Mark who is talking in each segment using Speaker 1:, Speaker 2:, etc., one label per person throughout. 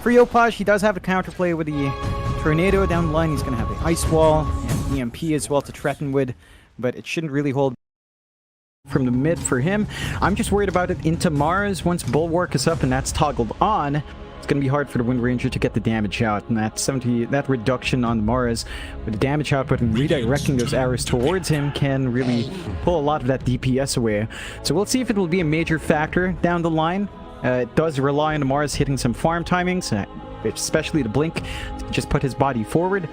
Speaker 1: For Yopaj, he does have a counterplay with the Tornado down the line. He's going to have the Ice Wall and EMP as well to threaten with, but it shouldn't really hold from the mid for him. I'm just worried about it into Mars. Once Bulwark is up and that's toggled on, it's going to be hard for the Wind Ranger to get the damage out. And that reduction on Mars with the damage output and redirecting those arrows towards him can really pull a lot of that DPS away. So we'll see if it will be a major factor down the line. It does rely on Mars hitting some farm timings, especially the blink, to just put his body forward.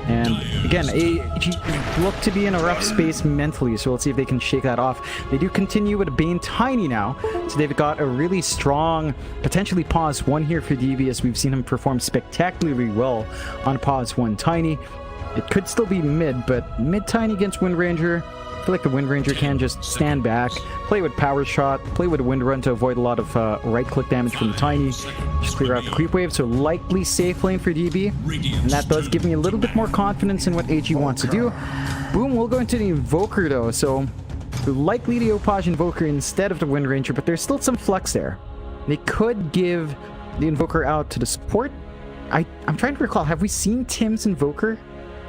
Speaker 1: And again, AG look to be in a rough space mentally, so let's see if they can shake that off. They do continue with Bane Tiny now, so they've got a really strong, potentially pause 1 here for DB, as we've seen him perform spectacularly well on pause 1 Tiny. It could still be mid, but mid Tiny against Wind Ranger, I feel like the Wind Ranger can just stand back, play with Power Shot, play with Wind Run to avoid a lot of right-click damage from Tiny, just clear out the creep wave, so likely safe lane for DB, and that does give me a little bit more confidence in what AG wants to do. Boom, we'll go into the Invoker though, so likely the Opage Invoker instead of the Wind Ranger, but there's still some flex there. They could give the Invoker out to the support. I'm trying to recall, have we seen Tim's Invoker?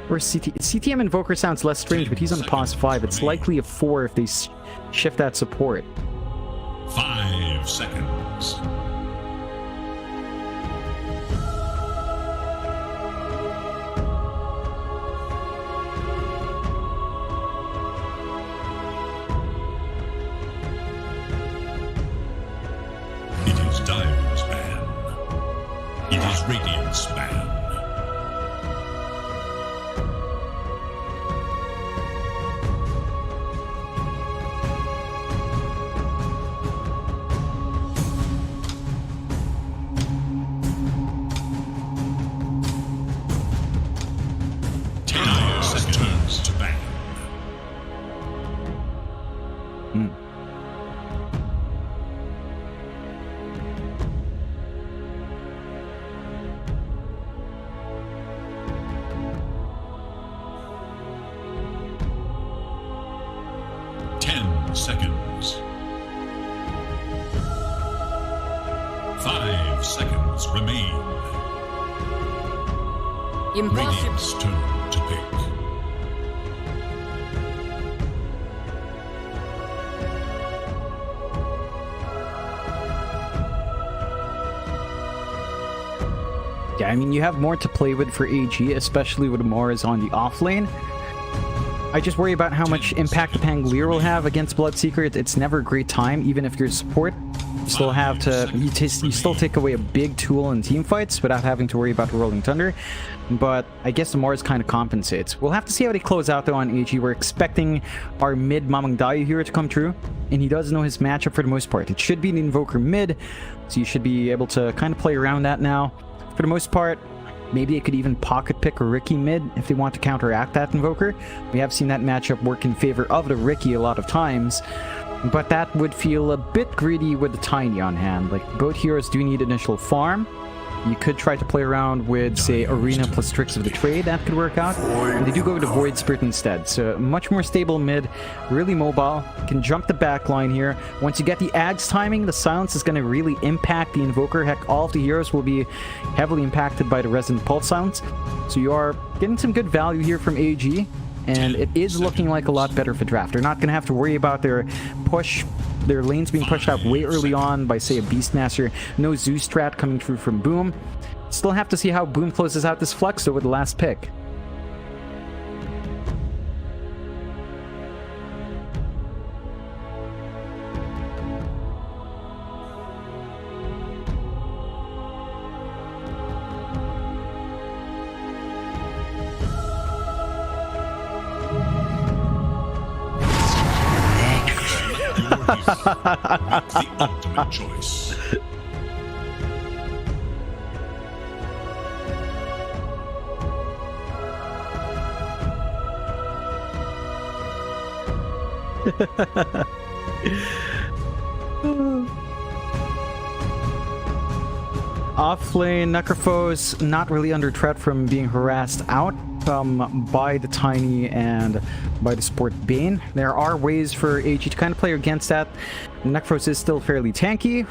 Speaker 1: Or CTM Invoker sounds less strange, but he's on pause 5. It's likely a 4 if they shift that support.
Speaker 2: 5 seconds. It is Dire's ban. It is Radiant's ban. Turns to ban. 10 seconds. 5 seconds remain. Radiant's turn to pick.
Speaker 1: Yeah, I mean, you have more to play with for AG, especially with Mars on the off lane. I just worry about how much impact the Pangolier will have against Bloodseeker. It's never a great time, even if you're support. You still have to, you still take away a big tool in team fights without having to worry about the Rolling Thunder. But I guess the Mars kind of compensates. We'll have to see how they close out though on AG. We're expecting our mid Mamang Dayu hero to come true, and he does know his matchup for the most part. It should be an Invoker mid, so you should be able to kind of play around that now. For the most part, maybe they could even pocket pick a Riki mid if they want to counteract that Invoker. We have seen that matchup work in favor of the Riki a lot of times, but that would feel a bit greedy with the Tiny on hand. Like, both heroes do need initial farm. You could try to play around with, say, Arena plus Tricks of the Trade. That could work out. And they do go with the Void Spirit instead. So, much more stable mid, really mobile. Can jump the back line here. Once you get the Ags timing, the Silence is going to really impact the Invoker. Heck, all of the heroes will be heavily impacted by the Resonant Pulse Silence. So, you are getting some good value here from AG. And it is looking like a lot better for draft. They're not going to have to worry about their lanes being pushed out way early on by, say, a Beastmaster. No Zeus strat coming through from Boom. Still have to see how Boom closes out this flex, though, with the last pick.
Speaker 2: The ultimate choice.
Speaker 1: Off lane, Necrophos not really under threat from being harassed out by the Tiny and by the support Bane. There are ways for AG to kind of play against that. Necrophos is still fairly tanky.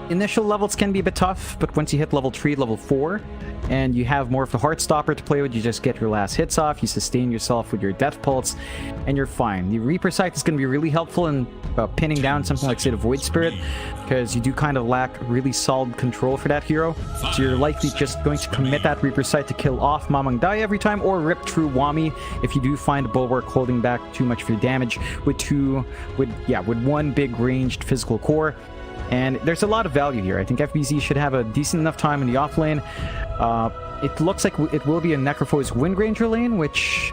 Speaker 1: initial levels can be a bit tough, but once you hit level 3, level 4, and you have more of the Heartstopper to play with, you just get your last hits off, you sustain yourself with your Death Pulse, and you're fine. The Reaper Sight is going to be really helpful in pinning down something like, say, the Void Spirit, because you do kind of lack really solid control for that hero. So you're likely just going to commit that Reaper Sight to kill off Mamang Dai every time, or rip through Wami if you do find a Bulwark holding back too much of your damage with one big ranged physical core. And there's a lot of value here. I think FBZ should have a decent enough time in the off lane. It looks like it will be a Necrophos Wind Ranger lane, which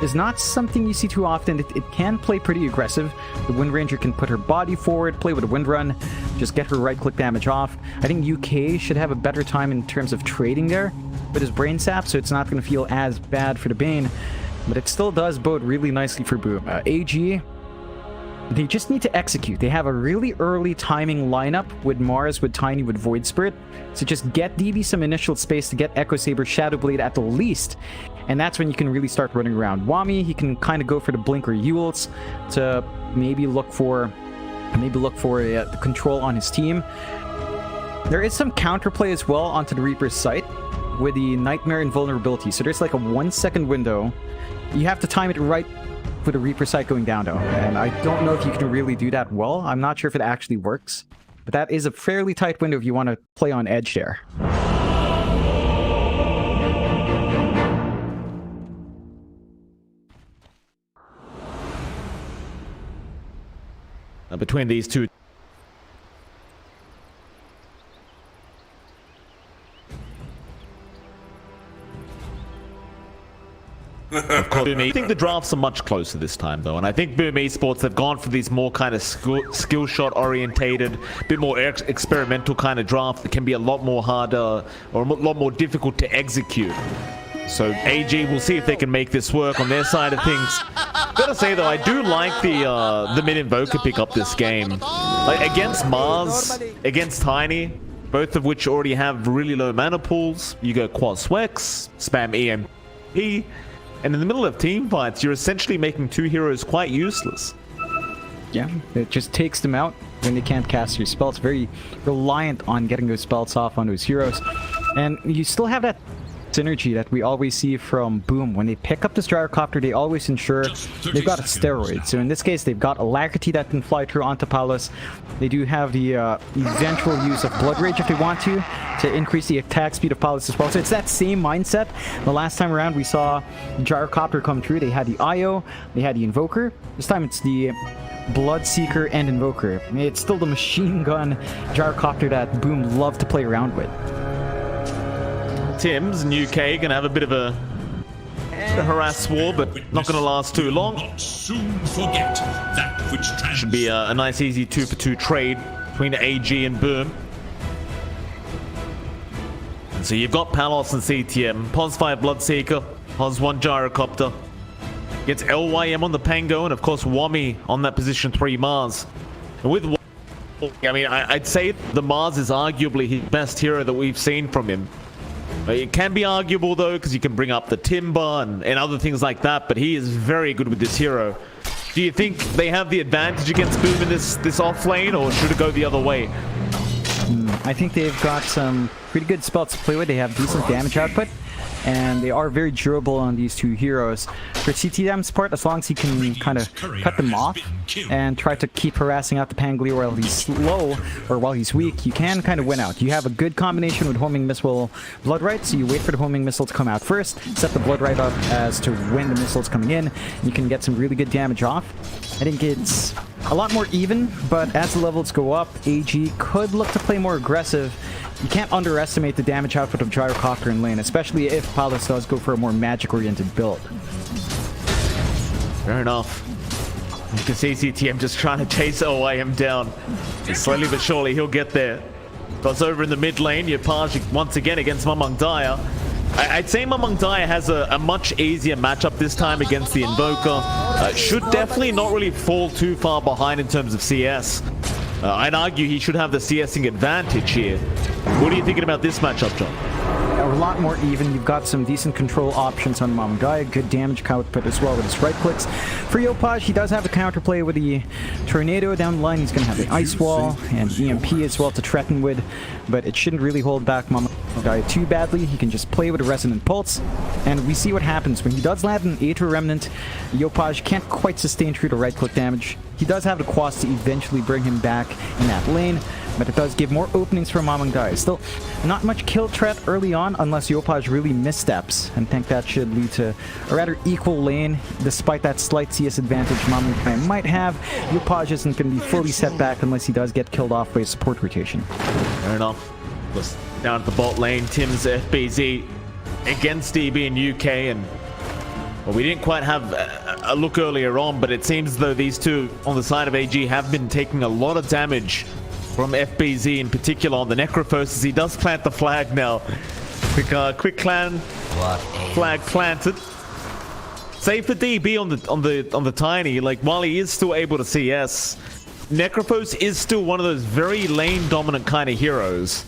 Speaker 1: is not something you see too often. It can play pretty aggressive. The Wind Ranger can put her body forward, play with a Wind Run, just get her right-click damage off. I think UK should have a better time in terms of trading there with his Brain Sap, so it's not going to feel as bad for the Bane. But it still does bode really nicely for Boom. AG, they just need to execute. They have a really early timing lineup with Mars, with Tiny, with Void Spirit. So just get DB some initial space to get Echo Saber, Shadow Blade at the least. And that's when you can really start running around. Wami, he can kind of go for the Blink or Yules to maybe look for the control on his team. There is some counterplay as well onto the Reaper's Sight with the Nightmare Invulnerability. So there's like a 1 second window. You have to time it right with a Reaper Sight going down though, and I don't know if you can really do that well. I'm not sure if it actually works, but that is a fairly tight window if you want to play on edge there.
Speaker 3: Between these two, of course, I think the drafts are much closer this time, though, and I think Boom Esports have gone for these more kind of skill shot orientated, bit more experimental kind of draft that can be a lot more harder or a lot more difficult to execute. So AG, we'll see if they can make this work on their side of things. Gotta say though, I do like the mid invoker pick up this game. Like against Mars, against Tiny, both of which already have really low mana pools. You go Quad Swex, spam EMP. And in the middle of team fights, you're essentially making two heroes quite useless.
Speaker 1: Yeah, it just takes them out when they can't cast your spells. Very reliant on getting those spells off on those heroes. And you still have that synergy that we always see from Boom. When they pick up this Gyrocopter, they always ensure they've got a steroid. So in this case, they've got Alacrity that can fly through onto Palos. They do have the eventual use of Blood Rage if they want to increase the attack speed of Palos as well. So it's that same mindset. The last time around, we saw Gyrocopter come through. They had the IO, they had the Invoker. This time it's the Bloodseeker and Invoker. It's still the machine gun Gyrocopter that Boom loved to play around with.
Speaker 3: Tim's and UK gonna have a bit of a harass war, but not gonna last too long.
Speaker 2: Not soon forget that which
Speaker 3: Should be a nice easy 2-for-2 trade between AG and Boom. And so you've got Palos and CTM, Pos 5 Bloodseeker, Pos 1 Gyrocopter. Gets LYM on the Pango, and of course Wami on that position 3 Mars. And with I mean, I'd say the Mars is arguably his best hero that we've seen from him. It can be arguable though, because you can bring up the Timber and other things like that, but he is very good with this hero. Do you think they have the advantage against Boom in this off lane, or should it go the other way?
Speaker 1: I think they've got some pretty good spells to play with. They have decent damage output, and they are very durable on these two heroes. For CTM's part, as long as he can kind of cut them off and try to keep harassing out the Pangolier while he's slow or while he's weak, you can kind of win out. You have a good combination with Homing Missile Bloodright, so you wait for the Homing Missile to come out first, set the Bloodright up as to when the missile's coming in. You can get some really good damage off. I think it's a lot more even, but as the levels go up, AG could look to play more aggressive. You can't underestimate the damage output of Gyrocopter in lane, especially if Palos does go for a more magic-oriented build.
Speaker 3: Fair enough. You can see CTM just trying to chase OIM down. And slowly but surely he'll get there. Goes over in the mid lane, Yopaj once again against Mamang Daya. I'd say Mamang Daya has a much easier matchup this time against the Invoker. Should definitely not really fall too far behind in terms of CS. I'd argue he should have the CSing advantage here. What are you thinking about this matchup, John?
Speaker 1: A lot more even. You've got some decent control options on Mamangaya, good damage output as well with his right clicks. For Yopaj, he does have a counterplay with the Tornado down the line. He's going to have the Ice Wall and EMP as well to threaten with, but it shouldn't really hold back Mamangaya too badly. He can just play with a Resonant Pulse, and we see what happens. When he does land an Aether Remnant, Yopaj can't quite sustain through the right click damage. He does have the quads to eventually bring him back in that lane, but it does give more openings for Mamangaya. Still, not much kill threat early on unless Yopaj really missteps, and I think that should lead to a rather equal lane. Despite that slight CS advantage Mamangaya might have, Yopaj isn't going to be fully set back unless he does get killed off by a support rotation.
Speaker 3: Fair enough. Just down at the bot lane, Tim's FBZ against DB and UK, and well, we didn't quite have a look earlier on, but it seems as though these two on the side of AG have been taking a lot of damage from FBZ in particular on the Necrophos as he does plant the flag now. Quick clan flag planted. Save for DB on the Tiny, like while he is still able to CS, Necrophos is still one of those very lane dominant kind of heroes.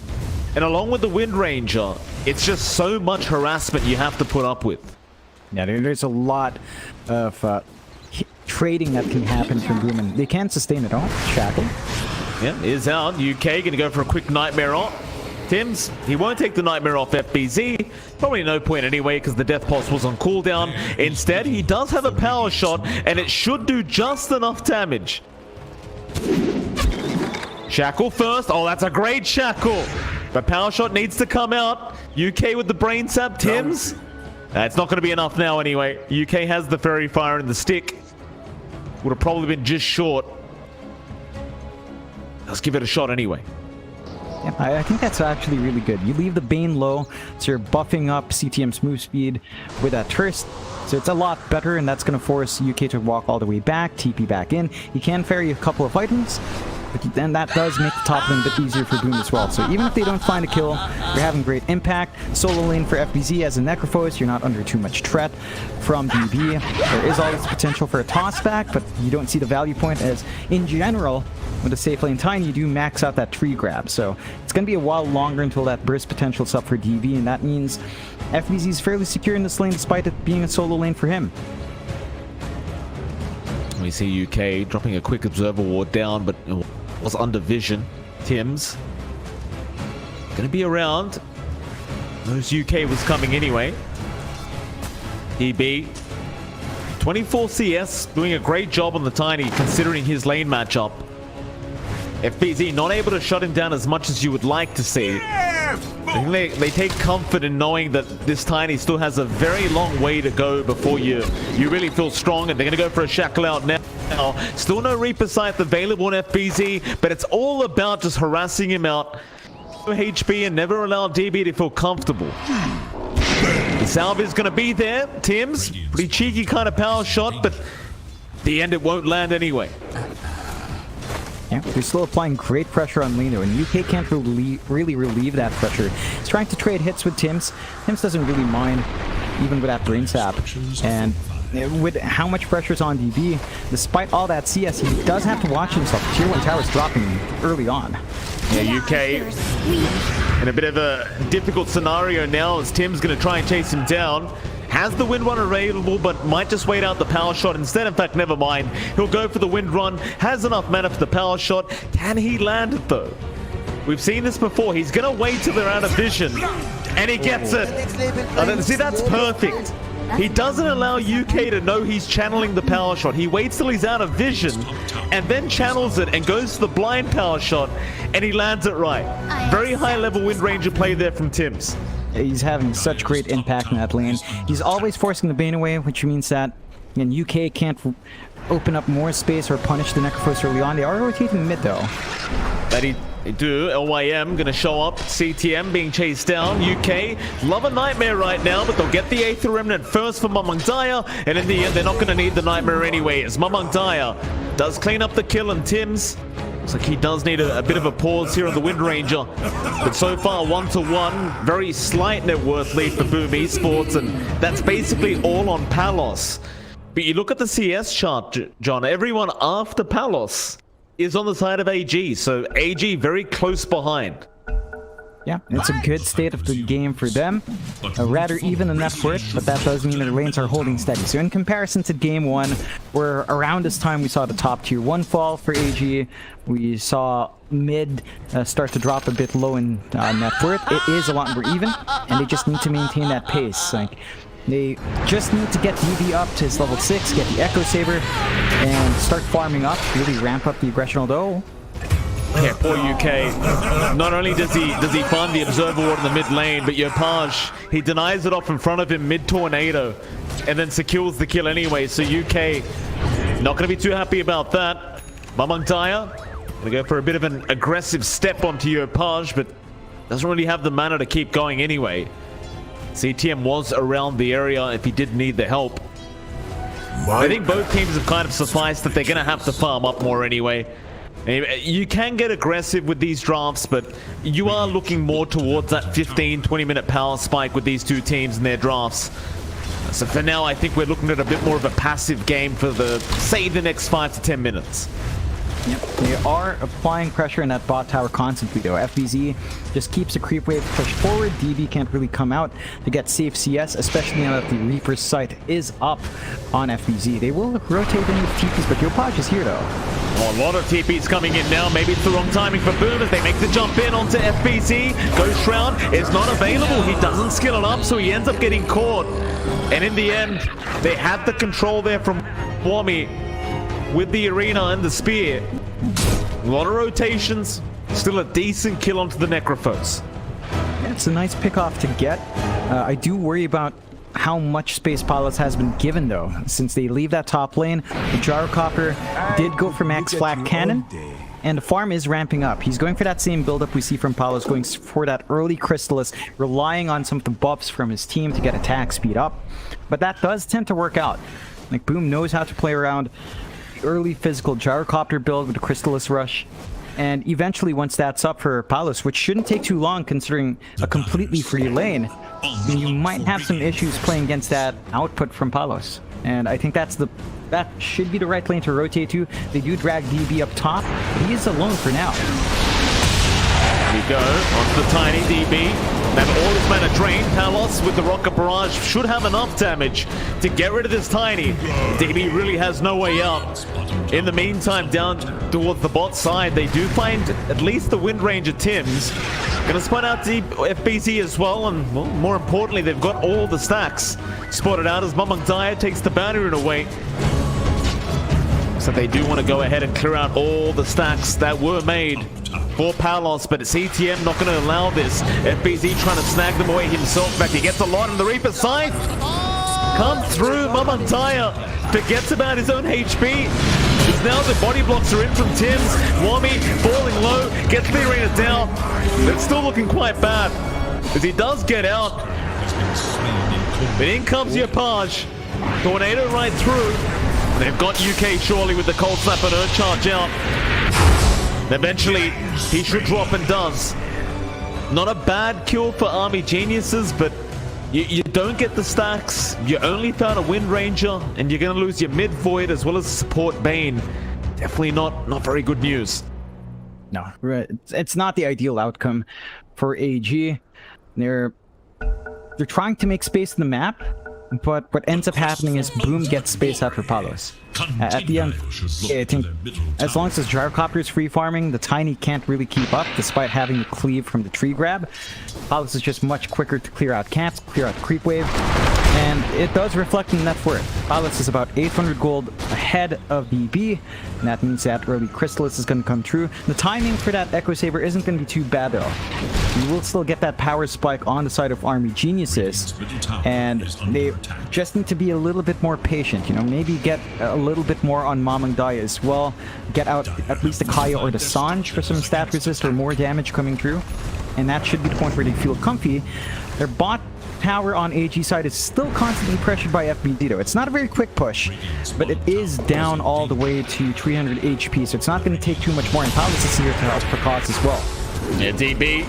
Speaker 3: And along with the Wind Ranger, it's just so much harassment you have to put up with.
Speaker 1: Yeah, there's a lot of trading that can happen from Boom, and they can't sustain it all. Shackle.
Speaker 3: Yeah, is out. UK gonna go for a quick Nightmare off. Tim's, he won't take the Nightmare off FBZ. Probably no point anyway because the Death Pulse was on cooldown. Instead, he does have a power shot, and it should do just enough damage. Shackle first. Oh, that's a great Shackle. But power shot needs to come out. UK with the brain sap. Tim's. It's not going to be enough now anyway. UK has the Fairy Fire and the stick. Would have probably been just short. Let's give it a shot anyway.
Speaker 1: Yeah, I think that's actually really good. You leave the Bane low, so you're buffing up CTM's move speed with that Thirst. So it's a lot better, and that's going to force UK to walk all the way back, TP back in. He can ferry a couple of items, but then that does make the top lane a bit easier for Boom as well. So even if they don't find a kill, you're having great impact. Solo lane for FBZ as a Necrophos, you're not under too much threat from DB. There is always potential for a toss back, but you don't see the value point as, in general, with a safe lane Tiny, you do max out that tree grab. So it's going to be a while longer until that burst potential is up for DB, and that means FBZ is fairly secure in this lane despite it being a solo lane for him.
Speaker 3: We see UK dropping a quick Observer Ward down, but it was under vision. Tim's going to be around. Knows UK was coming anyway. DB 24 CS, doing a great job on the Tiny considering his lane matchup. FBZ not able to shut him down as much as you would like to see. I think they take comfort in knowing that this Tiny still has a very long way to go before you really feel strong, and they're going to go for a Shackle out now. Still no Reaper Scythe available on FBZ, but it's all about just harassing him out. HP and never allow DB to feel comfortable. The salve is going to be there. Tim's pretty cheeky kind of power shot, but at the end it won't land anyway.
Speaker 1: Yeah, they're still applying great pressure on Lino, and UK can't really relieve that pressure. He's trying to trade hits with Tim's. Tim's doesn't really mind, even with that brain sap. And with how much pressure's on DB, despite all that CS, he does have to watch himself. Tier 1 tower's dropping early on.
Speaker 3: Yeah, UK in a bit of a difficult scenario now as Tim's going to try and chase him down. Has the Wind Run available, but might just wait out the power shot instead. In fact, never mind. He'll go for the Wind Run. Has enough mana for the power shot. Can he land it, though? We've seen this before. He's going to wait till they're out of vision. And he gets it. See, that's perfect. He doesn't allow UK to know he's channeling the power shot. He waits till he's out of vision and then channels it and goes to the blind power shot, and he lands it right. Very high-level Wind Ranger play there from Tim's.
Speaker 1: He's having such great impact in that lane. He's always forcing the Bane away, which means that UK can't open up more space or punish the Necrophos early on. They are rotating mid, though.
Speaker 3: That he do. LYM gonna show up. CTM being chased down. UK love a Nightmare right now, but they'll get the Aether Remnant first for Mamangaya, and in the end they're not gonna need the Nightmare anyway, as Mamangaya does clean up the kill, and Tim's looks like he does need a bit of a pause here on the Wind Ranger. But so far 1-1, very slight net worth lead for Boom Esports, and that's basically all on Palos. But you look at the CS chart, John, everyone after Palos is on the side of AG, so AG very close behind.
Speaker 1: Yeah, it's a good state of the game for them. Rather even enough for it, but that does mean their lanes are holding steady. So in comparison to game 1, where around this time we saw the top tier 1 fall for AG, we saw mid start to drop a bit low in net worth. It is a lot more even, and they just need to maintain that pace. Like, they just need to get DB up to his level 6, get the Echo Saber, and start farming up, really ramp up the aggression, although...
Speaker 3: Yeah, for UK, not only does he find the Observer Ward in the mid lane, but Yopaj, he denies it off in front of him mid-tornado, and then secures the kill anyway, so UK not going to be too happy about that. Mamang Daya going to go for a bit of an aggressive step onto Yopaj, but doesn't really have the mana to keep going anyway. CTM was around the area if he did need the help. I think both teams have kind of sufficed that they're going to have to farm up more anyway. You can get aggressive with these drafts, but you are looking more towards that 15-20 minute power spike with these two teams in their drafts. So for now, I think we're looking at a bit more of a passive game for the, say, the next 5 to 10 minutes.
Speaker 1: Yep, they are applying pressure in that bot tower constantly though. FBZ just keeps the creep wave pushed forward. DB can't really come out to get safe CS, especially now that the Reaper's sight is up on FBZ. They will rotate in with TPs, but Yopaj is here though.
Speaker 3: Oh, a lot of TPs coming in now. Maybe it's the wrong timing for Boom as they make the jump in onto FBZ. Ghost Shroud is not available. He doesn't skill it up, so he ends up getting caught. And in the end, they had the control there from Wami with the arena and the spear. A lot of rotations. Still a decent kill onto the Necrophos.
Speaker 1: Yeah, it's a nice pick off to get. I do worry about how much space Palace has been given though, since they leave that top lane. The Gyrocopter did go for max flat cannon, and the farm is ramping up. He's going for that same build-up we see from Palace, going for that early Crystallis, relying on some of the buffs from his team to get attack speed up. But that does tend to work out. Like, Boom knows how to play around the early physical Gyrocopter build with the Crystallis rush. And eventually, once that's up for Palace, which shouldn't take too long considering a completely free lane, you might have some issues playing against that output from Palace. And I think that should be the right lane to rotate to. They do drag DB up top. He is alone for now.
Speaker 3: Here we go, onto the tiny DB. Now all his mana drained. Palos with the Rocket Barrage should have enough damage to get rid of this tiny. DB really has no way out. In the meantime, down towards the bot side, they do find at least the Wind Ranger Tims. Gonna spot out the FBZ as well, and well, more importantly, they've got all the stacks spotted out as Mamang Daya takes the bounty rune away. So they do want to go ahead and clear out all the stacks that were made for Palos, but it's ETM not going to allow this. FBZ trying to snag them away himself. Back, he gets a lot on the Reaper side. Come through, Mamang Daya forgets about his own HP. As now the body blocks are in from Tims. Wami falling low, gets the arena down. It's still looking quite bad as he does get out. But in comes Yopaj. Tornado right through. They've got UK surely with the cold snap and Earth charge out. Eventually, he should drop and does. Not a bad kill for Army Geniuses, but you don't get the stacks. You only found a Wind Ranger, and you're going to lose your mid Void as well as support Bane. Definitely not very good news.
Speaker 1: No, it's not the ideal outcome for AG. They're trying to make space in the map, but what ends up happening is Boom gets space after Palos. At the end, I think as long as this Gyrocopter is free farming, the Tiny can't really keep up despite having the cleave from the tree grab. Palos is just much quicker to clear out camps, clear out the creep wave, and it does reflect in net worth. Palos is about 800 gold ahead of DB, and that means that early Crystallis is going to come true. The timing for that Echo Saber isn't going to be too bad though. You will still get that power spike on the side of Army Geniuses, and they just need to be a little bit more patient, you know, maybe get a little bit more on Mamang Daya as well, get out at least the Kaya or the Sanj for some stat resist or more damage coming through, and that should be the point where they feel comfy. Their bot tower on AG side is still constantly pressured by FBD though. It's not a very quick push, but it is down all the way to 300 HP, so it's not going to take too much more, and Palace is here to help for cause as well.
Speaker 3: Yeah, DB.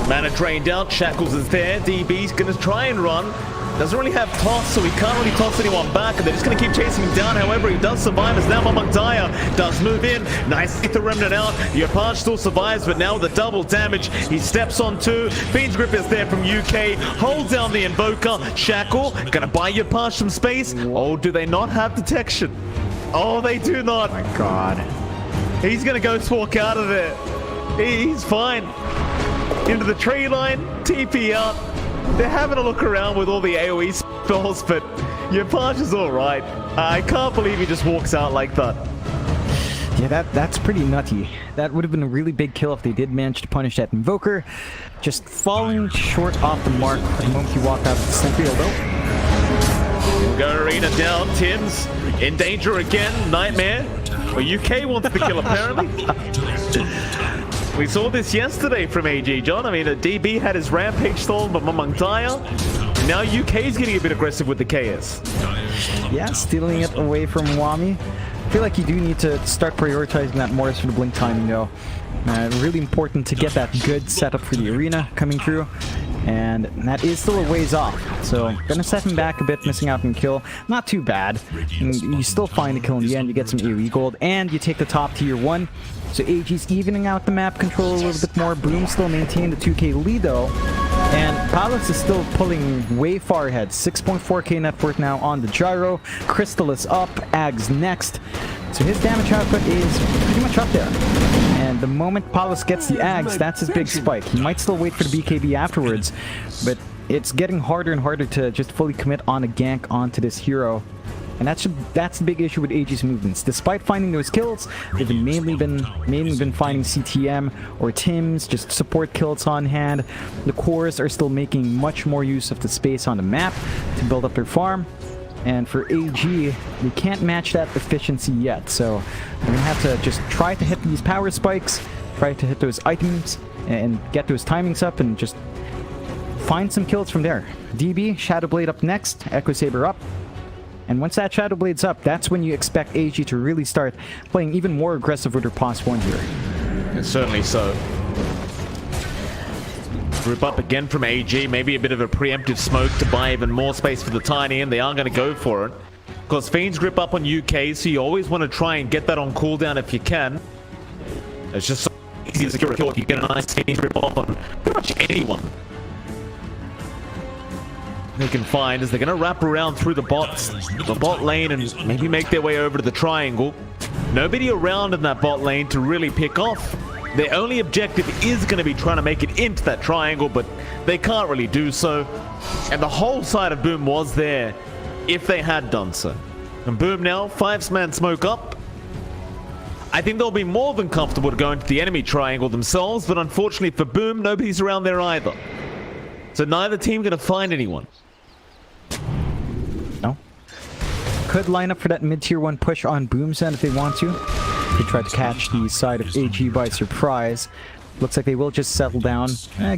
Speaker 3: Mana drained out. Shackles is there. DB's going to try and run. Doesn't really have toss, so he can't really toss anyone back, and they're just going to keep chasing him down. However, he does survive as now Daya does move in. Nice get the remnant out. Yopaj still survives, but now with the double damage, he steps on two. Fiend's Grip is there from UK. Holds down the Invoker. Shackle, going to buy Yopaj some space. Oh, do they not have detection? Oh, they do not.
Speaker 1: Oh my god.
Speaker 3: He's going to go walk out of there. He's fine. Into the tree line, TP out. They're having a look around with all the AoE spells, but Yopaj is alright. I can't believe he just walks out like that.
Speaker 1: Yeah, that's pretty nutty. That would have been a really big kill if they did manage to punish that Invoker. Just falling short off the mark the moment he walked out of the sentry, although.
Speaker 3: Go Arena down, Tim's in danger again, Nightmare. Well, UK wants the kill apparently. We saw this yesterday from AG, John. I mean, a DB had his rampage stolen by Daya. Now UK is getting a bit aggressive with the KS.
Speaker 1: Yeah, stealing it away from Wami. I feel like you do need to start prioritizing that more for the blink timing, though. Really important to get that good setup for the arena coming through. And that is still a ways off. So, gonna set him back a bit, missing out on kill. Not too bad. And you still find a kill in the end, you get some AoE gold, and you take the top tier 1. So AG's evening out the map control a little bit more. Boom still maintain the 2k lead though. And Palace is still pulling way far ahead. 6.4k net worth now on the gyro. Crystal is up, Ags next. So his damage output is pretty much up there. And the moment Palace gets the Ags, that's his big spike. He might still wait for the BKB afterwards, but it's getting harder and harder to just fully commit on a gank onto this hero. And that's the big issue with AG's movements. Despite finding those kills, they've mainly been finding CTM or Tims, just support kills on hand. The cores are still making much more use of the space on the map to build up their farm. And for AG, they can't match that efficiency yet. So they're going to have to just try to hit these power spikes, try to hit those items, and get those timings up, and just find some kills from there. DB, Shadow Blade up next, Echo Saber up. And once that Shadow Blade's up, that's when you expect AG to really start playing even more aggressive with their pos 1 here.
Speaker 3: And certainly so. Group up again from AG, maybe a bit of a preemptive smoke to buy even more space for the Tiny, and they are going to go for it. Because Fiend's Grip up on UK, so you always want to try and get that on cooldown if you can. It's just so easy to secure a kill if you get a nice Fiend's Grip off on pretty much anyone they can find, as they're going to wrap around through the bot lane and maybe make their way over to the triangle. Nobody around in that bot lane to really pick off. Their only objective is going to be trying to make it into that triangle, but they can't really do so. And the whole side of Boom was there if they had done so. And Boom now, 5-man smoke up. I think they'll be more than comfortable to go into the enemy triangle themselves, but unfortunately for Boom, nobody's around there either. So neither team going to find anyone.
Speaker 1: No. Could line up for that mid-tier 1 push on Boom's end if they want to. They try to catch the side of AG by surprise. Looks like they will just settle down,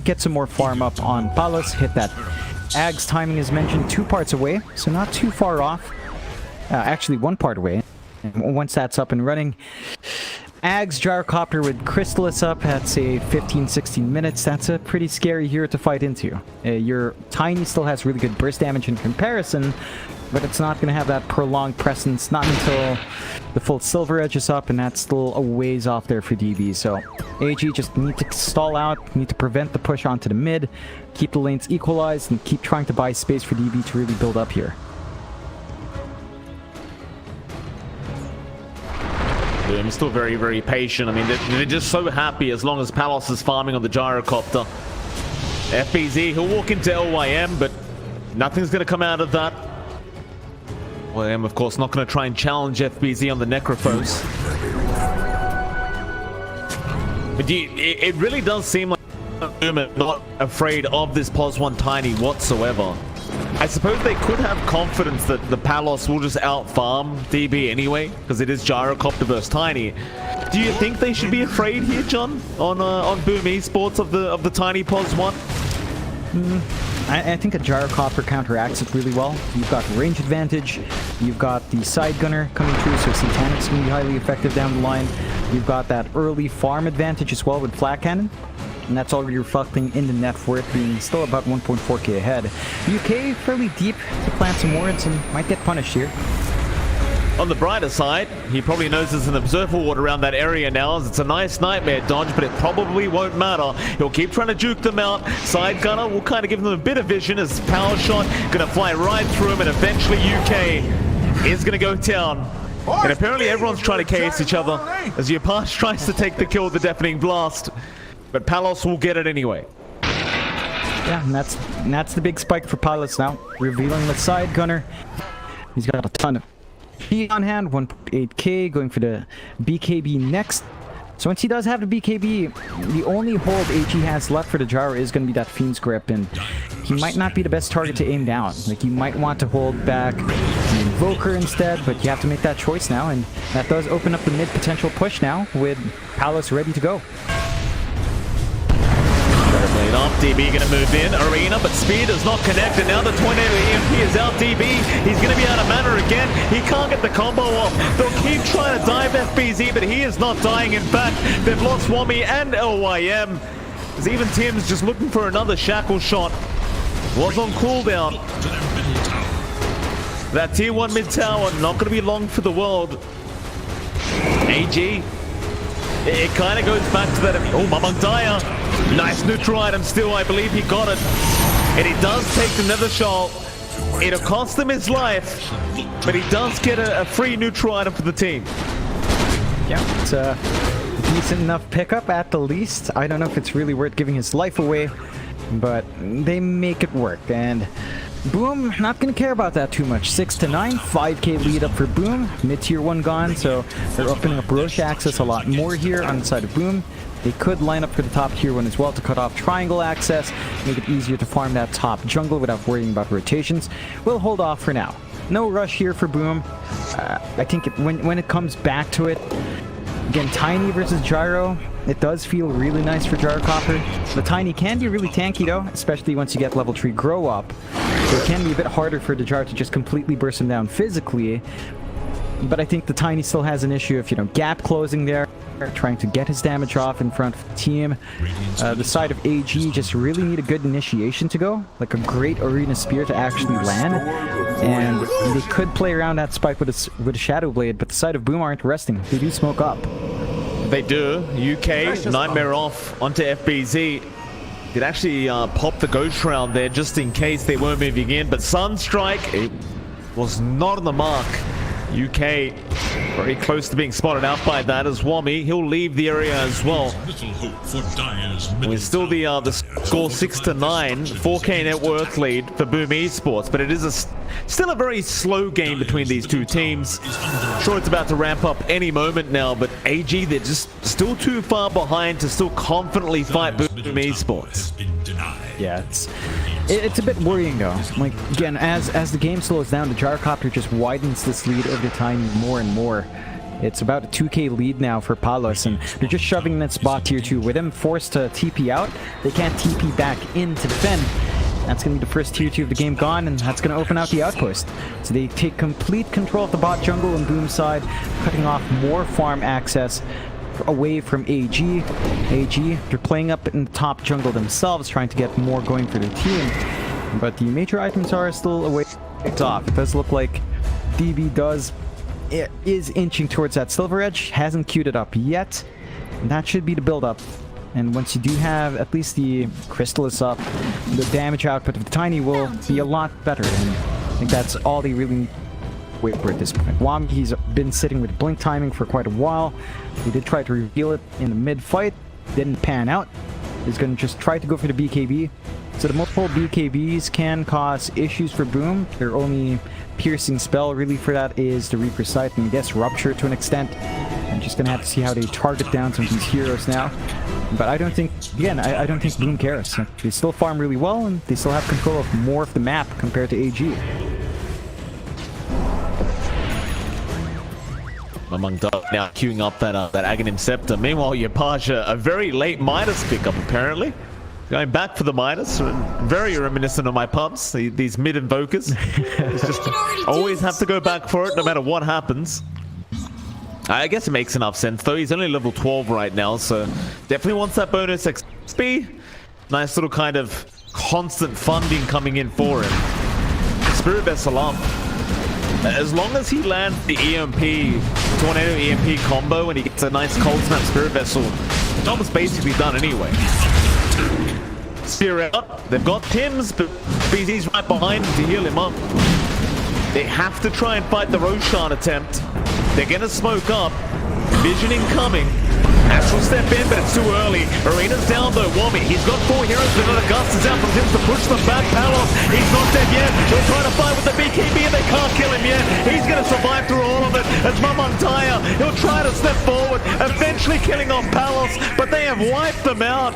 Speaker 1: get some more farm up on Palos, hit that Ags timing as mentioned 2 parts away, so not too far off. Actually 1 part away. And once that's up and running, Ags Gyrocopter with Chrysalis up at say 15-16 minutes. That's a pretty scary hero to fight into. Your Tiny still has really good burst damage in comparison, but it's not going to have that prolonged presence, not until the full Silver Edge is up, and that's still a ways off there for DB. So AG just need to stall out, need to prevent the push onto the mid, keep the lanes equalized, and keep trying to buy space for DB to really build up here.
Speaker 3: I'm still very, very patient. I mean, they're just so happy as long as Palos is farming on the Gyrocopter. FBZ, he'll walk into LYM, but nothing's going to come out of that. LYM, of course, not going to try and challenge FBZ on the Necrophos. But it really does seem like they're not afraid of this POS 1 Tiny whatsoever. I suppose they could have confidence that the Palos will just out-farm DB anyway, because it is Gyrocopter versus Tiny. Do you think they should be afraid here, John, on Boom Esports of the Tiny POS 1?
Speaker 1: I think a Gyrocopter counteracts it really well. You've got range advantage, you've got the side gunner coming through, so Satanic's going to be highly effective down the line. You've got that early farm advantage as well with Flat Cannon. and that's already reflecting in the net worth being still about 1.4k ahead. UK fairly deep to plant some wards and might get punished here.
Speaker 3: On the brighter side, he probably knows there's an observer ward around that area now. It's a nice nightmare dodge, but it probably won't matter. He'll keep trying to juke them out. Side gunner will kind of give them a bit of vision as power shot gonna fly right through him, and eventually UK is gonna go down. And apparently everyone's trying to KS each other as Yapash tries to take the kill with the deafening blast, but Palos will get it anyway.
Speaker 1: Yeah, and that's the big spike for Palos now, revealing the side gunner. He's got a ton of P on hand, 1.8k, going for the BKB next. So once he does have the BKB, the only hold AG has left for the gyro is going to be that Fiend's Grip, and he might not be the best target to aim down. Like, you might want to hold back the Invoker instead, but you have to make that choice now, and that does open up the mid potential push now with Palos ready to go.
Speaker 3: Played off, DB gonna move in, Arena, but speed is not connected. Now the Tornado EMP is out, DB, he's gonna be out of mana again. He can't get the combo off. They'll keep trying to dive FBZ, but he is not dying. In fact, they've lost Wami and LYM. As even Tim's just looking for another shackle shot. Was on cooldown. That tier 1 mid tower, not gonna be long for the world. AG, it kind of goes back to that. Oh, Mamang Daya. Nice neutral item still, I believe he got it. And he does take the Nether Shell. It'll cost him his life, but he does get a free neutral item for the team.
Speaker 1: Yeah, it's a decent enough pickup at the least. I don't know if it's really worth giving his life away, but they make it work. And Boom, not going to care about that too much. 6 to 9, 5k lead up for Boom. Mid tier 1 gone, so they're opening up Roche access a lot more here on the side of Boom. They could line up for the top tier 1 as well to cut off triangle access, make it easier to farm that top jungle without worrying about rotations. We'll hold off for now. No rush here for Boom. I think when it comes back to it, again, Tiny versus Gyro, it does feel really nice for Gyrocopter. The Tiny can be really tanky though, especially once you get level 3 grow up. So it can be a bit harder for the Gyro to just completely burst him down physically. But I think the Tiny still has an issue of, gap closing there, trying to get his damage off in front of the team. The side of AG just really need a good initiation to go, like a great Arena Spear to actually land. And they could play around that spike with a Shadow Blade, but the side of Boom aren't resting. They do smoke up.
Speaker 3: They do. UK, Nightmare off onto FBZ. Did actually pop the Ghost Round there just in case they were moving in, but Sunstrike, it was not on the mark. UK very close to being spotted out by that as Wami. He'll leave the area as well. We're still the score 6 to 9, 4k net worth lead for Boom Esports, but it is still a very slow game between these two teams. Sure, it's about to ramp up any moment now, but AG, they're just still too far behind to still confidently fight Boom Esports.
Speaker 1: Yeah, it's a bit worrying though. Like, again, as the game slows down, the Gyrocopter just widens this lead over time more and more. It's about a 2k lead now for Palos, and they're just shoving that spot tier 2. With them forced to TP out, they can't TP back in to defend. That's going to be the first tier 2 of the game gone, and that's going to open out the outpost. So they take complete control of the bot jungle and Boom side, cutting off more farm access away from AG. They're playing up in the top jungle themselves, trying to get more going for their team. But the major items are still away off. It does look like DB is inching towards that Silver Edge. Hasn't queued it up yet. And that should be the build-up. And once you do have at least the Crystallis up, the damage output of the Tiny will be a lot better. And I think that's all they really need wait for at this point. Wami, he's been sitting with blink timing for quite a while. He did try to reveal it in the mid-fight. Didn't pan out. He's going to just try to go for the BKB. So the multiple BKBs can cause issues for Boom. Their only piercing spell really for that is the Reaper Sight and I guess Rupture to an extent. I'm just going to have to see how they target down some of these heroes now. But I don't think, again, I don't think Boom cares. They still farm really well and they still have control of more of the map compared to AG.
Speaker 3: Among Dog now queuing up that Aghanim Scepter. Meanwhile, Yapasha, a very late Midas pickup apparently. Going back for the Midas, very reminiscent of my pubs, these mid-invokers. It's just always have to go back for it no matter what happens. I guess it makes enough sense though, he's only level 12 right now, so definitely wants that bonus be nice little kind of constant funding coming in for him. Spirit Vessel up. As long as he lands the EMP, Tornado EMP combo, and he gets a nice Cold Snap Spirit Vessel, the job is basically done anyway. Spear out. They've got Tims, but BZ's right behind him to heal him up. They have to try and fight the Roshan attempt. They're gonna smoke up. Vision incoming. Astral step in, but it's too early. Arena's down though. Wommy, he's got 4 heroes, but another Gust is out from Tims to push them back. Palos, he's not dead yet. He'll try to fight with the BKB and they can't kill him yet. He's gonna survive through all of it. As Mamantaya, he'll try to step forward, eventually killing off Palos, but they have wiped them out.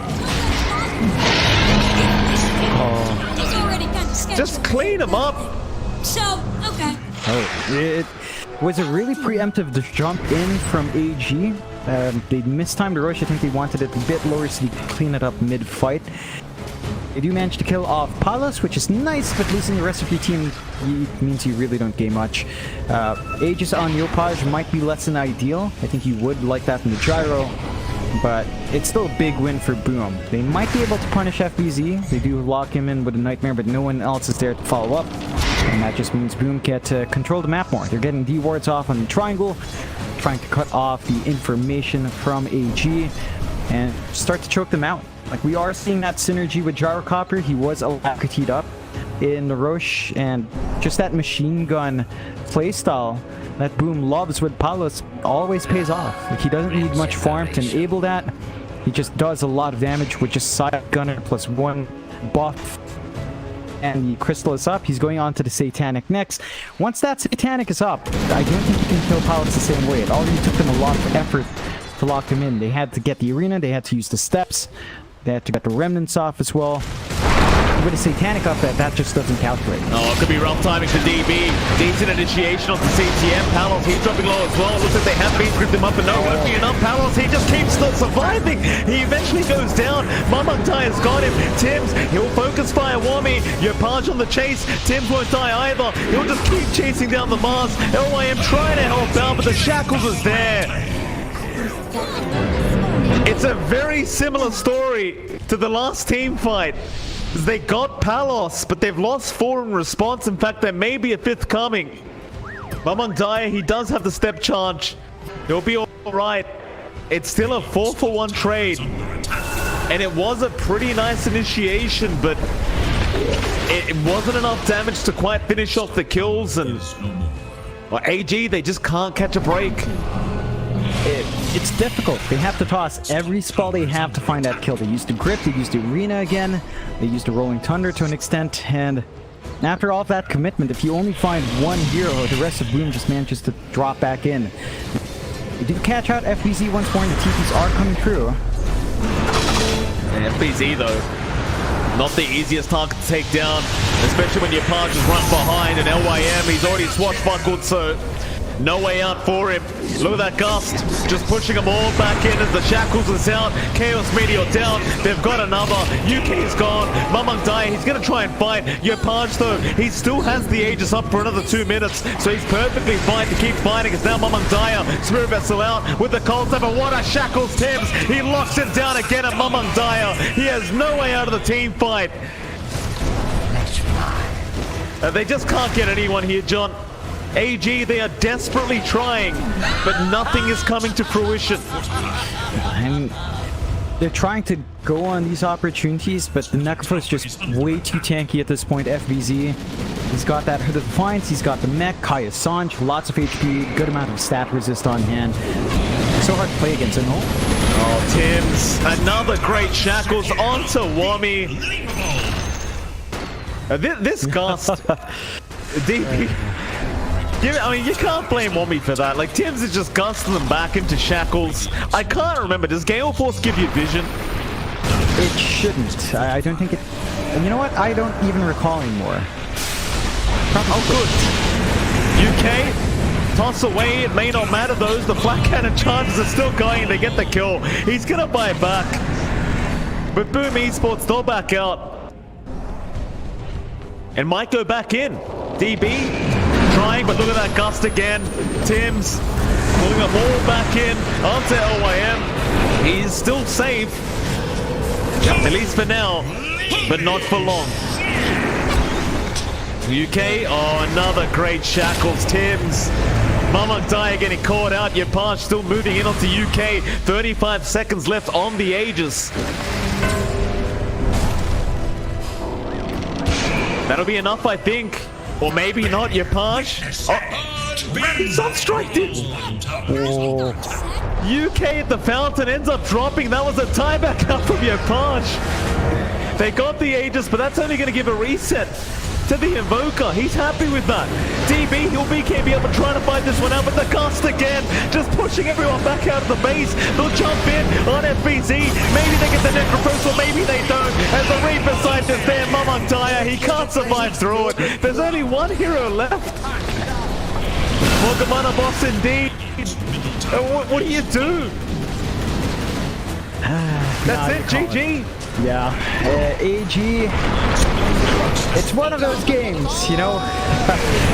Speaker 3: Just clean him up.
Speaker 4: So, okay.
Speaker 1: Oh, it was a really preemptive jump in from AG. They mistimed the rush. I think they wanted it a bit lower so they could clean it up mid-fight. They do manage to kill off Palos, which is nice, but losing the rest of your team means you really don't gain much. Aegis on Yopaj might be less than ideal. I think you would like that in the gyro, but it's still a big win for Boom. They might be able to punish FBZ. They do lock him in with a Nightmare, but no one else is there to follow up. And that just means Boom get to control the map more. They're getting D-wards off on the triangle, trying to cut off the information from AG, and start to choke them out. Like, we are seeing that synergy with Gyrocopter. He was alacritied up in the Roche, and just that machine gun playstyle that Boom loves with Palos always pays off. Like, he doesn't need much farm to enable that. He just does a lot of damage with just side gunner plus 1 buff. And the crystal is up. He's going on to the Satanic next. Once that Satanic is up, I don't think you can kill Palos the same way. It already took them a lot of effort to lock him in. They had to get the arena, they had to use the steps, they had to get the remnants off as well. With a Satanic up, that just doesn't calculate.
Speaker 3: Oh, it could be rough timing for DB. Decent initiation onto CTM. Palos, he's dropping low as well. Looks like they have been gripped him up, and no, won't be enough. Palos, he just keeps not surviving. He eventually goes down. Mamangtaya's got him. Tims, he'll focus fire Wami. Yopaj on the chase. Tims won't die either. He'll just keep chasing down the Mars. LYM trying to help out, but the Shackles is there. It's a very similar story to the last team fight. They got Palos, but they've lost 4 in response. In fact, there may be a 5th coming. Mamangtaya, he does have the step charge. He'll be alright. It's still a 4-for-1 trade. And it was a pretty nice initiation, but it wasn't enough damage to quite finish off the kills. And well, AG, they just can't catch a break.
Speaker 1: It's difficult. They have to toss every spell they have to find that kill. They used the grip, they used the arena again, they used the rolling thunder to an extent, and after all of that commitment, if you only find 1 hero, the rest of Boom just manages to drop back in. They do catch out FBZ once more, and the TPs are coming through.
Speaker 3: And FBZ though, not the easiest target to take down, especially when your Yopaj is right behind, and LYM, he's already swashbuckled, so no way out for him. Look at that Gust, just pushing them all back in as the Shackles is out. Chaos Meteor down, they've got another. UK's gone, Mamangtaya, he's gonna try and fight. Yopaj though, he still has the Aegis up for another 2 minutes, so he's perfectly fine to keep fighting. It's now Mamangtaya, Spirit Vessel out with the Cold Snap, and what a Shackles Tims. He locks it down again at Mamangtaya. He has no way out of the team fight. They just can't get anyone here, John. AG, they are desperately trying, but nothing is coming to fruition.
Speaker 1: And they're trying to go on these opportunities, but the Necrophos is just way too tanky at this point. FBZ, he's got that Hood of Defiance, he's got the mech, Kaya Sanj, lots of HP, good amount of stat resist on hand. So hard to play against him.
Speaker 3: Oh, Tims, another great Shackles onto Wami. This Gust, DP. I mean, you can't blame Wami for that. Like, Tims is just gusting them back into Shackles. I can't remember. Does Gale Force give you vision?
Speaker 1: It shouldn't. I don't think it... And you know what? I don't even recall anymore.
Speaker 3: Oh, good. UK, toss away. It may not matter, those. The Black Cannon charges are still going. They get the kill. He's going to buy it back. But Boom Esports, they'll back out. And might go back in. DB... trying, but look at that Gust again. Tims pulling them all back in onto LYM. He's still safe. At least for now, but not for long. UK, oh, another great shackles. Tim's. Mamang Daya getting caught out. Yapaj still moving in onto UK. 35 seconds left on the Aegis. That'll be enough, I think. Or maybe not, Yapaj. Oh, he's on strike, dude. Oh. UK at the fountain ends up dropping. That was a tieback up from Yapaj. They got the Aegis, but that's only going to give a reset to the Invoker. He's happy with that. DB, he'll BKB up and trying to fight this one out, but the cast again, just pushing everyone back out of the base. They'll jump in on FBZ. Maybe they get the Necropros, or maybe they don't. As the Reaper Scientist there, Mamang Daya, he can't survive through it. There's only one hero left. Mogamana boss indeed. What do you do? That's it, GG.
Speaker 1: Yeah, AG, it's one of those games, you know.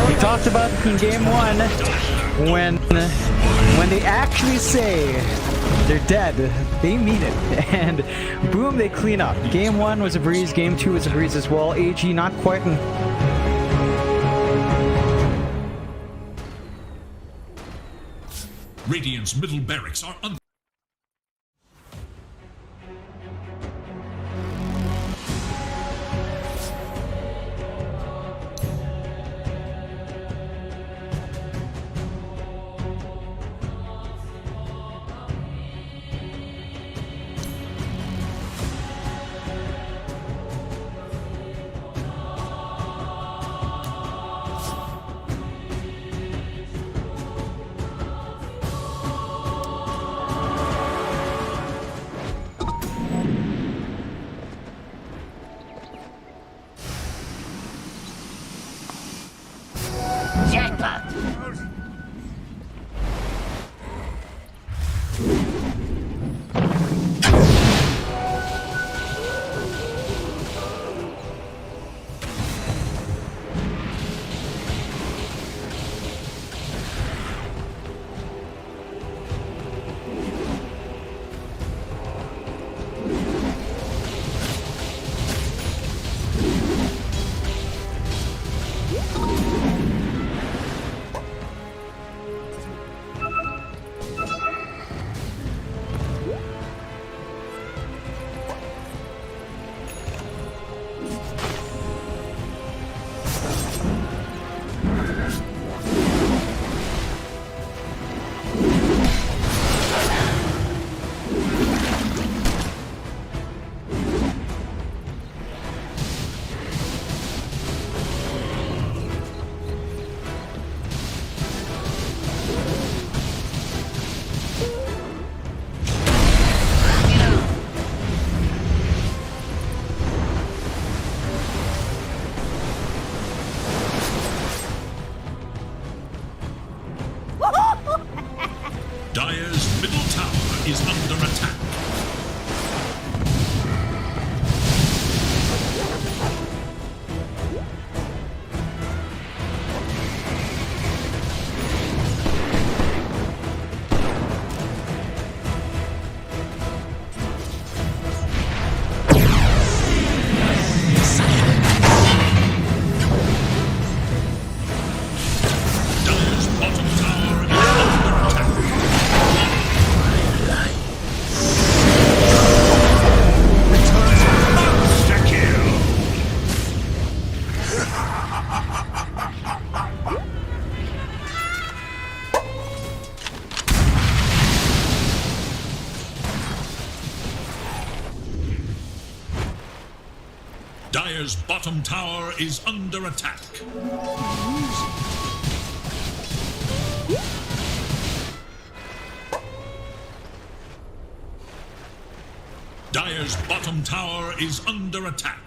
Speaker 1: We talked about it in game one, when they actually say they're dead, they mean it, and boom, they clean up. Game one was a breeze, game two was a breeze as well. AG not quite in...
Speaker 2: Radiant's middle barracks are Dire's middle tower is under attack. Dire's bottom tower is under attack. Dire's bottom tower is under attack.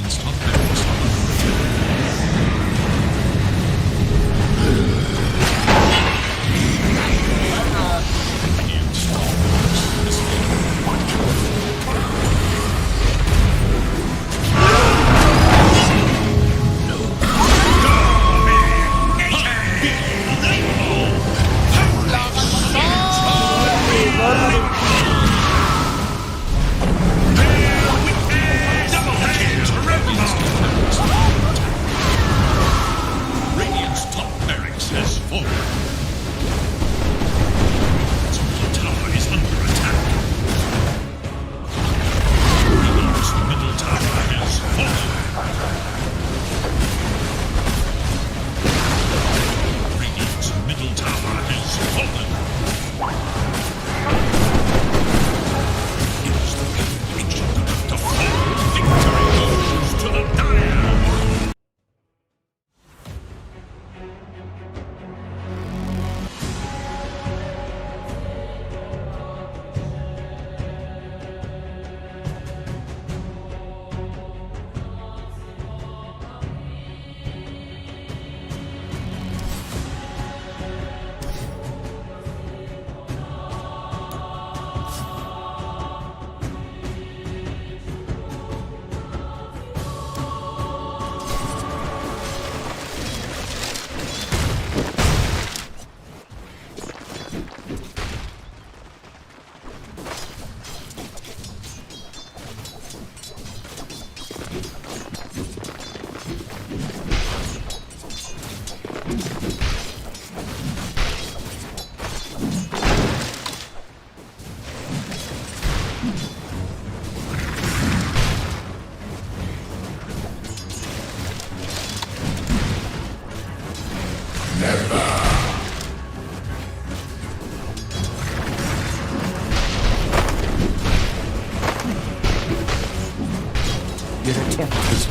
Speaker 2: Radiant's top barracks are under attack. Radiant's top barracks has Radiant's top barracks has fallen. Its middle tower is under attack. Radiant's middle tower has fallen. Radiant's middle tower has fallen. Is the ancient about to fall? Victory goes to the dire.
Speaker 1: Your attempt is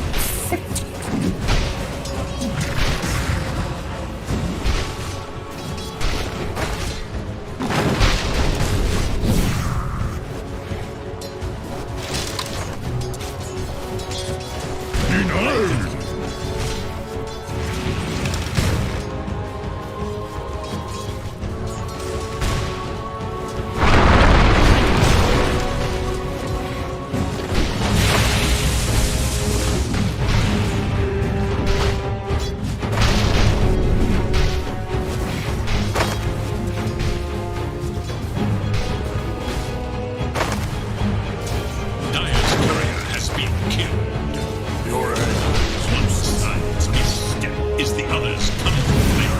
Speaker 2: Dire's courier has been killed. Your one side's misstep is the other's complete.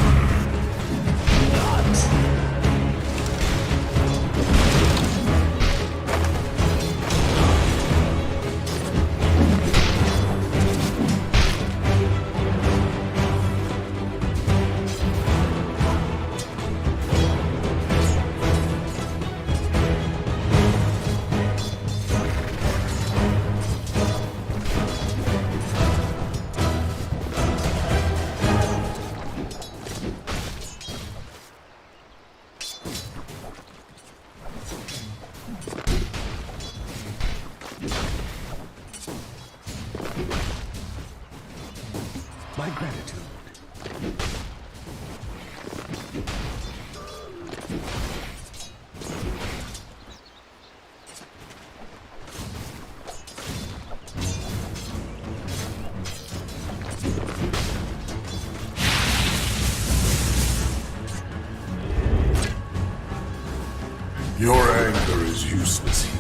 Speaker 5: My gratitude. Your anger is useless here.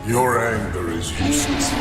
Speaker 5: Your anger is useless.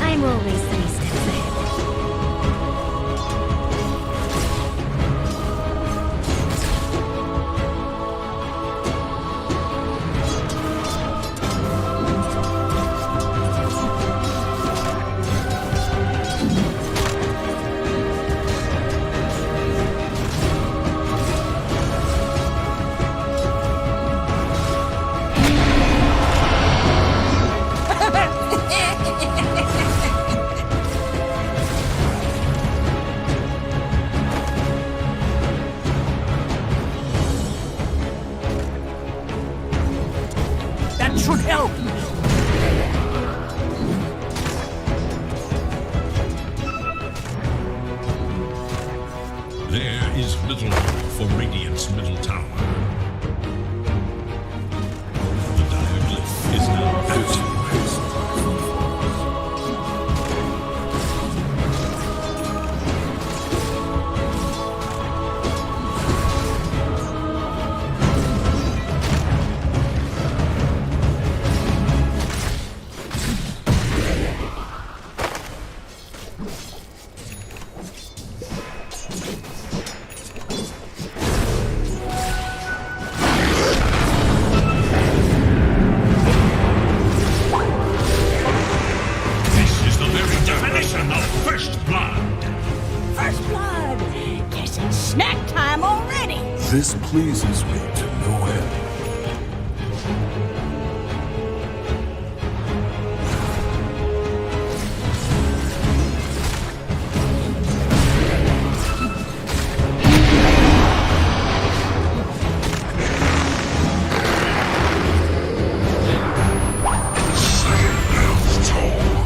Speaker 4: I'm always 3 steps ahead.
Speaker 1: That should help!
Speaker 2: There is little hope for Radiant's middle tower. The dire glyph is now active. First blood!
Speaker 4: First blood! Guess it's snack time already!
Speaker 5: This pleases me to no end.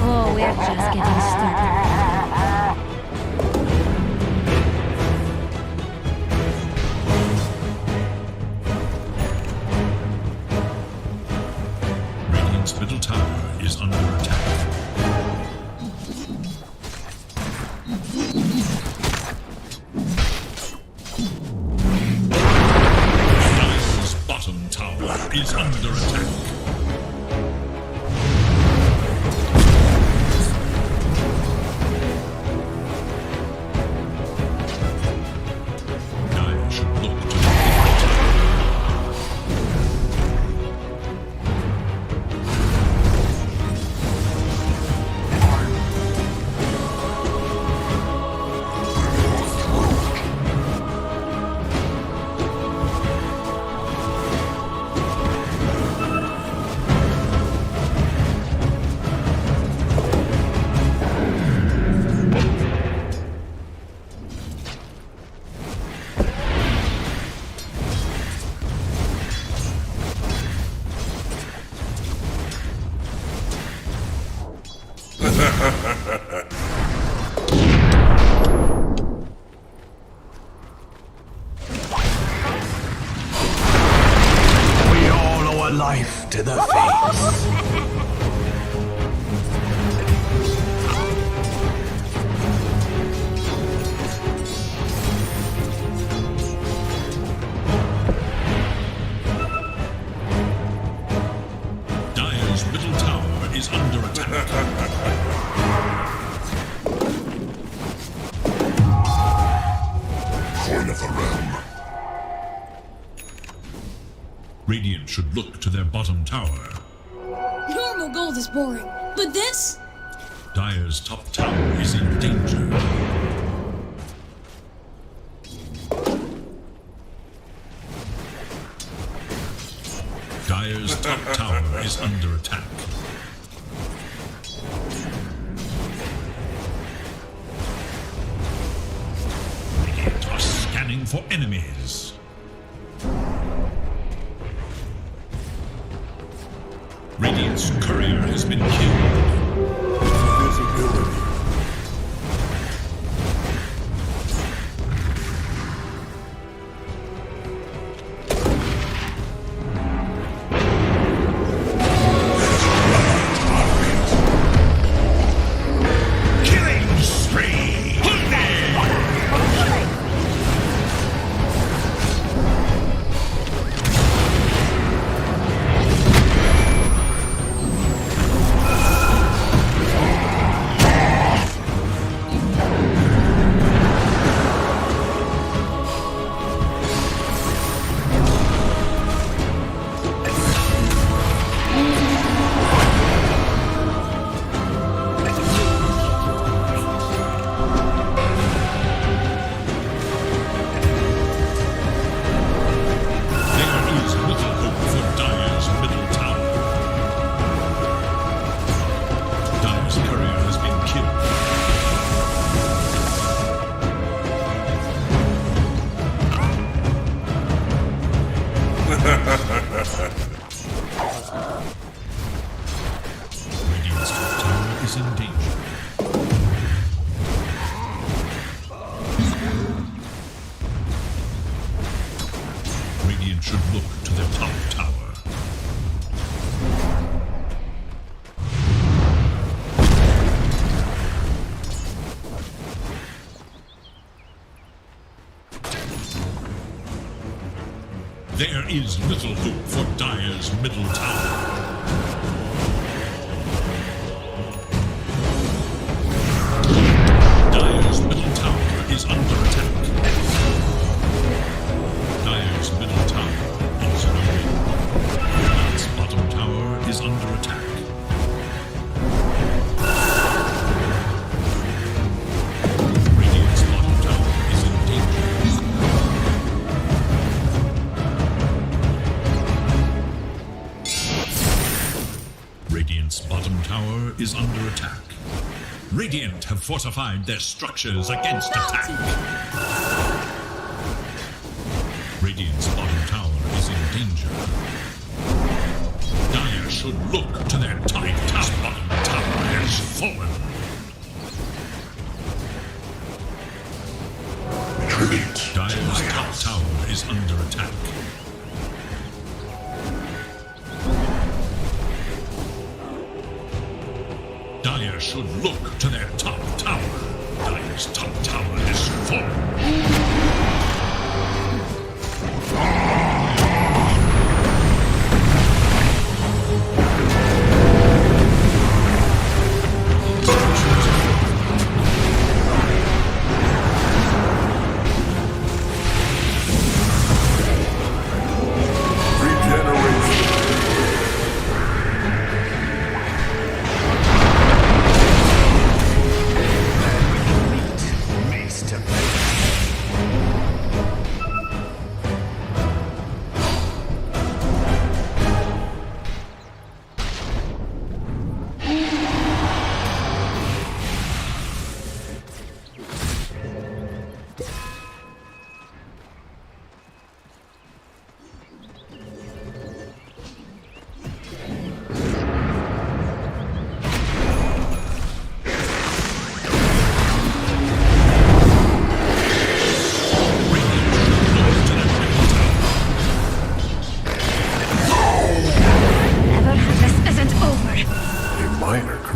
Speaker 4: Oh, we're just getting started.
Speaker 2: Radiant's middle tower is under attack. Dire's bottom tower is under attack. Dire should look to the middle tower.
Speaker 5: We all owe a life to the fates.
Speaker 2: Dire's middle tower is under attack.
Speaker 5: Coin of the realm.
Speaker 2: Radiant should look to their bottom tower.
Speaker 4: Normal gold is boring, but this?
Speaker 2: Dire's top tower is in danger. Dire's top tower is under attack. scanning for enemies. Radiant's courier has been killed.
Speaker 5: Invisibility.
Speaker 2: Killing spree! Radiant's top tower is in danger. Radiant should look to their top tower. There is little hope for Dire's middle tower. Dire's middle tower is under attack. Dire's middle tower is in a win. Radiant's bottom tower is under attack. Radiant's bottom tower is in danger. Radiant's bottom tower is under attack. Radiant have fortified their structures against attack. Radiant's bottom tower is in danger. Dire should look to their top tower. Bottom tower has fallen.
Speaker 5: Tribute.
Speaker 2: Dire's top tower is under attack. Dire should look to their top tower. Dire's top tower has fallen.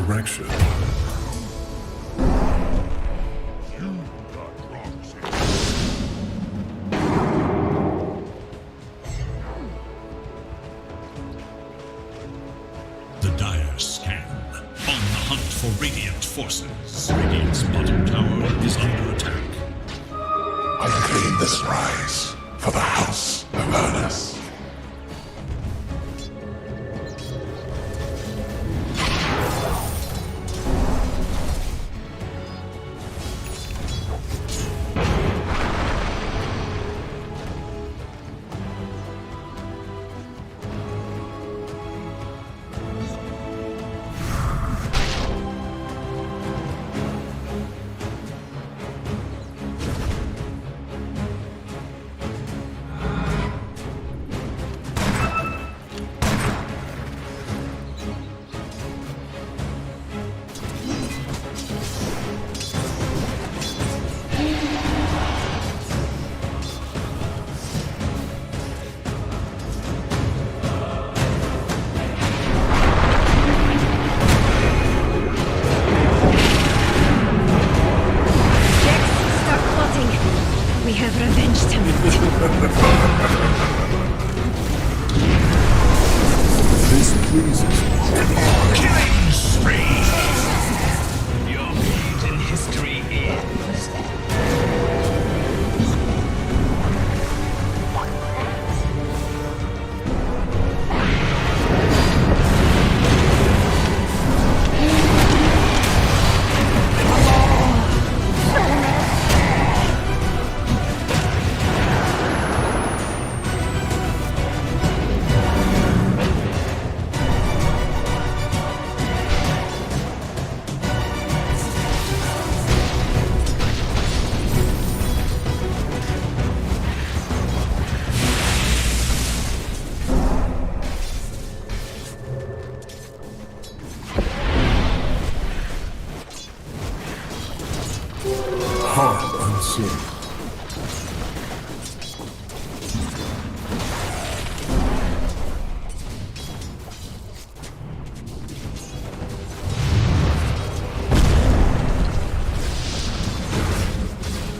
Speaker 5: correction.
Speaker 2: The dire scan, on the hunt for Radiant forces. Radiant's bottom tower is under attack.
Speaker 5: I claim this rise for the House of Ernest.
Speaker 4: We have revenge to meet.
Speaker 5: This pleases me.
Speaker 2: Killing spree!
Speaker 5: Your page in history ends. Heart unseen.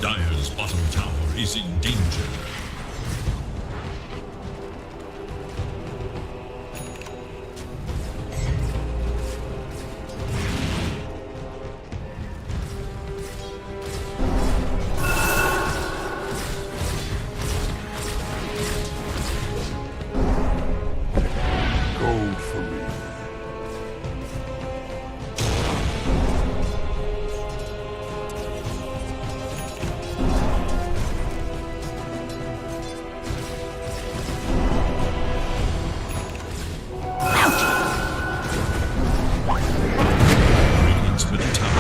Speaker 2: Dire's bottom tower is in danger.
Speaker 5: Gold for me.
Speaker 2: Radiant's middle tower.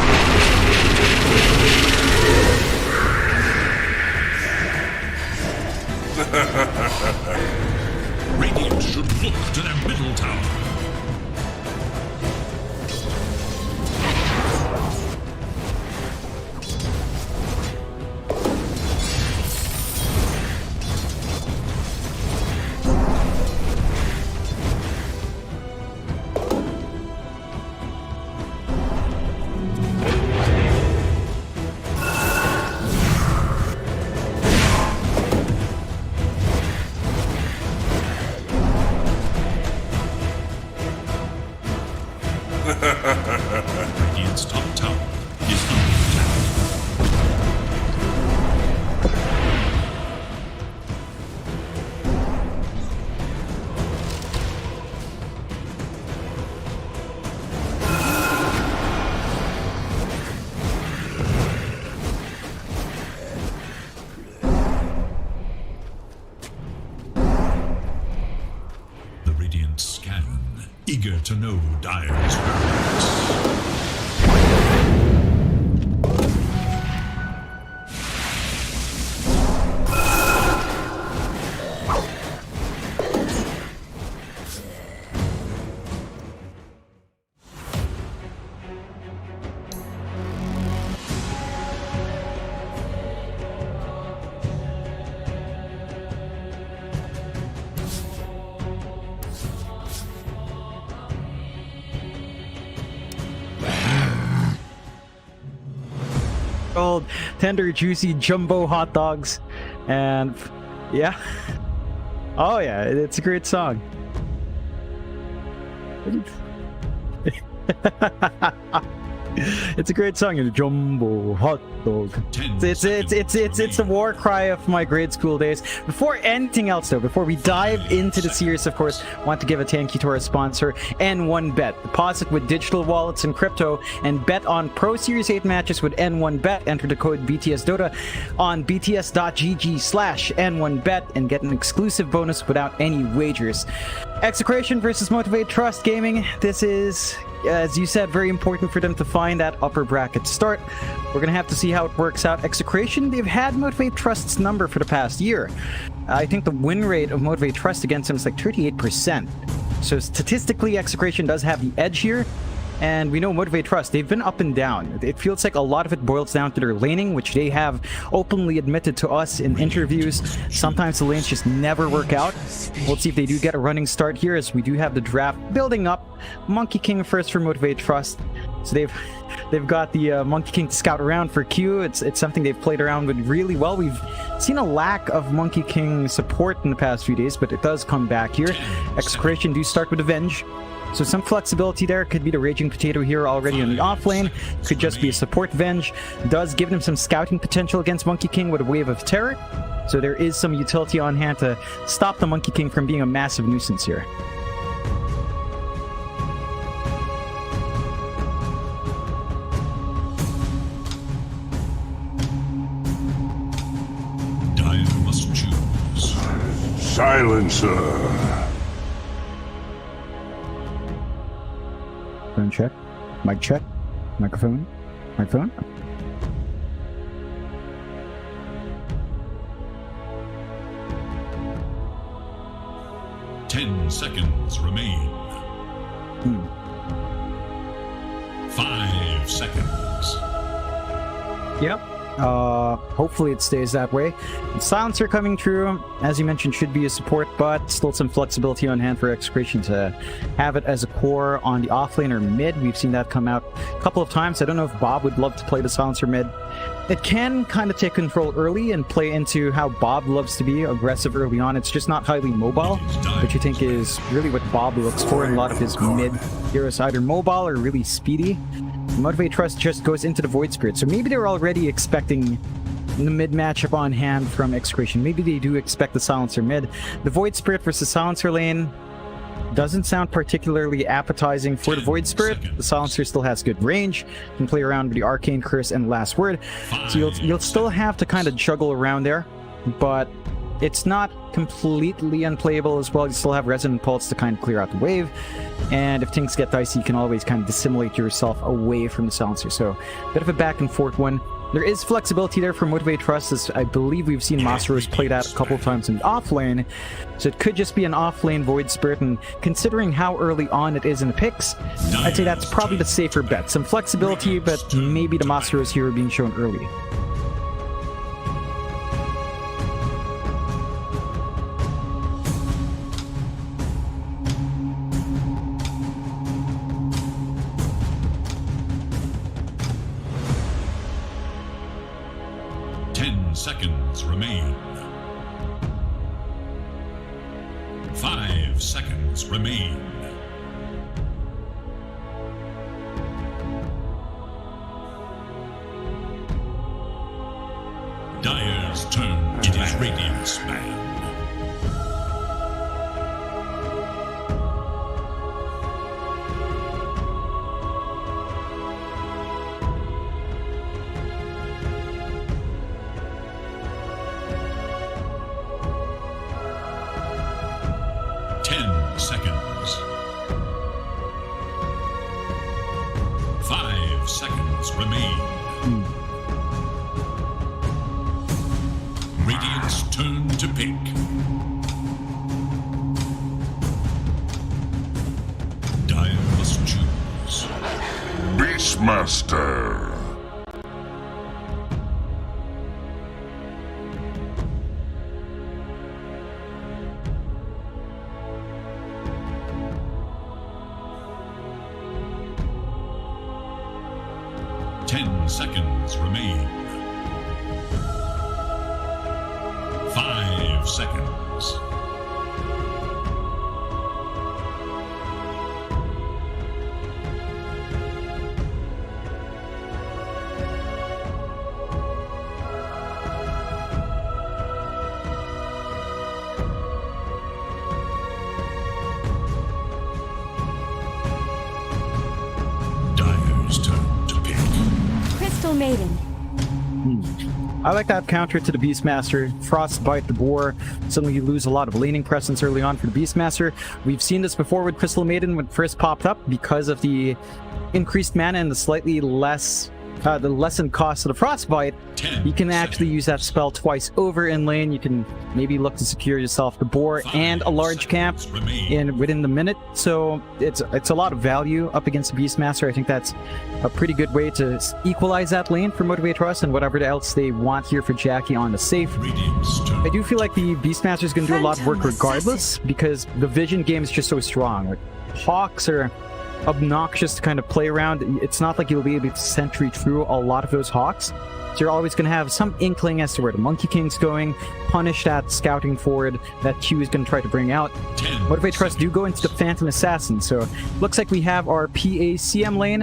Speaker 2: Radiant should look to their middle tower. Radiant's top tower is under attack. The Radiant scan, eager to know Dire's whereabouts.
Speaker 1: Cold, tender, juicy, jumbo hot dogs, and yeah. Oh yeah, it's a great song. It's a great song. The jumbo hot dog. It's a war cry of my grade school days. Before anything else, though, before we dive into the series, of course, want to give a thank you to our sponsor, N1Bet. Deposit with digital wallets and crypto, and bet on Pro Series 8 matches with N1Bet. Enter the code BTS Dota on bts.gg/N1Bet and get an exclusive bonus without any wagers. Execration versus Motivate Trust Gaming. This is, as you said, very important for them to find that upper bracket start. We're gonna have to see how it works out. Execration, they've had Motivate Trust's number for the past year. I think the win rate of Motivate Trust against him is like 38%. So statistically, Execration does have the edge here. And we know Motivate Trust, they've been up and down. It feels like a lot of it boils down to their laning, which they have openly admitted to us in interviews. Sometimes the lanes just never work out. We'll see if they do get a running start here, as we do have the draft building up. Monkey King first for Motivate Trust. So they've got the Monkey King to scout around for Q. It's something they've played around with really well. We've seen a lack of Monkey King support in the past few days, but it does come back here. Execration do start with Avenge. So some flexibility there. Could be the Raging Potato here already on the off lane. Could just be a support Venge. Does give him some scouting potential against Monkey King with a Wave of Terror. So there is some utility on hand to stop the Monkey King from being a massive nuisance here.
Speaker 2: Dire must choose.
Speaker 5: Silencer.
Speaker 1: Phone check. Mic check. Microphone. Microphone.
Speaker 2: Ten seconds remain. 5 seconds.
Speaker 1: Yep. Hopefully it stays that way. Silencer coming through, as you mentioned, should be a support, but still some flexibility on hand for Execration to have it as a core on the offlane or mid. We've seen that come out a couple of times. I don't know if Bob would love to play the Silencer mid. It can kind of take control early and play into how Bob loves to be, aggressive early on. It's just not highly mobile, which I think is really what Bob looks for in a lot of his mid heroes, either mobile or really speedy. Motivate Trust just goes into the Void Spirit, so maybe they're already expecting the mid matchup on hand from Execration. Maybe they do expect the Silencer mid. The Void Spirit versus Silencer lane doesn't sound particularly appetizing for the Void Spirit. The Silencer still has good range, can play around with the Arcane Curse and Last Word, so you'll still have to kind of juggle around there, but it's not completely unplayable as well. You still have Resonant Pulse to kind of clear out the wave, and if things get dicey, you can always kind of dissimulate yourself away from the Silencer. So a bit of a back and forth one. There is flexibility there for Motivate Trust, as I believe we've seen Masaros play that a couple of times in the off lane, so it could just be an off lane Void Spirit, and considering how early on it is in the picks, I'd say that's probably the safer bet. Some flexibility, but maybe the Masaros here being shown early.
Speaker 2: Seconds remain. 5 seconds remain. Dire's turn. It is Radiant's man. Seconds. 5 seconds remain. Radiant's turn to pick. Dire must choose.
Speaker 5: Beastmaster.
Speaker 2: Seconds remain. 5 seconds. Dire's turn to pick.
Speaker 4: Maiden.
Speaker 1: I like that counter to the Beastmaster. Frostbite the boar. Suddenly you lose a lot of laning presence early on for the Beastmaster. We've seen this before with Crystal Maiden when it first popped up, because of the increased mana and the slightly less the lessened cost of the Frostbite. You can actually use that spell twice over in lane. You can maybe look to secure yourself the boar and a large camp within the minute. So it's a lot of value up against the Beastmaster. I think that's a pretty good way to equalize that lane for Motivate Trust and whatever else they want here for Jackie on the safe. I do feel like the Beastmaster is going to do a lot of work regardless, because the vision game is just so strong. Like, Hawks are obnoxious to kind of play around. It's not like you'll be able to sentry through a lot of those Hawks. So you're always going to have some inkling as to where the Monkey King's going, punish that scouting forward that Q is going to try to bring out. Motivate Trust do go into the Phantom Assassin, so looks like we have our PACM lane,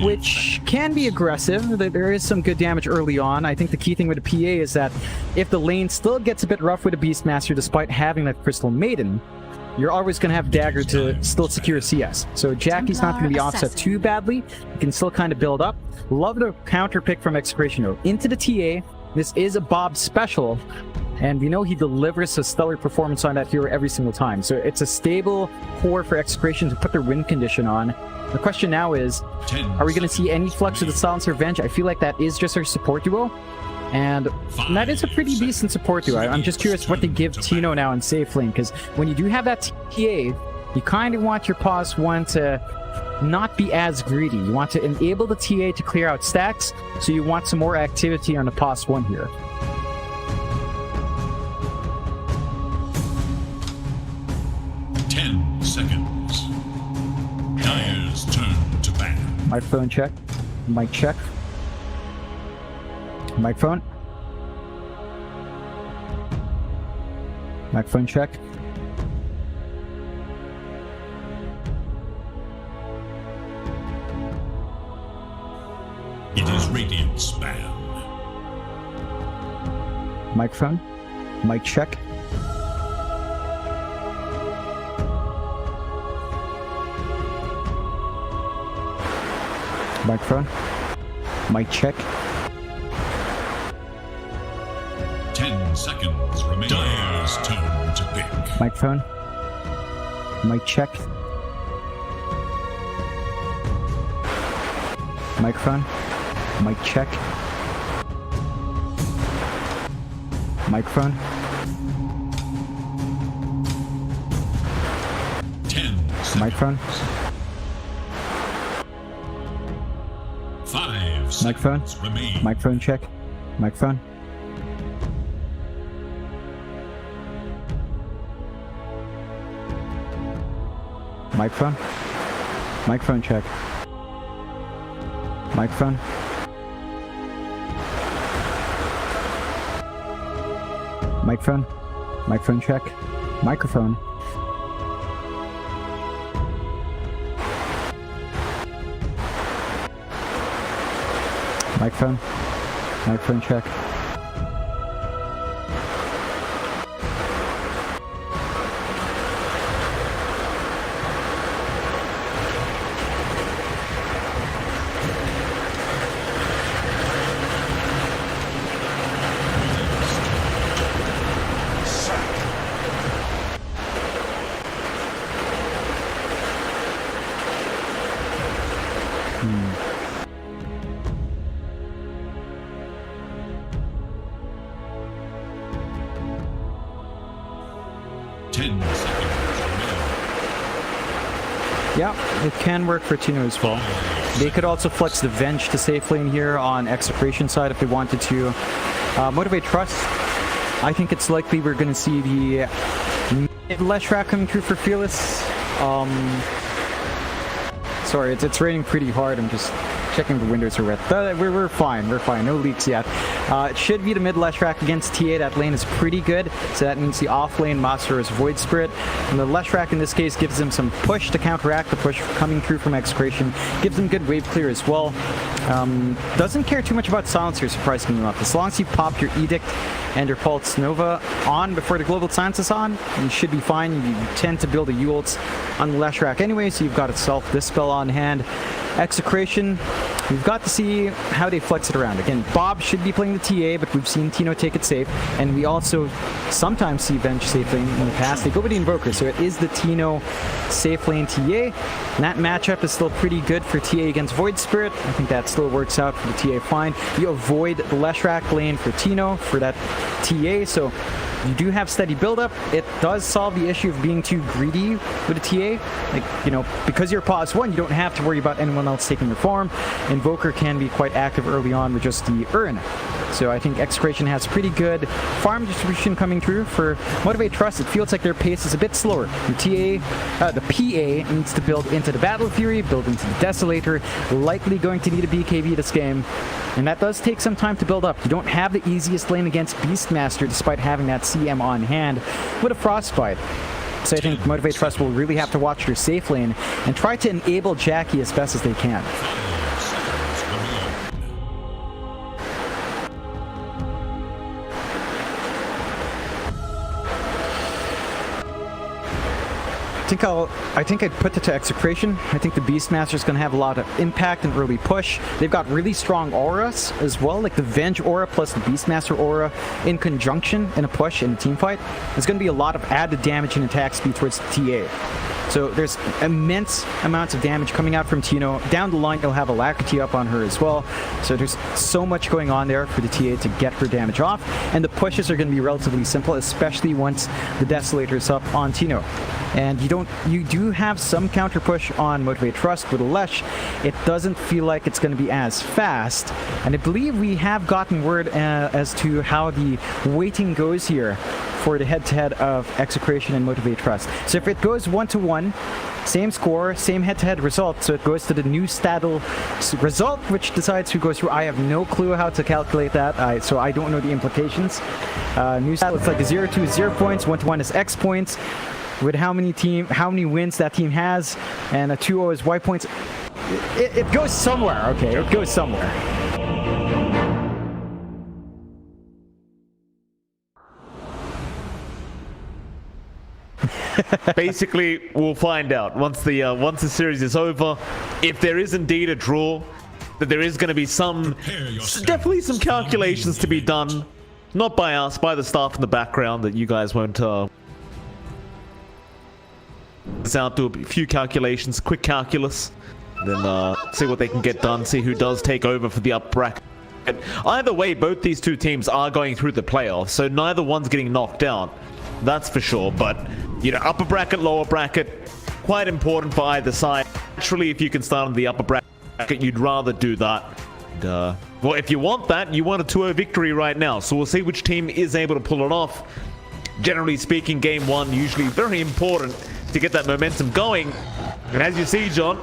Speaker 1: which can be aggressive. There is some good damage early on. I think the key thing with the PA is that if the lane still gets a bit rough with a Beastmaster despite having that Crystal Maiden, you're always going to have Dagger to still secure CS. So Jackie's not going to be offset too badly. You can still kind of build up. Love the counter pick from Execration though. Into the TA. This is a Bob special, and we know he delivers a stellar performance on that hero every single time. So it's a stable core for Execration to put their win condition on. The question now is, are we going to see any flex of the Silencer Venge? I feel like that is just our support duo. And that is a pretty decent support duo. I'm just curious what they give Tino now in safe lane, because when you do have that TA, you kind of want your pause 1 to not be as greedy. You want to enable the TA to clear out stacks, so you want some more activity on the pause 1 here.
Speaker 2: Seconds. Dire's turn to ban.
Speaker 1: Microphone check. Mic check. Microphone. Microphone check.
Speaker 2: It is Radiant's ban.
Speaker 1: Microphone. Mic check. Microphone. Mic check.
Speaker 2: 10 seconds remain. Dire's turn to pick.
Speaker 1: Microphone. Mic check. Microphone. Mic check. Microphone.
Speaker 2: 10 seconds.
Speaker 1: Microphone.
Speaker 2: 5
Speaker 1: Microphone.
Speaker 2: seconds remain.
Speaker 1: Microphone check. Microphone. Microphone. Microphone check. Microphone. Microphone. Microphone check. Microphone. Microphone. Microphone check. Yeah, it can work for Tino as well. They could also flex the Venge to safe lane here on Execration side if they wanted to. Motivate Trust, I think it's likely we're going to see the mid-Leshrac coming through for Fearless. Sorry, it's raining pretty hard. I'm just checking the windows are wet. We're fine. We're fine. No leaks yet. It should be the mid-Leshrac against TA. That lane is pretty good. So that means the off-lane Master is Void Spirit. And the Leshrac in this case gives them some push to counteract the push coming through from Execration. Gives them good wave clear as well. Doesn't care too much about Silencer, surprisingly enough. As long as you pop your Edict and your Pulse Nova on before the Global Silence is on, you should be fine. You tend to build a Ults on the Leshrac anyway, so you've got itself this spell on hand. Execration, we've got to see how they flex it around. Again, Bob should be playing the TA, but we've seen Tino take it safe, and we also sometimes see Venge safe lane in the past. They go with the Invoker, so it is the Tino safe lane TA, and that matchup is still pretty good for TA against Void Spirit. I think that still works out for the TA fine. You avoid the Leshrac lane for Tino for that TA, so you do have steady build-up. It does solve the issue of being too greedy with a TA. Like, you know, because you're pause 1, you don't have to worry about anyone else taking your farm. Invoker can be quite active early on with just the Urn. So I think Execration has pretty good farm distribution coming through. For Motivate Trust, it feels like their pace is a bit slower. The PA needs to build into the Battle Fury, build into the Desolator, likely going to need a BKB this game. And that does take some time to build up. You don't have the easiest lane against Beastmaster despite having that CM on hand with a Frostbite. So I think Motivate Trust will really have to watch their safe lane and try to enable Jackie as best as they can. I think I'd put it to Execration. I think the Beastmaster is going to have a lot of impact and early push. They've got really strong auras as well, like the Venge aura plus the Beastmaster aura in conjunction in a push in a team fight. There's going to be a lot of added damage and attack speed towards the TA. So there's immense amounts of damage coming out from Tino. Down the line, you'll have Alacrity up on her as well. So there's so much going on there for the TA to get her damage off. And the pushes are going to be relatively simple, especially once the Desolator is up on Tino. And you do have some counter push on Motivate Trust with Lesh. It doesn't feel like it's going to be as fast. And I believe we have gotten word as to how the weighting goes here for the head-to-head of Execration and Motivate Trust. So if it goes 1-1, same score, same head-to-head result, so it goes to the new Staddle result, which decides who goes through. I have no clue how to calculate that, so I don't know the implications. New Staddle, it's like 0-2 is 0 points, 1-1 is X points, with how many wins that team has, and a 2-0 is Y points. It goes somewhere, okay, it goes somewhere.
Speaker 3: Basically, we'll find out once the series is over. If there is indeed a draw, that there is going to be definitely some calculations to be done, not by us, by the staff in the background, that you guys won't out, do a few calculations, quick calculus, then see what they can get done, see who does take over for the up bracket. Either way, both these two teams are going through the playoffs, so neither one's getting knocked out. That's for sure, but, you know, upper bracket, lower bracket, quite important for either side. Naturally, if you can start on the upper bracket, you'd rather do that. And, well, if you want that, you want a 2-0 victory right now, so we'll see which team is able to pull it off. Generally speaking, game one, usually very important to get that momentum going. And as you see, John,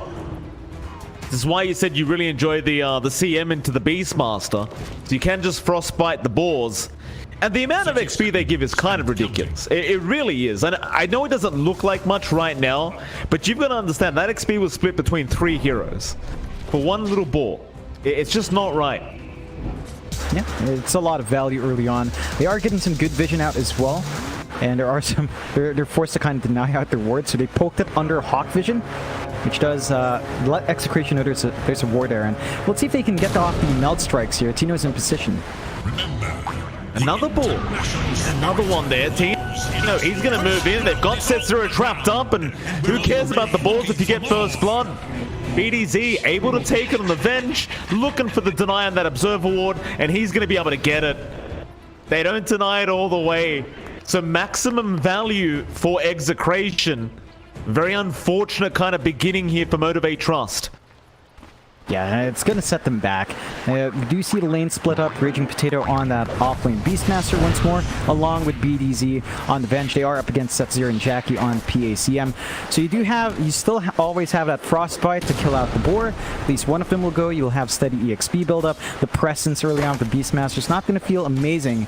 Speaker 3: this is why you said you really enjoy the CM into the Beastmaster. So you can just frostbite the boars. And the amount of XP they give is kind of ridiculous. It really is. And I know it doesn't look like much right now, but you've got to understand that XP was split between 3 heroes for one little boar. It's just not right.
Speaker 1: Yeah, it's a lot of value early on. They are getting some good vision out as well. And there are some, they're forced to kind of deny out their ward, so they poked it under Hawk Vision, which does let Execration know there's a ward there. And we'll see if they can get off the melt strikes here. Tino's in position.
Speaker 3: Another ball. Another one there. Tino, he's going to move in. They've got Setsura trapped up, and who cares about the balls if you get first blood? BDZ able to take it on the Venge, looking for the deny on that Observer ward, and he's going to be able to get it. They don't deny it all the way. So maximum value for Execration. Very unfortunate kind of beginning here for Motivate Trust.
Speaker 1: Yeah, it's going to set them back. We do see the lane split up. Raging Potato on that offlane Beastmaster once more, along with BDZ on the bench. They are up against Setsura and Jackie on PACM. So you still always have that Frostbite to kill out the boar. At least one of them will go. You'll have steady EXP buildup. The presence early on with the Beastmaster is not going to feel amazing.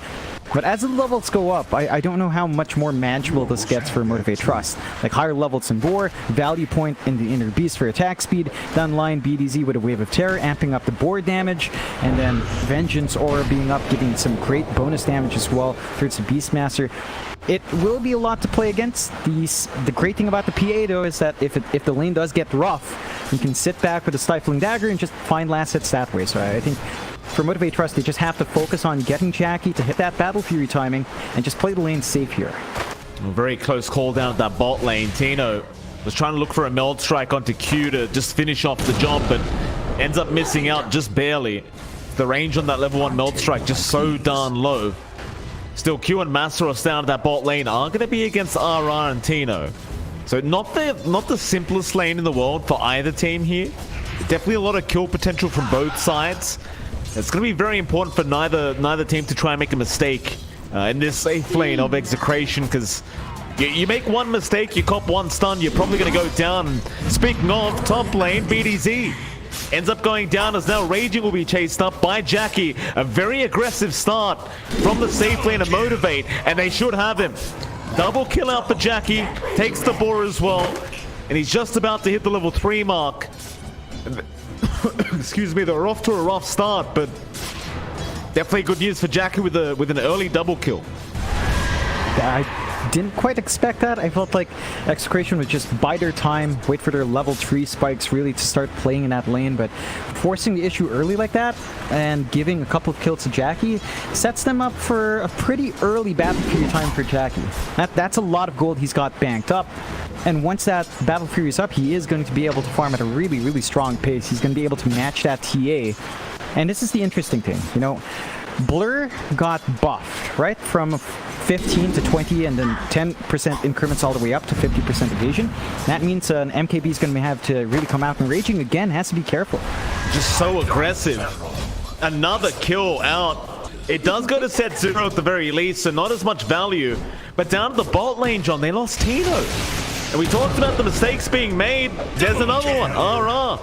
Speaker 1: But as the levels go up, I don't know how much more manageable this gets for Motivate Trust. Like higher levels in Boar, value point in the Inner Beast for attack speed, down the line BDZ with a Wave of Terror, amping up the Boar damage, and then Vengeance Aura being up, giving some great bonus damage as well towards the Beastmaster. It will be a lot to play against. The great thing about the PA though is that if the lane does get rough, you can sit back with a Stifling Dagger and just find last hits that way. So I think for Motivate Trust, they just have to focus on getting Jackie to hit that Battle Fury timing and just play the lane safe here.
Speaker 3: A very close call down at that bot lane. Tino was trying to look for a Meld Strike onto Q to just finish off the job, but ends up missing out just barely. The range on that level 1 Meld Strike just so darn low. Still, Q and Masteros down at that bot lane are going to be against RR and Tino. So not the simplest lane in the world for either team here. Definitely a lot of kill potential from both sides. It's going to be very important for neither team to try and make a mistake in this safe lane of Execration, because you make one mistake, you cop one stun, you're probably going to go down. Speaking of, top lane, BDZ ends up going down as now Raging will be chased up by Jackie. A very aggressive start from the safe lane to Motivate, and they should have him. Double kill out for Jackie, takes the boar as well, and he's just about to hit the level 3 mark. Excuse me, they're off to a rough start, but definitely good news for Jackie with an early double kill.
Speaker 1: I didn't quite expect that. I felt like Execration would just bide their time, wait for their level 3 spikes really to start playing in that lane, but forcing the issue early like that and giving a couple of kills to Jackie sets them up for a pretty early battle period time for Jackie. That's a lot of gold he's got banked up. And once that Battle Fury is up, he is going to be able to farm at a really, really strong pace. He's going to be able to match that TA. And this is the interesting thing, you know, Blur got buffed, right? From 15 to 20 and then 10% increments all the way up to 50% evasion. That means an MKB is going to have to really come out, and Raging again has to be careful.
Speaker 3: Just so aggressive. Another kill out. It does go to set 0 at the very least, so not as much value. But down to the bot lane, John, they lost Tino. And we talked about the mistakes being made. There's another one. RR.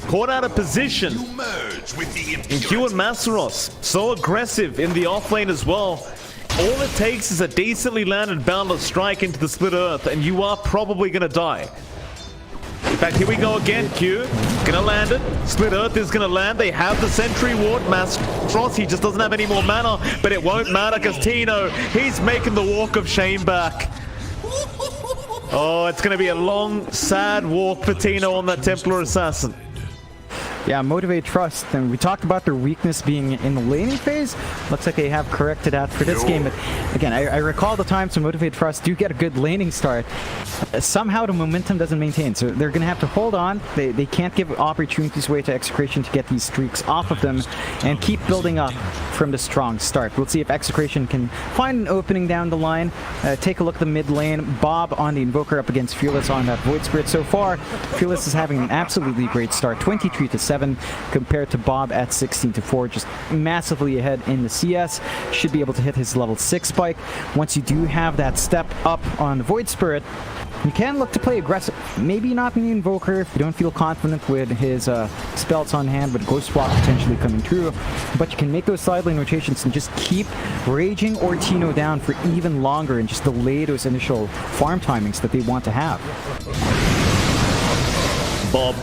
Speaker 3: Caught out of position. And Q and Masaros, so aggressive in the off lane as well. All it takes is a decently landed boundless strike into the split earth, and you are probably going to die. In fact, here we go again. Q gonna land it. Split earth is gonna land. They have the sentry ward. Masaros, he just doesn't have any more mana, but it won't matter because Tino, he's making the walk of shame back. Oh, it's going to be a long, sad walk for Tino on that Templar Assassin.
Speaker 1: Yeah, Motivate Trust, and we talked about their weakness being in the laning phase. Looks like they have corrected that for this game. But again, I recall the times when Motivate Trust do get a good laning start. Somehow the momentum doesn't maintain, so they're going to have to hold on. They can't give opportunities away to Execration to get these streaks off of them and keep building up from the strong start. We'll see if Execration can find an opening down the line. Take a look at the mid lane. Bob on the Invoker up against Fearless on that Void Spirit. So far, Fearless is having an absolutely great start. 23-7 compared to Bob at 16-4. Just massively ahead in the CS. Should be able to hit his level 6 spike. Once you do have that step up on the Void Spirit, you can look to play aggressive. Maybe not in the Invoker if you don't feel confident with his spells on hand, with Ghost Walk potentially coming through. But you can make those side lane rotations and just keep Raging or Tino down for even longer and just delay those initial farm timings that they want to have.
Speaker 3: Bob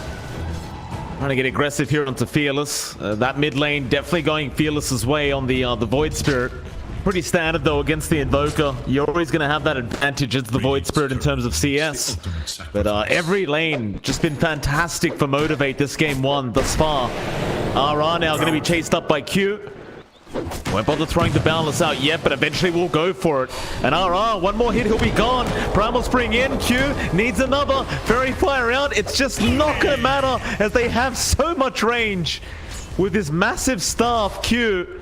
Speaker 3: trying to get aggressive here onto Fearless. That mid lane definitely going Fearless's way on the Void Spirit. Pretty standard though against the Invoker. You're always going to have that advantage as the Void Spirit in terms of CS. But every lane just been fantastic for Motivate this game 1 thus far. RR now going to be chased up by Q. Won't bother throwing the Boundless out yet, but eventually we'll go for it. And RR, one more hit, he'll be gone. Primal Spring in, Q needs another. Fairy Fire out, it's just not going to matter as they have so much range. With this massive staff, Q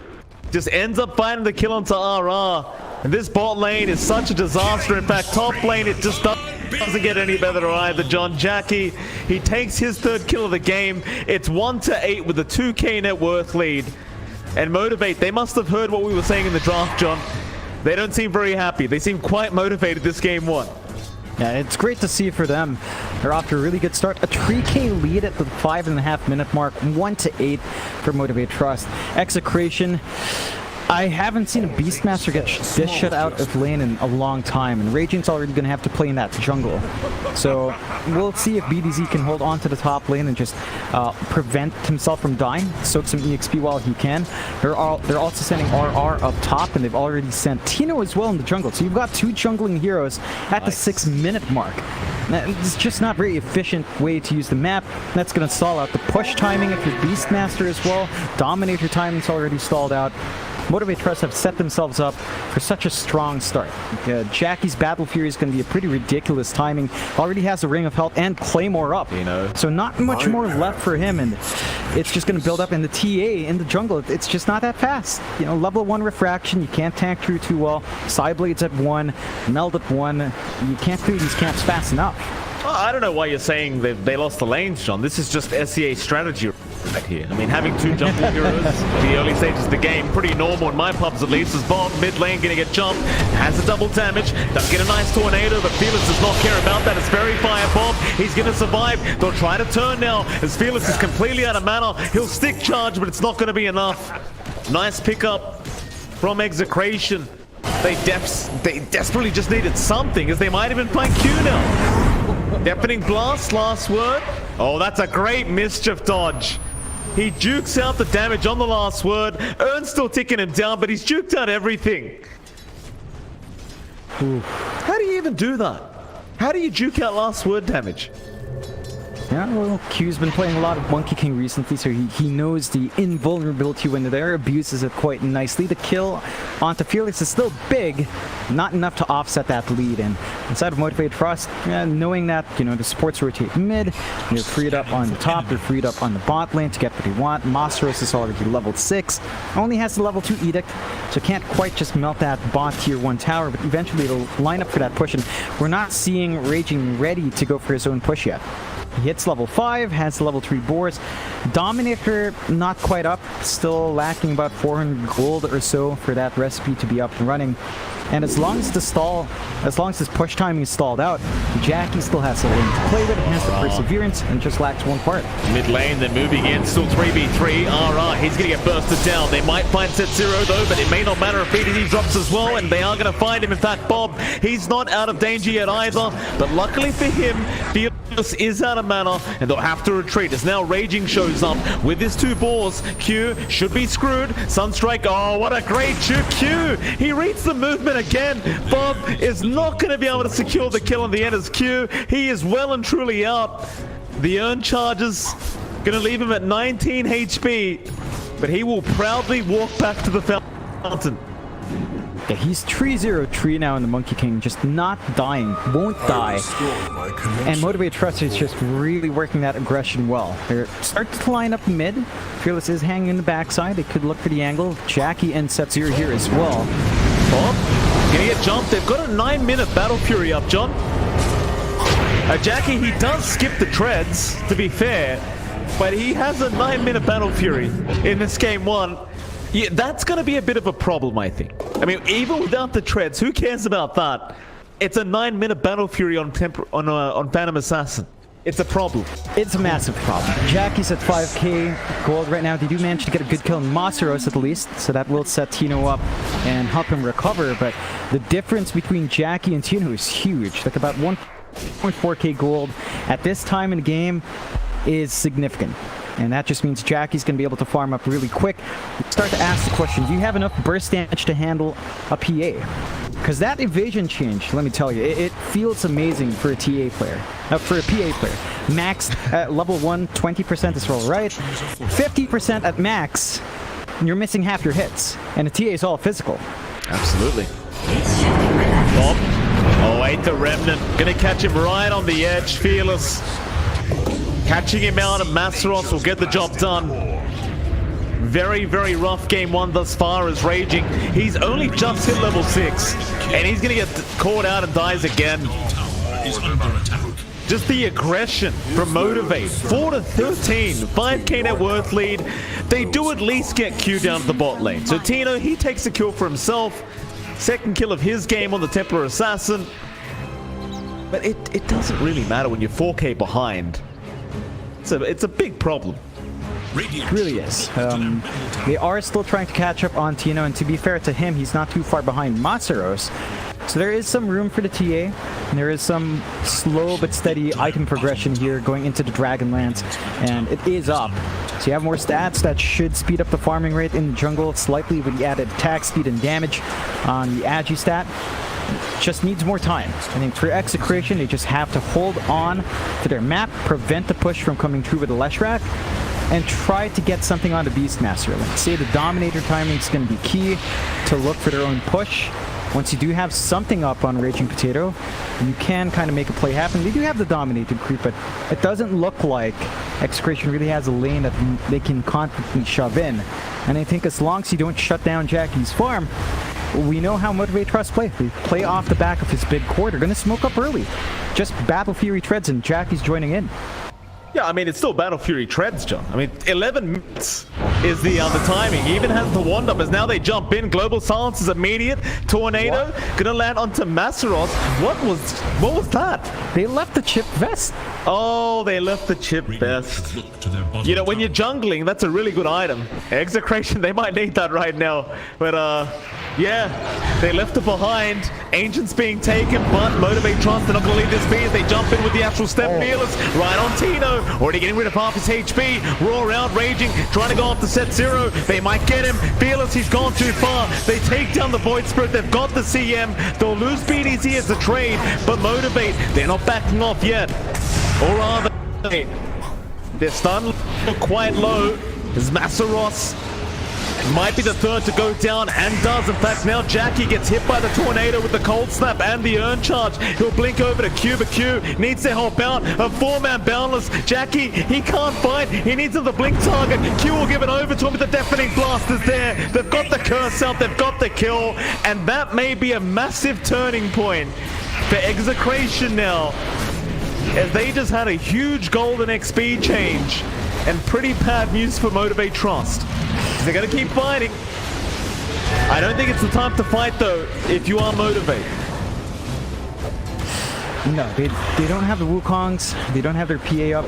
Speaker 3: just ends up finding the kill onto RR. And this bot lane is such a disaster. In fact, top lane, it just doesn't get any better either, John. Jackie, he takes his 3rd kill of the game. It's 1-8 with a 2k net worth lead. And Motivate, they must have heard what we were saying in the draft, John. They don't seem very happy. They seem quite motivated this game 1.
Speaker 1: Yeah, it's great to see for them. They're off to a really good start. A 3k lead at the 5.5 minute mark. 1-8 for Motivate Trust. Execration. I haven't seen a Beastmaster get this shut out of lane in a long time, and Raging's already going to have to play in that jungle. So we'll see if BDZ can hold on to the top lane and just prevent himself from dying, soak some EXP while he can. They're also sending RR up top, and they've already sent Tino as well in the jungle. So you've got 2 jungling heroes at the 6-minute mark. It's just not a very efficient way to use the map. That's going to stall out the push timing if you're Beastmaster as well. Dominator timing's already stalled out. Motivate Trust have set themselves up for such a strong start. Jackie's Battle Fury is going to be a pretty ridiculous timing. Already has a Ring of Health and Claymore up. You know, so not much more left for him, and it's just going to build up in the TA in the jungle. It's just not that fast. You know, level 1 Refraction, you can't tank through too well. Psyblades at 1, Meld at 1. You can't clear these camps fast enough.
Speaker 3: I don't know why you're saying they lost the lanes, John. This is just SEA strategy. here. I mean, having two jungle heroes in the early stages of the game, pretty normal in my pubs at least, as Bob, mid lane, gonna get jumped, has a double damage, does get a nice tornado, but Felix does not care about that. It's very fire Bob. He's gonna survive. They'll try to turn now, as Felix is completely out of mana. He'll stick charge, but it's not gonna be enough. Nice pickup from Execration. They desperately just needed something, as they might have been playing Q now. Deafening Blast, last word. Oh, that's a great mischief dodge. He jukes out the damage on the last word. Ern's still ticking him down, but he's juked out everything. Ooh. How do you even do that? How do you juke out last word damage?
Speaker 1: Yeah, well, Q's been playing a lot of Monkey King recently, so he knows the invulnerability when they're there, abuses it quite nicely. The kill onto Felix is still big, not enough to offset that lead. And inside of Motivated Trust, knowing that, you know, the supports rotate mid, they're freed up on the top, they're freed up on the bot lane to get what they want. Masteros is already level 6, only has the level 2 Edict, so can't quite just melt that bot tier 1 tower, but eventually it'll line up for that push, and we're not seeing Raging ready to go for his own push yet. He hits level 5, has level 3 boars. Dominator not quite up, still lacking about 400 gold or so for that recipe to be up and running. And as long as this push timing is stalled out, Jackie still has the lane to play with, has the perseverance, and just lacks one part.
Speaker 3: Mid lane, they're moving in, still 3v3. RR, he's gonna get bursted down. They might find Set Zero though, but it may not matter if BTS drops as well, and they are gonna find him. In fact, Bob, he's not out of danger yet either, but luckily for him, Felix is out of mana, and they'll have to retreat as now Raging shows up with his 2 balls. Q should be screwed. Sunstrike, oh, what a great shoot. Q, he reads the movement again. Bob is not going to be able to secure the kill in the end as Q. He is well and truly out. The Urn charges going to leave him at 19 HP, but he will proudly walk back to the fountain.
Speaker 1: Yeah, he's 3-0-3 now in the Monkey King, just not dying, won't die. And Motivated Trust is just really working that aggression well. They're starting to line up mid. Fearless is hanging in the backside. They could look for the angle. Jackie and Set Zero here as well.
Speaker 3: Bob, gonna get jumped. They've got a 9-minute Battle Fury up, John. Jackie, he does skip the treads, to be fair, but he has a 9-minute Battle Fury in this game 1. Yeah, that's going to be a bit of a problem, I think. I mean, even without the treads, who cares about that? It's a 9-minute Battle Fury on Phantom Assassin. It's a problem.
Speaker 1: It's a massive problem. Jackie's at 5k gold right now. They do manage to get a good kill on Masteros at least, so that will set Tino up and help him recover, but the difference between Jackie and Tino is huge. Like about 1.4k gold at this time in the game is significant. And that just means Jackie's going to be able to farm up really quick. Start to ask the question, do you have enough burst damage to handle a PA? Because that evasion change, let me tell you, it feels amazing for a TA player. For a PA player. Max at level 1, 20% is all right. 50% at max, and you're missing half your hits. And a TA is all physical.
Speaker 3: Absolutely. Bob. Oh, wait, the Remnant. Gonna catch him right on the edge. Fearless. Catching him out, and Masteros will get the job done. Very, very rough game 1 thus far as Raging. He's only just hit level 6, and he's going to get caught out and dies again. Just the aggression from Motivate. 4-13, 5k net worth lead. They do at least get Q down to the bot lane. So Tino, he takes a kill for himself. Second kill of his game on the Templar Assassin. But it doesn't really matter when you're 4k behind. It's a big problem.
Speaker 1: It really is. They are still trying to catch up on Tino, and to be fair to him, he's not too far behind Masteros. So there is some room for the TA, and there is some slow but steady item progression here going into the Dragonlance, and it is up. So you have more stats that should speed up the farming rate in the jungle slightly with the added attack speed and damage on the Agi stat. Just needs more time. I think for Execration, they just have to hold on to their map, prevent the push from coming through with the Leshrac, and try to get something on the Beastmaster. Like say the Dominator timing is going to be key to look for their own push. Once you do have something up on Raging Potato, you can kind of make a play happen. They do have the Dominator creep, but it doesn't look like Execration really has a lane that they can confidently shove in. And I think as long as you don't shut down Jackie's farm, we know how Motivate Trust play. They play off the back of his big core. They're going to smoke up early. Just Battle Fury treads and Jackie's joining in.
Speaker 3: Yeah, I mean, it's still Battle Fury treads, John. I mean, 11 minutes is the timing. He even has the wand up as now they jump in. Global Silence is immediate. Tornado gonna land onto Masaros. What was that?
Speaker 1: They left the chip vest.
Speaker 3: Oh, they left the chip vest. You know, when you're jungling, that's a really good item. Execration, they might need that right now. But, yeah, they left it behind. Ancient's being taken, but Motivate Trust, they're not going to leave this be as they jump in with the actual step. Fearless, right on Tino. Already getting rid of half his HP. Raw around, raging, trying to go off the set 0. They might get him. Fearless, he's gone too far. They take down the Void Spirit. They've got the CM. They'll lose BDZ as a trade, but Motivate, they're not backing off yet. Or are they? Their stun quite low. As Masaros might be the third to go down, and does. In fact, now Jackie gets hit by the Tornado with the Cold Snap and the Urn Charge. He'll blink over to Q, but Q needs to help out. A 4-man Boundless. Jackie, he can't fight. He needs the blink target. Q will give it over to him, but the Deafening Blast is there. They've got the curse out. They've got the kill, and that may be a massive turning point for Execration now, as they just had a huge golden XP change, and pretty bad news for Motivate Trust. They're going to keep fighting. I don't think it's the time to fight, though, if you are Motivate.
Speaker 1: No, they don't have the Wukongs. They don't have their PA up.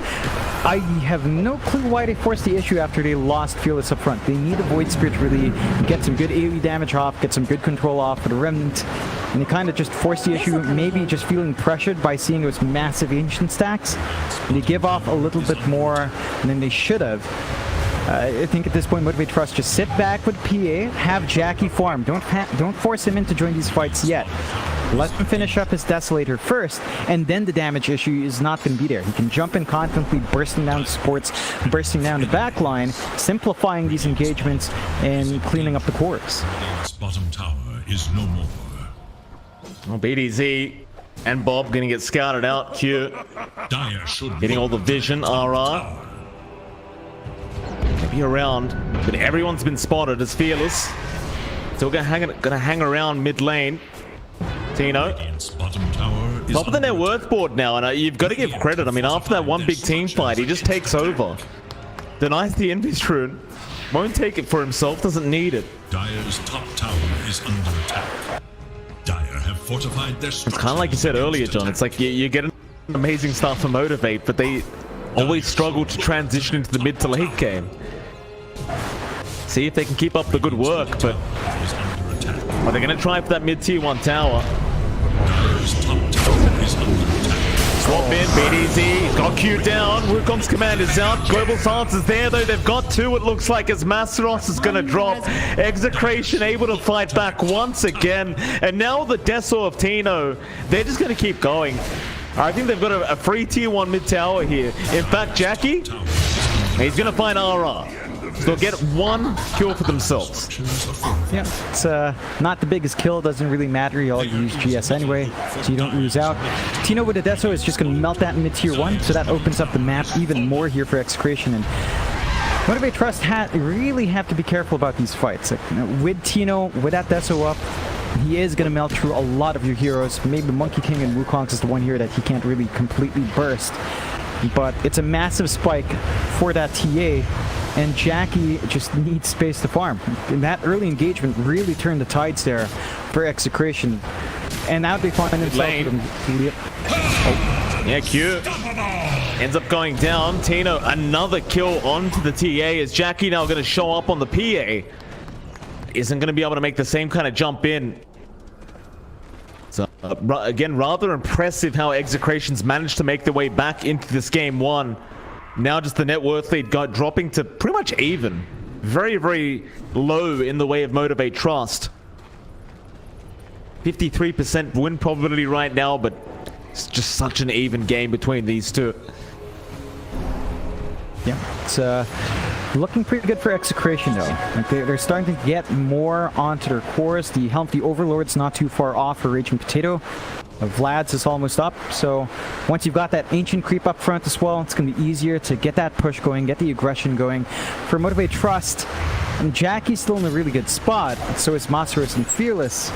Speaker 1: I have no clue why they forced the issue after they lost Fearless up front. They need the Void Spirit to really get some good AoE damage off, get some good control off for the Remnant. And they kind of just forced the issue, maybe just feeling pressured by seeing those massive Ancient stacks. And they give off a little bit more than they should have. I think at this point, Motivate Trust, just sit back with PA, have Jackie farm. Don't force him in to join these fights yet. Let him finish up his Desolator first, and then the damage issue is not going to be there. He can jump in confidently, bursting down supports, bursting down the back line, simplifying these engagements, and cleaning up the cores.
Speaker 2: Bottom tower is no more.
Speaker 3: Well, BDZ and Bob going to get scouted out. Q getting all the vision. RR maybe around, but everyone's been spotted as Fearless. Still gonna hang around mid lane. Tino top of the net worth board now, and you've got to give credit. I mean, after that one big team fight, he just takes over, denies the Invis rune, won't take it for himself, doesn't need it.
Speaker 2: Dire's top tower is under attack. Dire have fortified their structures.
Speaker 3: It's kind of like you said earlier, John. It's like you get an amazing start for Motivate, but they always struggle to transition into the mid to late game. See if they can keep up the good work, but are they going to try for that mid tier 1 tower? Swap in, BDZ, he's got Q down, Wukong's command is out, Global Silence is there though, they've got 2 it looks like, as Masaros is going to drop. Execration able to fight back once again, and now the Deso of Tino, they're just going to keep going. I think they've got a free tier 1 mid tower here. In fact, Jackie, he's going to find RR. So they'll get 1 kill for themselves.
Speaker 1: Yeah, it's not the biggest kill, doesn't really matter. You all use GS anyway, so you don't lose out. Tino with the Deso is just going to melt that in mid tier 1, so that opens up the map even more here for Execration. And Motivate Trust really have to be careful about these fights. Like, with Tino, with that Deso up, he is going to melt through a lot of your heroes. Maybe Monkey King and Wukong is the one here that he can't really completely burst. But it's a massive spike for that TA, and Jackie just needs space to farm. And that early engagement really turned the tides there for Execration. And now they find themselves...
Speaker 3: Yeah, Q ends up going down. Tino, another kill onto the TA, as Jackie now going to show up on the PA. Isn't going to be able to make the same kind of jump in. So, again, rather impressive how Execration's managed to make their way back into this game 1. Now just the net worth lead got dropping to pretty much even. Very, very low in the way of Motivate Trust. 53% win probability right now, but it's just such an even game between these two.
Speaker 1: Yeah, it's looking pretty good for Execration though. Like they're starting to get more onto their cores. The Healthy Overlord's not too far off for Raging Potato. Vlad's is almost up, so once you've got that Ancient creep up front as well, it's going to be easier to get that push going, get the aggression going. For Motivate Trust, and Jackie's still in a really good spot, so is Masaros and Fearless.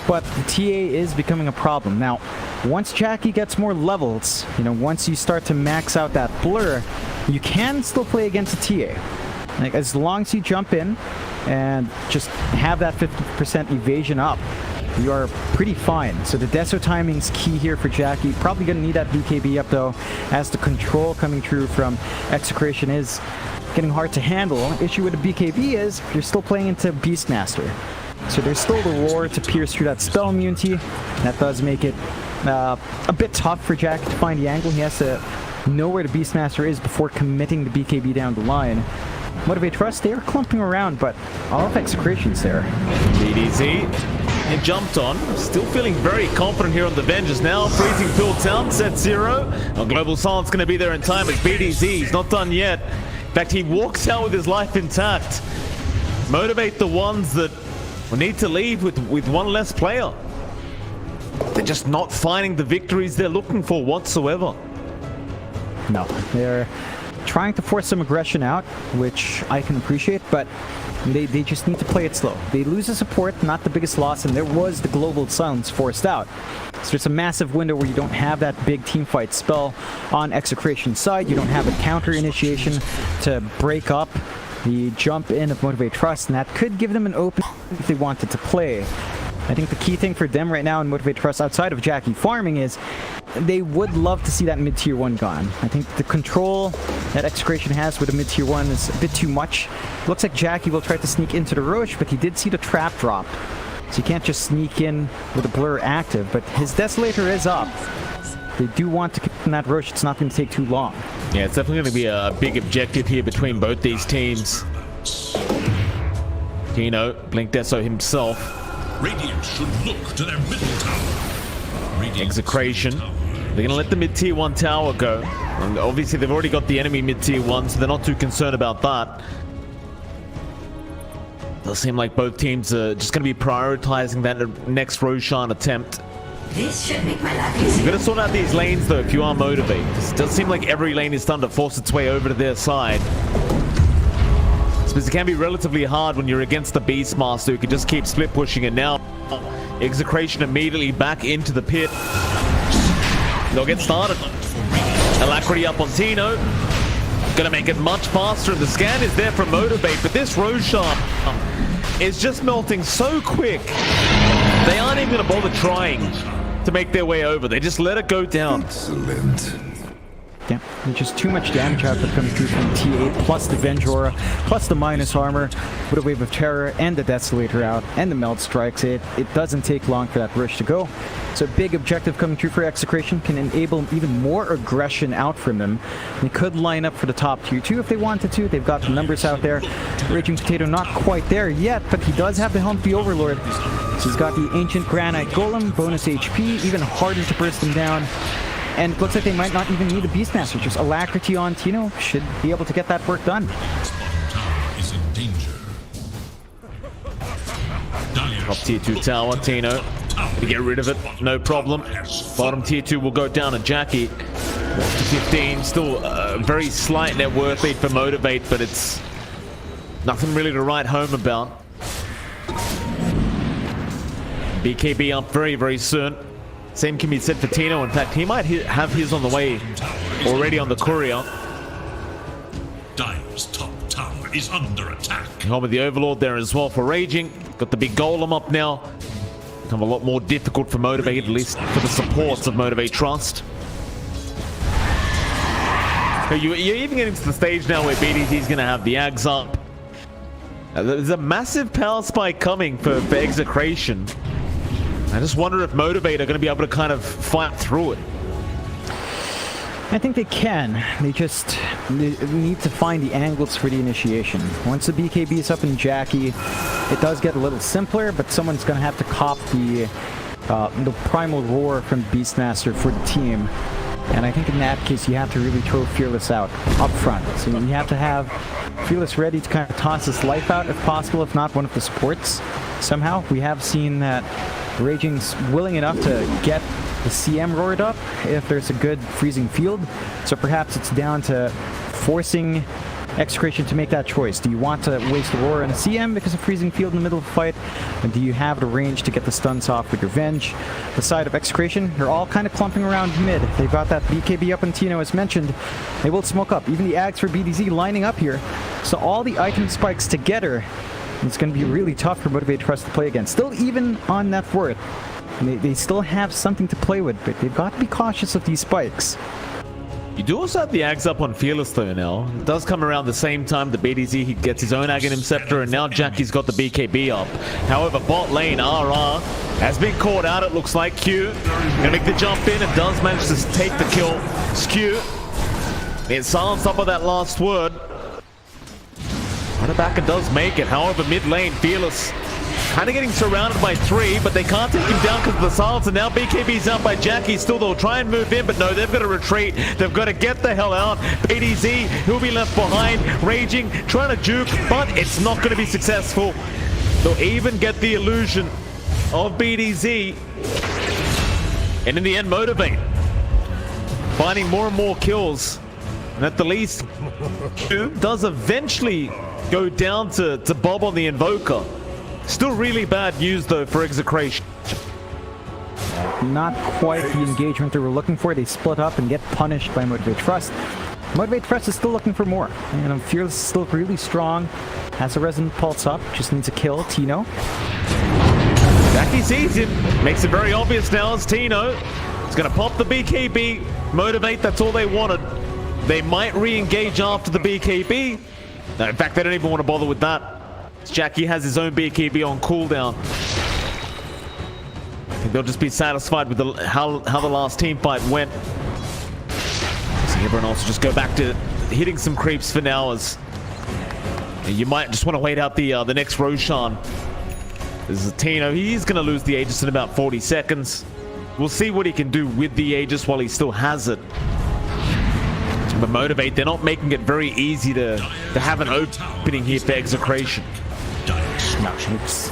Speaker 1: but the TA is becoming a problem. Now, once Jackie gets more levels, you know, once you start to max out that blur, you can still play against a TA. Like, as long as you jump in and just have that 50% evasion up, you are pretty fine. So the Deso timing's key here for Jackie. Probably going to need that BKB up though, as the control coming through from Execration is getting hard to handle. Issue with the BKB is you're still playing into Beastmaster. So there's still the roar to pierce through that spell immunity. That does make it a bit tough for Jackie to find the angle. He has to know where the Beastmaster is before committing the BKB down the line. Motivate Trust, they are clumping around, but all of Execration's there.
Speaker 3: BDZ, he jumped on. Still feeling very confident here on the Avengers now. Freezing Field Town, set 0. Well, Global Silence going to be there in time as BDZ. He's not done yet. In fact, he walks out with his life intact. Motivate the ones that need to leave with one less player. They're just not finding the victories they're looking for whatsoever.
Speaker 1: No, they're trying to force some aggression out, which I can appreciate, but they just need to play it slow. They lose the support, not the biggest loss, and there was the Global Silence forced out. So there's a massive window where you don't have that big team fight spell on Execration's side. You don't have a counter initiation to break up the jump in of Motivate Trust, and that could give them an open if they wanted to play. I think the key thing for them right now in Motivate Trust, outside of Jackie farming, is they would love to see that mid-tier 1 gone. I think the control that Execration has with a mid-tier 1 is a bit too much. Looks like Jackie will try to sneak into the Roche, but he did see the trap drop. So you can't just sneak in with a blur active, but his Desolator is up. They do want to get in that Roche. It's not going to take too long.
Speaker 3: Yeah, it's definitely going to be a big objective here between both these teams. Tino, Blink Deso himself.
Speaker 2: Radiant should look to their middle tower. Radiant
Speaker 3: Execration. They're going to let the mid-tier 1 tower go. And obviously, they've already got the enemy mid-tier 1, so they're not too concerned about that. Does seem like both teams are just going to be prioritizing that next Roshan attempt.
Speaker 6: This should make my life easier.
Speaker 3: You've got to sort out these lanes, though, if you are motivated. It does seem like every lane is starting to force its way over to their side. Because it can be relatively hard when you're against the Beastmaster who can just keep split pushing, and now Execration immediately back into the pit. They'll get started. Alacrity up on Tino. Gonna make it much faster. The scan is there for Motivate, but this Roshan is just melting so quick. They aren't even gonna bother trying to make their way over. They just let it go down.
Speaker 5: Excellent.
Speaker 1: Yeah, there's just too much damage output coming through from T8, plus the Vengora, plus the minus armor, with a Wave of Terror, and the Desolator out, and the Melt Strikes. It doesn't take long for that rush to go. So big objective coming through for Execration can enable even more aggression out from them. They could line up for the top tier 2 if they wanted to. They've got the numbers out there. Raging Potato not quite there yet, but he does have the Helm of the Overlord. So he's got the Ancient Granite Golem, bonus HP, even harder to burst him down. And it looks like they might not even need a Beastmaster. Just Alacrity on Tino should be able to get that work done.
Speaker 2: is in danger.
Speaker 3: Top tier 2 tower, Tino. To get rid of it, no problem. Bottom tier 2 will go down to Jackie. To 15, still a very slight net worth lead for Motivate, but it's nothing really to write home about. BKB up very, very soon. Same can be said for Tino. In fact, he might have his on the way already on the courier.
Speaker 2: Dive's top tower is under attack.
Speaker 3: Home with the Overlord there as well for Raging. Got the big Golem up now. Become a lot more difficult for Motivate, at least for the supports of Motivate Trust. So you're even getting to the stage now where BDT's going to have the Ags up. There's a massive power spike coming for Execration. I just wonder if Motivate are going to be able to kind of fight through it.
Speaker 1: I think they can. They just need to find the angles for the initiation. Once the BKB is up in Jackie, it does get a little simpler, but someone's going to have to cop the Primal Roar from Beastmaster for the team. And I think in that case, you have to really throw Fearless out up front. So you have to have Fearless ready to kind of toss his life out if possible, if not one of the supports. Somehow, we have seen that Raging's willing enough to get the CM roared up if there's a good freezing field. So perhaps it's down to forcing Execration to make that choice. Do you want to waste Aurora and a CM because of freezing field in the middle of the fight? And do you have the range to get the stuns off with your Venge? The side of Execration, they're all kind of clumping around mid. They've got that BKB up and Tino as mentioned. They will smoke up. Even the Ags for BDZ lining up here. So all the item spikes together, it's going to be really tough for Motivate Trust to play against. Still even on net worth. They still have something to play with, but they've got to be cautious of these spikes.
Speaker 3: You do also have the Ags up on Fearless though now. It does come around the same time the BDZ, he gets his own Aghanim Scepter, and now Jackie's got the BKB up. However, bot lane RR has been caught out, it looks like. Q gonna make the jump in and does manage to take the kill. Skew, it's silenced up on that last word. Runner back and does make it. However, mid lane, Fearless kind of getting surrounded by 3, but they can't take him down because of the silence, and now BKB's out by Jackie. Still, they'll try and move in, but no, they've got to retreat. They've got to get the hell out. BDZ, he'll be left behind, raging, trying to juke, but it's not going to be successful. They'll even get the illusion of BDZ, and in the end, Motivate finding more and more kills, and at the least, does eventually go down to Bob on the Invoker. Still really bad news though for Execration.
Speaker 1: Not quite the engagement they were looking for. They split up and get punished by Motivate Trust. Motivate Trust is still looking for more. And Fearless is still really strong. Has a Resonant Pulse up. Just needs a kill. Tino.
Speaker 3: Jackie sees him. Makes it very obvious now as Tino is going to pop the BKB. Motivate, that's all they wanted. They might re-engage after the BKB. No, in fact, they don't even want to bother with that. Jackie has his own BKB on cooldown. I think they'll just be satisfied with how the last team fight went. So everyone else will just go back to hitting some creeps for now, as you might just want to wait out the next Roshan. This is Tino. He's going to lose the Aegis in about 40 seconds. We'll see what he can do with the Aegis while he still has it. But Motivate, they're not making it very easy to have an opening here for Execration.
Speaker 1: No, it's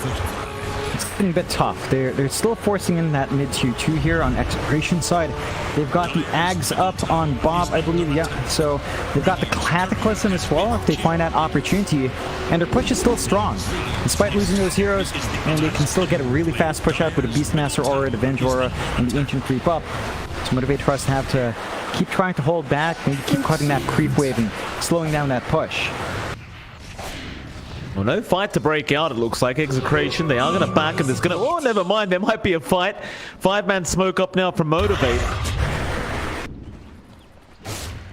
Speaker 1: been a bit tough. They're still forcing in that mid tier 2 here on Execration side. They've got the Ags up on Bob, I believe, yeah. So they've got the Cataclysm as well if they find that opportunity. And their push is still strong. Despite losing those heroes, and they can still get a really fast push out with a Beastmaster Aura, the Venge Aura, and the Ancient Creep up. So Motivate Trust have to keep trying to hold back, maybe keep cutting that creep wave and slowing down that push.
Speaker 3: Well, no fight to break out, it looks like. Execration, they are going to back, and there's going to... Oh, never mind, there might be a fight. 5-man smoke up now from Motivate.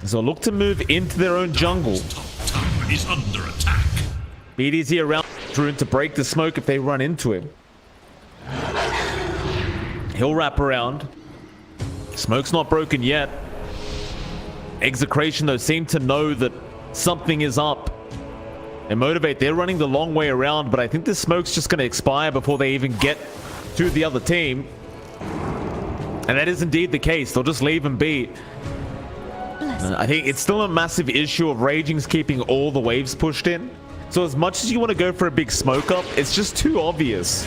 Speaker 3: So look to move into their own jungle.
Speaker 2: Tower is under attack.
Speaker 3: BDZ around Druin to break the smoke if they run into him. He'll wrap around. Smoke's not broken yet. Execration, though, seem to know that something is up. And Motivate, they're running the long way around, but I think this smoke's just going to expire before they even get to the other team. And that is indeed the case. They'll just leave him be. I think it's still a massive issue of Raging's keeping all the waves pushed in. So as much as you want to go for a big smoke up, it's just too obvious.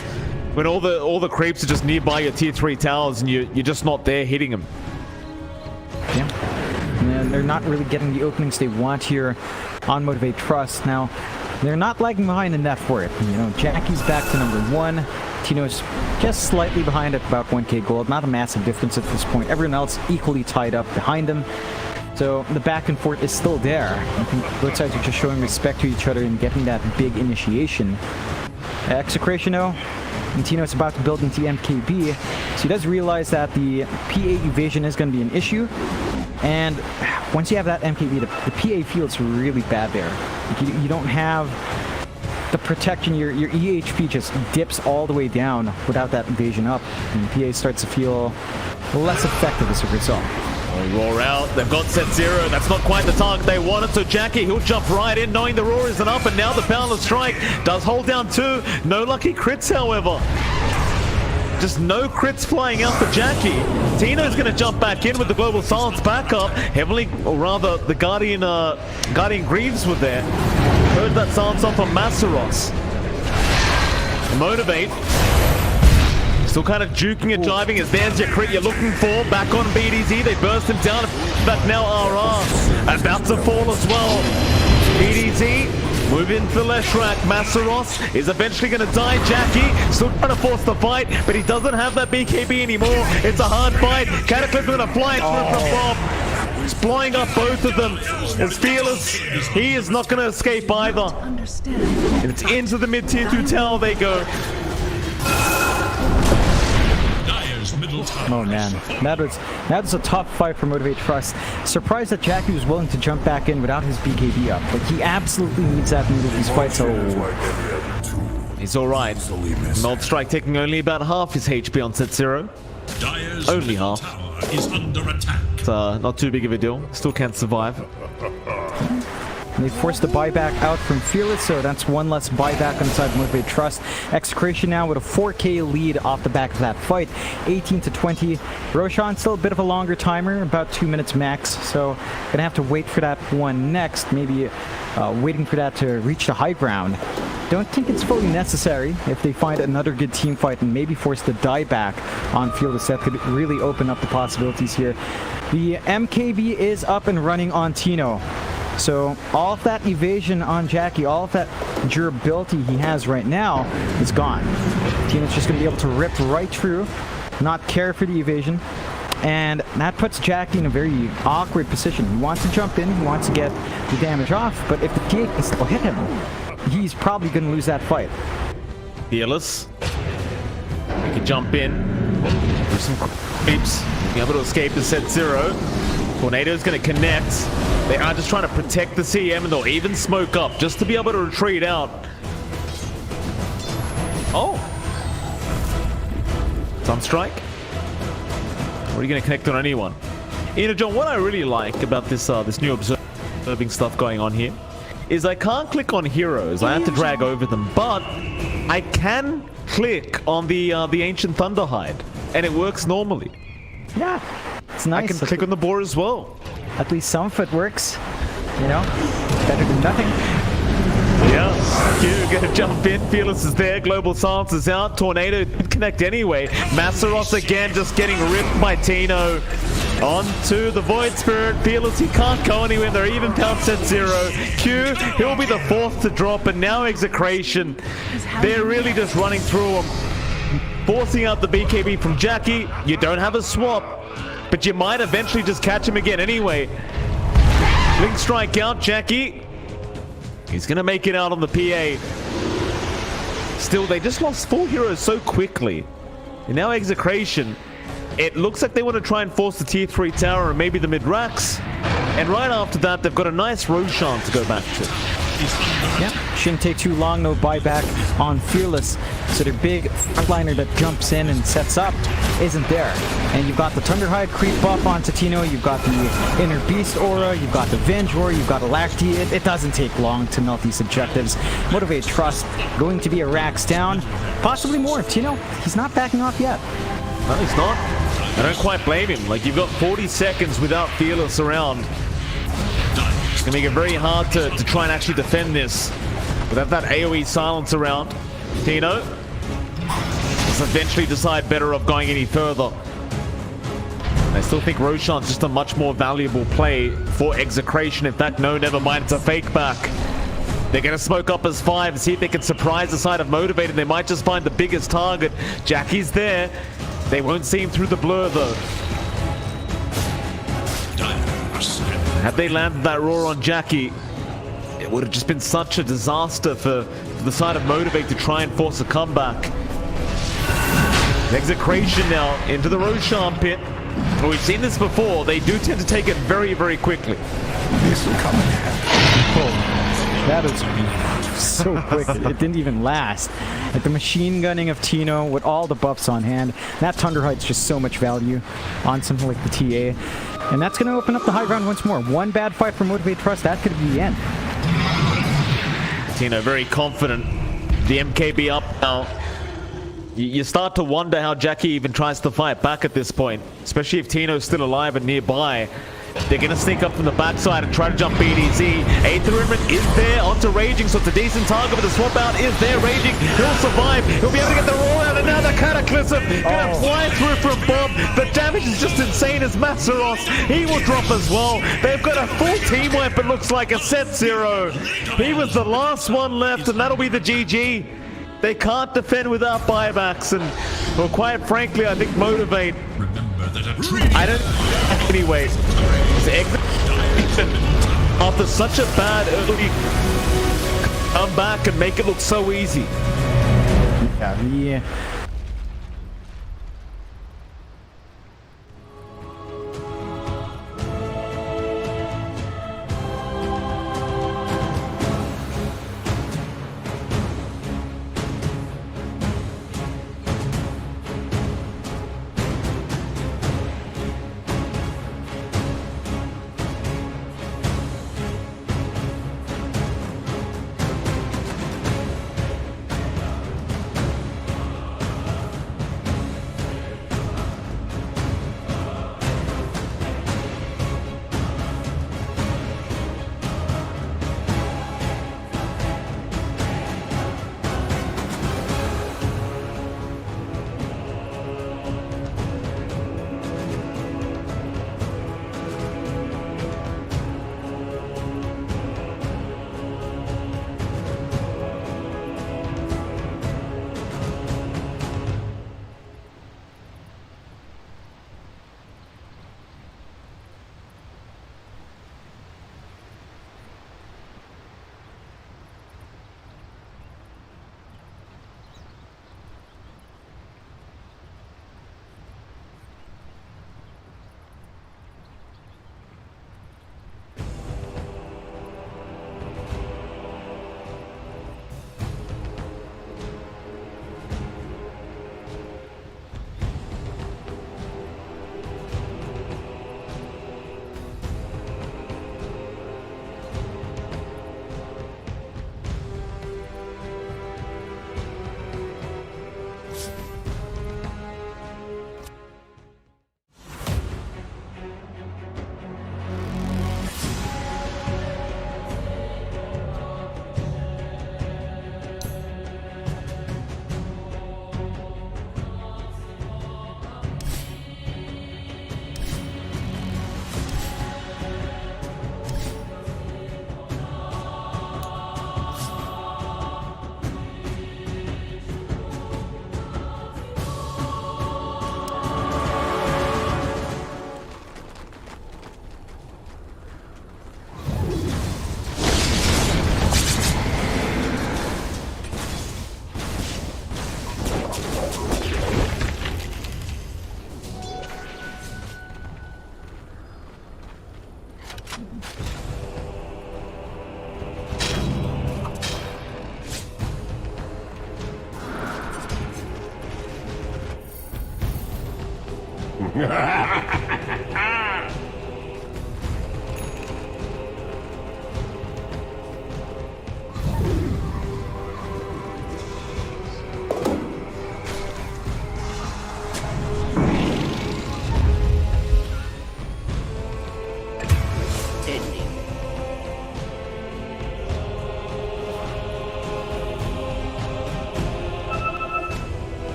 Speaker 3: When all the creeps are just nearby your tier 3 towers and you're just not there hitting them.
Speaker 1: Yeah. And they're not really getting the openings they want here on Motivate Trust. Now, they're not lagging behind in net worth. You know, Jackie's back to number 1. Tino's just slightly behind at about 1k gold. Not a massive difference at this point. Everyone else equally tied up behind them. So the back and forth is still there. I think both sides are just showing respect to each other and getting that big initiation. Execration, though, and Tino's about to build into MKB, so he does realize that the PA evasion is going to be an issue. And once you have that MKB, the PA feels really bad there. Like you don't have the protection. Your EHP just dips all the way down without that evasion up, and PA starts to feel less effective as a result.
Speaker 3: Roar out. They've got set 0. That's not quite the target they wanted. So Jackie, he'll jump right in, knowing the roar isn't up, and now the Boundless Strike does hold down 2. No lucky crits, however. Just no crits flying out for Jackie. Tino's going to jump back in with the Global Silence backup. Heavily, or rather, the Guardian Greaves were there. Heard that silence off of Masaros. Motivate. Still kind of juking and jiving as there's your crit you're looking for. Back on BDZ, they burst him down. Back now RR. About to fall as well. BDZ, move into the left rack. Masaros is eventually going to die. Jackie still trying to force the fight, but he doesn't have that BKB anymore. It's a hard fight. Cataclysm going to fly through from Bob. He's blowing up both of them. It's Fearless. He is not going to escape either. And it's into the mid-tier 2 tower they go.
Speaker 1: Oh man, that was a tough fight for Motivate Trust. Surprised that Jackie was willing to jump back in without his BKB up. Like, he absolutely needs that in these fights. So
Speaker 3: he's alright. Meld Strike taking only about half his HP on set 0. Only half.
Speaker 2: Is under attack.
Speaker 3: It's not too big of a deal. Still can't survive.
Speaker 1: They forced the buyback out from Fearless, so that's one less buyback on the side of Motivate Trust. Execration now with a 4K lead off the back of that fight, 18-20. Roshan still a bit of a longer timer, about 2 minutes max, so gonna have to wait for that one next, maybe waiting for that to reach the high ground. Don't think it's fully necessary if they find another good team fight and maybe force the dieback on Fearless. That could really open up the possibilities here. The MKB is up and running on Tino. So all of that evasion on Jackie, all of that durability he has right now is gone. Tino's just going to be able to rip right through, not care for the evasion. And that puts Jackie in a very awkward position. He wants to jump in, he wants to get the damage off, but if the T8 can still hit him, he's probably going to lose that fight.
Speaker 3: Fearless. He can jump in. There's some creeps. Be able to escape the set 0. Tornado's going to connect. They are just trying to protect the CM, and they'll even smoke up just to be able to retreat out. Oh! Sunstrike. Or are you going to connect on anyone? You know, John, what I really like about this this new observing stuff going on here is I can't click on heroes. I have to drag over them, but I can click on the Ancient Thunderhide, and it works normally.
Speaker 1: Yeah, it's nice.
Speaker 3: I can click on the boar as well.
Speaker 1: At least some of it works, you know, better than nothing.
Speaker 3: Yeah, Q gonna jump in. Fearless is there. Global Silence is out. Tornado did connect anyway. Masaros again just getting ripped by Tino. On to the Void Spirit. Fearless, he can't go anywhere. They're even pound set 0. Q, he'll be the 4th to drop, and now Execration. They're really just running through him, forcing out the BKB from Jackie. You don't have a swap, but you might eventually just catch him again anyway. Blink Strike out, Jackie. He's gonna make it out on the PA. Still, they just lost 4 heroes so quickly. And now Execration. It looks like they want to try and force the tier 3 tower and maybe the mid-racks. And right after that, they've got a nice Roshan to go back to.
Speaker 1: Yeah, shouldn't take too long, no buyback on Fearless. So their big frontliner that jumps in and sets up isn't there. And you've got the Thunderhide creep up onto Tino, you've got the Inner Beast aura, you've got the Venge aura, you've got a Lacti. It doesn't take long to melt these objectives. Motivate Trust, going to be a racks down, possibly more. Tino, he's not backing off yet.
Speaker 3: No, he's not. I don't quite blame him. Like, you've got 40 seconds without Fearless around. It's gonna make it very hard to try and actually defend this without that AoE silence around. Tino does eventually decide better off going any further. I still think Roshan's just a much more valuable play for Execration. In fact, no, never mind, it's a fake back. They're going to smoke up as 5, see if they can surprise the side of Motivated. They might just find the biggest target. Jackie's there. They won't see him through the blur, though. Had they landed that roar on Jackie, it would have just been such a disaster for the side of Motivate to try and force a comeback. Execration now into the Roshan pit. Well, we've seen this before. They do tend to take it very, very quickly.
Speaker 5: This will come in handy.
Speaker 1: That is so quick. It didn't even last. Like the machine gunning of Tino with all the buffs on hand. That Thunderhide's just so much value on something like the TA. And that's going to open up the high ground once more. One bad fight for Motivate Trust, that could be the end.
Speaker 3: Tino very confident. The MKB up now. You start to wonder how Jackie even tries to fight back at this point, especially if Tino's still alive and nearby. They're going to sneak up from the backside and try to jump BDZ. Aether Imprint is there onto Raging, so it's a decent target, but the swap out is there. Raging, he'll survive. He'll be able to get the roll out and now the Cataclysm gonna fly through from Bob. The damage is just insane as Masaros. He will drop as well. They've got a full team wipe, it looks like a set 0. He was the last one left, and that'll be the GG. They can't defend without buybacks, and, well, quite frankly, I think motivate.
Speaker 2: Remember that a tree
Speaker 3: I don't. Anyway, after such a bad early come back and make it look so easy.
Speaker 1: Yeah.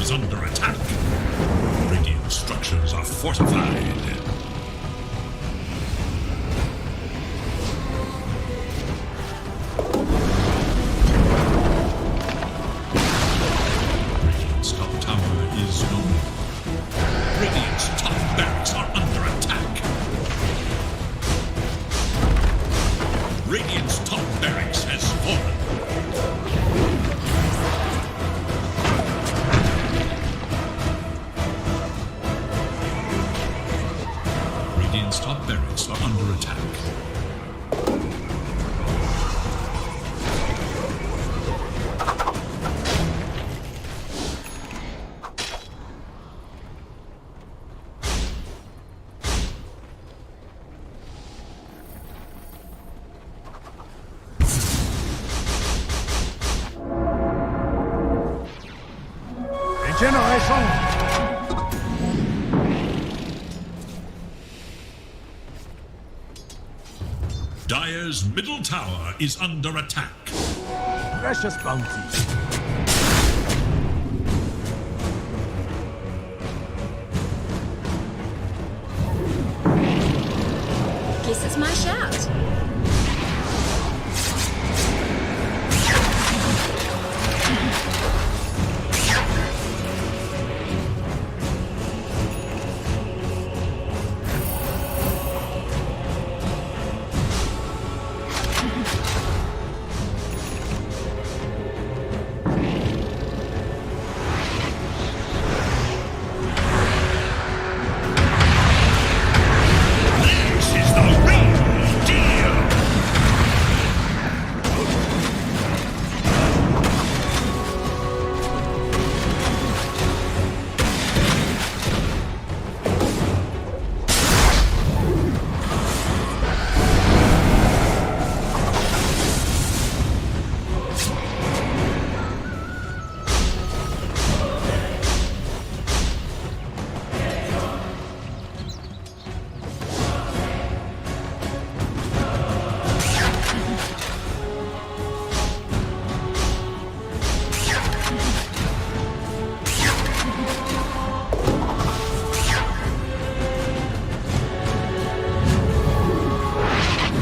Speaker 2: is under attack. Radiant structures are fortified. Radiant's top tower is no more. Radiant's top barracks are under attack. Radiant's top barracks has fallen. Radiant's top barracks are under attack.
Speaker 5: Régénération.
Speaker 2: Dire's middle tower is under attack.
Speaker 5: Precious bounty.
Speaker 4: Guess it's my shout.
Speaker 2: This is the real deal.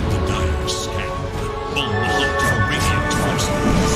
Speaker 2: The dire scan on the hunt for radiant forces.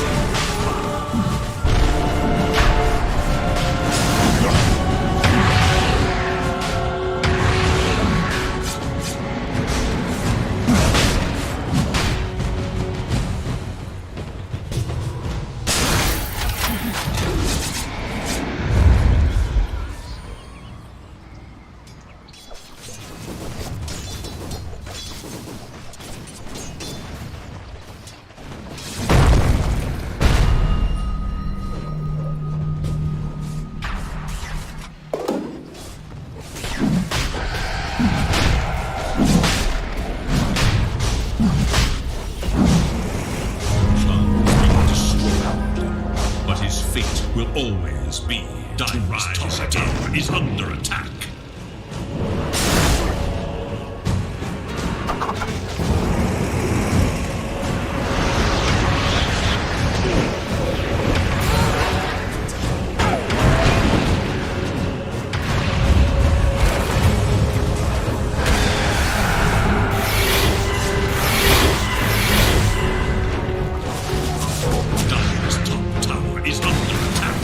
Speaker 2: But his fate will always be Dire's tower is under attack. Dire's top tower is under attack.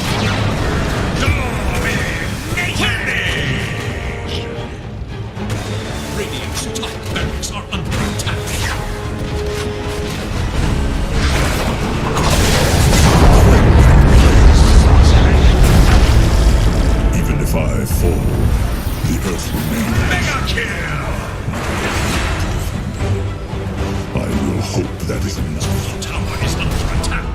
Speaker 2: Radiant's top barracks are under attack.
Speaker 5: Even if I fall, the earth remains.
Speaker 2: Mega kill!
Speaker 5: I will hope that is enough.
Speaker 2: Tower is under attack.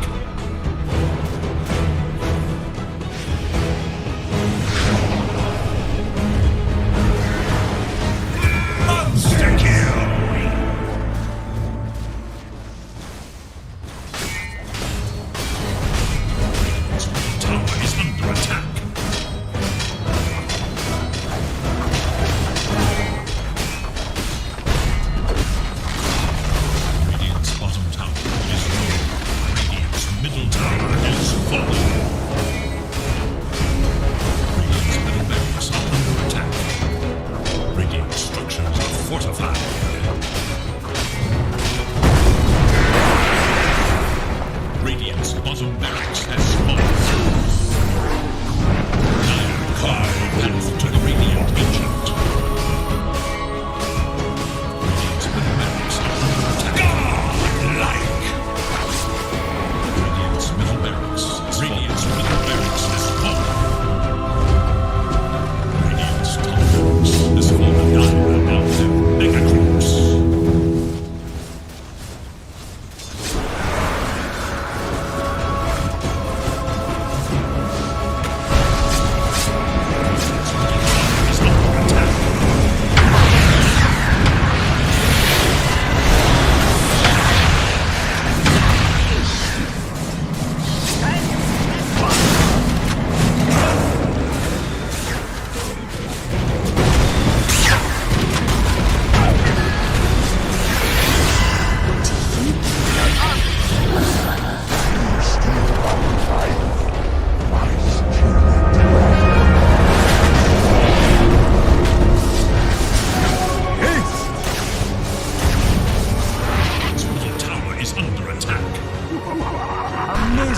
Speaker 2: Monster kill! Tower is under attack. Radiant's bottom tower is low.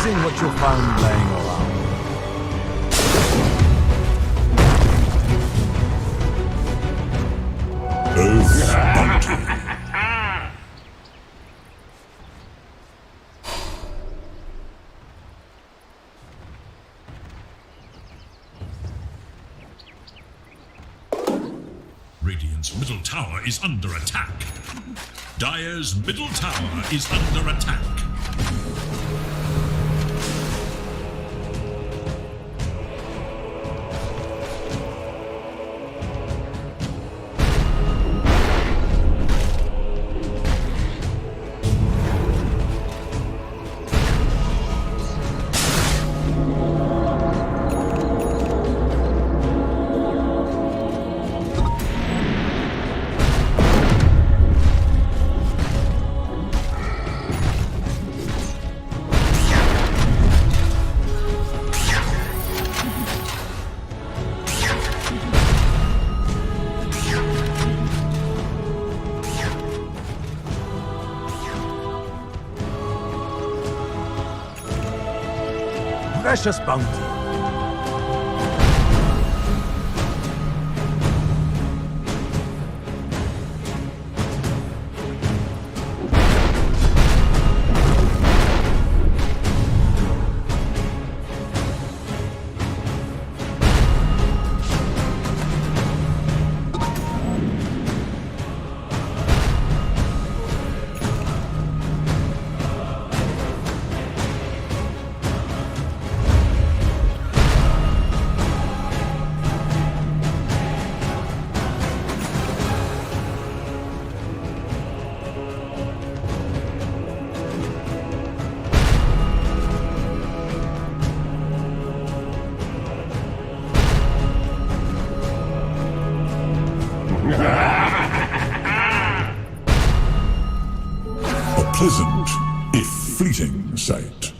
Speaker 5: amazing what you found laying around.
Speaker 2: Radiant's middle tower is under attack. Dire's middle tower is under attack.
Speaker 5: Precious bounty.
Speaker 2: A pleasant, if fleeting, sight.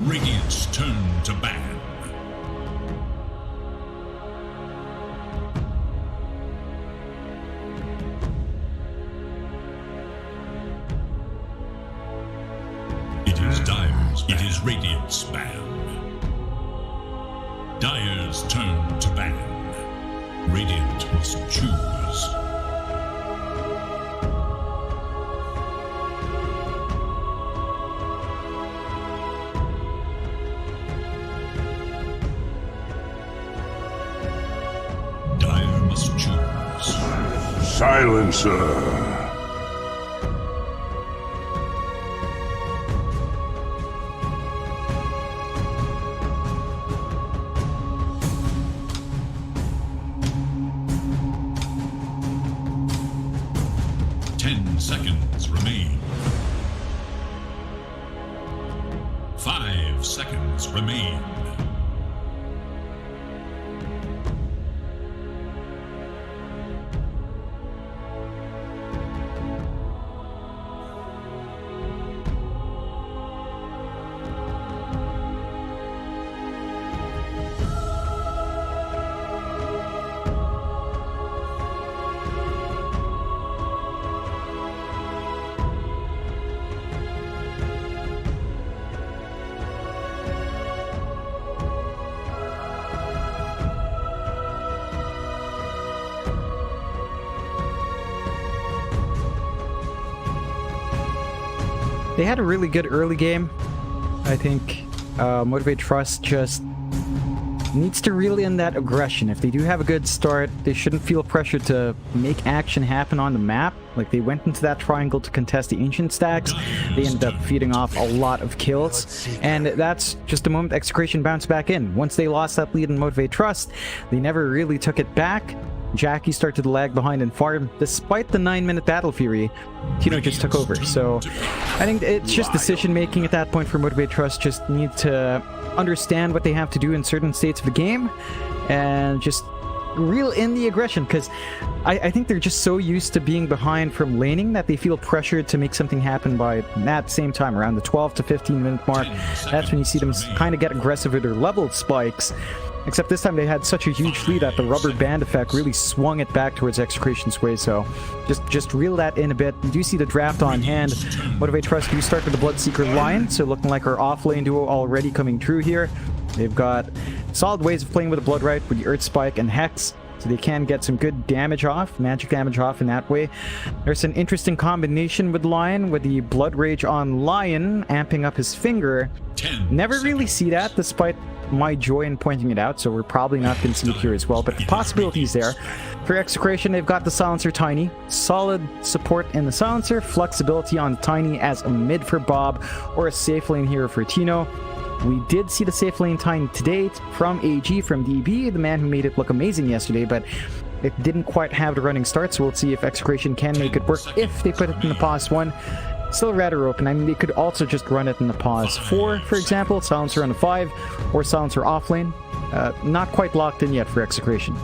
Speaker 2: Radiant's turn to ban. It is Dire's ban. It is Radiant's ban. Dire's turn to ban. Radiant must choose.
Speaker 7: Silencer.
Speaker 2: 10 seconds remain. 5 seconds remain.
Speaker 1: They had a really good early game. I think Motivate Trust just needs to reel in that aggression. If they do have a good start, they shouldn't feel pressure to make action happen on the map. Like, they went into that triangle to contest the ancient stacks. They ended up feeding off a lot of kills, and that's just the moment Execration bounced back in. Once they lost that lead in Motivate Trust, they never really took it back. Jackie started to lag behind in farm. Despite the 9-minute battle fury, Tino just took over. So I think it's just decision making at that point for Motivate Trust. Just need to understand what they have to do in certain states of the game and just reel in the aggression, because I think they're just so used to being behind from laning that they feel pressured to make something happen by that same time, around the 12 to 15 minute mark. That's when you see them kind of get aggressive with their level spikes. Except this time they had such a huge lead that the rubber band effect really swung it back towards Execration's way. So just reel that in a bit. You do see the draft on hand. Motivate Trust do start with the Bloodseeker Lion, so looking like our off-lane duo already coming through here. They've got solid ways of playing with the Blood Right with the Earth Spike and Hex, so they can get some good damage off, magic damage off in that way. There's an interesting combination with Lion, with the Blood Rage on Lion, amping up his finger. Never really see that, despite my joy in pointing it out, so we're probably not going to see it here as well, but the possibility is there. For Execration, they've got the Silencer Tiny. Solid support in the Silencer, flexibility on Tiny as a mid for Bob, or a safe lane hero for Tino. We did see the safe lane Tiny today from AG, from DB, the man who made it look amazing yesterday, but it didn't quite have the running start, so we'll see if Execration can make it work if they put it in the pause 1. Still rather open. I mean, they could also just run it in the pause 4, for example, Silencer on the 5, or Silencer offlane. Not quite locked in yet for Execration.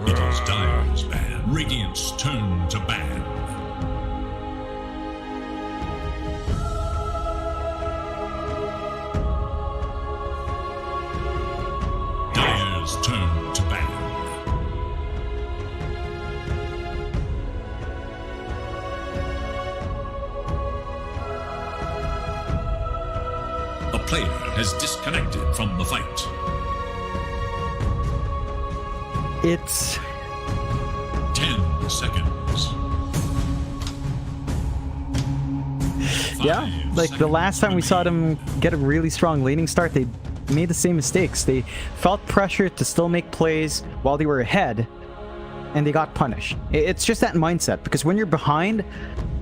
Speaker 2: It is Dire's ban. Radiant's turn to ban. Dire's turn to ban. A player has disconnected from the fight.
Speaker 1: It's
Speaker 2: 10 seconds.
Speaker 1: yeah, like the last time we saw them get a really strong laning start, they made the same mistakes. They felt pressure to still make plays while they were ahead, and they got punished. It's just that mindset, because when you're behind,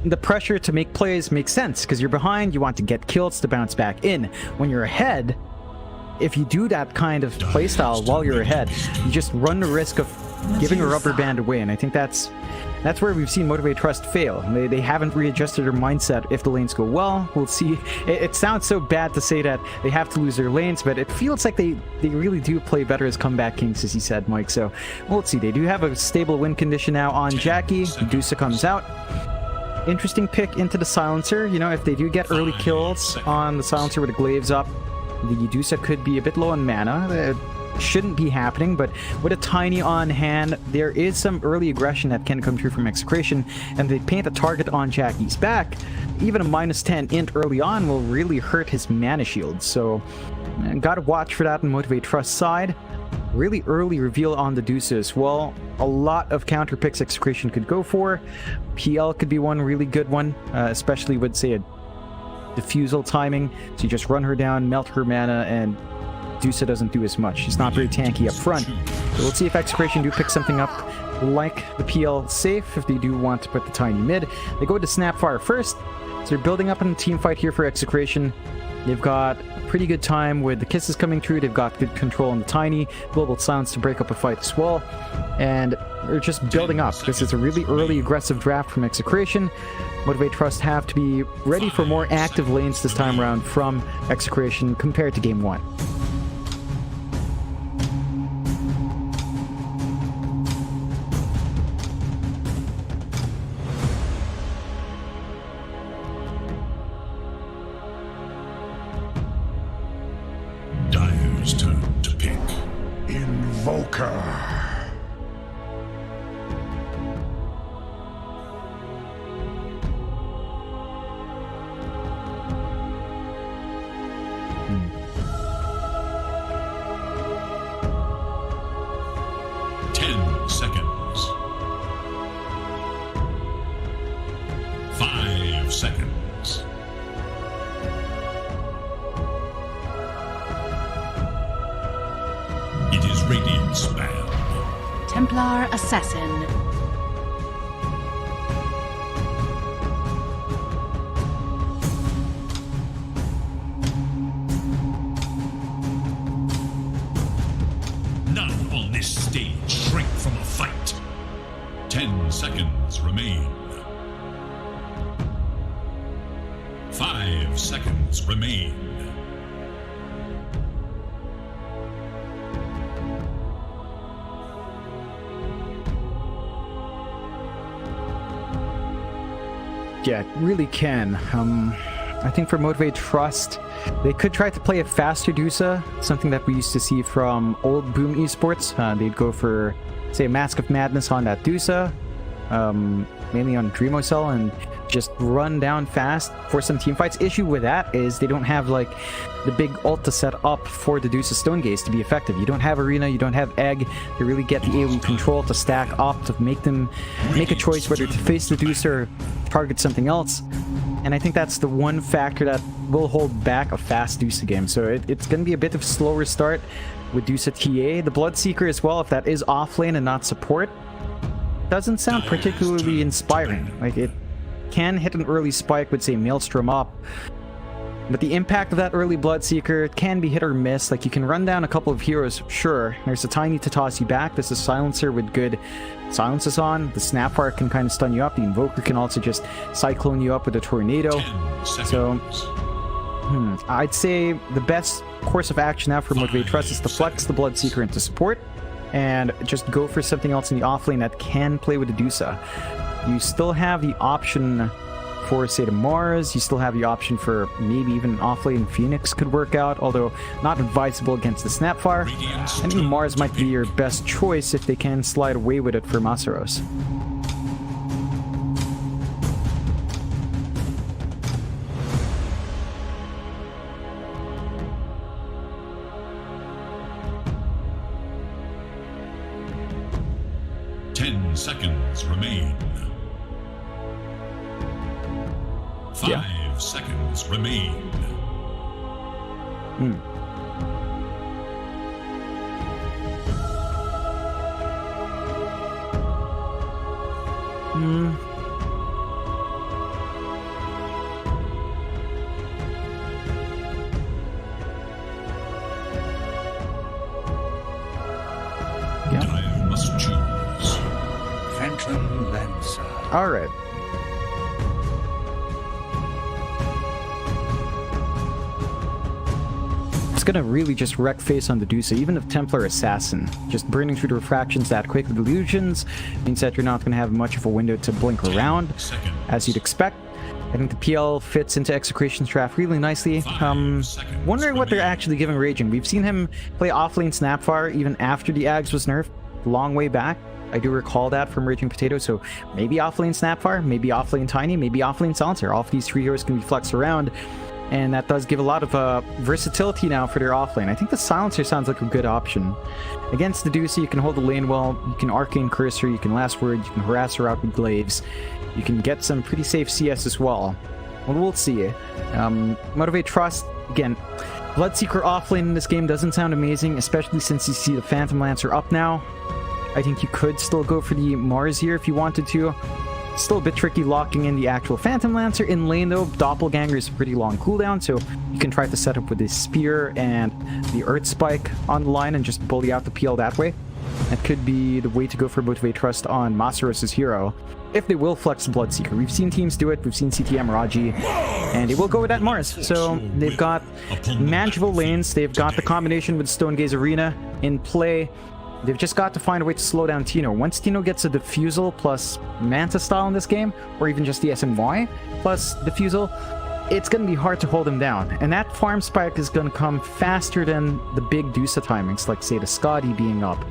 Speaker 1: the pressure to make plays makes sense, because you're behind, you want to get kills to bounce back in. When you're ahead, if you do that kind of playstyle while you're ahead, you just run the risk of giving a rubber band away, and I think that's where we've seen Motivate Trust fail. They haven't readjusted their mindset if the lanes go well. We'll see. It sounds so bad to say that they have to lose their lanes, but it feels like they really do play better as comeback kings, as you said, Mike. So we'll see. They do have a stable win condition now on Jackie. Medusa comes out. Interesting pick into the Silencer. You know, if they do get early kills on the Silencer with the glaives up, the Medusa could be a bit low on mana. It shouldn't be happening, but with a Tiny on hand, there is some early aggression that can come through from Execration, and they paint a target on Jackie's back. Even a -10 int early on will really hurt his mana shield, so gotta watch for that and Motivate Trust side. Really early reveal on the Medusa as well. A lot of counter picks Execration could go for. PL could be one really good one, especially with, say, a diffusal timing, so you just run her down, melt her mana, and Medusa doesn't do as much. She's not very tanky up front. So we'll see if Execration do pick something up like the PL safe, if they do want to put the Tiny mid. They go to Snapfire first, so they're building up in a team fight here for Execration. They've got a pretty good time with the kisses coming through. They've got good control on the Tiny, Global Silence to break up a fight as well, and they're just building up. This is a really early aggressive draft from Execration. Motivate Trust have to be ready for more active lanes this time around from Execration compared to Game 1.
Speaker 2: Dire's turn to pick.
Speaker 5: In Invoker.
Speaker 2: Seconds. 5 seconds. It is Radiant spam.
Speaker 4: Templar Assassin.
Speaker 2: None on this stage shrink from a fight. 10 seconds remain. 5 seconds remain.
Speaker 1: Yeah, it really can. I think for Motivate Trust, they could try to play a faster Dusa, something that we used to see from old Boom Esports. They'd go for, say, a Mask of Madness on that Dusa, mainly on Dreamocell, and just run down fast for some team fights. Issue with that is they don't have like the big ult to set up for the Dusa Stone Gaze to be effective. You don't have Arena, you don't have Egg to really get the AoE control to stack up, to make them make a choice whether to face the Dusa or target something else. And I think that's the one factor that will hold back a fast Dusa game. So it's going to be a bit of a slower start with Dusa TA. The Bloodseeker as well, if that is offlane and not support, doesn't sound particularly inspiring. Like, it can hit an early spike with, say, Maelstrom up, but the impact of that early Bloodseeker can be hit or miss. Like, you can run down a couple of heroes, sure. There's a Tiny to toss you back. There's a Silencer with good silences on. The Snapfire can kind of stun you up. The Invoker can also just Cyclone you up with a Tornado. So, I'd say the best course of action now for Motivate Trust is to flex the Bloodseeker into support and just go for something else in the offlane that can play with the Dusa. You still have the option for, say, the Mars. You still have the option for maybe even an offlane Phoenix could work out, although not advisable against the Snapfire. I think Mars might be your best choice if they can slide away with it for Masaros.
Speaker 2: Seconds remain. 5 seconds remain. I must choose.
Speaker 5: Phantom Lancer.
Speaker 1: All right. It's gonna really just wreck face on the Dusa, even if Templar Assassin. Just burning through the refractions that quick with illusions means that you're not gonna have much of a window to blink around, as you'd expect. I think the PL fits into Execration's draft really nicely. Wondering what they're actually giving Raging. We've seen him play offlane Snapfire even after the Ags was nerfed, long way back. I do recall that from Raging Potato, so maybe offlane Snapfire, maybe offlane Tiny, maybe offlane Silencer. All of these three heroes can be flexed around, and that does give a lot of versatility now for their offlane. I think the Silencer sounds like a good option. Against the Dusa, you can hold the lane well, you can Arcane Cursor, you can Last Word, you can harass her out with Glaives. You can get some pretty safe CS as well. Well, we'll see. Motivate Trust, again, Bloodseeker offlane in this game doesn't sound amazing, especially since you see the Phantom Lancer up now. I think you could still go for the Mars here if you wanted to. Still a bit tricky locking in the actual Phantom Lancer. In lane though, Doppelganger is a pretty long cooldown, so you can try to set up with the Spear and the Earth Spike on the line and just bully out the PL that way. That could be the way to go for Motivate Trust on Masaros' hero, if they will flex the Bloodseeker. We've seen teams do it, we've seen CTM Raji, and they will go with that Mars. So they've got manageable lanes, they've got the combination with Stone Gaze Arena in play. They've just got to find a way to slow down Tino. Once Tino gets a Diffusal plus Manta style in this game, or even just the SNY plus Diffusal, it's going to be hard to hold him down. And that farm spike is going to come faster than the big Dusa timings, like say the Scotty being up.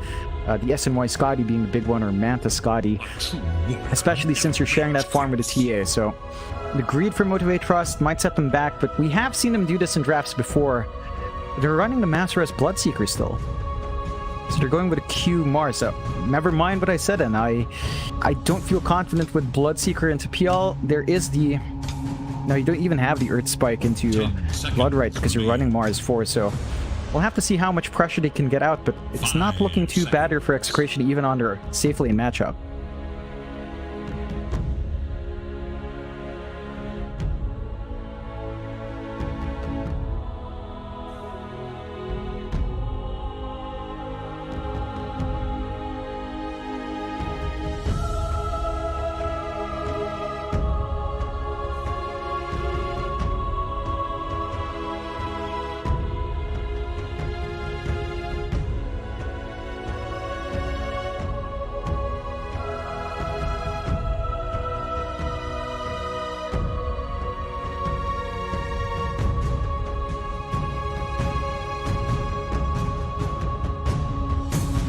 Speaker 1: The SNY Scotty being the big one, or Mantha Scotty. Especially since you're sharing that farm with a TA, so... The greed for Motivate Trust might set them back, but we have seen them do this in drafts before. They're running the Master S Bloodseeker still. So they're going with a Q Mars. So never mind what I said, and I don't feel confident with Bloodseeker into PL. There is the... No, you don't even have the Earth Spike into Bloodright because you're running Mars 4, so... We'll have to see how much pressure they can get out, but it's not looking too bad here for Execration even under safely in matchup.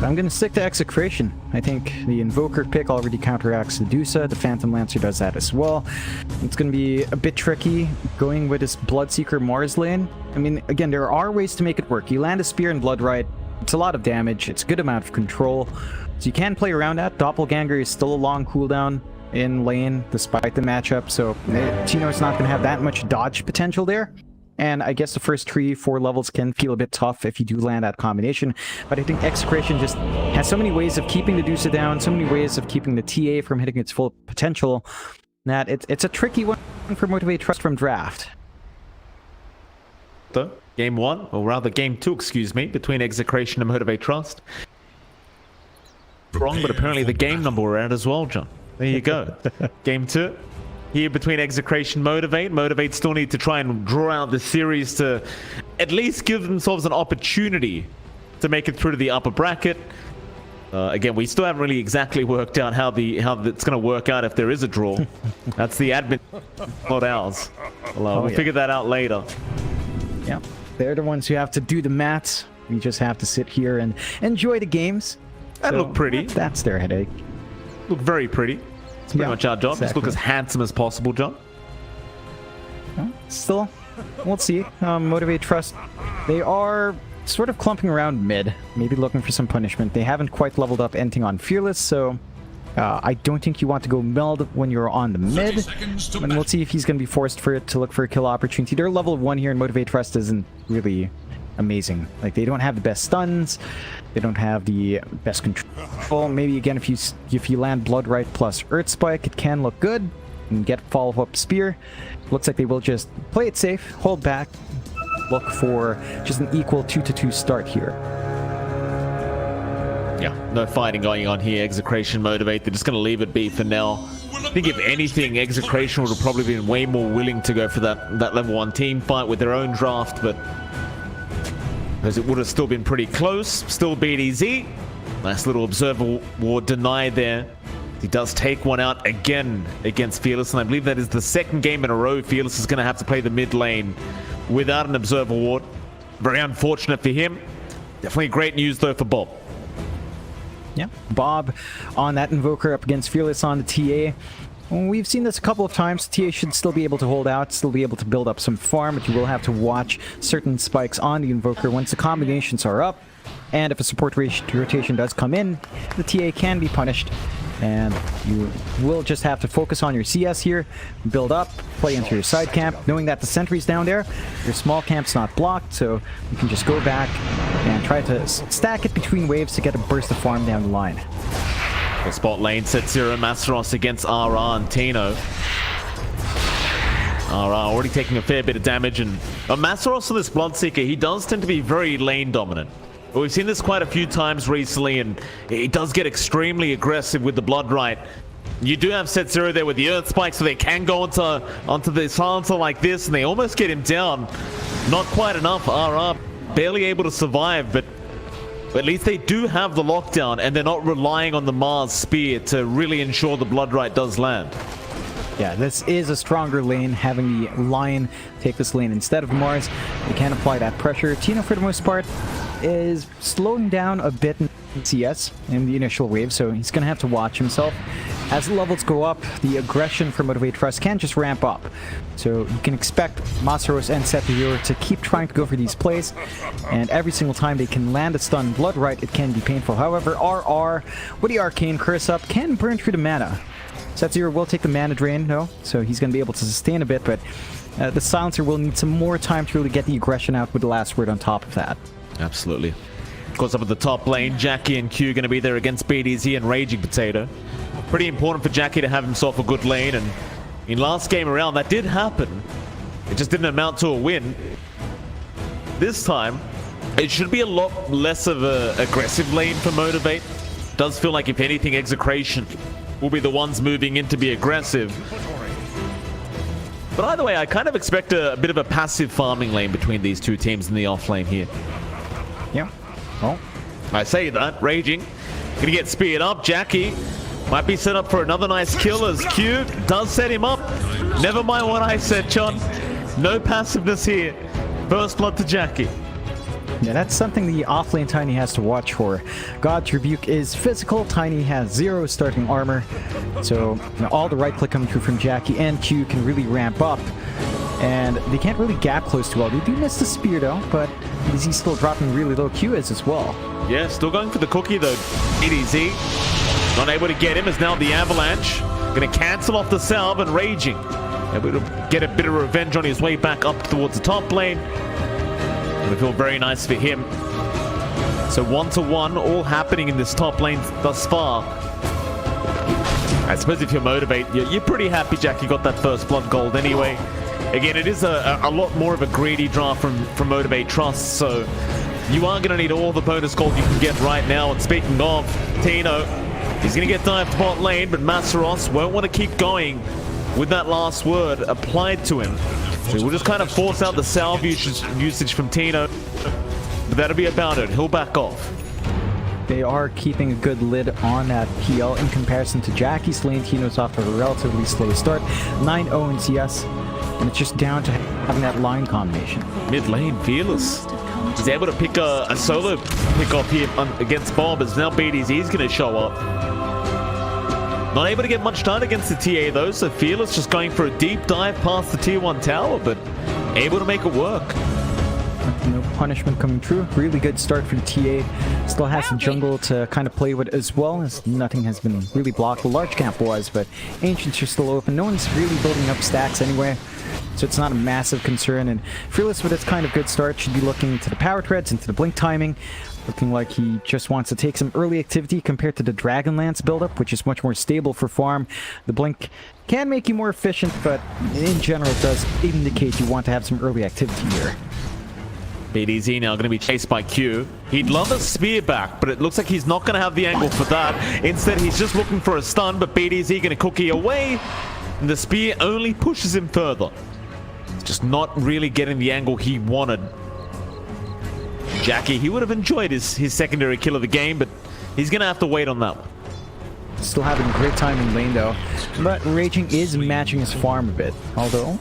Speaker 1: I'm going to stick to Execration. I think the Invoker pick already counteracts the Dusa. The Phantom Lancer does that as well. It's going to be a bit tricky going with this Bloodseeker Mars lane. I mean, again, there are ways to make it work. You land a Spear and Bloodright. It's a lot of damage. It's a good amount of control. So you can play around that. Doppelganger is still a long cooldown in lane despite the matchup. So Tino is not going to have that much dodge potential there. And I guess the first 3-4 levels can feel a bit tough if you do land that combination. But I think Execration just has so many ways of keeping the Dusa down, so many ways of keeping the TA from hitting its full potential, that it's a tricky one for Motivate Trust from draft.
Speaker 3: Game 1, or rather Game 2, excuse me, between Execration and Motivate Trust. Wrong, but apparently the game number we're at as well, John. There you go. Game 2. Here between Execration Motivate. Motivate still need to try and draw out the series to at least give themselves an opportunity to make it through to the upper bracket. Again, we still haven't really exactly worked out how it's going to work out if there is a draw. That's the admin, not ours. We'll figure that out later.
Speaker 1: Yeah, they're the ones who have to do the maths. We just have to sit here and enjoy the games.
Speaker 3: That look pretty.
Speaker 1: That's their headache.
Speaker 3: Look very pretty. It's pretty much our job. Exactly. Just look as handsome as possible, John.
Speaker 1: Still, we'll see. Motivate Trust, they are sort of clumping around mid, maybe looking for some punishment. They haven't quite leveled up anything on Fearless, so I don't think you want to go meld when you're on the mid. And we'll see if he's going to be forced for it to look for a kill opportunity. Their level 1 here in Motivate Trust isn't really amazing. Like, they don't have the best stuns, they don't have the best control. Maybe again, if you land Bloodright plus Earth Spike, it can look good and get follow-up Spear. Looks like they will just play it safe, hold back, look for just an equal 2-2 start here.
Speaker 3: Yeah, no fighting going on here. Execration Motivate, they're just going to leave it be for now. I think if anything, Execration would have probably been way more willing to go for that level 1 team fight with their own draft, but because it would have still been pretty close. Still BDZ. Nice little Observer Ward denied there. He does take one out again against Fearless, and I believe that is the second game in a row Fearless is going to have to play the mid lane without an Observer Ward. Very unfortunate for him. Definitely great news though for Bob.
Speaker 1: Yeah, Bob on that Invoker up against Fearless on the TA. We've seen this a couple of times. TA should still be able to hold out, still be able to build up some farm, but you will have to watch certain spikes on the Invoker once the combinations are up. And if a support rotation does come in, the TA can be punished. And you will just have to focus on your CS here, build up, play into your side camp, knowing that the sentry's down there, your small camp's not blocked, so you can just go back and try to stack it between waves to get a burst of farm down the line.
Speaker 3: The spot lane set 0 Masteros against RR and Tino. RR already taking a fair bit of damage, and Masteros on this Bloodseeker, he does tend to be very lane dominant. We've seen this quite a few times recently, and he does get extremely aggressive with the Bloodright. You do have set 0 there with the Earth Spike, so they can go onto the silencer like this, and they almost get him down. Not quite enough. RR barely able to survive, but at least they do have the lockdown, and they're not relying on the Mars Spear to really ensure the Bloodright does land.
Speaker 1: Yeah, this is a stronger lane, having the Lion take this lane instead of Mars. They can apply that pressure. Tino, for the most part, is slowing down a bit in CS in the initial wave, so he's going to have to watch himself. As the levels go up, the aggression from Motivate Trust can just ramp up. So you can expect Masaros and Sethur to keep trying to go for these plays, and every single time they can land a stun blood right, it can be painful. However, RR with the Arcane Curse up can burn through the mana. Sethur will take the mana drain, though, so he's going to be able to sustain a bit, but the Silencer will need some more time to really get the aggression out with the last word on top of that.
Speaker 3: Absolutely. Of course, up at the top lane, Jackie and Q going to be there against BDZ and Raging Potato. Pretty important for Jackie to have himself a good lane, and in last game around, that did happen. It just didn't amount to a win. This time, it should be a lot less of an aggressive lane for Motivate. Does feel like, if anything, Execration will be the ones moving in to be aggressive. But either way, I kind of expect a bit of a passive farming lane between these two teams in the off lane here.
Speaker 1: Yeah. Well,
Speaker 3: I say that. Raging gonna get speared up. Jackie might be set up for another nice kill as Q does set him up. Never mind what I said, John. No passiveness here. First blood to Jackie.
Speaker 1: yeah, that's something the offlane Tiny has to watch for. God's Rebuke is physical. Tiny has 0 starting armor. So all the right click coming through from Jackie and Q can really ramp up. And they can't really gap close too well. They do miss the spear though, but he's still dropping really low. Q is as well.
Speaker 3: Yeah, still going for the cookie though. EDZ not able to get him as now the Avalanche gonna cancel off the salve, and Raging able to get a bit of revenge on his way back up towards the top lane. Gonna feel very nice for him. So 1-to-1 all happening in this top lane thus far. I suppose if you're Motivate, you're pretty happy Jackie got that first blood gold anyway. Again, it is a lot more of a greedy draft from Motivate Trust, so you are going to need all the bonus gold you can get right now. And speaking of, Tino, he's going to get dived bot lane, but Masaros won't want to keep going with that last word applied to him. So we'll just kind of force out the salve usage from Tino, but that'll be about it. He'll back off.
Speaker 1: They are keeping a good lid on that PL in comparison to Jackie's lane. Tino's off to a relatively slow start. 9-0 in CS. And it's just down to having that line combination.
Speaker 3: Mid lane, Fearless. He's able to pick a solo pick off here against Bob, as now BDZ's going to show up. Not able to get much done against the TA though, so Fearless just going for a deep dive past the tier 1 tower, but able to make it work.
Speaker 1: No punishment coming through. Really good start for the TA. Still has some jungle to kind of play with as well, as nothing has been really blocked. The large camp was, but Ancients are still open. No one's really building up stacks anyway, so it's not a massive concern. And Fearless, with its kind of good start, should be looking to the power treads, into the blink timing. Looking like he just wants to take some early activity compared to the Dragonlance buildup, which is much more stable for farm. The blink can make you more efficient, but in general it does indicate you want to have some early activity here.
Speaker 3: BDZ now going to be chased by Q. He'd love a spear back, but it looks like he's not going to have the angle for that. Instead, he's just looking for a stun, but BDZ going to cookie away, and the spear only pushes him further. Just not really getting the angle he wanted. Jackie, he would have enjoyed his secondary kill of the game, but he's going to have to wait on that one.
Speaker 1: Still having a great time in lane though, but Raging is matching his farm a bit, although...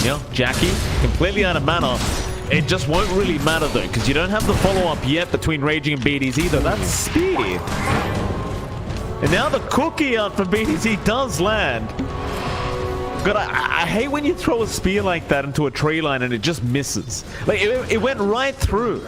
Speaker 3: Yeah, Jackie, completely out of mana. It just won't really matter though, because you don't have the follow-up yet between Raging and BDZ though. That's speed. And now the cookie out from BDZ does land. God, I hate when you throw a spear like that into a tree line and it just misses. Like, it went right through.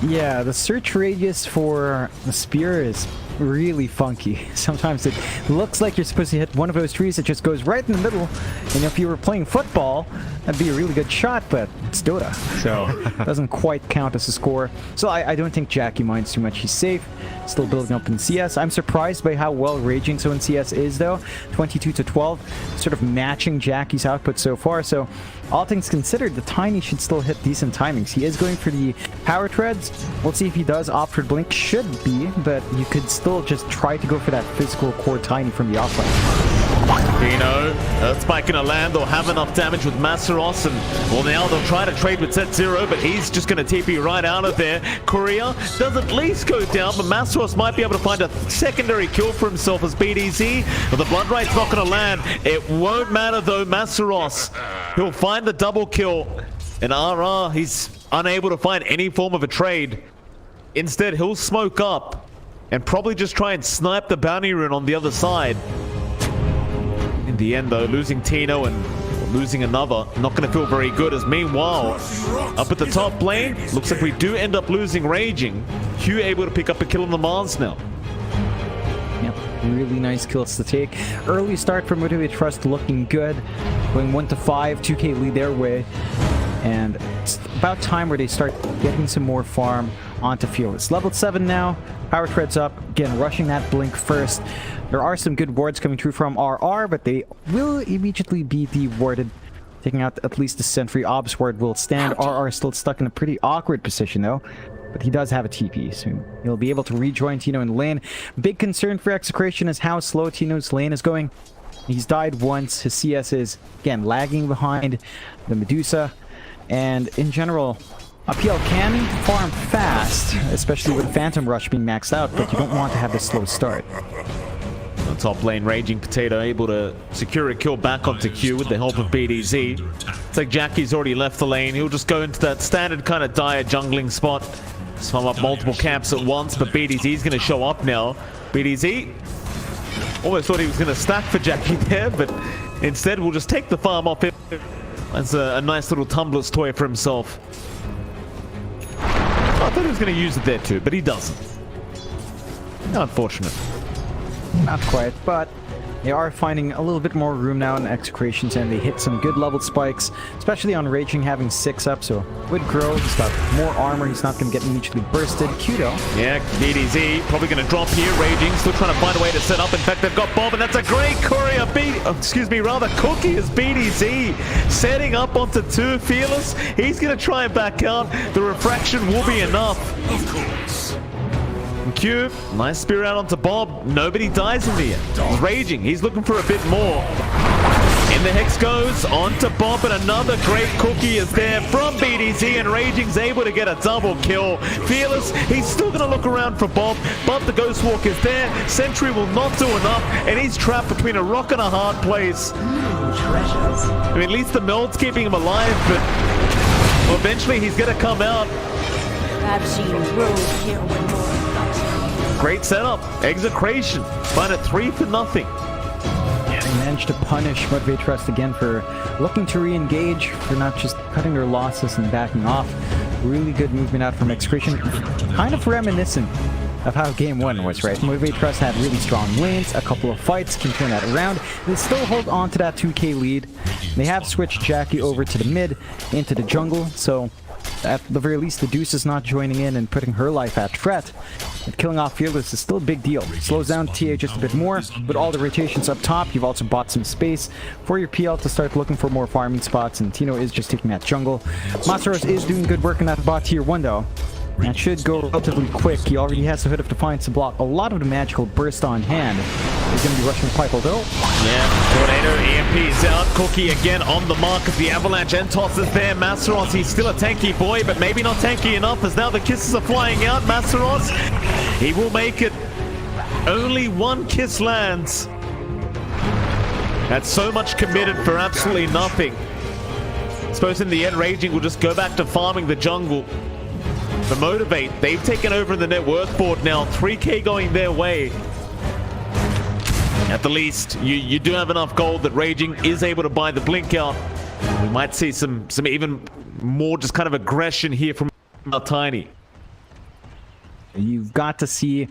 Speaker 1: Yeah, the search radius for the spear is really funky. Sometimes it looks like you're supposed to hit one of those trees that just goes right in the middle, and if you were playing football, that'd be a really good shot, but it's Dota, so it doesn't quite count as a score. So I don't think Jackie minds too much. He's safe, still building up in CS. I'm surprised by how well Raging so in CS is though. 22-12, sort of matching Jackie's output so far. So all things considered, the Tiny should still hit decent timings. He is going for the power treads. We'll see if he does opt for blink. Should be, but you could still just try to go for that physical core Tiny from the offline.
Speaker 3: Tino, Earth Spike gonna land. They'll have enough damage with Masaros, and well, now they'll try to trade with Set Zero, but he's just gonna TP right out of there. Korea does at least go down, but Masaros might be able to find a secondary kill for himself as BDZ. But the Blood Right's not gonna land. It won't matter though. Masaros, he'll find the double kill, and RR, he's unable to find any form of a trade. Instead, he'll smoke up and probably just try and snipe the bounty rune on the other side. In the end, though, losing Tino and losing another, not going to feel very good. As meanwhile, up at the top lane, looks like we do end up losing Raging. Q able to pick up a kill on the Mars now.
Speaker 1: Yep, really nice kills to take. Early start for Motivate Trust looking good. Going 1-5, 2k lead their way. And it's about time where they start getting some more farm onto Fearless. Level 7 now, power treads up, again rushing that blink first. There are some good wards coming through from RR, but they will immediately be dewarded. Taking out at least the Sentry Obs ward will stand. RR still stuck in a pretty awkward position though, but he does have a TP, so he'll be able to rejoin Tino in lane. Big concern for Execration is how slow Tino's lane is going. He's died once, his CS is, again, lagging behind the Medusa. And in general, PL can farm fast, especially with Phantom Rush being maxed out, but you don't want to have this slow start.
Speaker 3: On top lane, Raging Potato able to secure a kill back onto Q with the help of BDZ. It's like Jackie's already left the lane. He'll just go into that standard kind of dire jungling spot. Swarm up multiple camps at once, but BDZ's going to show up now. BDZ almost thought he was going to stack for Jackie there, but instead we'll just take the farm off him. That's a nice little Tumbler's toy for himself. I thought he was going to use it there too, but he doesn't. Unfortunate.
Speaker 1: Not quite, but they are finding a little bit more room now in Execrations, and they hit some good level spikes, especially on Raging having 6 up, so would grow. He's got more armor, he's not going to get immediately bursted. Kudo.
Speaker 3: Yeah, BDZ probably going to drop here. Raging still trying to find a way to set up. In fact, they've got Bob, and that's a great courier. Cookie is BDZ setting up onto 2 Fearless. He's going to try and back out. The refraction will be enough.
Speaker 2: Of course.
Speaker 3: Q, nice spear out onto Bob. Nobody dies in the end. Raging, he's looking for a bit more. In the Hex goes onto Bob, and another great cookie is there from BDZ, and Raging's able to get a double kill. Fearless, he's still going to look around for Bob, but the Ghost Walk is there. Sentry will not do enough, and he's trapped between a rock and a hard place. I mean, at least the meld's keeping him alive, but well, eventually he's going to come out.
Speaker 4: I've seen roadkill and more.
Speaker 3: Great setup. Execration. Find it 3 for nothing.
Speaker 1: They managed to punish Motivate Trust again for looking to re-engage, for not just cutting their losses and backing off. Really good movement out from Execration. Kind of reminiscent of how game 1 was, right? Motivate Trust had really strong lanes, a couple of fights, can turn that around. They still hold on to that 2k lead. They have switched Jackie over to the mid, into the jungle, so at the very least, the Deuce is not joining in and putting her life at threat. But killing off Fearless is still a big deal. Slows down TA just a bit more. With all the rotations up top, you've also bought some space for your PL to start looking for more farming spots, and Tino is just taking that jungle. Masaros is doing good work in that bot tier 1 though. That should go relatively quick. He already has the Hood of Defiance to block a lot of the magical burst on hand. He's going to be rushing the pipe, although.
Speaker 3: Yeah, Tornado EMP is out. Cookie again on the mark of the Avalanche. Entos is there. Masaros, he's still a tanky boy, but maybe not tanky enough, as now the kisses are flying out. Masaros, he will make it. Only 1 kiss lands. That's so much committed for absolutely nothing. I suppose in the end, Raging will just go back to farming the jungle. The Motivate, they've taken over in the net worth board now. 3k going their way. At the least, you do have enough gold that Raging is able to buy the blink out. We might see some even more just kind of aggression here from Tiny.
Speaker 1: You've got to see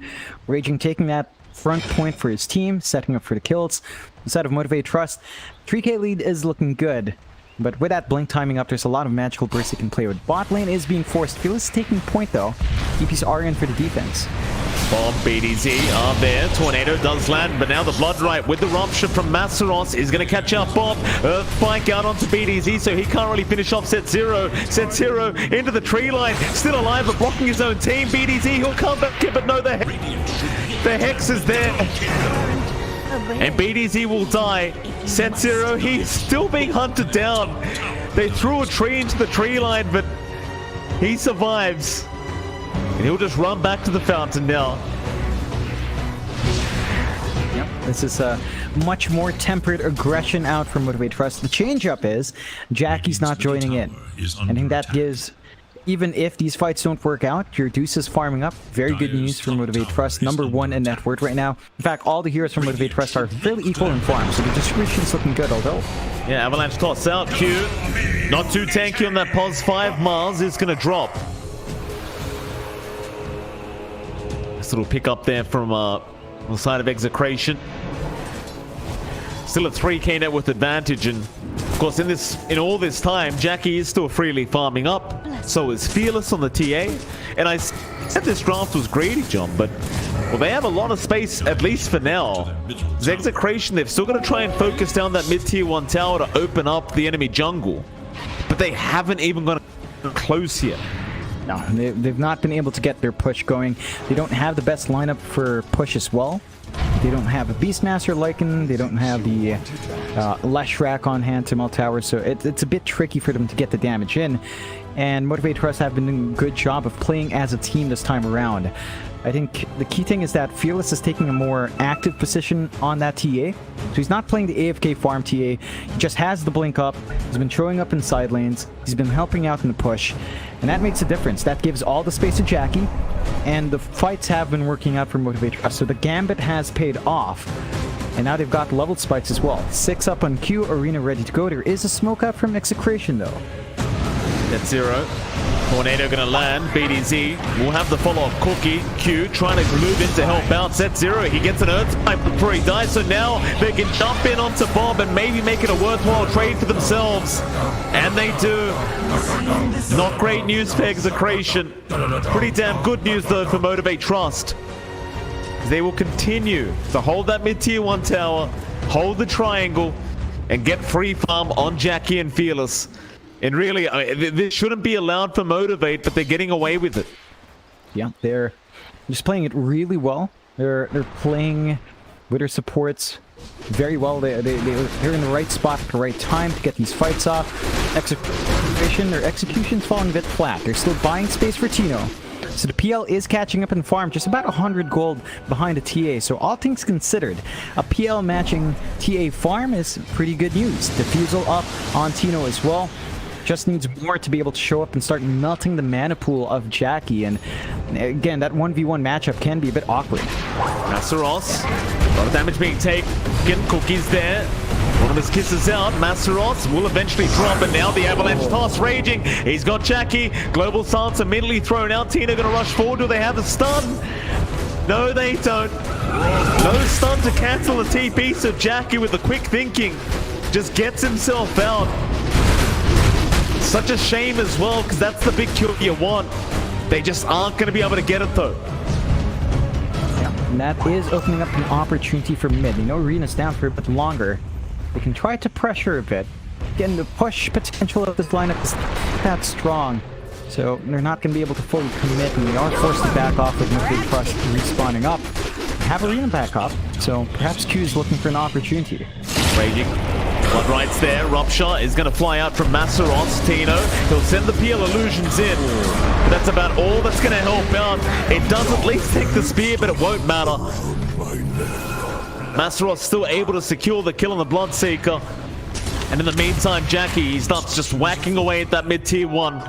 Speaker 1: Raging taking that front point for his team, setting up for the kills. Instead of Motivate Trust, 3k lead is looking good. But with that blink timing up, there's a lot of magical bursts he can play with. Bot lane is being forced. Fearless is taking point though. TPs are in for the defense.
Speaker 3: Bomb BDZ are there. Tornado does land, but now the Blood Right with the rupture from Masaros is going to catch up Bob. Earth Spike out onto BDZ, so he can't really finish off Set Zero. Set Zero into the tree line. Still alive, but blocking his own team. BDZ, he'll come back, but no, the Hex is there. And BDZ will die. Set Zero, he's still being hunted down. They threw a tree into the tree line, but he survives. And he'll just run back to the fountain now.
Speaker 1: Yep, this is a much more tempered aggression out from Motivate Trust. The change-up is Jackie's not joining in. I think that gives, even if these fights don't work out, your Deuce is farming up. Very good news for Motivate Trust. #1 in net worth right now. In fact, all the heroes from Motivate Trust are fairly equal in farm, so the distribution's looking good, although...
Speaker 3: Yeah, Avalanche toss out. Q. Not too tanky on that pos 5. Mars is going to drop. This little pick up there from the side of Execration. Still a 3k net worth advantage, and of course in all this time, Jackie is still freely farming up. So is Fearless on the TA. And I said this draft was greedy, John, but well, they have a lot of space, at least for now. As Execration, they've still got to try and focus down that mid-tier 1 tower to open up the enemy jungle. But they haven't even got close yet.
Speaker 1: No, they've not been able to get their push going. They don't have the best lineup for push as well. They don't have a Beastmaster Lycan. They don't have the Leshrac on hand to melt towers, so it's a bit tricky for them to get the damage in. And Motivate Trust have been doing a good job of playing as a team this time around. I think the key thing is that Fearless is taking a more active position on that TA. So he's not playing the AFK farm TA. He just has the blink up. He's been showing up in side lanes. He's been helping out in the push. And that makes a difference. That gives all the space to Jackie. And the fights have been working out for Motivate Trust. So the Gambit has paid off. And now they've got level spikes as well. 6 up on Q, Arena ready to go. There is a smoke out from Execration though.
Speaker 3: That's Zero. Tornado gonna land. BDZ will have the follow-up Cookie. Q trying to move in to help out. Set Zero. He gets an Earth Pipe before he dies. So now they can jump in onto Bob and maybe make it a worthwhile trade for themselves. And they do. Not great news for Execration. Pretty damn good news though for Motivate Trust. They will continue to hold that mid-tier 1 tower, hold the triangle, and get free farm on Jackie and Fearless. And really, this shouldn't be allowed for Motivate, but they're getting away with it.
Speaker 1: Yeah, they're just playing it really well. They're playing with their supports very well. They're in the right spot at the right time to get these fights off. Their execution's falling a bit flat. They're still buying space for Tino. So the PL is catching up in farm, just about 100 gold behind the TA. So all things considered, a PL matching TA farm is pretty good news. Diffusal up on Tino as well. Just needs more to be able to show up and start melting the mana pool of Jackie. And again, that 1v1 matchup can be a bit awkward.
Speaker 3: Masseros, a lot of damage being taken. Cookie's there. One of his kisses out. Masseros will eventually drop, and now the Avalanche toss raging. He's got Jackie. Global Silence immediately thrown out. Tina gonna rush forward. Do they have a stun? No, they don't. No stun to cancel the TP, so Jackie with the quick thinking just gets himself out. Such a shame as well, because that's the big kill you want. They just aren't going to be able to get it though.
Speaker 1: Yeah, and that is opening up an opportunity for mid. You know, Arena's down for a bit longer. They can try to pressure a bit. Again, the push potential of this lineup is that strong. So they're not going to be able to fully commit, and they are forced to back off with Motivate Trust respawning up. Have Arena back up, so perhaps Q is looking for an opportunity.
Speaker 3: Raging. Blood Right's there. Rupture is going to fly out from Masseros. Tino, he'll send the PL illusions in. But that's about all that's going to help out. It does at least take the spear, but it won't matter. Masseros still able to secure the kill on the Bloodseeker. And in the meantime, Jackie, he starts just whacking away at that mid-tier 1.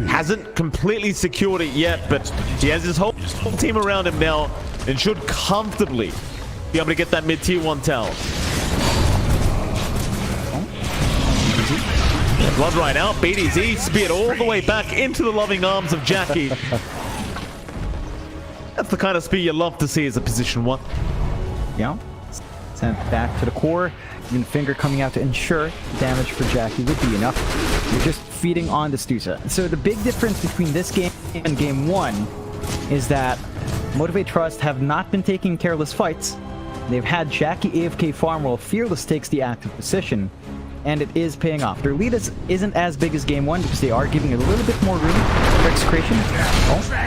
Speaker 3: Hasn't completely secured it yet, but he has his whole team around him now and should comfortably be able to get that mid-tier 1 tower. Blood right out. BDZ speared all the way back into the loving arms of Jackie. That's the kind of speed you love to see as a position 1.
Speaker 1: Yeah. Sent back to the core. Even Finger coming out to ensure damage for Jackie would be enough. You're just feeding on the Stusa. So the big difference between this game and game 1 is that Motivate Trust have not been taking careless fights. They've had Jackie AFK farm while Fearless takes the active position. And it is paying off. Their lead isn't as big as game 1 because they are giving it a little bit more room. for Execration.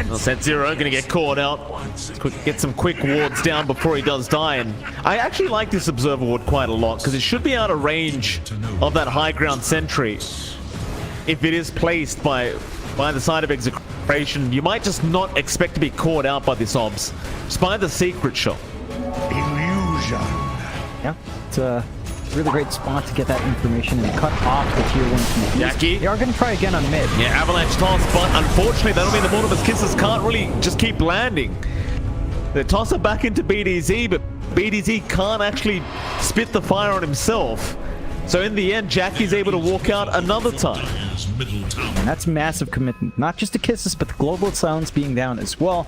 Speaker 3: Well, Set Zero gonna get caught out. Get some quick wards down before he does die. And I actually like this Observer Ward quite a lot because it should be out of range of that high ground sentry. If it is placed by the side of Execration, you might just not expect to be caught out by this obs. Just by the secret shot.
Speaker 5: Illusion.
Speaker 1: Yeah, it's a really great spot to get that information and cut off the tier 1 TPs.
Speaker 3: Jackie.
Speaker 1: They are going to try again on mid.
Speaker 3: Yeah, Avalanche toss, but unfortunately that'll mean the Mortimer's Kisses can't really just keep landing. They toss it back into BDZ, but BDZ can't actually spit the fire on himself. So in the end, Jackie's able to walk out another time.
Speaker 1: And that's massive commitment. Not just the Kisses, but the Global Silence being down as well.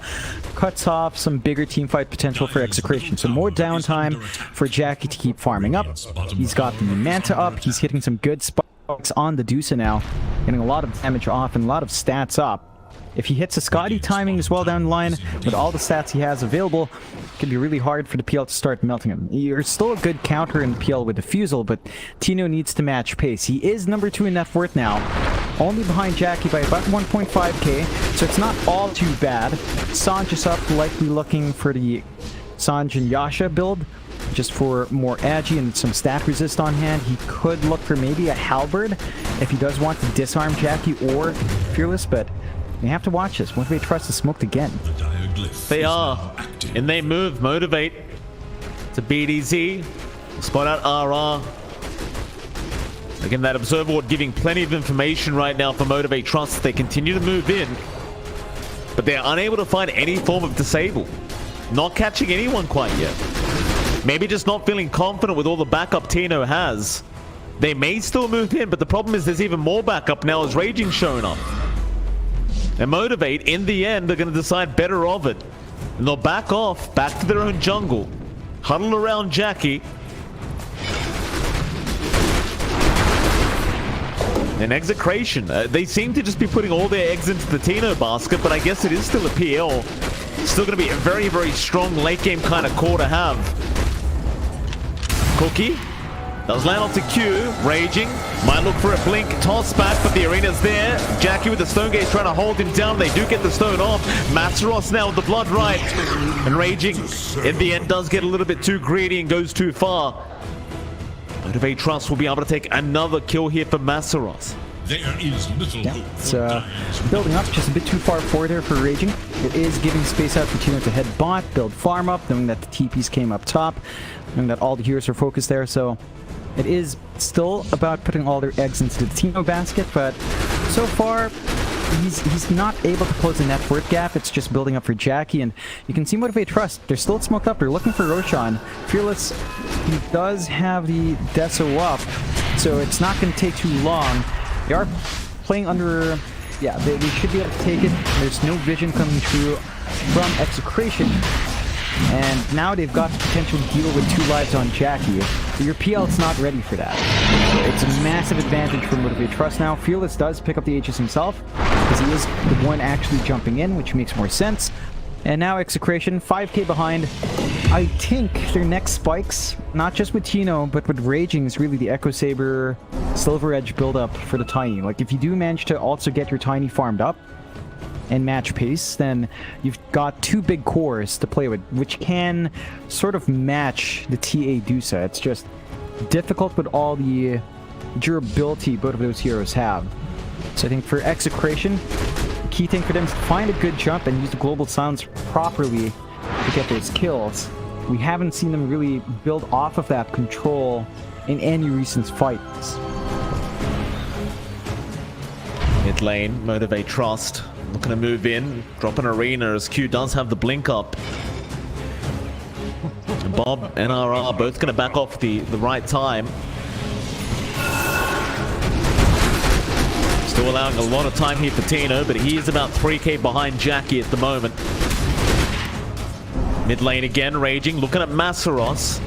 Speaker 1: Cuts off some bigger teamfight potential for Execration. So more downtime for Jackie to keep farming up. He's got the Manta up. He's hitting some good spikes on the Deuce now. Getting a lot of damage off and a lot of stats up. If he hits a Scotty timing as well down the line, with all the stats he has available, it can be really hard for the PL to start melting him. You're still a good counter in the PL with Diffusal, but Tino needs to match pace. He is number 2 in net worth now, only behind Jackie by about 1.5k, so it's not all too bad. Sanj is up, likely looking for the Sanj and Yasha build, just for more agi and some stat resist on hand. He could look for maybe a Halberd if he does want to disarm Jackie or Fearless, but you have to watch this. Motivate Trust is smoked again.
Speaker 3: They are. And they move. Motivate to BDZ. Spot out RR. Again, that Observer Ward giving plenty of information right now for Motivate Trust. They continue to move in, but they're unable to find any form of disable. Not catching anyone quite yet. Maybe just not feeling confident with all the backup Tino has. They may still move in, but the problem is there's even more backup now as Raging showing up. And Motivate, in the end, are going to decide better of it. And they'll back off, back to their own jungle. Huddle around Jackie. And Execration. They seem to just be putting all their eggs into the Tino basket, but I guess it is still a PL. Still going to be a very, very strong late game kind of core to have. Cookie. Does land onto Q, Raging, might look for a blink, toss back, but the arena's there. Jackie with the Stone Gate trying to hold him down. They do get the stone off. Masteros now with the blood right. And Raging, in the end, does get a little bit too greedy and goes too far. Motivate Trust will be able to take another kill here for Masteros.
Speaker 2: There is little hope.
Speaker 1: It's building up just a bit too far forward there for Raging. It is giving space out for Tino to head bot, build farm up, knowing that the TPs came up top, knowing that all the heroes are focused there, so it is still about putting all their eggs into the Tino basket, but so far he's not able to close the net worth gap. It's just building up for Jackie, and you can see Motivate Trust. They're still smoked up. They're looking for Roshan. Fearless, he does have the Deso up, so it's not going to take too long. They are playing under... Yeah, they should be able to take it. There's no vision coming through from Execration. And now they've got the potential to deal with 2 lives on Jackie. Your PL is not ready for that. So it's a massive advantage for Motivate Trust now. Fearless does pick up the Aegis himself, because he is the one actually jumping in, which makes more sense. And now Execration, 5k behind. I think their next spikes, not just with Tino, but with Raging, is really the Echo Saber Silver Edge build-up for the Tiny. Like, if you do manage to also get your Tiny farmed up and match pace, then you've got 2 big cores to play with, which can sort of match the TA Dusa. It's just difficult with all the durability both of those heroes have. So I think for Execration, the key thing for them is to find a good jump and use the Global Silence properly to get those kills. We haven't seen them really build off of that control in any recent fights.
Speaker 3: Mid lane, Motivate Trust. Looking to move in, drop an arena as Q does have the blink up. And Bob and RR both going to back off the right time. Still allowing a lot of time here for Tino, but he is about 3k behind Jackie at the moment. Mid lane again, Raging, looking at Masteros.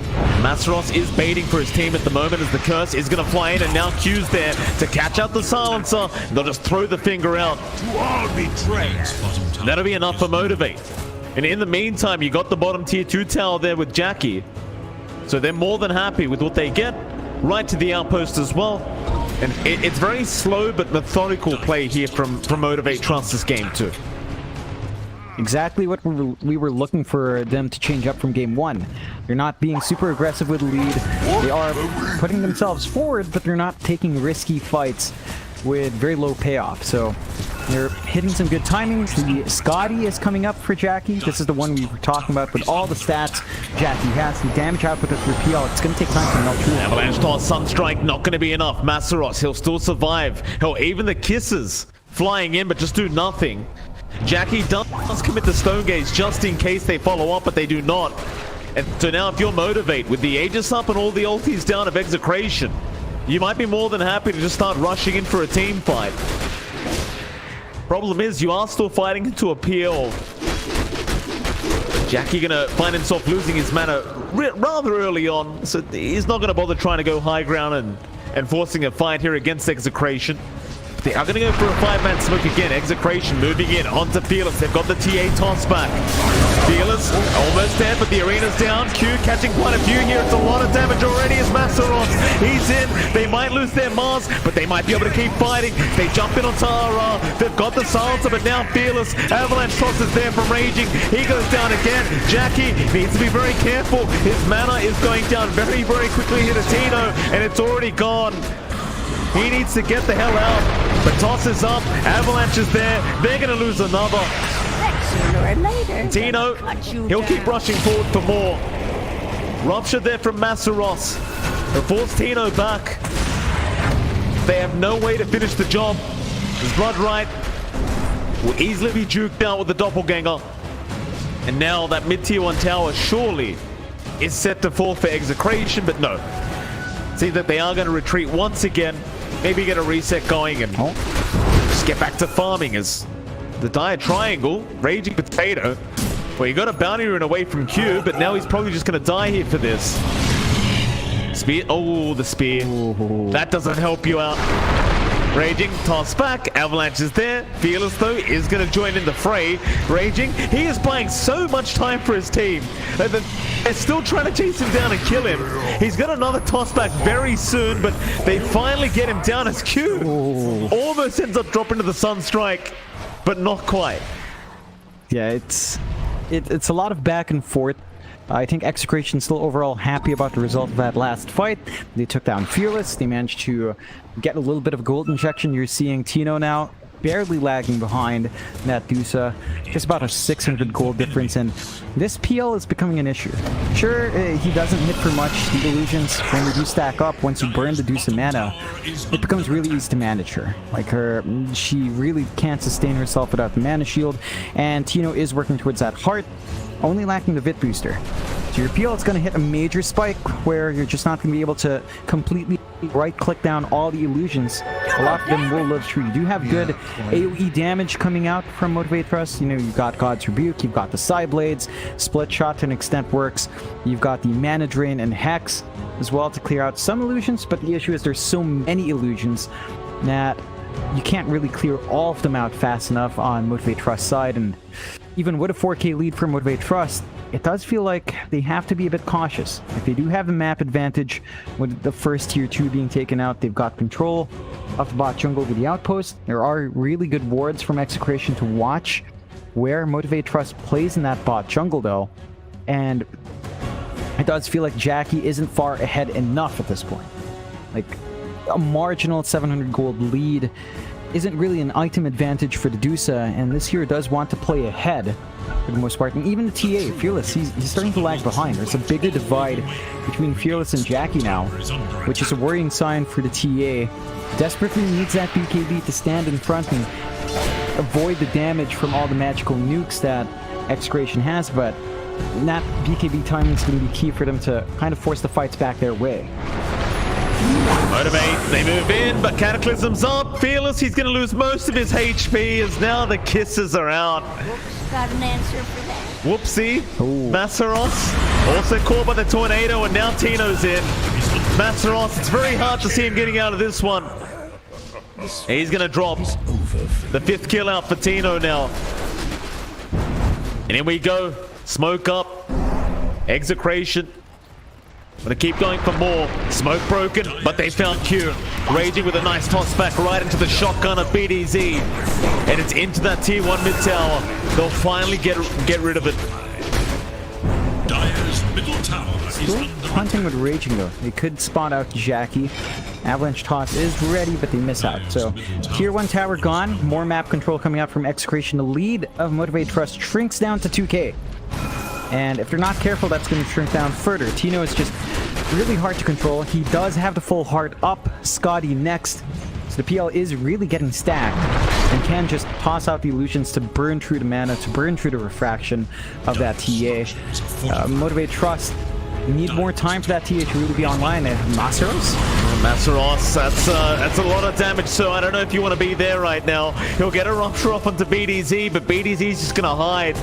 Speaker 3: Masteros is baiting for his team at the moment as the curse is going to fly in, and now Q's there to catch out the silencer. They'll just throw the finger out.
Speaker 5: To all betrayers.
Speaker 3: That'll be enough for Motivate. And in the meantime, you got the bottom tier 2 tower there with Jackie. So they're more than happy with what they get. Right to the outpost as well. And it's very slow but methodical play here from Motivate Trust this game too.
Speaker 1: Exactly what we were looking for them to change up from game one. They're not being super aggressive with the lead. They are putting themselves forward, but they're not taking risky fights with very low payoff. So they're hitting some good timings. The Scotty is coming up for Jackie. This is the one we were talking about with all the stats Jackie has. The damage output of your PL, it's going to take time to melt through.
Speaker 3: Avalanche toss, Sunstrike, not going to be enough. Masaros, he'll still survive. Hell, even the kisses flying in, but just do nothing. Jackie does commit the Stone Gaze just in case they follow up, but they do not. And so now if you're Motivate with the Aegis up and all the ultis down of Execration, you might be more than happy to just start rushing in for a team fight. Problem is, you are still fighting into a PL. Jackie gonna find himself losing his mana rather early on, so he's not gonna bother trying to go high ground and forcing a fight here against Execration. They are going to go for a 5-man smoke again. Execration moving in onto Fearless. They've got the TA toss back. Fearless almost dead, but the arena's down. Q catching quite a few here. It's a lot of damage already as Masaros. He's in. They might lose their Mars, but they might be able to keep fighting. They jump in on Tara. They've got the silencer, but now Fearless. Avalanche toss is there from Raging. He goes down again. Jackie needs to be very careful. His mana is going down very, very quickly here to Tino, and it's already gone. He needs to get the hell out. But toss is up. Avalanche is there. They're going to lose another.
Speaker 4: Sooner or later,
Speaker 3: Tino, he'll keep rushing forward for more. Rupture there from Masaros. They'll force Tino back. They have no way to finish the job. His Blood Right will easily be juked out with the Doppelganger. And now that mid-tier 1 tower surely is set to fall for Execration, but no. See that they are going to retreat once again. Maybe get a reset going and just get back to farming as the dire triangle, Raging Potato. Well, you got a bounty rune away from Q, but now he's probably just going to die here for this. Spear. Oh, the spear. That doesn't help you out. Raging, toss back. Avalanche is there. Fearless, though, is going to join in the fray. Raging, he is buying so much time for his team. And they're still trying to chase him down and kill him. He's got another toss back very soon, but they finally get him down as Q. Almost ends up dropping to the Sunstrike, but not quite.
Speaker 1: Yeah, it's a lot of back and forth. I think Execration's still overall happy about the result of that last fight. They took down Fearless. They managed to get a little bit of gold injection. You're seeing Tino now barely lagging behind that Dusa. Just about a 600 gold difference, and this PL is becoming an issue. Sure, he doesn't hit for much. The illusions, when they do stack up, once you burn the Dusa mana, it becomes really easy to manage her. Like she really can't sustain herself without the mana shield, and Tino is working towards that heart, only lacking the Vit booster. So your PL is going to hit a major spike where you're just not going to be able to completely right-click down all the illusions. A lot of them will live through. You do have good AoE damage coming out from Motivate Thrust. You know, you've got God's Rebuke, you've got the Side Blades, Split Shot to an extent works. You've got the Mana Drain and Hex as well to clear out some illusions, but the issue is there's so many illusions that you can't really clear all of them out fast enough on Motivate Trust's side, and even with a 4K lead for Motivate Trust, it does feel like they have to be a bit cautious. Like, they do have the map advantage with the first tier 2 being taken out. They've got control of the bot jungle with the outpost. There are really good wards from Execration to watch where Motivate Trust plays in that bot jungle though, and it does feel like Jackie isn't far ahead enough at this point. Like, a marginal 700 gold lead isn't really an item advantage for the Dusa, and this hero does want to play ahead for the most part. And even the TA, Fearless, he's starting to lag behind. There's a bigger divide between Fearless and Jackie now, which is a worrying sign for the TA. Desperately needs that BKB to stand in front and avoid the damage from all the magical nukes that Execration has, but that BKB timing is going to be key for them to kind of force the fights back their way.
Speaker 3: Motivate, they move in, but Cataclysm's up. Fearless, he's going to lose most of his HP as now the kisses are out.
Speaker 4: Got an answer for that.
Speaker 3: Whoopsie. Masaros also caught by the tornado, and now Tino's in. Masaros, it's very hard to see him getting out of this one. He's going to drop the 5th kill out for Tino now. And here we go. Smoke up. Execration. Gonna keep going for more. Smoke broken, but they found Q. Raging with a nice toss back right into the shotgun of BDZ. And it's into that tier 1 mid tower. They'll finally get rid of it.
Speaker 2: Dire's middle tower is
Speaker 1: Still
Speaker 2: under
Speaker 1: hunting with Raging though. They could spot out Jackie. Avalanche toss is ready, but they miss out. So tier 1 tower gone. More map control coming out from Execration. The lead of Motivate Trust shrinks down to 2k. And if they're not careful, that's going to shrink down further. Tino is just really hard to control. He does have the full heart up. Scotty next. So the PL is really getting stacked and can just toss out the illusions to burn through the mana, to burn through the refraction of that TA. Motivate Trust. We need more time for that TA to really be online. Maseros?
Speaker 3: Maseros, that's a lot of damage, so I don't know if you want to be there right now. He'll get a rupture off onto BDZ, but BDZ's just going to hide.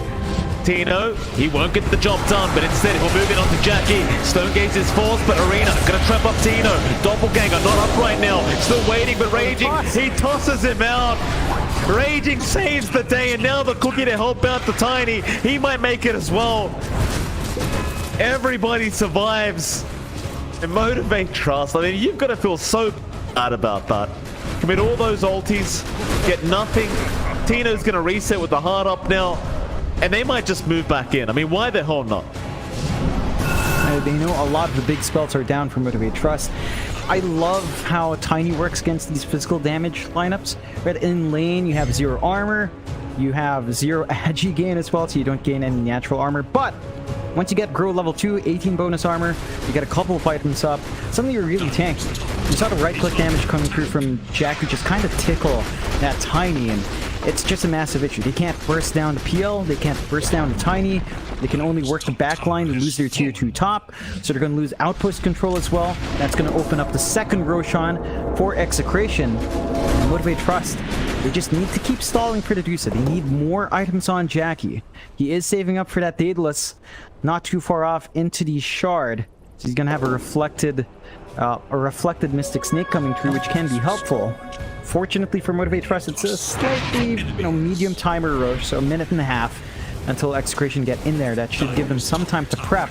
Speaker 3: Tino, he won't get the job done, but instead he'll move it onto Jackie. Stonegate is forced, but Arena gonna trap up Tino. Doppelganger not up right now, still waiting, but Raging, he tosses him out. Raging saves the day, and now the Cookie to help out the Tiny. He might make it as well. Everybody survives. And Motivate Trust, I mean, you've got to feel so bad about that. Commit all those ultis, get nothing. Tino's gonna reset with the heart up now. And they might just move back in. I mean, why the hell not?
Speaker 1: They know a lot of the big spells are down for Motivate Trust. I love how Tiny works against these physical damage lineups. Right in lane, you have 0 armor. You have 0 agi gain as well, so you don't gain any natural armor. But once you get Grow level 2, 18 bonus armor, you get a couple of items up. Suddenly you're really tanky. You saw the right-click damage coming through from Jackie just kind of tickle that Tiny, and it's just a massive issue. They can't burst down the PL, they can't burst down the Tiny, they can only work the backline to lose their tier 2 top, so they're going to lose outpost control as well. That's going to open up the second Roshan for Execration. And Motivate Trust, they just need to keep stalling for the Dusa. They need more items on Jackie. He is saving up for that Daedalus, not too far off into the Shard. So he's going to have a reflected Mystic Snake coming through, which can be helpful. Fortunately for Motivate Trust, it's a slightly, medium timer rush, so a minute and a half until Execration get in there. That should give them some time to prep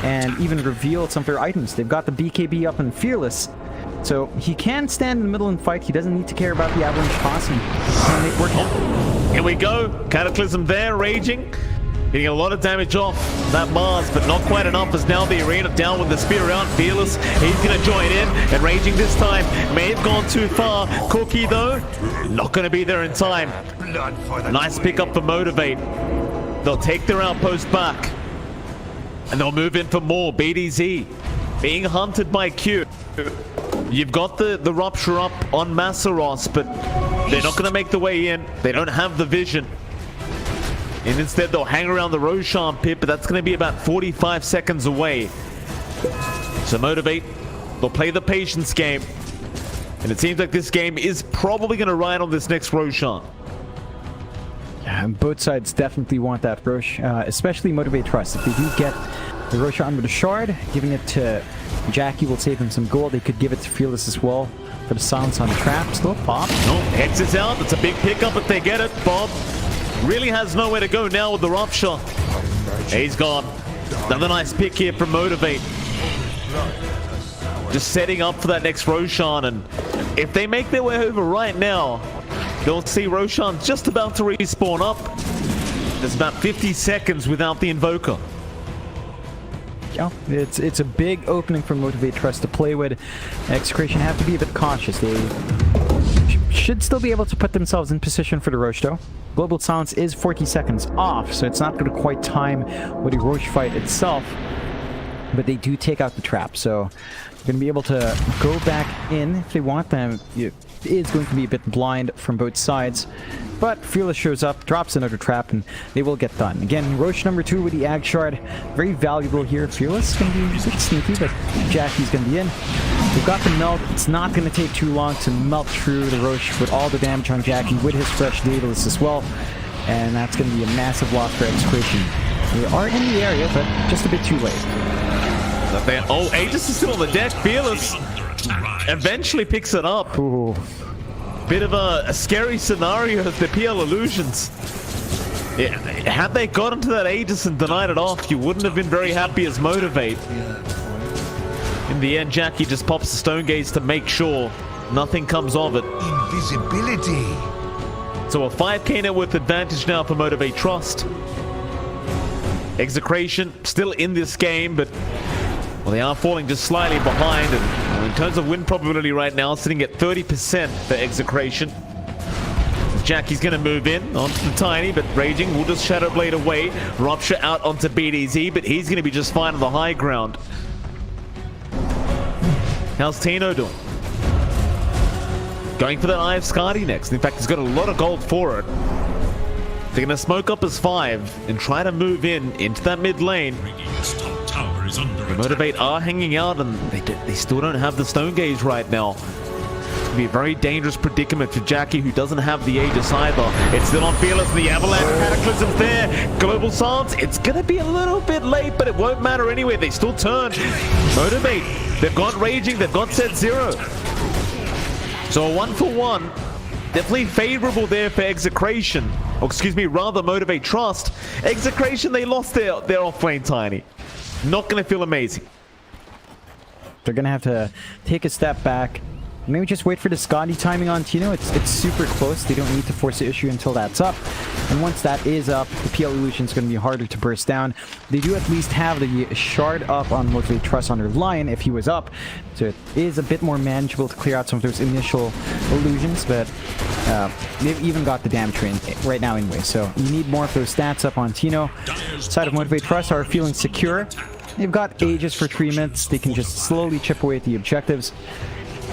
Speaker 1: and even reveal some of their items. They've got the BKB up and Fearless, so he can stand in the middle and fight. He doesn't need to care about the Avalanche toss and can make work happen.
Speaker 3: Here we go. Cataclysm there, Raging. Getting a lot of damage off that Mars, but not quite enough, as now the Arena down with the spear around. Fearless, he's going to join in, and Raging this time may have gone too far. Cookie, though, not going to be there in time. Nice pickup for Motivate. They'll take their outpost back, and they'll move in for more. BDZ being hunted by Q. You've got the rupture up on Maseros, but they're not going to make the way in. They don't have the vision. And instead they'll hang around the Roshan pit, but that's going to be about 45 seconds away. So Motivate, they'll play the patience game. And it seems like this game is probably going to ride on this next Roshan.
Speaker 1: Yeah, both sides definitely want that Rosh, especially Motivate Trust. If they do get the Roshan with a Shard, giving it to Jackie will save them some gold. They could give it to Fearless as well for the silence on the trap. Still Bob.
Speaker 3: No, Hex is out. It's a big pickup if they get it. Bob really has nowhere to go now with the rupture. He's gone. Another nice pick here from Motivate. Just setting up for that next Roshan, and if they make their way over right now, they'll see Roshan just about to respawn up. There's about 50 seconds without the Invoker.
Speaker 1: Yeah, it's a big opening for Motivate Trust to play with. Execration have to be a bit cautious. They should still be able to put themselves in position for the Rosh though. Global Silence is 40 seconds off, so it's not going to quite time with the Rosh fight itself. But they do take out the trap, so they're going to be able to go back in if they want them. It is going to be a bit blind from both sides. But Fearless shows up, drops another trap, and they will get done. Again, Rosh number 2 with the Ag Shard. Very valuable here. Fearless is going to be a bit sneaky, but Jackie's going to be in. We've got the melt. It's not going to take too long to melt through the Rosh with all the damage on Jackie with his fresh Daedalus as well. And that's going to be a massive loss for Execration. They are in the area, but just a bit too late.
Speaker 3: Oh, Aegis is still on the deck. Fearless eventually picks it up.
Speaker 1: Ooh.
Speaker 3: Bit of a scary scenario of the PL illusions. Yeah, had they got into that Aegis and denied it off, you wouldn't have been very happy as Motivate. In the end, Jackie just pops the Stone Gaze to make sure nothing comes of it.
Speaker 5: Invisibility.
Speaker 3: So a 5k net worth advantage now for Motivate Trust. Execration still in this game, but well, they are falling just slightly behind. And in terms of win probability right now, sitting at 30% for Execration. Jackie's going to move in onto the Tiny, but Raging will just Shadow Blade away. Rupture out onto BDZ, but he's going to be just fine on the high ground. How's Tino doing? Going for that Eye of Skadi next. In fact, he's got a lot of gold for it. They're going to smoke up as 5 and try to move into that mid lane.
Speaker 2: Radiant's top tower is under attack.
Speaker 3: Motivate are hanging out, and they still don't have the Stone Gaze right now. It's going to be a very dangerous predicament for Jackie, who doesn't have the Aegis either. It's still on Fearless, the Avalanche Cataclysm's there. Global Silence, it's going to be a little bit late, but it won't matter anyway. They still turn. Motivate, they've got Raging, they've got Set Zero. So a 1-for-1, definitely favorable there for Execration. Or excuse me, rather Motivate Trust. Execration, they lost their off-lane Tiny. Not going to feel amazing.
Speaker 1: They're going to have to take a step back. Maybe just wait for the Skadi timing on Tino. It's super close. They don't need to force the issue until that's up. And once that is up, the PL illusion is going to be harder to burst down. They do at least have the shard up on Motivate Trust on their Lion if he was up. So it is a bit more manageable to clear out some of those initial illusions. But they've even got the damage right now anyway. So you need more of those stats up on Tino. Side of Motivate Trust are feeling secure. They've got Aegis for treatments. They can just slowly chip away at the objectives.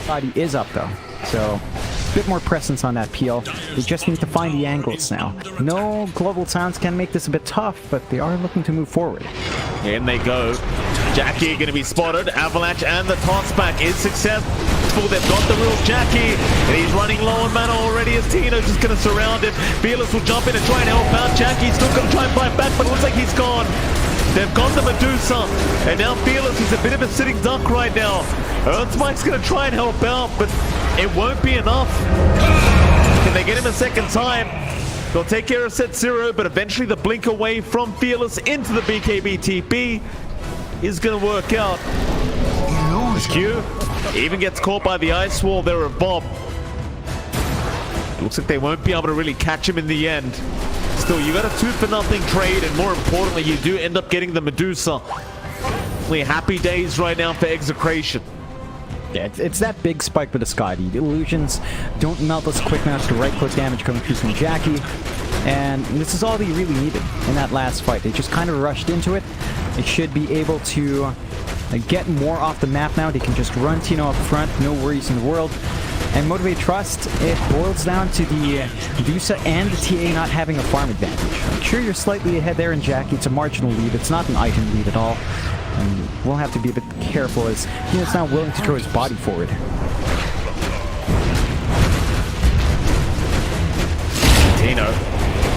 Speaker 1: Body is up though, so a bit more presence on that PL. They just need to find the angles now. No Global Sounds can make this a bit tough, but they are looking to move forward.
Speaker 3: In they go. Jackie going to be spotted. Avalanche and the toss back is successful. They've got the real Jackie, and he's running low on mana already as Tino's just going to surround him. Fearless will jump in and try and help out. Jackie's still going to try and fight back, but it looks like he's gone. They've got the Medusa, and now Fearless is a bit of a sitting duck right now. Earthspike's going to try and help out, but it won't be enough. Can they get him a second time? They'll take care of Set Zero, but eventually the blink away from Fearless into the BKB TP is going to work out. Q even gets caught by the ice wall there of Bob. It looks like they won't be able to really catch him in the end. Still, you got a 2-for-0 trade, and more importantly, you do end up getting the Medusa. Only happy days right now for Execration.
Speaker 1: Yeah, it's that big spike with the Skadi. The illusions don't melt as quick enough to right-click damage coming through from Jackie. And this is all they really needed in that last fight. They just kind of rushed into it. They should be able to get more off the map now. They can just run Tino up front, no worries in the world. And Motivate Trust, it boils down to the Medusa and the TA not having a farm advantage. Sure, you're slightly ahead there in Jackie. It's a marginal lead. It's not an item lead at all. And we'll have to be a bit careful as Tino's not willing to throw his body forward.
Speaker 3: Tino,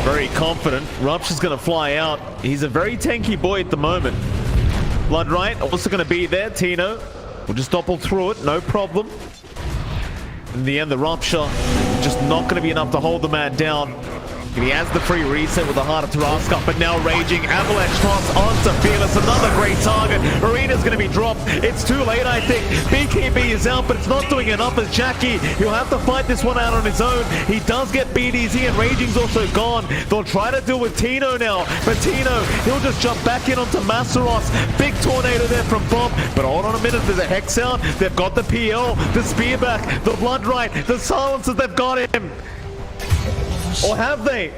Speaker 3: very confident. Rupture's going to fly out. He's a very tanky boy at the moment. Bloodright also going to be there. Tino will just topple through it, no problem. In the end, the Rupture just not going to be enough to hold the man down. And he has the free reset with the Heart of Tarrasque, but now Raging. Avalanche toss onto Fearless, another great target. Arena's going to be dropped. It's too late, I think. BKB is out, but it's not doing enough as Jackie. He'll have to fight this one out on his own. He does get BDZ, and Raging's also gone. They'll try to deal with Tino now, but Tino, he'll just jump back in onto Masseros. Big tornado there from Bob, but hold on a minute, there's a Hex out. They've got the PL, the Spearback, the Bloodright, the Silencers, they've got him. Or have they?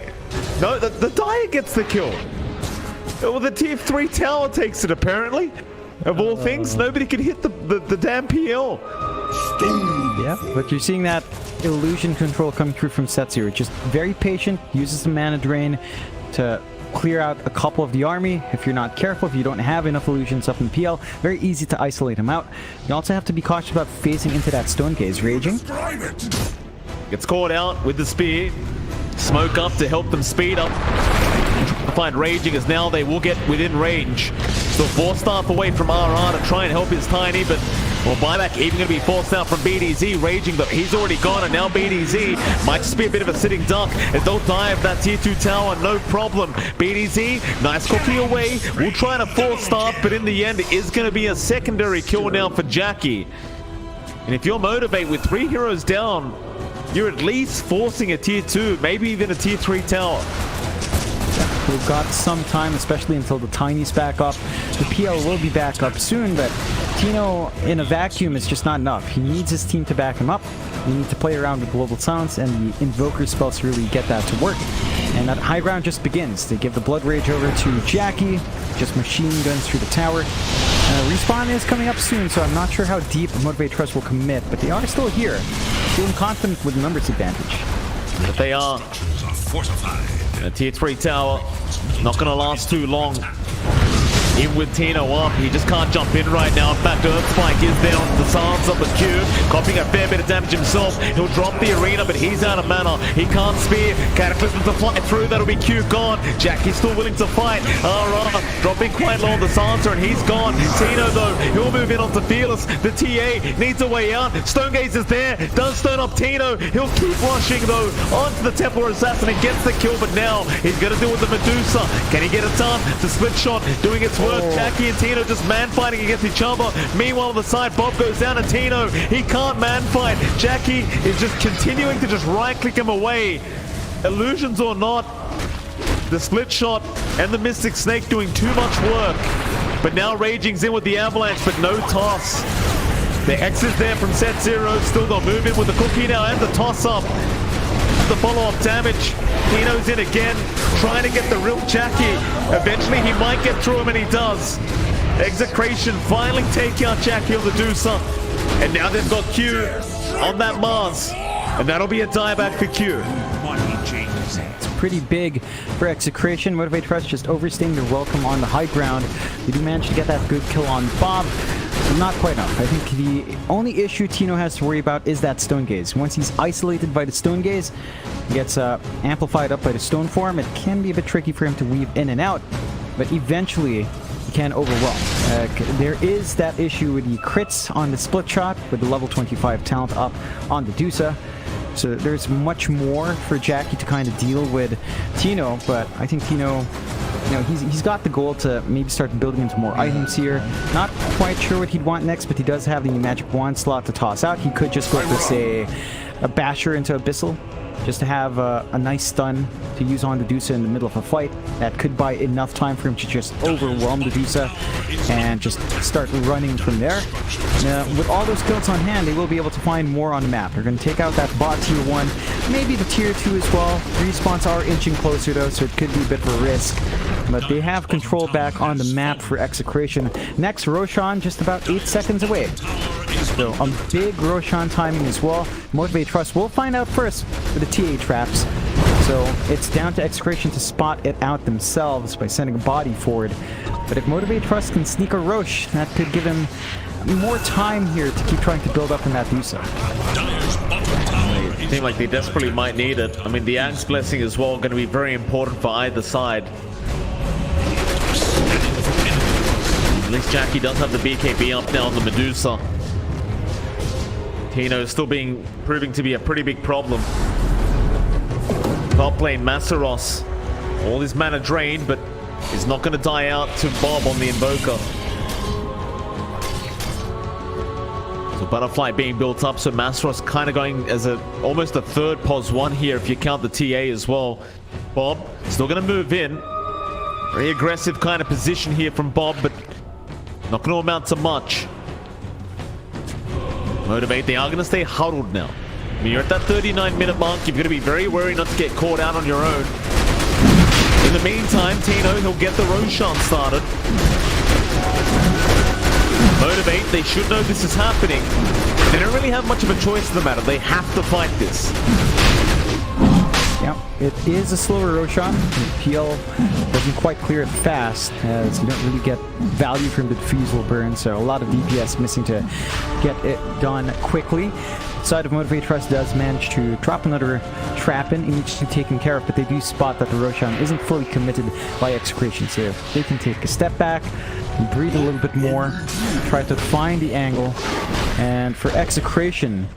Speaker 3: No, the Dire gets the kill. Well, the tier 3 tower takes it, apparently. Of all things, nobody can hit the damn PL.
Speaker 1: Yeah, but you're seeing that illusion control coming through from Set Zero. Just very patient, uses the mana drain to clear out a couple of the army. If you're not careful, if you don't have enough illusions up in PL, very easy to isolate him out. You also have to be cautious about phasing into that Stone Gaze. Raging
Speaker 3: gets caught out with the spear. Smoke up to help them speed up. Find Raging as now they will get within range. So 4 staff away from RR to try and help his Tiny, but Well, buyback even going to be forced out from BDZ. Raging, but he's already gone, and now BDZ might just be a bit of a sitting duck as they'll dive that tier 2 tower, no problem. BDZ, nice cookie away. We'll try to force start, but in the end, it is going to be a secondary kill now for Jackie. And if you're Motivate with 3 heroes down, you're at least forcing a tier 2, maybe even a tier 3 tower.
Speaker 1: We've got some time, especially until the Tiny's back up. The PL will be back up soon, but Tino in a vacuum is just not enough. He needs his team to back him up. You need to play around with Global Silence and the Invoker spells to really get that to work. And that high ground just begins. They give the Blood Rage over to Jackie, just machine guns through the tower. Respawn is coming up soon, so I'm not sure how deep Motivate Trust will commit, but they are still here. Feeling confident with numbers advantage.
Speaker 3: But they are.
Speaker 2: Structures are fortified.
Speaker 3: A tier 3 tower, not gonna last too long. In with Tino up, he just can't jump in right now. In fact, Earthspike is down, the silence of the Q, copying a fair bit of damage himself. He'll drop the arena, but he's out of mana. He can't spear, Cataclysm to fly through, that'll be Q gone. Jackie's still willing to fight. Alright, dropping quite low on the silencer, and he's gone. Tino though, he'll move in onto Fearless. The TA needs a way out. Stonegaze is there, does stone up Tino. He'll keep rushing though, onto the Templar Assassin and gets the kill, but now he's gonna deal with the Medusa. Can he get it done? The split shot doing its work. Jackie and Tino just man fighting against each other. Meanwhile on the side, Bob goes down and Tino, he can't man fight. Jackie is just continuing to just right click him away. Illusions or not, the split shot and the Mystic Snake doing too much work. But now Raging's in with the Avalanche, but no toss. The X is there from set 0, still got move in with the cookie now and the toss up. The follow-up damage. Tino's in again, trying to get the real Jackie. Eventually he might get through him, and he does. Execration finally take out Jackie on the Doosa. And now they've got Q on that Mars. And that'll be a dieback for Q.
Speaker 1: It's pretty big for Execration. Motivate Trust just overstaying their welcome on the high ground. They do manage to get that good kill on Bob. Not quite enough. I think the only issue Tino has to worry about is that Stone Gaze. Once he's isolated by the Stone Gaze, he gets amplified up by the Stone Form. It can be a bit tricky for him to weave in and out, but eventually he can overwhelm. There is that issue with the crits on the split shot with the level 25 talent up on the Doosa. So there's much more for Jackie to kind of deal with Tino, but I think Tino, you know, he's got the goal to maybe start building into more items here. Not quite sure what he'd want next, but he does have the magic wand slot to toss out. He could just go for, say, a basher into Abyssal, just to have a nice stun to use on the Doosa in the middle of a fight. That could buy enough time for him to just overwhelm the Doosa and just start running from there. With all those kills on hand, they will be able to find more on the map. They're going to take out that bot tier 1, maybe the tier 2 as well. Respawns are inching closer though, so it could be a bit of a risk. But they have control back on the map for Execration. Next, Roshan just about 8 seconds away. So a big Roshan timing as well. Motivate Trust will find out first with the TA traps. So it's down to Execration to spot it out themselves by sending a body forward. But if Motivate Trust can sneak a Rosh, that could give him more time here to keep trying to build up in that Doosa.
Speaker 3: They seem like they desperately might need it. I mean, the Axe Blessing as well going to be very important for either side. At least Jackie does have the BKB up now on the Medusa. Tino is still proving to be a pretty big problem. Top lane Masaros, all his mana drained, but he's not going to die out to Bob on the Invoker. So Butterfly being built up, so Masaros kind of going as almost a third pos 1 here if you count the TA as well. Bob still going to move in. Very aggressive kind of position here from Bob, but not going to amount to much. Motivate, they are going to stay huddled now. I mean, you're at that 39-minute mark. You've got to be very wary not to get caught out on your own. In the meantime, Tino, he'll get the Roshan started. Motivate, they should know this is happening. They don't really have much of a choice in the matter. They have to fight this.
Speaker 1: Yeah, it is a slower Roshan. The PL doesn't quite clear it fast, as you don't really get value from the diffusal burn, so a lot of DPS missing to get it done quickly. Side of Motivate Trust does manage to drop another trap in, immediately taken care of, but they do spot that the Roshan isn't fully committed by Execration, so they can take a step back, breathe a little bit more, try to find the angle. And for Execration,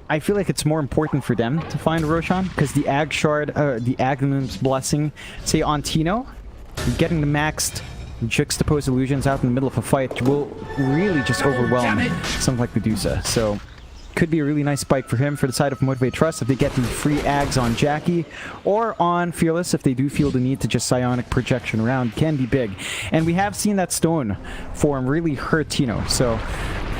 Speaker 1: I feel like it's more important for them to find Roshan, because the Ag Shard, the Agnum's Blessing, say on Tino, getting the maxed juxtaposed illusions out in the middle of a fight will really just overwhelm something like Medusa. So could be a really nice spike for him for the side of Motivate Trust if they get the free Ags on Jackie, or on Fearless if they do feel the need to just psionic projection around. Can be big. And we have seen that stone form really hurt Tino. So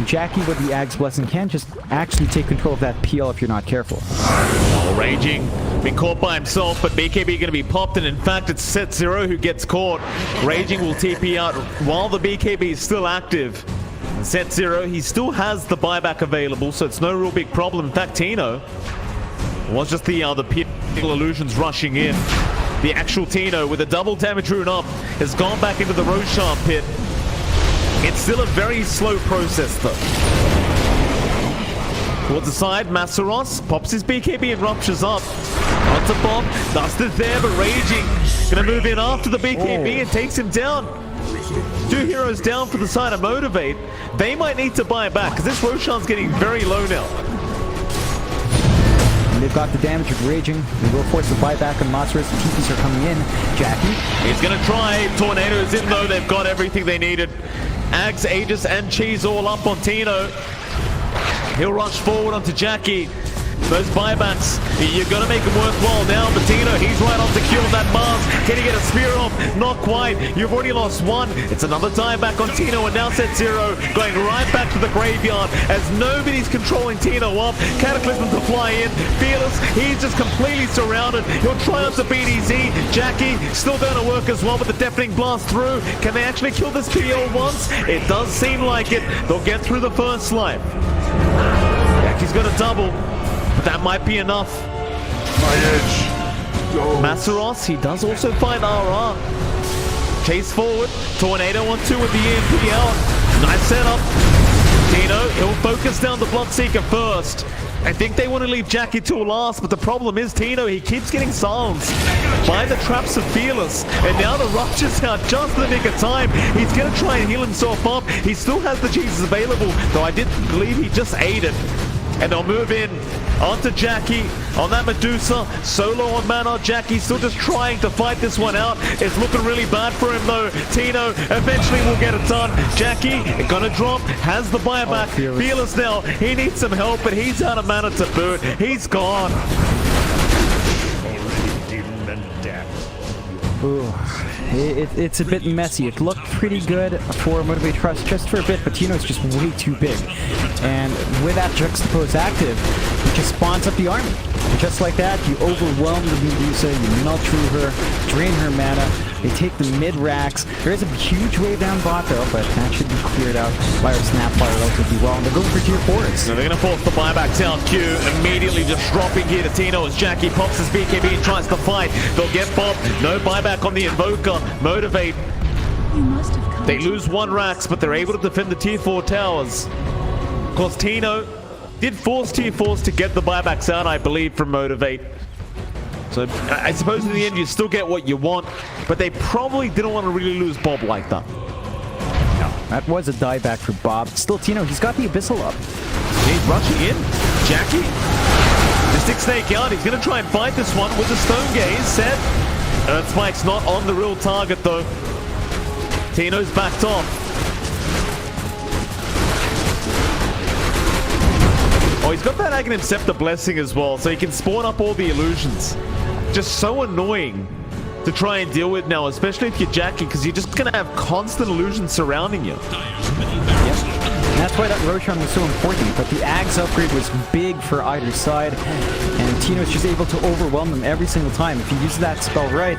Speaker 1: Jackie with the Ag's Blessing can just actually take control of that PL if you're not careful.
Speaker 3: Raging, been caught by himself, but BKB going to be popped, and in fact it's Set Zero who gets caught. Raging will TP out while the BKB is still active. Set Zero, he still has the buyback available, so it's no real big problem. In fact, Tino was just the Peel illusions rushing in. The actual Tino with a double damage rune up has gone back into the Roshan pit. It's still a very slow process though. Towards the side, Masaros pops his BKB and ruptures up. Onto Bob, Dust is there, but Raging gonna move in after the BKB and takes him down. 2 heroes down for the side of Motivate. They might need to buy back, because this Roshan's getting very low now.
Speaker 1: And they've got the damage of Raging. They will force the buyback on Masaros. The TPs are coming in. Jackie.
Speaker 3: He's gonna try. Tornadoes in though, they've got everything they needed. Ags, Aegis, and Cheese all up on Tino. He'll rush forward onto Jackie. Those buybacks, you're going to make them worthwhile now. But Tino, he's right on to kill that Mars. Can he get a spear off? Not quite. You've already lost one. It's another dieback on Tino, and now Set Zero going right back to the graveyard as nobody's controlling Tino up. Cataclysm to fly in. Fearless, he's just completely surrounded. He'll try onto BDZ. Jackie still going to work as well with the deafening blast through. Can they actually kill this PL once? It does seem like it. They'll get through the first life. Jackie's going to double. But that might be enough.
Speaker 5: My edge.
Speaker 3: Masaros, he does also find RR. Chase forward. Tornado on 2 with the EMP out. Nice setup. Tino, he'll focus down the Bloodseeker first. I think they want to leave Jackie till last, but the problem is Tino, he keeps getting silenced by the traps of Fearless. And now the Rupture's out just in the nick of time. He's going to try and heal himself up. He still has the Jesus available, though I did believe he just ate it. And they'll move in onto Jackie on that Medusa. Solo on mana. Jackie still just trying to fight this one out. It's looking really bad for him though. Tino eventually will get it done. Jackie gonna drop. Has the buyback. Fearless now. He needs some help, but he's out of mana to boot. He's gone.
Speaker 1: Ooh, it's a bit messy. It looked pretty good for Motivate Trust just for a bit, but Tino's just way too big. And with that Juxtapose active, it just spawns up the army. And just like that, you overwhelm the Medusa, you melt through her, drain her mana, they take the mid-racks. There is a huge wave down bot though, but that should be cleared out by our Snapfire relatively well. And they're going for tier 4s.
Speaker 3: So they're going to force the buyback down. Q immediately just dropping here to Tino as Jackie pops his BKB and tries to fight. They'll get Bob. No buyback on the Invoker. Motivate. They lose 1 racks, but they're able to defend the tier 4 towers. Of course, Tino did force tier 4s to get the buybacks out, I believe, from Motivate. So I suppose in the end you still get what you want, but they probably didn't want to really lose Bob like that.
Speaker 1: No, that was a dieback for Bob. Still, Tino, he's got the Abyssal up.
Speaker 3: He's rushing in. Jackie. Mystic Snake out. He's going to try and fight this one with the Stone Gaze set. Earth Spike's not on the real target though. Tino's backed off. Oh, he's got that Aghanim Scepter Blessing as well, so he can spawn up all the illusions. Just so annoying to try and deal with now, especially if you're Jackie, because you're just going to have constant illusions surrounding you.
Speaker 1: And that's why that Roshan was so important, but the Ags upgrade was big for either side, and Tino's just able to overwhelm them every single time. If you use that spell right,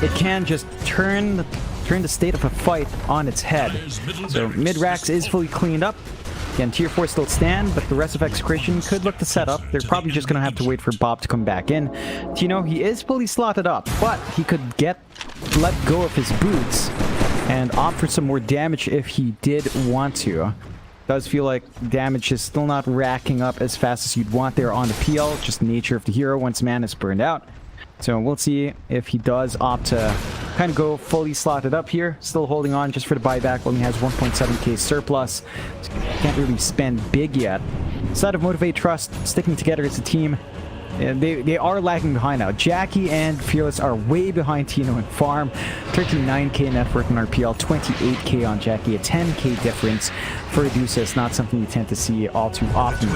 Speaker 1: it can just turn the state of a fight on its head. So mid-racks is fully cleaned up. Again, tier 4 still stand, but the rest of Execration could look to set up. They're probably just going to have to wait for Bob to come back in. Tino, he is fully slotted up, but he could let go of his boots and opt for some more damage if he did want to. Does feel like damage is still not racking up as fast as you'd want there on the PL, just nature of the hero once mana is burned out. So we'll see if he does opt to kind of go fully slotted up here. Still holding on just for the buyback. Only has 1.7k surplus. So can't really spend big yet. Side of Motivate Trust, sticking together as a team. And they are lagging behind now. Jackie and Fearless are way behind Tino and Farm. 39k net worth in RPL, 28k on Jackie, a 10k difference for Odysseus. Not something you tend to see all too often.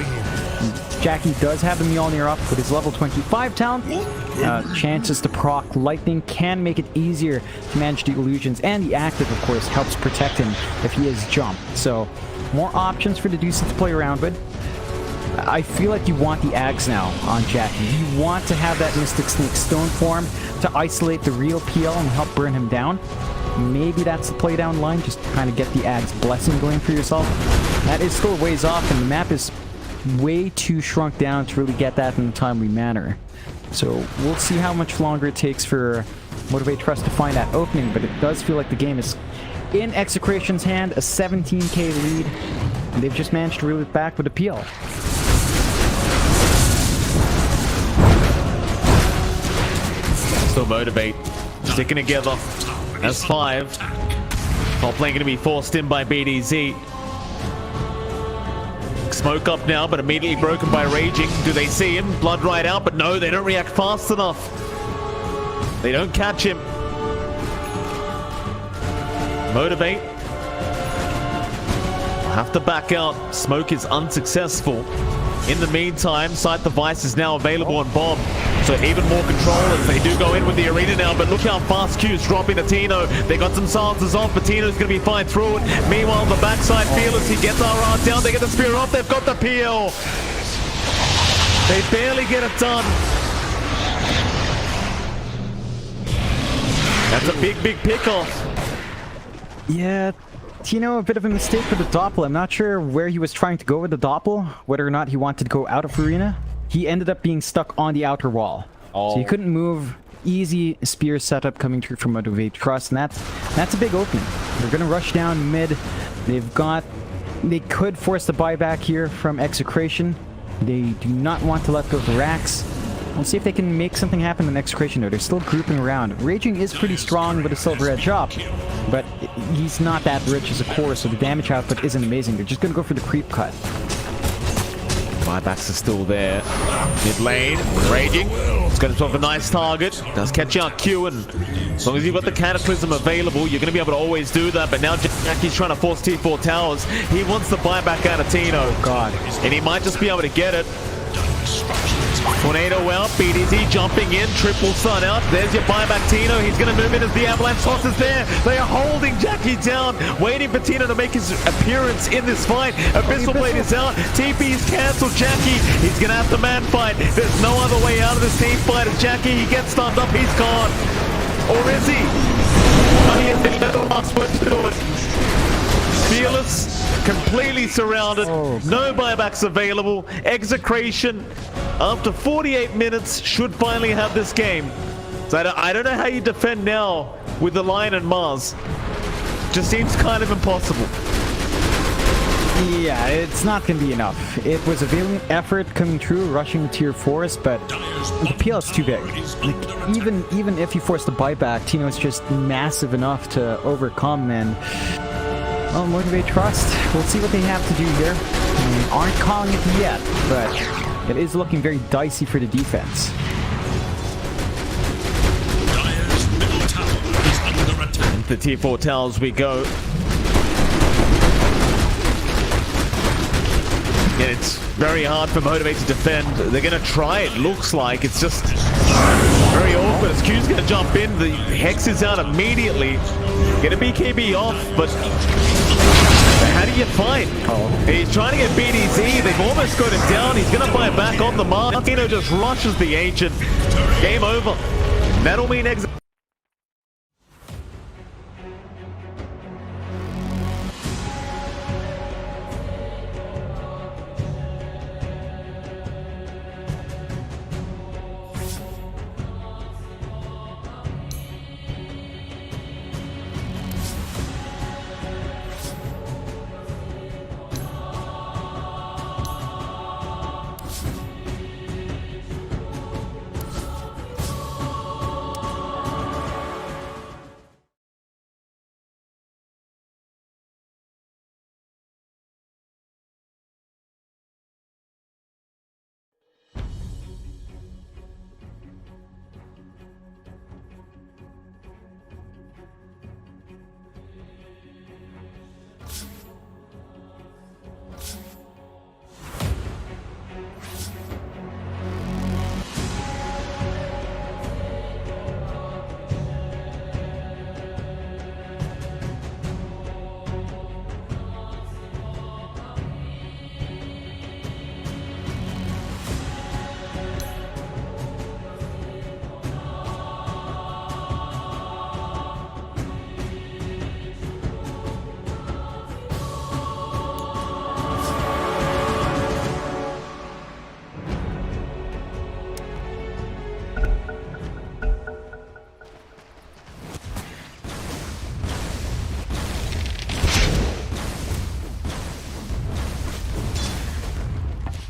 Speaker 1: Jackie does have the Mjolnir up with his level 25 talent. Chances to proc Lightning can make it easier to manage the illusions, and the active, of course, helps protect him if he is jumped. So more options for the Odysseus to play around with. I feel like you want the Ags now on Jackie. You want to have that Mystic Snake Stone form to isolate the real PL and help burn him down. Maybe that's the play down line, just to kind of get the Ags Blessing going for yourself. That is still ways off, and the map is way too shrunk down to really get that in a timely manner. So we'll see how much longer it takes for Motivate Trust to find that opening, but it does feel like the game is in Execration's hand, a 17k lead, and they've just managed to reel it back with a PL.
Speaker 3: Still Motivate, sticking together as 5. Top lane going to be forced in by BDZ. Smoke up now, but immediately broken by Raging. Do they see him? Blood right out, but no, they don't react fast enough. They don't catch him. Motivate. Have to back out. Smoke is unsuccessful. In the meantime, Sight Device is now available on Bob. So even more control as they do go in with the arena now. But look how fast Q's dropping to Tino. They got some silencers off, but Tino's going to be fine through it. Meanwhile, on the backside, Fearless, he gets RR down. They get the spear off. They've got the PL. They barely get it done. That's a big, big pickoff.
Speaker 1: Yeah, Tino, a bit of a mistake with the Doppel. I'm not sure where he was trying to go with the Doppel, whether or not he wanted to go out of arena. He ended up being stuck on the outer wall. So he couldn't move. Easy spear setup coming through from Motivate Trust, and that's a big opening. They're gonna rush down mid. They could force the buyback here from Execration. They do not want to let go of the racks. We'll see if they can make something happen in Execration though. They're still grouping around. Raging is pretty strong with a silver edge up, but he's not that rich as a core, so the damage output isn't amazing. They're just gonna go for the creep cut.
Speaker 3: Buybacks are still there. Mid lane, Raging. He's got himself a nice target. Does catch out Q, and as long as you've got the Cataclysm available, you're going to be able to always do that. But now Jackie's trying to force T4 towers. He wants the buyback out of Tino.
Speaker 1: Oh, God.
Speaker 3: And he might just be able to get it. Tornado out, BDZ jumping in, triple sun out. There's your buyback, Tino. He's going to move in as the Avalanche Toss is there. They are holding Jackie down, waiting for Tino to make his appearance in this fight. Abyssal Blade is out. TP's cancelled Jackie. He's going to have to man fight. There's no other way out of this team fight. If Jackie, he gets stunned up, he's gone. Or is he? He has the last word to do it. Fearless, completely surrounded. No buybacks available. Execration, after 48 minutes, should finally have this game. So I don't know how you defend now with the Lion and Mars. Just seems kind of impossible.
Speaker 1: Yeah, it's not going to be enough. It was a valiant effort coming through, rushing tier 4s, but the PL is too big. Like, even if you force the buyback, Tino is just massive enough to overcome, and well, Motivate Trust. We'll see what they have to do here. Aren't calling it yet, but it is looking very dicey for the defense.
Speaker 2: Dire's middle tower is under attack.
Speaker 3: The T4 towers we go. And it's very hard for Motivate to defend. They're going to try, it looks like. It's just very awkward. As Q's going to jump in, the Hex is out immediately. Get a BKB off, but how do you fight? He's trying to get BDZ. They've almost got him down. He's going to buy back on the mark. Tino just rushes the Ancient. Game over. That'll mean exit.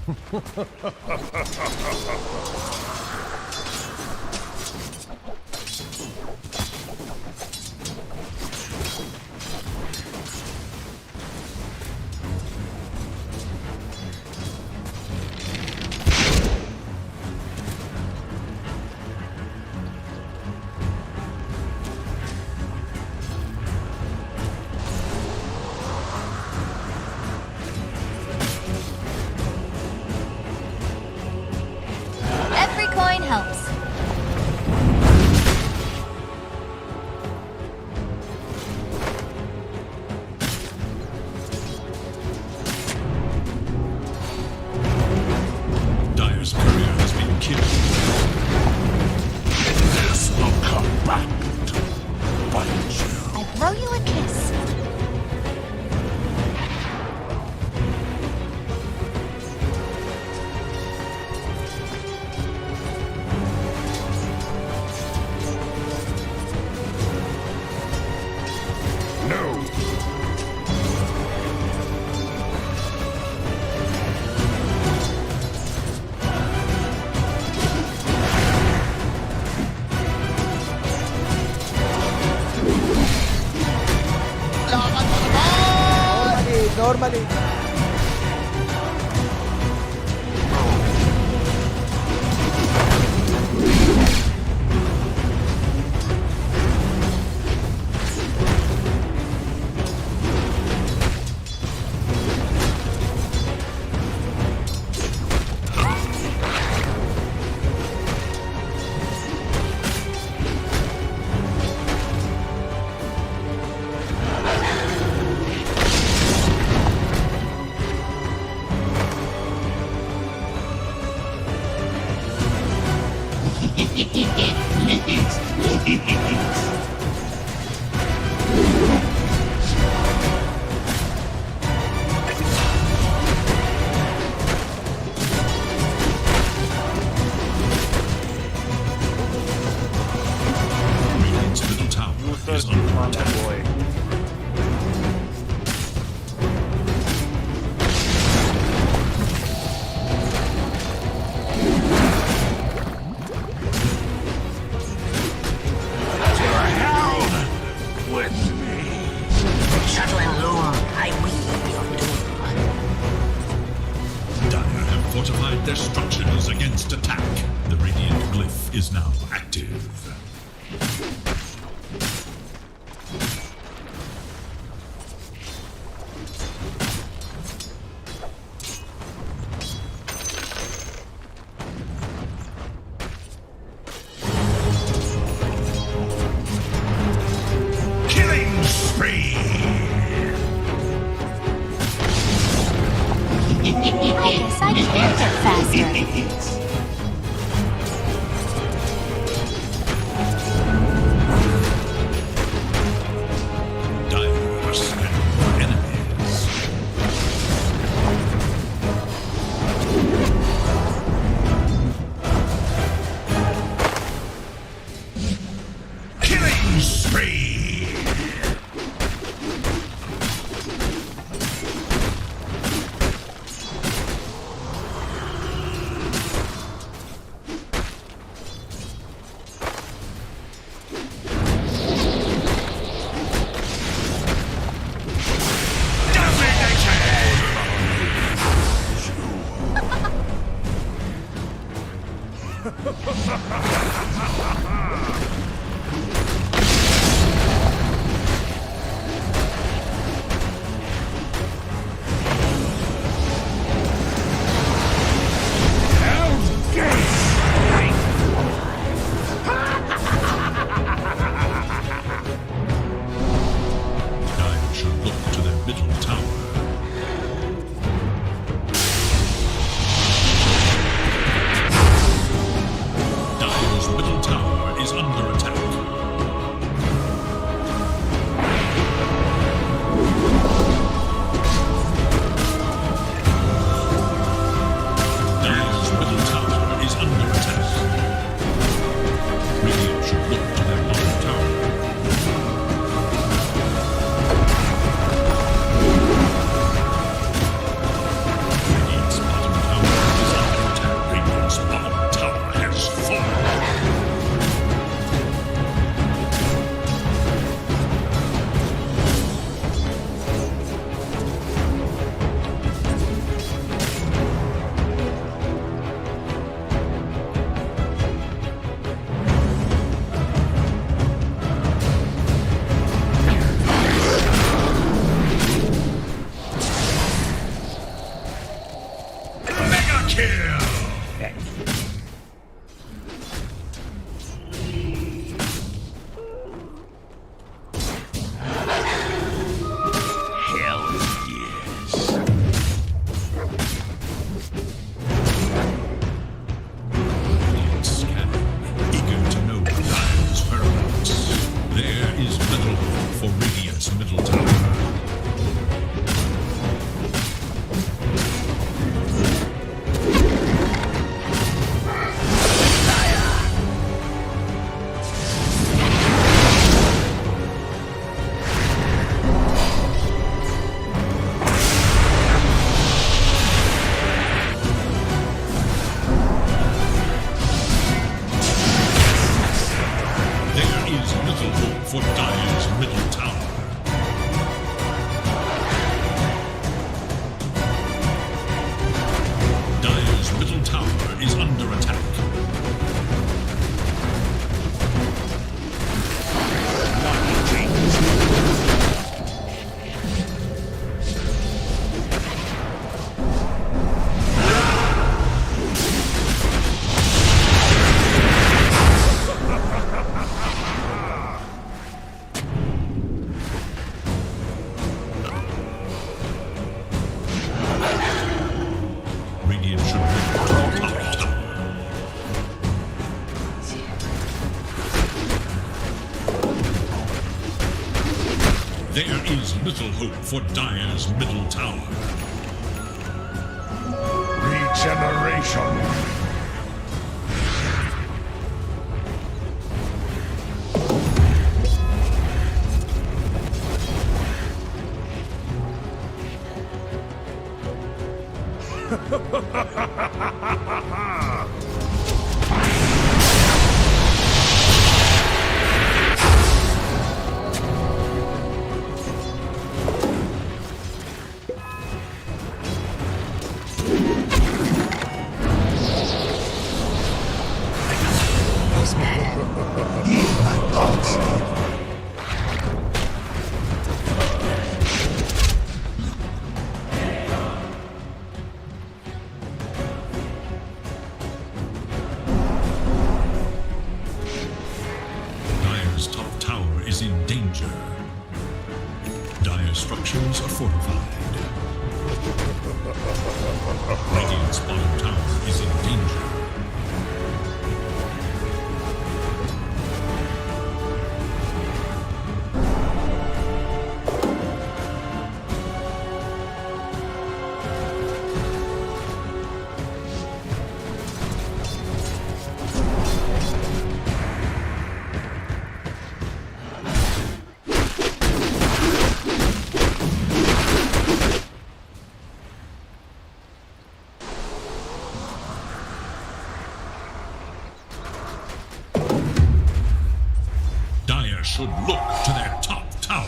Speaker 7: Every coin helps.
Speaker 2: Dire's courier has been killed.
Speaker 5: This will come back to bite you.
Speaker 7: I throw you a kiss.
Speaker 5: No.
Speaker 8: Normally.
Speaker 2: Radiant's middle tower is under attack.
Speaker 5: With me.
Speaker 6: Shuttle and loom, I weave your doom.
Speaker 2: Dire have fortified their structures against attack. The radiant glyph is now active.
Speaker 5: Killing spree.
Speaker 7: I guess I can get faster.
Speaker 2: Dire scan enemies.
Speaker 5: Killing spree.
Speaker 2: middle tower. Dire's middle tower is under attack. Radiant should move to the top tower. There is little hope for Dire's middle tower.
Speaker 5: Regeneration.
Speaker 2: Dire's top tower is in danger. Dire's structures are fortified. Radiant's bottom tower is in danger. Dire should look to their top tower.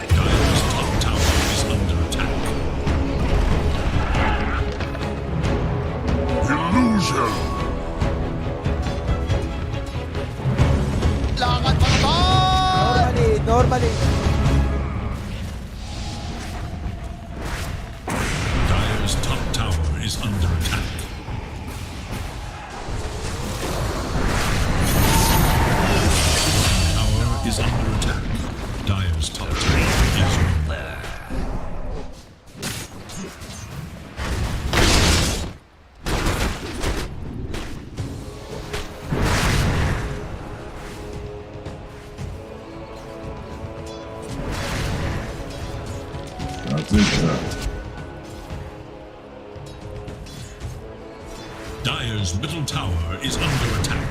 Speaker 2: Dire's top tower is under attack.
Speaker 5: Illusion.
Speaker 8: Normally.
Speaker 2: Dire's top tower is under attack. Tower is under attack. Dire's top tower is under. Dire's middle tower is under attack.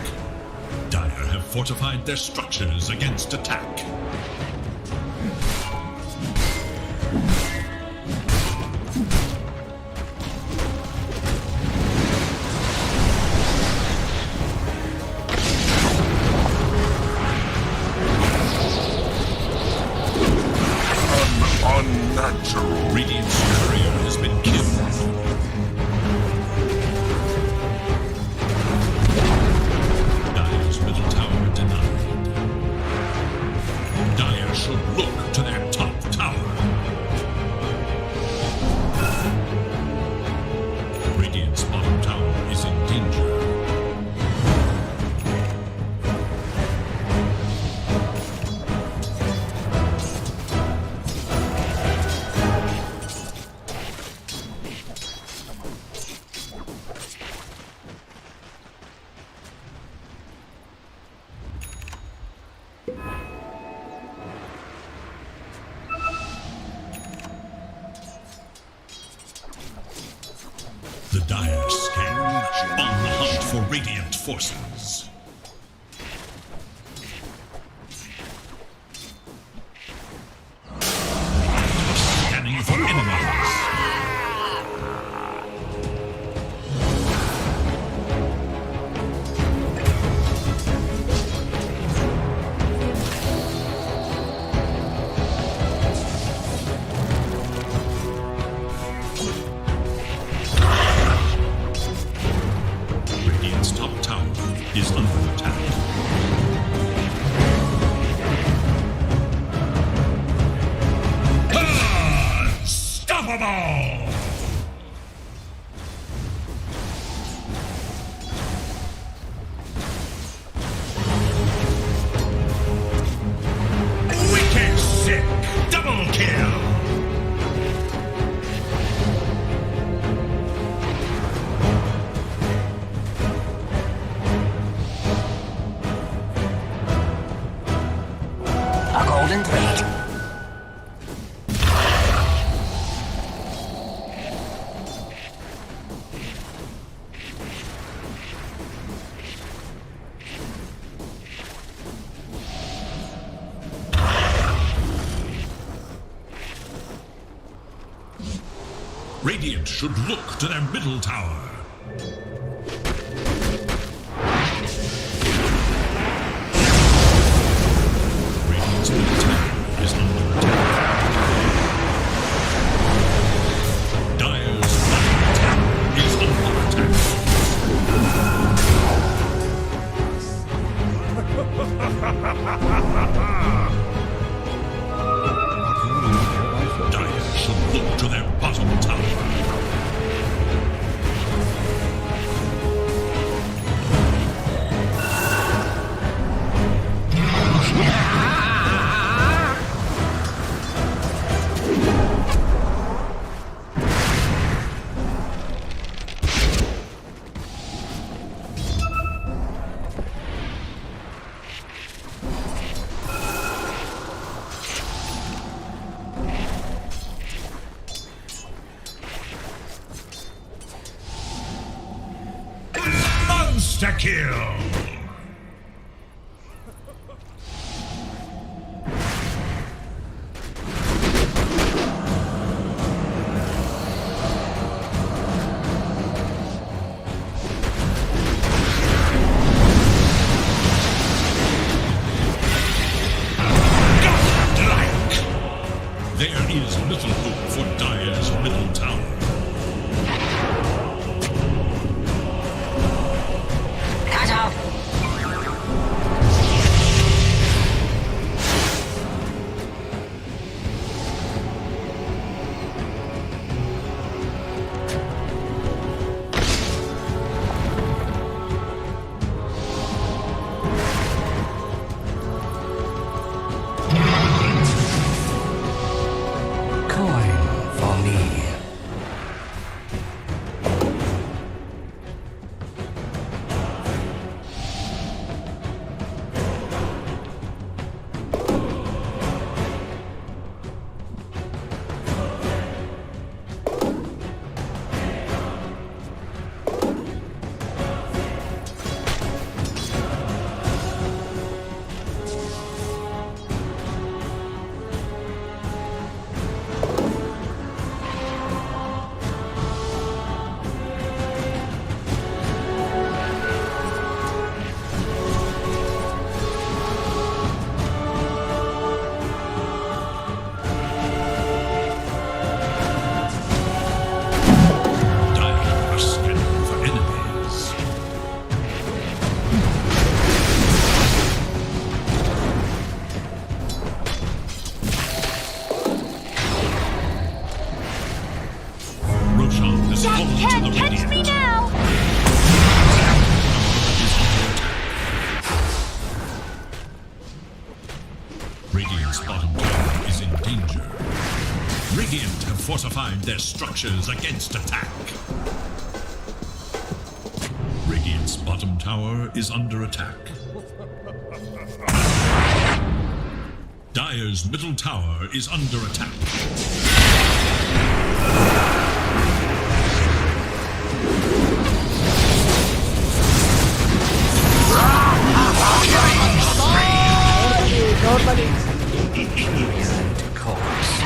Speaker 2: Dire have fortified their structures against attack.
Speaker 5: Unnatural.
Speaker 2: Radiant's courier has been killed. Dire's middle tower denied. Dire should look to their top tower. Radiant's bottom tower is in danger. The Dire scan on the hunt for Radiant forces. all! Wicked sick! Double kill!
Speaker 6: A golden thread.
Speaker 2: Radiant should look to their middle tower. Radiant's middle tower is under attack. Dire's bottom tower is under attack. Dire should look to their bottom tower. Monster kill! Godlike! There is little hope for Dire's middle tower.
Speaker 6: Cut off. Coin for me.
Speaker 2: Dire are scanning for enemies. Roshan has
Speaker 7: That
Speaker 2: fallen to
Speaker 7: can't
Speaker 2: the
Speaker 7: catch me
Speaker 2: Radiant.
Speaker 7: now!
Speaker 2: Radiant's bottom tower is in danger. Radiant have fortified their structures against attack. Radiant's bottom tower is under attack. Dire's middle tower is under attack.
Speaker 8: Normally.
Speaker 6: Innocent corpse.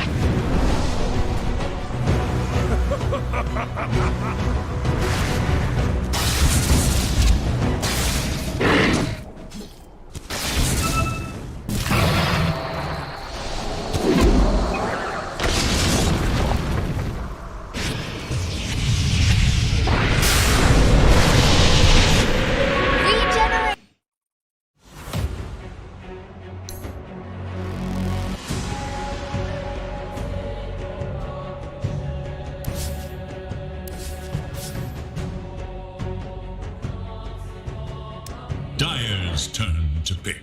Speaker 2: Dire's turn to pick.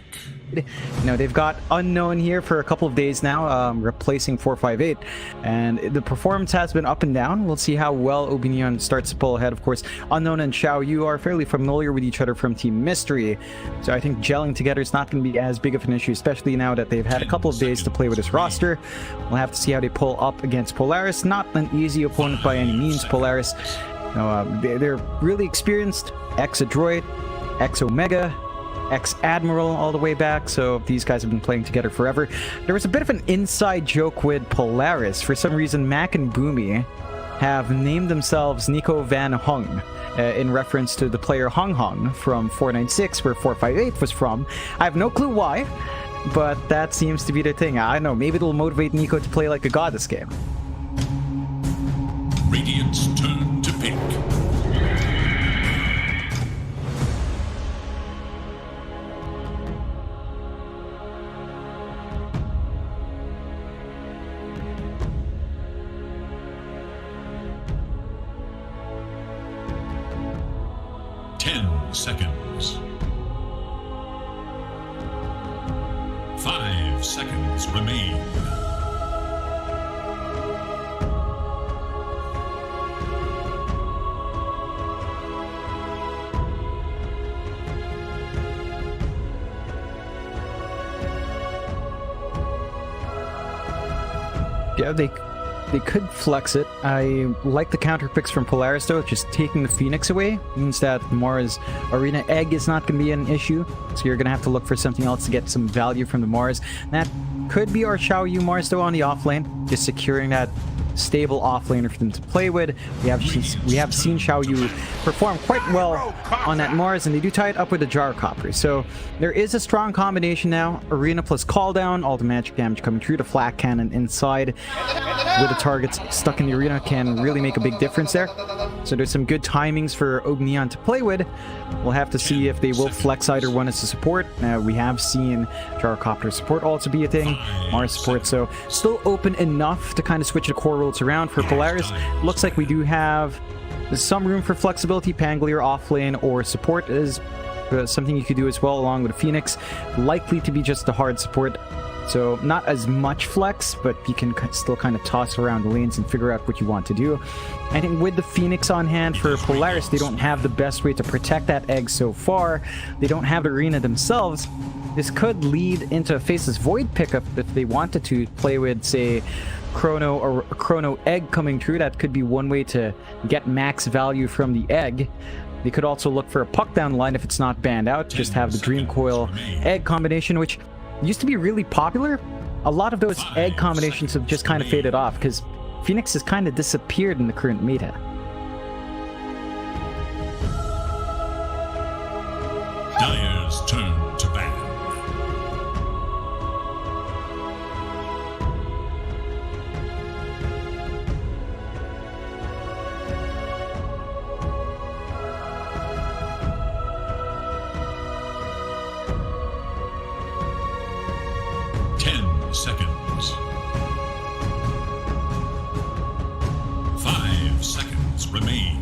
Speaker 1: They've got Unknown here for a couple of days now, replacing 458, and the performance has been up and down. We'll see how well Obinion starts to pull ahead. Of course, Unknown and Xiao Yu are fairly familiar with each other from Team Mystery, so I think gelling together is not going to be as big of an issue, especially now that they've had a couple of days to play with this roster. We'll have to see how they pull up against Polaris. Not an easy opponent by any means, Polaris. They're really experienced. Ex-Adroit, Ex-Omega, Ex-Admiral all the way back, so these guys have been playing together forever. There was a bit of an inside joke with Polaris. For some reason, Mac and Boomy have named themselves Nico Van Hung in reference to the player Hung Hung from 496, where 458 was from. I have no clue why, but that seems to be the thing. I don't know, maybe it'll motivate Nico to play like a god this game.
Speaker 2: Radiant's turn to pick. Seconds. 5 seconds remain.
Speaker 1: Yeah, they could flex it. I like the counter picks from Polaris though. Just taking the Phoenix away means that Mars Arena Egg is not going to be an issue. So you're going to have to look for something else to get some value from the Mars. That could be our Xiao Yu Mars though on the offlane. Just securing that stable offlaner for them to play with. We have seen Xiao Yu perform quite well on that Mars, and they do tie it up with the Gyrocopter. So there is a strong combination now. Arena plus call down, all the magic damage coming through the flak cannon inside with the targets stuck in the arena can really make a big difference there. So there's some good timings for Obinion to play with. We'll have to see if they will flex either one as a support. We have seen Gyrocopter support also be a thing, Mars support, so still open enough to kind of switch the core roles around. For Polaris, looks like we do have some room for flexibility. Pangolier offlane or support is something you could do as well, along with Phoenix. Likely to be just a hard support, so not as much flex, but you can still kind of toss around the lanes and figure out what you want to do. I think with the Phoenix on hand for Polaris, they don't have the best way to protect that egg so far. They don't have the arena themselves. This could lead into a Faceless Void pickup if they wanted to play with, say, Chrono or a Chrono egg coming through. That could be one way to get max value from the egg. They could also look for a puck down line if it's not banned out. Just have the Dream Coil egg combination, which used to be really popular. A lot of those egg combinations have just kind of faded off because Phoenix has kind of disappeared in the current meta.
Speaker 2: Dire's turn to ban. Seconds. 5 seconds remain.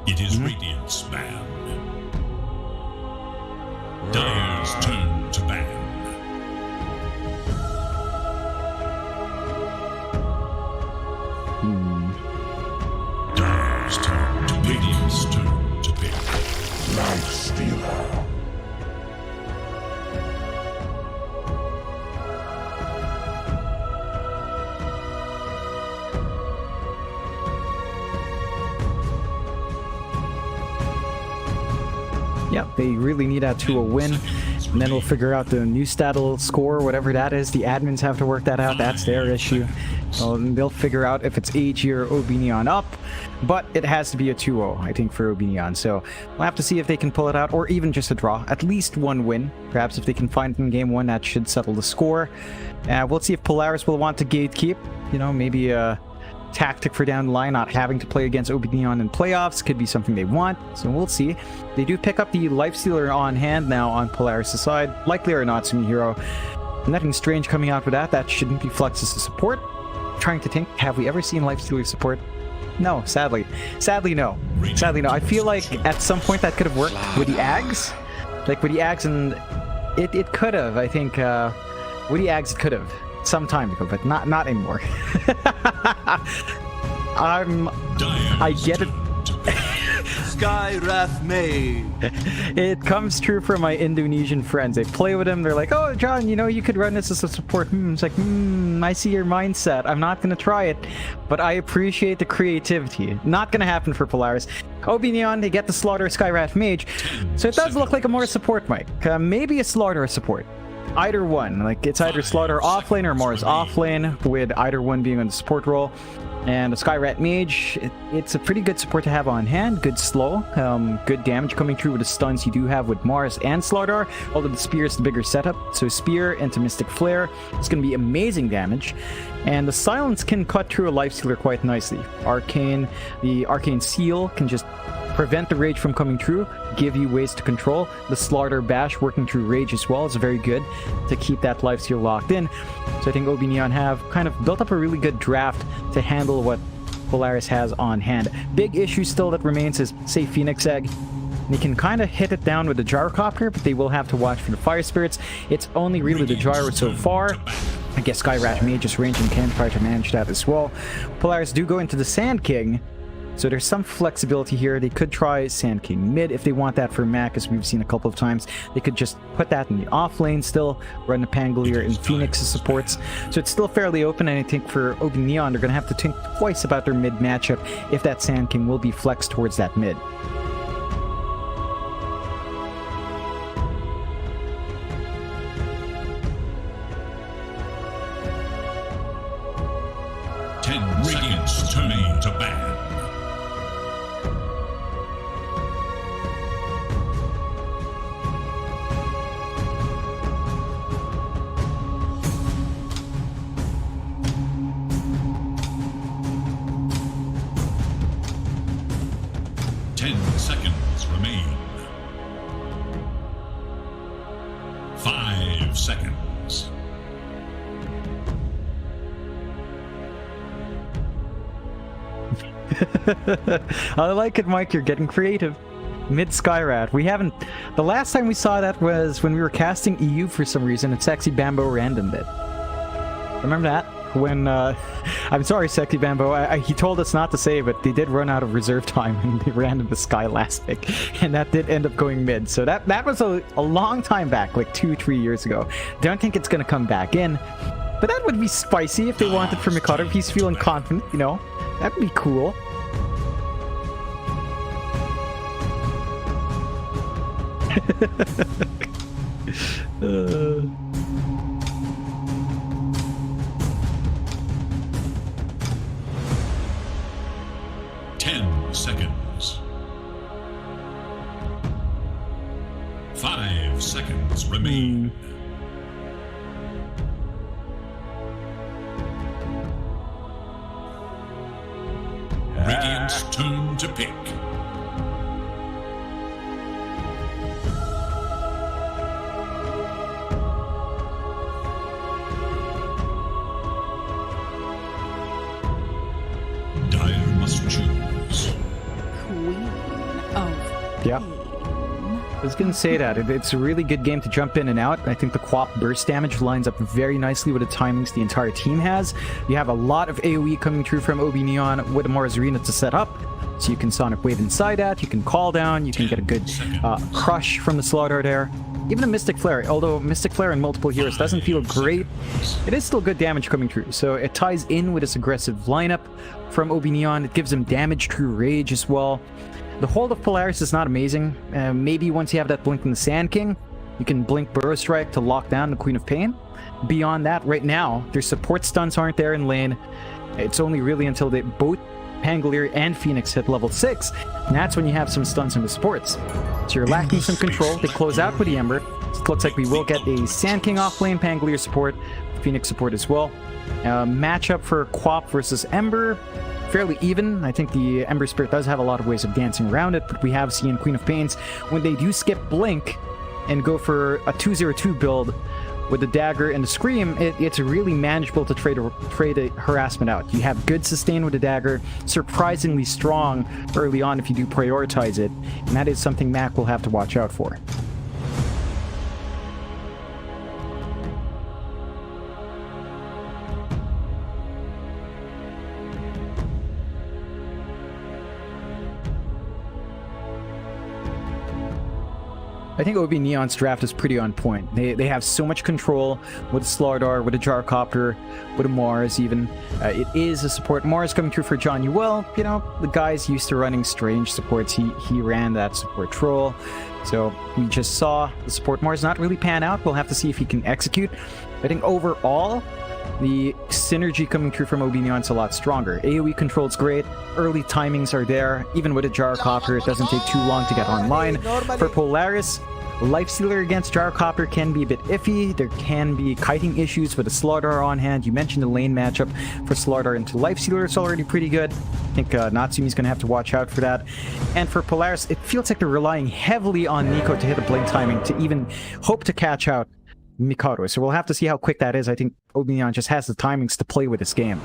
Speaker 2: It is Radiant's ban. Dire's turn to ban. Dire's turn to Radiant's turn to pick.
Speaker 5: Life Stealer.
Speaker 1: Yeah, they really need that 2-0 win, and then we'll figure out the new stat'll score, whatever that is. The admins have to work that out. That's their issue. They'll figure out if it's AG or Obinion up, but it has to be a 2-0, I think, for Obinion. So we'll have to see if they can pull it out, or even just a draw. At least one win. Perhaps if they can find it in game 1, that should settle the score. We'll see if Polaris will want to gatekeep. You know, maybe tactic for down the line, not having to play against OB Neon in playoffs. Could be something they want, so we'll see. They do pick up the Lifestealer on hand now on Polaris' side. Likely or not, Sumihiro. Nothing strange coming out with that. That shouldn't be Flex's support. Trying to think, have we ever seen Lifestealer support? No, sadly. Sadly, no. Sadly, no. I feel like at some point that could have worked with the Ags. Like, with the Ags, and it could have, I think. With the Ags, it could have. Some time ago, but not anymore. I get it.
Speaker 5: Sky Wrath May.
Speaker 1: It comes true for my Indonesian friends. They play with him. They're like, "Oh, John, you know, you could run this as a support." It's like, I see your mindset. I'm not gonna try it, but I appreciate the creativity. Not gonna happen for Polaris. OB Neon, they get the Slaughter Sky Wrath Mage, so it does look like a more support mic. Maybe a Slaughter support. Either one. Like, it's either Slaughter offlane or Mars offlane, with either one being on the support role. And the Skyrat Mage, it's a pretty good support to have on hand. Good slow, good damage coming through with the stuns you do have with Mars and Slaughter, although the Spear is the bigger setup. So Spear into Mystic Flare is going to be amazing damage. And the Silence can cut through a Lifestealer quite nicely. The Arcane Seal can just prevent the Rage from coming through, give you ways to control. The Slaughter Bash working through Rage as well is very good to keep that Lifesteal locked in. So I think OB Neon have kind of built up a really good draft to handle what Polaris has on hand. Big issue still that remains is, say, Phoenix Egg. They can kind of hit it down with the Gyrocopter, but they will have to watch for the Fire Spirits. It's only really the Gyro so far. I guess Skyrat Mage's range and can try to manage that as well. Polaris do go into the Sand King, so there's some flexibility here. They could try Sand King mid if they want that for Mac, as we've seen a couple of times. They could just put that in the off lane still, run the Pangolier and Phoenix's supports. So it's still fairly open, and I think for OB Neon, they're going to have to think twice about their mid matchup if that Sand King will be flexed towards that mid.
Speaker 2: Radiance turning to ban. Seconds remain. 5 seconds.
Speaker 1: I like it, Mike. You're getting creative. Mid Skyrat. We haven't. The last time we saw that was when we were casting EU for some reason, and Sexy Bambo randomed it. Remember that? When, I'm sorry, Sexy Bambo, he told us not to say, but they did run out of reserve time and they ran into Sky last pick, and that did end up going mid. So that was a long time back, like 2-3 years ago. Don't think it's going to come back in, but that would be spicy if they wanted for Mikado, if he's feeling confident, you know. That would be cool. uh...
Speaker 2: 10 seconds. 5 seconds remain. Radiant's turn to pick. Dire must choose.
Speaker 4: Queen of
Speaker 1: Yeah. I was going to say that. It's a really good game to jump in and out. I think the Quap burst damage lines up very nicely with the timings the entire team has. You have a lot of AoE coming through from OB Neon with a Mars Arena to set up. So you can Sonic Wave inside that, you can call down, you can get a good crush from the Slaughter there. Even a Mystic Flare, although Mystic Flare in multiple heroes doesn't feel great, it is still good damage coming through. So it ties in with this aggressive lineup from OB Neon. It gives them damage through Rage as well. The hold of Polaris is not amazing. Maybe once you have that blink in the Sand King, you can blink Burrow Strike to lock down the Queen of Pain. Beyond that, right now, their support stuns aren't there in lane. It's only really until they both Pangolier and Phoenix hit level 6, and that's when you have some stuns in the supports. So you're lacking some control. They close out with the Ember. So it looks like we will get a Sand King off lane Pangolier support. Phoenix support as well. Matchup for Quap versus Ember, fairly even. I think the Ember Spirit does have a lot of ways of dancing around it, but we have seen Queen of Pains, when they do skip Blink and go for a 202 build with the Dagger and the Scream, it's really manageable to trade a harassment out. You have good sustain with the Dagger, surprisingly strong early on if you do prioritize it, and that is something Mac will have to watch out for. I think OB Neon's draft is pretty on point. They have so much control with a Slardar, with a Gyrocopter, with a Mars even. It is a support. Mars coming through for John Uwell. You know, the guy's used to running strange supports. He ran that support troll. So we just saw the support Mars not really pan out. We'll have to see if he can execute. I think overall, the synergy coming through from OB Neon's a lot stronger. AoE control's great. Early timings are there. Even with a Gyrocopter, it doesn't take too long to get online. For Polaris, Lifestealer against Gyrocopter can be a bit iffy. There can be kiting issues with a Slardar on hand. You mentioned the lane matchup for Slardar into Lifestealer. It's already pretty good. I think Natsumi's going to have to watch out for that. And for Polaris, it feels like they're relying heavily on Nico to hit a blink timing to even hope to catch out Mikado. So we'll have to see how quick that is. I think OB Neon just has the timings to play with this game.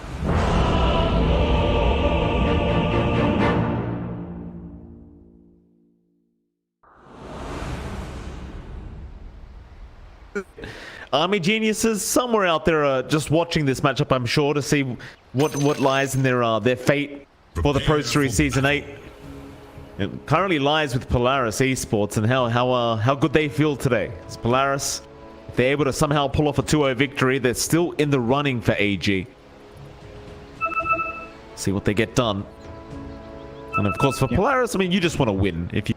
Speaker 3: Army geniuses somewhere out there are just watching this matchup, I'm sure, to see what lies in their fate for the Pro Series Season 8. It currently lies with Polaris Esports and how good they feel today. It's Polaris, if they're able to somehow pull off a 2-0 victory, they're still in the running for AG. See what they get done. And of course for Polaris, I mean, you just want to win. If you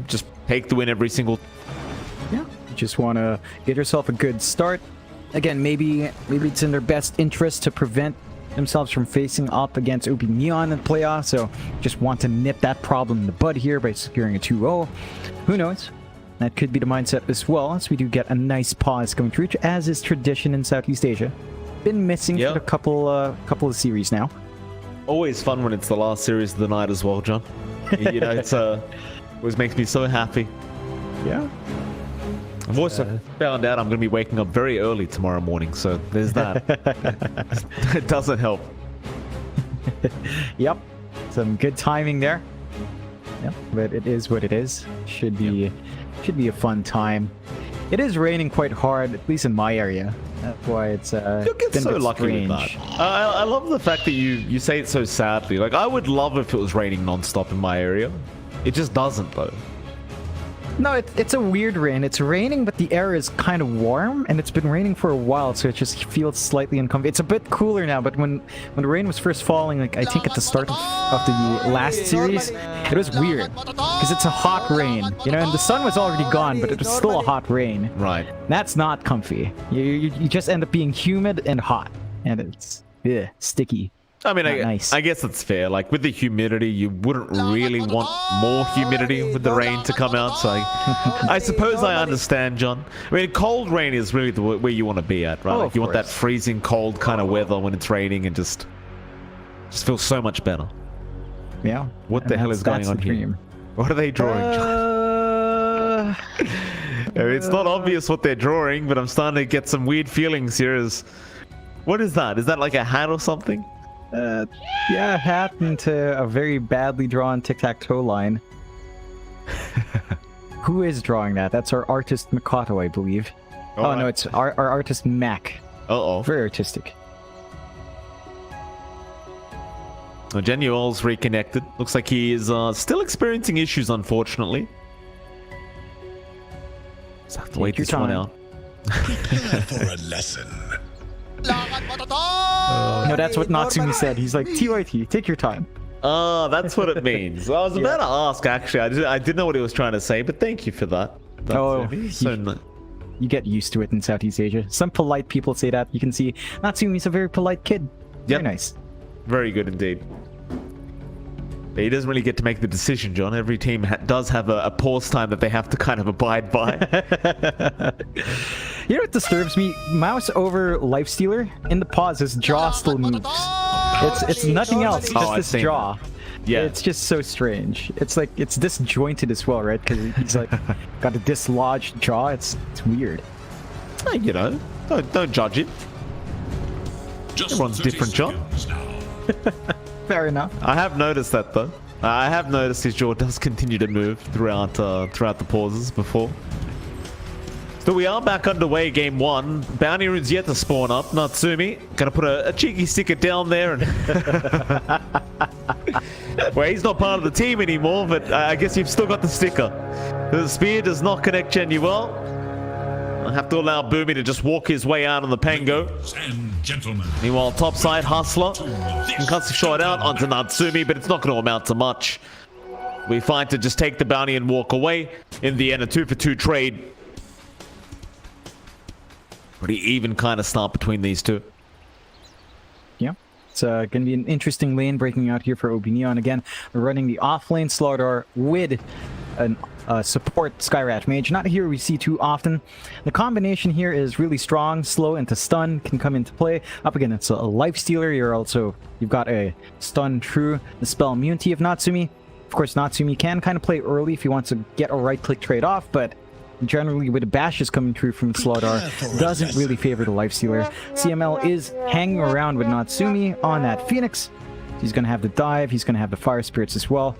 Speaker 3: just take the win every single...
Speaker 1: Yeah. Just want to get yourself a good start. Again, maybe it's in their best interest to prevent themselves from facing up against OB Neon in the playoffs, so just want to nip that problem in the bud here by securing a 2-0. Who knows? That could be the mindset as well, as we do get a nice pause coming through, as is tradition in Southeast Asia. Been missing for a couple of series now.
Speaker 3: Always fun when it's the last series of the night as well, John. You know, it's always makes me so happy.
Speaker 1: Yeah.
Speaker 3: I've also found out I'm going to be waking up very early tomorrow morning, so there's that. It doesn't help.
Speaker 1: Yep. Some good timing there. Yep. But it is what it is. Should be a fun time. It is raining quite hard, at least in my area. That's why it's
Speaker 3: You'll get so lucky with that. I love the fact that you say it so sadly. Like, I would love if it was raining non-stop in my area. It just doesn't, though.
Speaker 1: No, it's a weird rain. It's raining, but the air is kind of warm, and it's been raining for a while, so it just feels slightly uncomfortable. It's a bit cooler now, but when the rain was first falling, like I think at the start of the last series, it was weird because it's a hot rain, you know, and the sun was already gone, but it was still a hot rain.
Speaker 3: Right. That's
Speaker 1: not comfy. You just end up being humid and hot, and it's sticky.
Speaker 3: I mean, I guess it's fair. Like, with the humidity, you wouldn't really want more humidity with the rain to come out. So I suppose I understand, John. I mean, cold rain is really where you want to be at, right? Like, you want that freezing cold kind of weather when it's raining and just feels so much better.
Speaker 1: Yeah.
Speaker 3: What the hell is going on here? What are they drawing, John? I mean, it's not obvious what they're drawing, but I'm starting to get some weird feelings here. What is that? Is that like a hat or something?
Speaker 1: Yeah, a hat into a very badly drawn tic-tac-toe line. Who is drawing that? That's our artist Mikoto, I believe. Oh, no, it's our artist Mac.
Speaker 3: Uh-oh.
Speaker 1: Very artistic.
Speaker 3: Well, Genuel's reconnected. Looks like he is still experiencing issues, unfortunately. Just have to wait this one out.
Speaker 5: Prepare for a lesson.
Speaker 1: No, that's what Natsumi said. He's like, TYT, take your time.
Speaker 3: Oh, that's what it means. I was about to ask, actually. I didn't know what he was trying to say, but thank you for that.
Speaker 1: You get used to it in Southeast Asia. Some polite people say that. You can see Natsumi's a very polite kid. Very nice.
Speaker 3: Very good indeed. But he doesn't really get to make the decision, John. Every team does have a pause time that they have to kind of abide by.
Speaker 1: You know what disturbs me? Mouse over Lifestealer. In the pause, his jaw still moves. It's nothing else, just this jaw.
Speaker 3: Yeah.
Speaker 1: It's just so strange. It's like, it's disjointed as well, right? Because he's like, got a dislodged jaw. It's weird.
Speaker 3: You know, don't judge it.
Speaker 2: Just
Speaker 3: Everyone's
Speaker 2: 30
Speaker 3: different job.
Speaker 2: seconds now.
Speaker 1: Fair enough.
Speaker 3: I have noticed that though. I have noticed his jaw does continue to move throughout the pauses before. So we are back underway, game 1. Bounty runes yet to spawn up. Natsumi gonna put a cheeky sticker down there, and well, he's not part of the team anymore, but I guess you've still got the sticker. The spear does not connect Genuel. I have to allow Boomy to just walk his way out on the Pango.
Speaker 2: Ladies and gentlemen,
Speaker 3: Meanwhile, topside Hustler concussive shot out onto Natsumi, but it's not going to amount to much. We find to just take the bounty and walk away. In the end, a 2-for-2 trade. Pretty even kind of start between these two.
Speaker 1: Yeah. It's going to be an interesting lane breaking out here for OB Neon. Again, we're running the off-lane Slardar with a support Skyrat Mage. Not a hero we see too often. The combination here is really strong. Slow into stun can come into play. Up again, it's a life stealer. You've got a stun true, the spell immunity of Natsumi. Of course, Natsumi can kind of play early if he wants to get a right-click trade off, but generally with the bashes coming through from Slardar, doesn't really favor the lifestealer. CML is hanging around with Natsumi on that Phoenix. He's going to have the dive, he's going to have the fire spirits as well.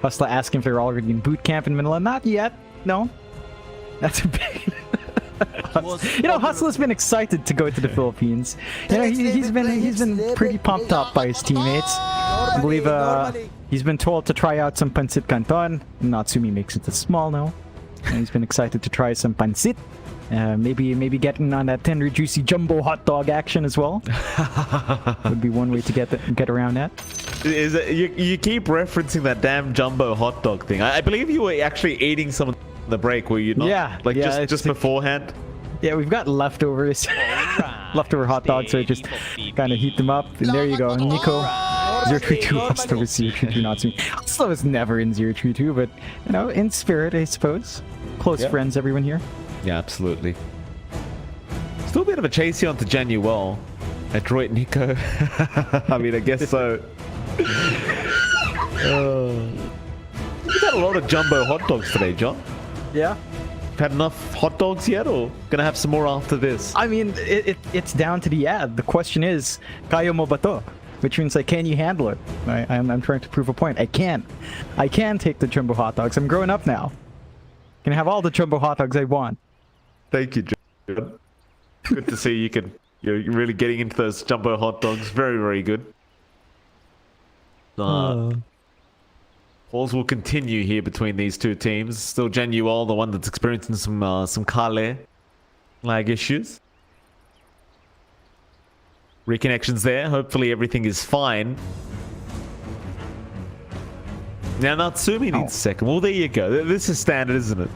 Speaker 1: Hustler asking if they're already in boot camp in Manila. Not yet. No. That's a big... You know, Hustler's been excited to go to the Philippines. You know, he's been pretty pumped up by his teammates. I believe he's been told to try out some Pancit Canton. Natsumi makes it a small no. And he's been excited to try some pancit. Maybe getting on that tender, juicy jumbo hot dog action as well. Would be one way to get around that.
Speaker 3: Is it, you keep referencing that damn jumbo hot dog thing. I believe you were actually eating some on the break, were you not?
Speaker 1: Yeah.
Speaker 3: Like
Speaker 1: yeah,
Speaker 3: just beforehand?
Speaker 1: Yeah, we've got leftovers. Leftover hot dogs, so just kind of heat them up. And there you go. Nico. 032 Hustler with 032 Natsumi. Hustler was never in 032, but, you know, in spirit, I suppose. Close friends, everyone here.
Speaker 3: Yeah, absolutely. Still a bit of a chase here onto Januel. Adroit Nico. I mean, I guess so. We've had a lot of jumbo hot dogs today, John.
Speaker 1: Yeah.
Speaker 3: Had enough hot dogs yet, or gonna have some more after this?
Speaker 1: I mean, it's down to the ad. The question is, kaya mo ba to? Which means, like, can you handle it? I'm trying to prove a point. I can take the jumbo hot dogs. I'm growing up now. Can have all the jumbo hot dogs I want.
Speaker 3: Thank you, John. Good to see you're really getting into those jumbo hot dogs. Very, very good. Balls will continue here between these two teams. Still Genuel, the one that's experiencing some Kale lag issues. Reconnections there. Hopefully everything is fine. Now Natsumi needs a second. Well, there you go. This is standard, isn't it?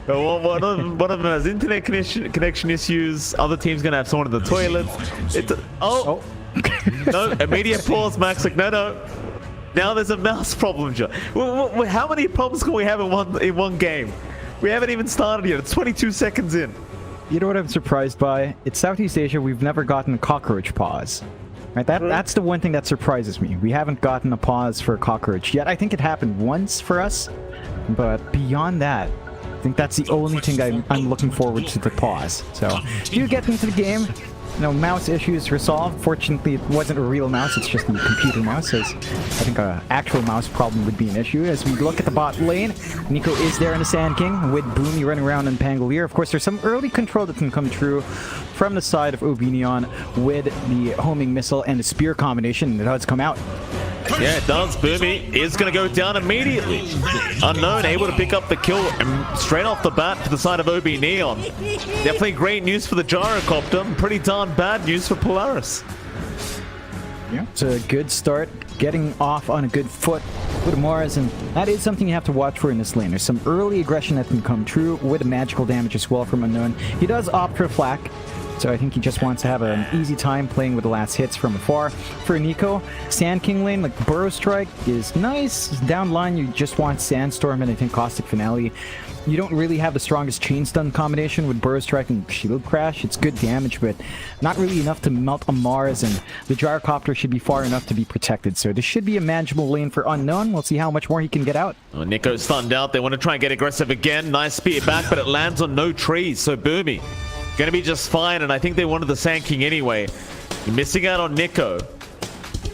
Speaker 3: One of them has internet connection issues. Other team's gonna have someone in the toilet. No, immediate pause, Max. Like, no. Now there's a mouse problem, John. How many problems can we have in one game? We haven't even started yet. It's 22 seconds in.
Speaker 1: You know what I'm surprised by? It's Southeast Asia. We've never gotten a cockroach pause. Right? That's the one thing that surprises me. We haven't gotten a pause for a cockroach yet. I think it happened once for us, but beyond that, I think that's the only thing I'm looking forward to the pause. So, if you get into the game, you know, mouse issues resolved. Fortunately, it wasn't a real mouse, it's just a computer mouse. So I think an actual mouse problem would be an issue. As we look at the bot lane, Nico is there in the Sand King with Boomy running around in Pangolier. Of course, there's some early control that can come true from the side of OB Neon with the homing missile and the spear combination. It does come out.
Speaker 3: Yeah, it does. Boomy is going to go down immediately. Unknown able to pick up the kill straight off the bat to the side of OB Neon. Definitely great news for the gyrocopter. Pretty darn bad news for Polaris.
Speaker 1: Yeah, it's a good start. Getting off on a good foot with Mars, and that is something you have to watch for in this lane. There's some early aggression that can come true with magical damage as well from Unknown. He does opt for flak. So I think he just wants to have an easy time playing with the last hits from afar. For Nico, Sand King lane, like Burrow Strike is nice. Down line, you just want Sandstorm and I think Caustic Finale. You don't really have the strongest chain stun combination with Burrow Strike and Shield Crash. It's good damage, but not really enough to melt a Mars, and the Gyrocopter should be far enough to be protected. So this should be a manageable lane for Unknown. We'll see how much more he can get out.
Speaker 3: Oh, Nico's stunned out. They want to try and get aggressive again. Nice spear back, but it lands on no trees. So Boomy gonna be just fine, and I think they wanted the Sand King anyway. You're missing out on Nico.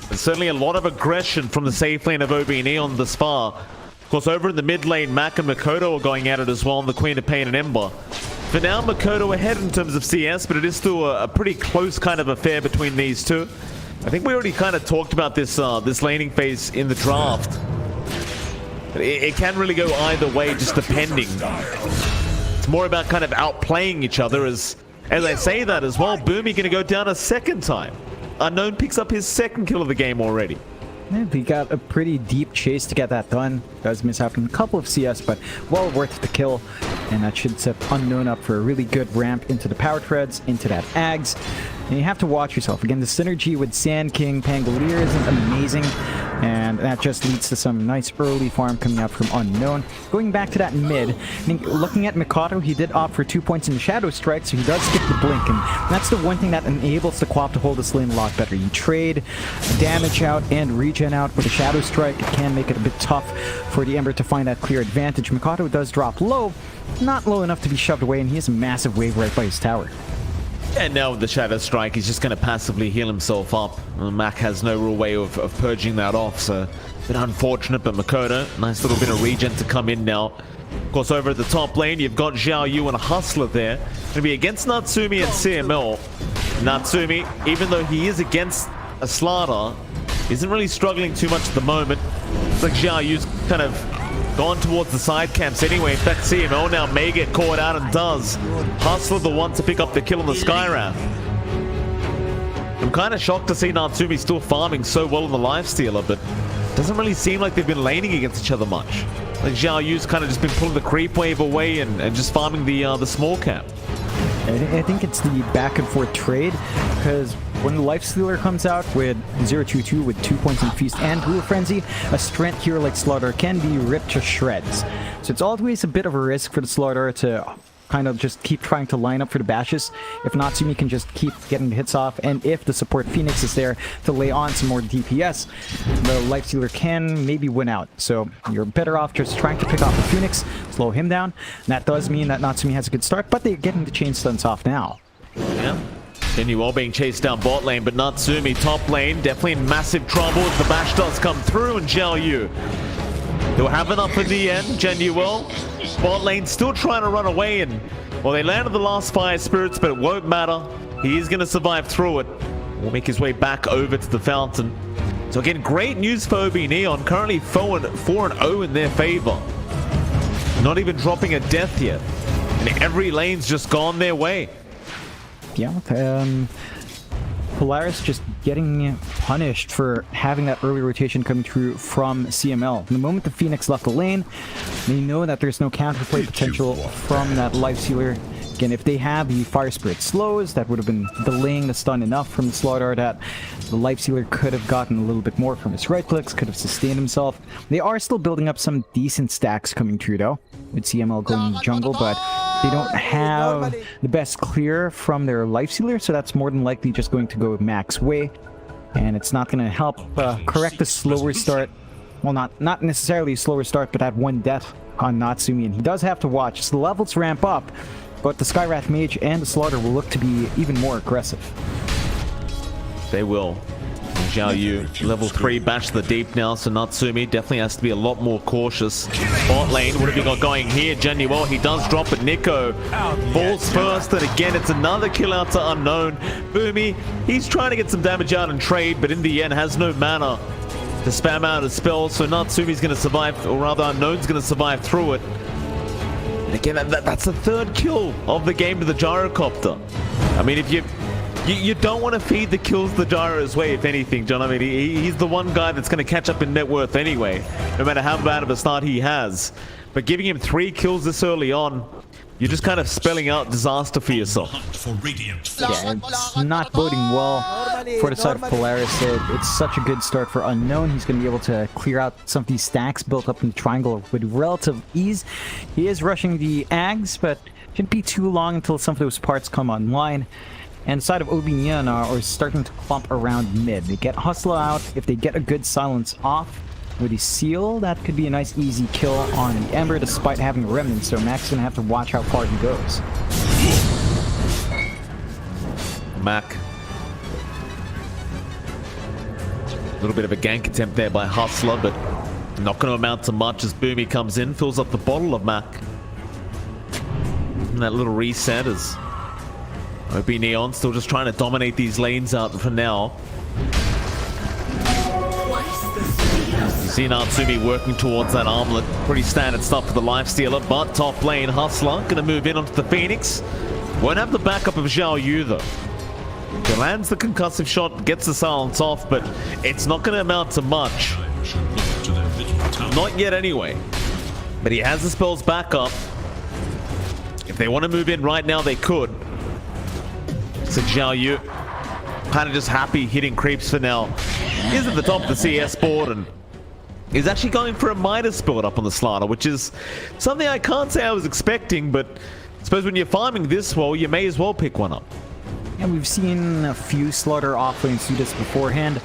Speaker 3: There's certainly a lot of aggression from the safe lane of OB Neon this far. Of course, over in the mid lane, Mac and Makoto are going at it as well, and the Queen of Pain and Ember. For now, Makoto ahead in terms of CS, but it is still a pretty close kind of affair between these two. I think we already kind of talked about this this laning phase in the draft. It can really go either way, just depending. It's more about kind of outplaying each other. As I say that as well, Boomy going to go down a second time. Unknown picks up his second kill of the game already.
Speaker 1: Yeah, he got a pretty deep chase to get that done. Does miss out on a couple of CS, but well worth the kill. And that should set Unknown up for a really good ramp into the Power Treads, into that Ags. And you have to watch yourself. Again, the synergy with Sand King, Pangolier isn't amazing. And that just leads to some nice early farm coming out from Unknown. Going back to that mid, I think looking at Mikato, he did opt for 2 points in the Shadow Strike, so he does skip the Blink. And that's the one thing that enables the Co-op to hold this lane a lot better. You trade damage out and regen out with a Shadow Strike. It can make it a bit tough for the Ember to find that clear advantage. Mikato does drop low, not low enough to be shoved away, and he has a massive wave right by his tower.
Speaker 3: And now with the Shadow Strike, he's just going to passively heal himself up. Mac has no real way of purging that off, so a bit unfortunate, but Makoto, nice little bit of regen to come in now. Of course, over at the top lane, you've got Xiao Yu and a Hustler there. Going to be against Natsumi and CML. Natsumi, even though he is against a Slardar, isn't really struggling too much at the moment. Looks like Xiao Yu's kind of gone towards the side camps anyway. In fact, CML now may get caught out and does. Hustler the one to pick up the kill on the Skywrath. I'm kind of shocked to see Natsumi still farming so well on the Lifestealer, but doesn't really seem like they've been laning against each other much. Like Xiao Yu's kind of just been pulling the creep wave away and just farming the small cap.
Speaker 1: I think it's the back and forth trade, because when the Lifestealer comes out with 022 with 2 points in Feast and Ghoul Frenzy, a strength hero like Slaughter can be ripped to shreds. So it's always a bit of a risk for the Slaughter to kind of just keep trying to line up for the bashes. If Natsumi can just keep getting the hits off, and if the support Phoenix is there to lay on some more DPS, the Lifestealer can maybe win out. So you're better off just trying to pick off the Phoenix, slow him down. And that does mean that Natsumi has a good start, but they're getting the chain stuns off now.
Speaker 3: Yeah. Then you are being chased down bot lane, but Natsumi top lane definitely in massive trouble as the bash does come through, and Xiao Yu, they'll have enough in the end. Genuel, bot lane still trying to run away, and well, they landed the last Fire Spirits, but it won't matter. He is going to survive through it. Will make his way back over to the fountain. So again, great news for OB Neon, currently 4-0 in their favor. Not even dropping a death yet, and every lane's just gone their way.
Speaker 1: Yeah, Polaris just getting punished for having that early rotation coming through from CML. The moment the Phoenix left the lane, they know that there's no counterplay potential from that Lifestealer. Again, if they have the Fire Spirit slows, that would have been delaying the stun enough from the Slaughter that the Lifestealer could have gotten a little bit more from his right clicks, could have sustained himself. They are still building up some decent stacks coming through though, with CML going jungle, but they don't have the best clear from their Lifestealer, so that's more than likely just going to go max way. And it's not going to help correct the slower start. Well, not necessarily a slower start, but that one death on Natsumi. And he does have to watch as the levels ramp up, but the Skywrath Mage and the Slaughter will look to be even more aggressive.
Speaker 3: They will. Xiao Yu, level 3, bash to the deep now, so Natsumi definitely has to be a lot more cautious. Bot lane, what have you got going here? Genuel, he does drop it. Nico falls first, and again, it's another kill out to Unknown. Boomy, he's trying to get some damage out and trade, but in the end has no mana to spam out a spell, so Natsumi's going to survive, or rather Unknown's going to survive through it. And again, that's the third kill of the game to the Gyrocopter. I mean, if you don't want to feed the kills the Gyro's way, if anything, John. I mean, he's the one guy that's going to catch up in net worth anyway, no matter how bad of a start he has. But giving him 3 kills this early on, you're just kind of spelling out disaster for yourself.
Speaker 2: Hunt for Radiant.
Speaker 1: Yeah, it's not boding well for the side of Polaris. It's such a good start for Unknown. He's going to be able to clear out some of these stacks built up in the triangle with relative ease. He is rushing the Ags, but shouldn't be too long until some of those parts come online. And the side of OB Neon are starting to clump around mid. They get Hustler out. If they get a good silence off with the seal, that could be a nice easy kill on the Ember despite having a remnant, so Mac's gonna have to watch how far he goes.
Speaker 3: Mac. A little bit of a gank attempt there by Hustler, but not going to amount to much as Boomy comes in, fills up the bottle of Mac. And that little reset is OB Neon still just trying to dominate these lanes out for now. You see Natsumi working towards that armlet. Pretty standard stuff for the Lifestealer, but top lane Hustler going to move in onto the Phoenix. Won't have the backup of Xiao Yu though. He lands the concussive shot, gets the silence off, but it's not going to amount to much. Not yet anyway. But he has the spells back up. If they want to move in right now, they could. So Xiao Yu, kind of just happy hitting creeps for now. He's at the top of the CS board and he's actually going for a Midas build up on the Slaughter, which is something I can't say I was expecting, but I suppose when you're farming this well, you may as well pick one up.
Speaker 1: And we've seen a few Slaughter offlanes do this beforehand,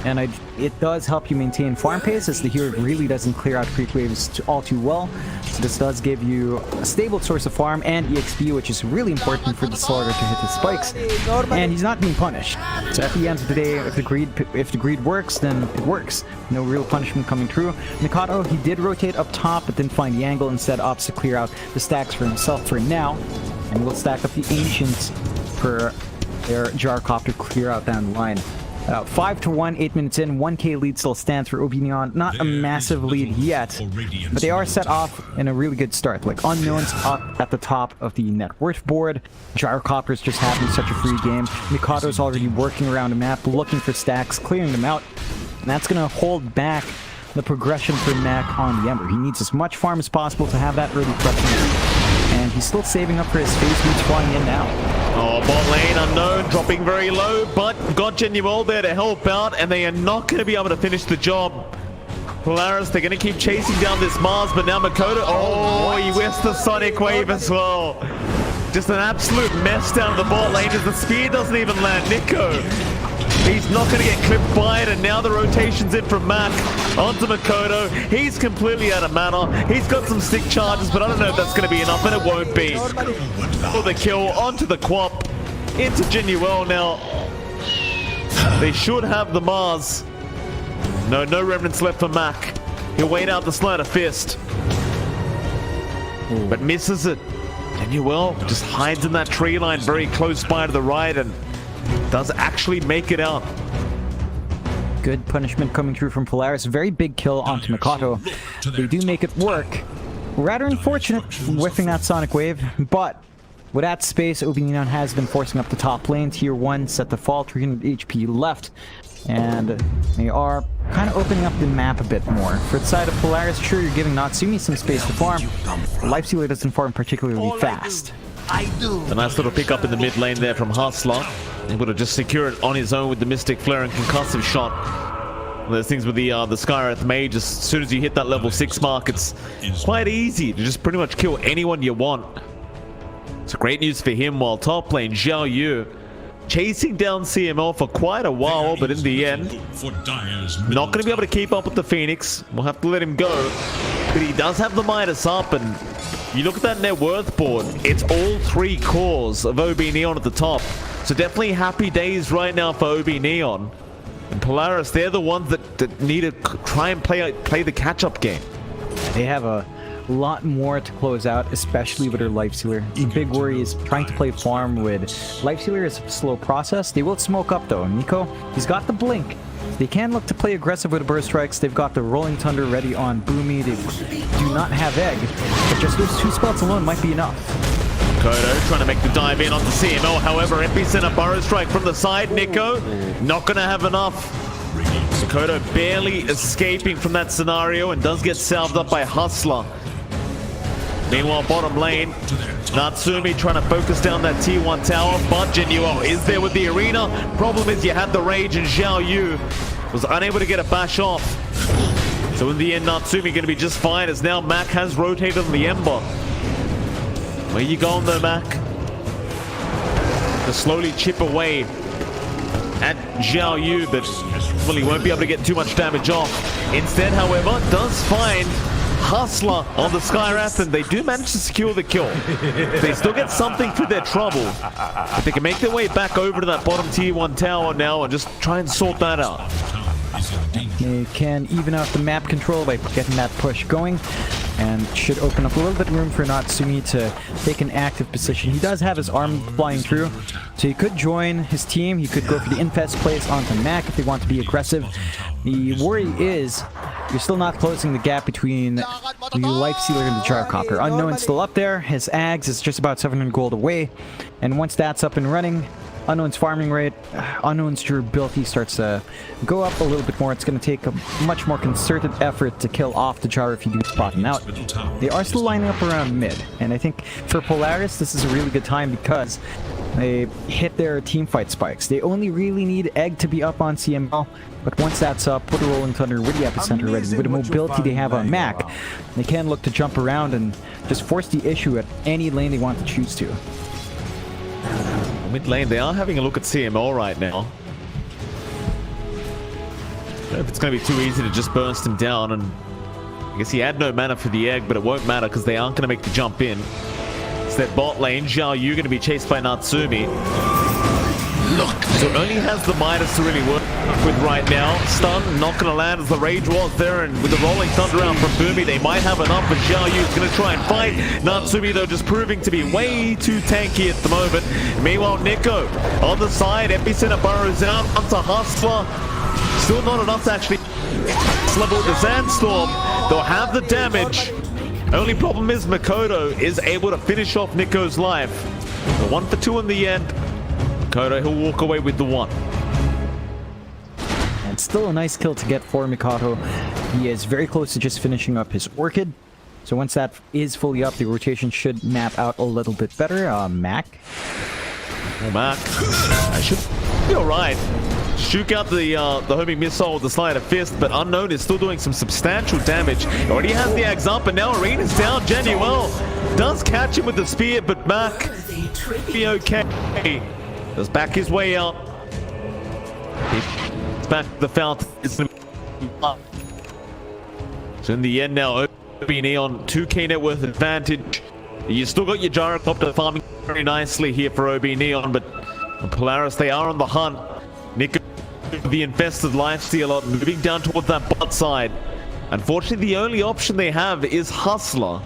Speaker 1: and it does help you maintain farm pace as the hero really doesn't clear out creep waves all too well. So this does give you a stable source of farm and EXP, which is really important for the Slaughter to hit the spikes. And he's not being punished. So at the end of the day, if the greed works, then it works. No real punishment coming through. Mikado, he did rotate up top, but didn't find the angle. Instead opts to clear out the stacks for himself for now. And we'll stack up the Ancients for their Gyrocopter clear out down the line. 5-1, 8 minutes in, 1k lead still stands for OB Neon. Not a massive lead yet, but they are set off in a really good start. Like Unknown's up at the top of the net worth board. Gyrocopter's just having such a free game. Mikado's already working around the map, looking for stacks, clearing them out. And that's going to hold back the progression for Mac on the Ember. He needs as much farm as possible to have that early preference. And he's still saving up for his face boots flying in now.
Speaker 3: Oh, bot lane Unknown dropping very low, but got Genuel there to help out, and they are not going to be able to finish the job. Polaris, they're going to keep chasing down this Mars, but now Makoto, oh, he whiffs the Sonic Wave as well. Just an absolute mess down the bot lane as the spear doesn't even land. Nico, he's not going to get clipped by it, and now the rotation's in from Mac onto Makoto. He's completely out of mana. He's got some stick charges, but I don't know if that's going to be enough, and it won't be. For the kill, onto the Quap, into Genuel now. They should have the Mars. No remnants left for Mac. He'll wait out the Slider Fist. But misses it. Genuel just hides in that tree line very close by to the right and does actually make it out.
Speaker 1: Good punishment coming through from Polaris. Very big kill onto Mikado. They do make it work. Rather unfortunate whiffing that Sonic Wave, but with that space, OB Neon has been forcing up the top lane. Tier 1 set to fall, 300 HP left. And they are kind of opening up the map a bit more. For the side of Polaris, sure, you're giving Natsumi some space to farm. Lifestealer doesn't farm particularly fast.
Speaker 3: A nice little pick up in the mid lane there from Hustler. Able to just secure it on his own with the Mystic Flare and Concussive Shot. One of those things with the Skywrath Mage, as soon as you hit that level 6 mark, it's quite easy to just pretty much kill anyone you want. So great news for him, while top lane Xiao Yu chasing down CML for quite a while, but in the end, not going to be able to keep up with the Phoenix. We'll have to let him go. But he does have the Midas up, and you look at that net worth board, it's all 3 cores of OB Neon at the top. So definitely happy days right now for OB Neon. And Polaris, they're the ones that need to try and play the catch-up game.
Speaker 1: They have a lot more to close out, especially with their Lifestealer. The big worry is trying to play farm with Lifestealer is a slow process. They will smoke up though. Nico, he's got the blink. They can look to play aggressive with the burst strikes. They've got the Rolling Thunder ready on Boomy. They do not have Egg, but just those 2 spells alone might be enough.
Speaker 3: Kodo trying to make the dive in onto CML. However, Epicenter Burrow Strike from the side. Nico not going to have enough. Kodo barely escaping from that scenario and does get salved up by Hustler. Meanwhile, bottom lane, Natsumi trying to focus down that T1 tower, but Genuo is there with the arena. Problem is you had the rage and Xiao Yu was unable to get a bash off. So in the end, Natsumi going to be just fine as now Mac has rotated on the Ember. Where you going though, Mac? To slowly chip away at Xiao Yu, but well, he won't be able to get too much damage off. Instead, however, does find Hustler on the Skywrath, and they do manage to secure the kill. They still get something for their trouble. But they can make their way back over to that bottom tier 1 tower now and just try and sort that out.
Speaker 1: They can even out the map control by getting that push going, and should open up a little bit room for Natsumi to take an active position. He does have his arm flying through, so he could join his team. He could go for the infest plays onto Mac if they want to be aggressive. The worry is you're still not closing the gap between the Life Sealer and the Gyrocopter. Unknown's still up there. His Ags is just about 700 gold away, and once that's up and running, Unknown's farming rate, Unknown's durability starts to go up a little bit more. It's going to take a much more concerted effort to kill off the Gyro if you do spot him out. They are still lining up around mid, and I think for Polaris this is a really good time because they hit their teamfight spikes. They only really need Egg to be up on CML, but once that's up, put a Rolling Thunder with the Epicenter ready. With the mobility they have on Mac, they can look to jump around and just force the issue at any lane they want to choose to.
Speaker 3: Mid lane, they are having a look at CML right now. I don't know if it's going to be too easy to just burst him down, and I guess he had no mana for the egg, but it won't matter because they aren't going to make the jump in. It's that bot lane, Xiao Yu going to be chased by Natsumi. Look, so only has the Midas to really work with right now. Stun, not going to land as the rage was there, and with the rolling thunder out from Boomy, they might have enough, but Xiao Yu is going to try and fight. Natsumi, though, just proving to be way too tanky at the moment. Meanwhile, Nico on the side, Epicenter burrows out onto Hustler. Still not enough to actually level the Sandstorm. They'll have the damage. Only problem is Makoto is able to finish off Nico's life. The 1 for 2 in the end. Makoto, he'll walk away with the 1.
Speaker 1: And still a nice kill to get for Mikoto. He is very close to just finishing up his Orchid. So once that is fully up, the rotation should map out a little bit better. Mac.
Speaker 3: Oh, Mac. I should be alright. Shoot out the homing missile with the Sleight of Fist, but Unknown is still doing some substantial damage. Already has the Axe up, and now Arena's down. Genuel does catch him with the spear, but Mac be okay. Does back his way out. He's back to the fountain. So in the end now, Obi Neon 2k net worth advantage. You still got your Gyrocopter farming very nicely here for OB Neon, but Polaris, they are on the hunt. Nico, the infested lifestealer, moving down towards that bot side. Unfortunately, the only option they have is Hustler.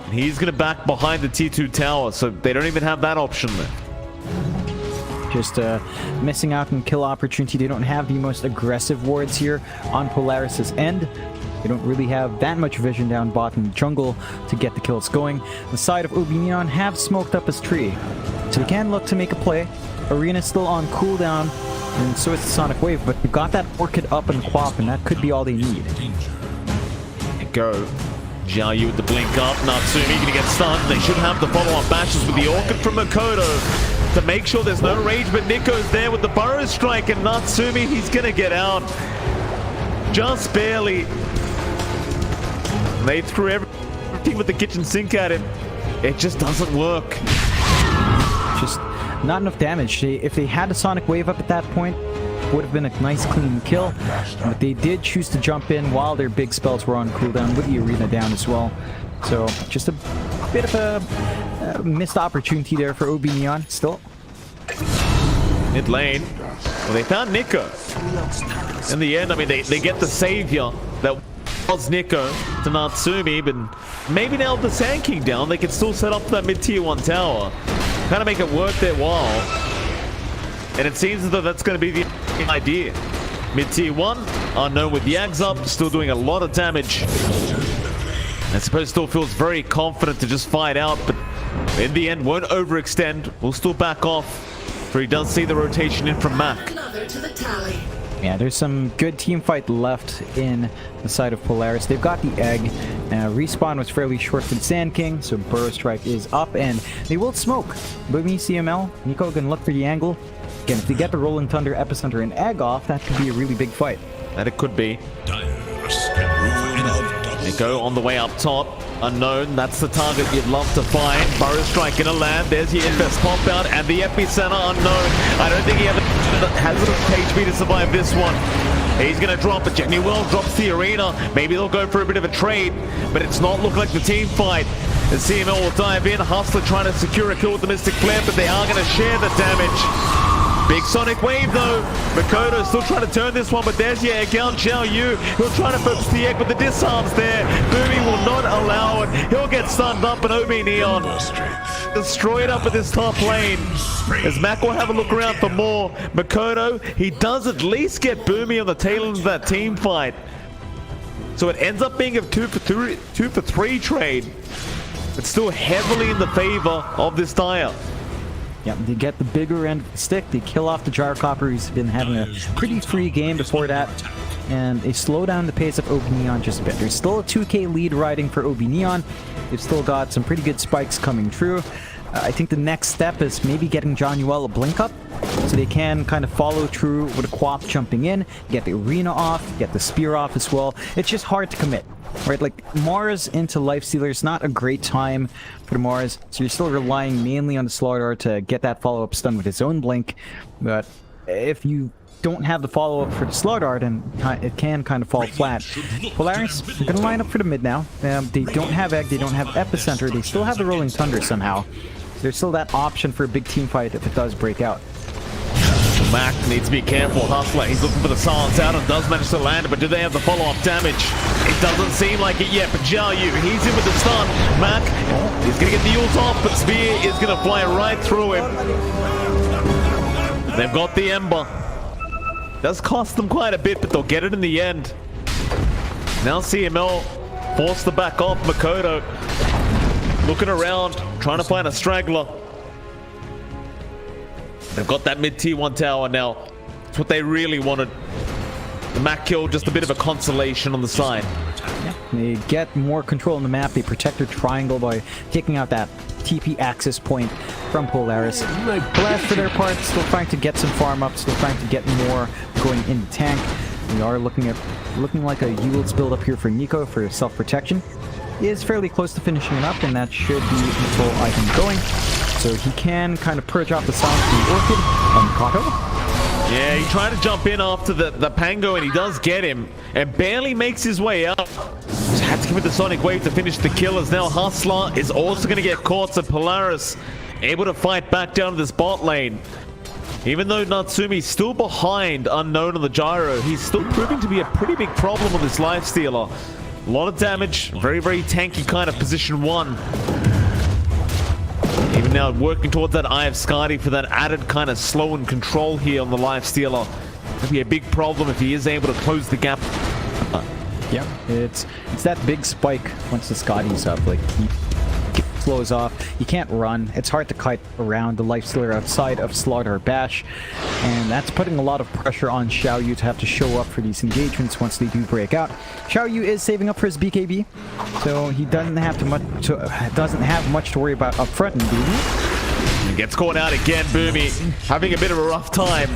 Speaker 3: And he's going to back behind the T2 tower, so they don't even have that option there.
Speaker 1: Just missing out on kill opportunity. They don't have the most aggressive wards here on Polaris's end. They don't really have that much vision down bot in the jungle to get the kills going. The side of OB Neon have smoked up his tree, so they can look to make a play. Arena's still on cooldown, and so is the Sonic Wave, but we got that Orchid up and Quap, and that could be all they need.
Speaker 3: Go. Xiao Yu with the blink up. Natsumi gonna get stunned. They should have the follow-up bashes with the Orchid from Makoto to make sure there's no rage, but Nico's there with the Burrow Strike, and Natsumi, he's gonna get out. Just barely. They threw everything with the kitchen sink at him. It just doesn't work.
Speaker 1: Just not enough damage. If they had a Sonic Wave up at that point, would have been a nice clean kill, but they did choose to jump in while their big spells were on cooldown with the arena down as well. So just a bit of a missed opportunity there for OB Neon still.
Speaker 3: Mid lane, well, they found Nico. In the end, I mean, they get the savior that was Nico to Natsumi, but maybe now with the Sand King down, they can still set up that mid-tier 1 tower. Kind of make it worth their while. And it seems as though that's going to be the idea. Mid-tier 1, Unknown with the Ags up, still doing a lot of damage. I suppose still feels very confident to just fight out, but in the end won't overextend. Will still back off, for he does see the rotation in from Mac.
Speaker 6: Another to the tally.
Speaker 1: Yeah, there's some good team fight left in the side of Polaris. They've got the egg. Respawn was fairly short for the Sand King, so Burrow Strike is up, and they will smoke. Boomy, CML, Nico can look for the angle. Again, if they get the Rolling Thunder, Epicenter, and egg off, that could be a really big fight.
Speaker 3: That it could be.
Speaker 2: They
Speaker 3: Nico on the way up top. Unknown, that's the target you'd love to find. Burrow Strike gonna land. There's your Invest pop out and the epicenter. Unknown. I don't think he has enough HP to survive this one. He's gonna drop it. Jenny Well drops the arena. Maybe they'll go for a bit of a trade, but it's not looking like the team fight. The CML will dive in. Hustler trying to secure a kill with the Mystic Flare, but they are gonna share the damage. Big Sonic Wave though. Makoto still trying to turn this one, but there's your egg out. Xiao Yu, he'll try to focus the egg, but the disarms there. Boomy will not allow it. He'll get stunned up, and OB Neon destroyed up at this top lane. As Mac will have a look around for more. Makoto, he does at least get Boomy on the tail end of that team fight. So it ends up being a 2 for 3 trade. It's still heavily in the favor of this Dire.
Speaker 1: Yeah, they get the bigger end of the stick. They kill off the Gyrocopter, who's been having a pretty free game before that. And they slow down the pace of OB Neon just a bit. There's still a 2k lead riding for OB Neon. They've still got some pretty good spikes coming through. I think the next step is maybe getting John Yuel a blink up, so they can kind of follow through with a Quap jumping in, get the arena off, get the spear off as well. It's just hard to commit. Right, like Mars into Lifestealer is not a great time for the Mars, so you're still relying mainly on the Slaughter to get that follow-up stun with his own blink. But if you don't have the follow-up for the Slaughter, then it can kind of fall flat. Polaris, they're going to line up for the mid now. They don't have Egg, they don't have Epicenter, they still have the Rolling Thunder somehow. There's still that option for a big team fight if it does break out.
Speaker 3: Mac needs to be careful. Hustler, he's looking for the silence out and does manage to land it, but do they have the follow-up damage? It doesn't seem like it yet, but Xiao Yu, he's in with the stun. Mac, he's going to get the ult off, but Spear is going to fly right through him. They've got the Ember. Does cost them quite a bit, but they'll get it in the end. Now CML forced to back off. Makoto looking around, trying to find a straggler. They've got that mid-tier 1 tower now. It's what they really wanted. The Mac kill, just a bit of a consolation on the side.
Speaker 1: Yeah, they get more control on the map. They protect their triangle by taking out that TP access point from Polaris. Polaris, for their part, still trying to get some farm up, still trying to get more going in the tank. We are looking like a Yule's build up here for Nico for self-protection. He is fairly close to finishing it up, and that should be the full item going. So he can kind of purge off the silence from the Orchid on Kato.
Speaker 3: Yeah, he tried to jump in after the Pango, and he does get him, and barely makes his way up. Just had to give it the Sonic Wave to finish the kill, as now Hustler is also going to get caught, so Polaris able to fight back down to this bot lane. Even though Natsumi's still behind Unknown on the Gyro, he's still proving to be a pretty big problem with this Lifestealer. A lot of damage, very, very tanky kind of position 1. Even now working towards that Eye of Skadi for that added kind of slow and control here on the Lifestealer. It'll be a big problem if he is able to close the gap.
Speaker 1: Yeah, it's that big spike once the Skadi's up. Like, he flows off. You can't run. It's hard to kite around the Lifestealer outside of Slaughter or Bash. And that's putting a lot of pressure on Xiao Yu to have to show up for these engagements once they do break out. Xiao Yu is saving up for his BKB, so he doesn't have much to worry about up front in Boomy.
Speaker 3: He gets caught out again, Boomy. Having a bit of a rough time.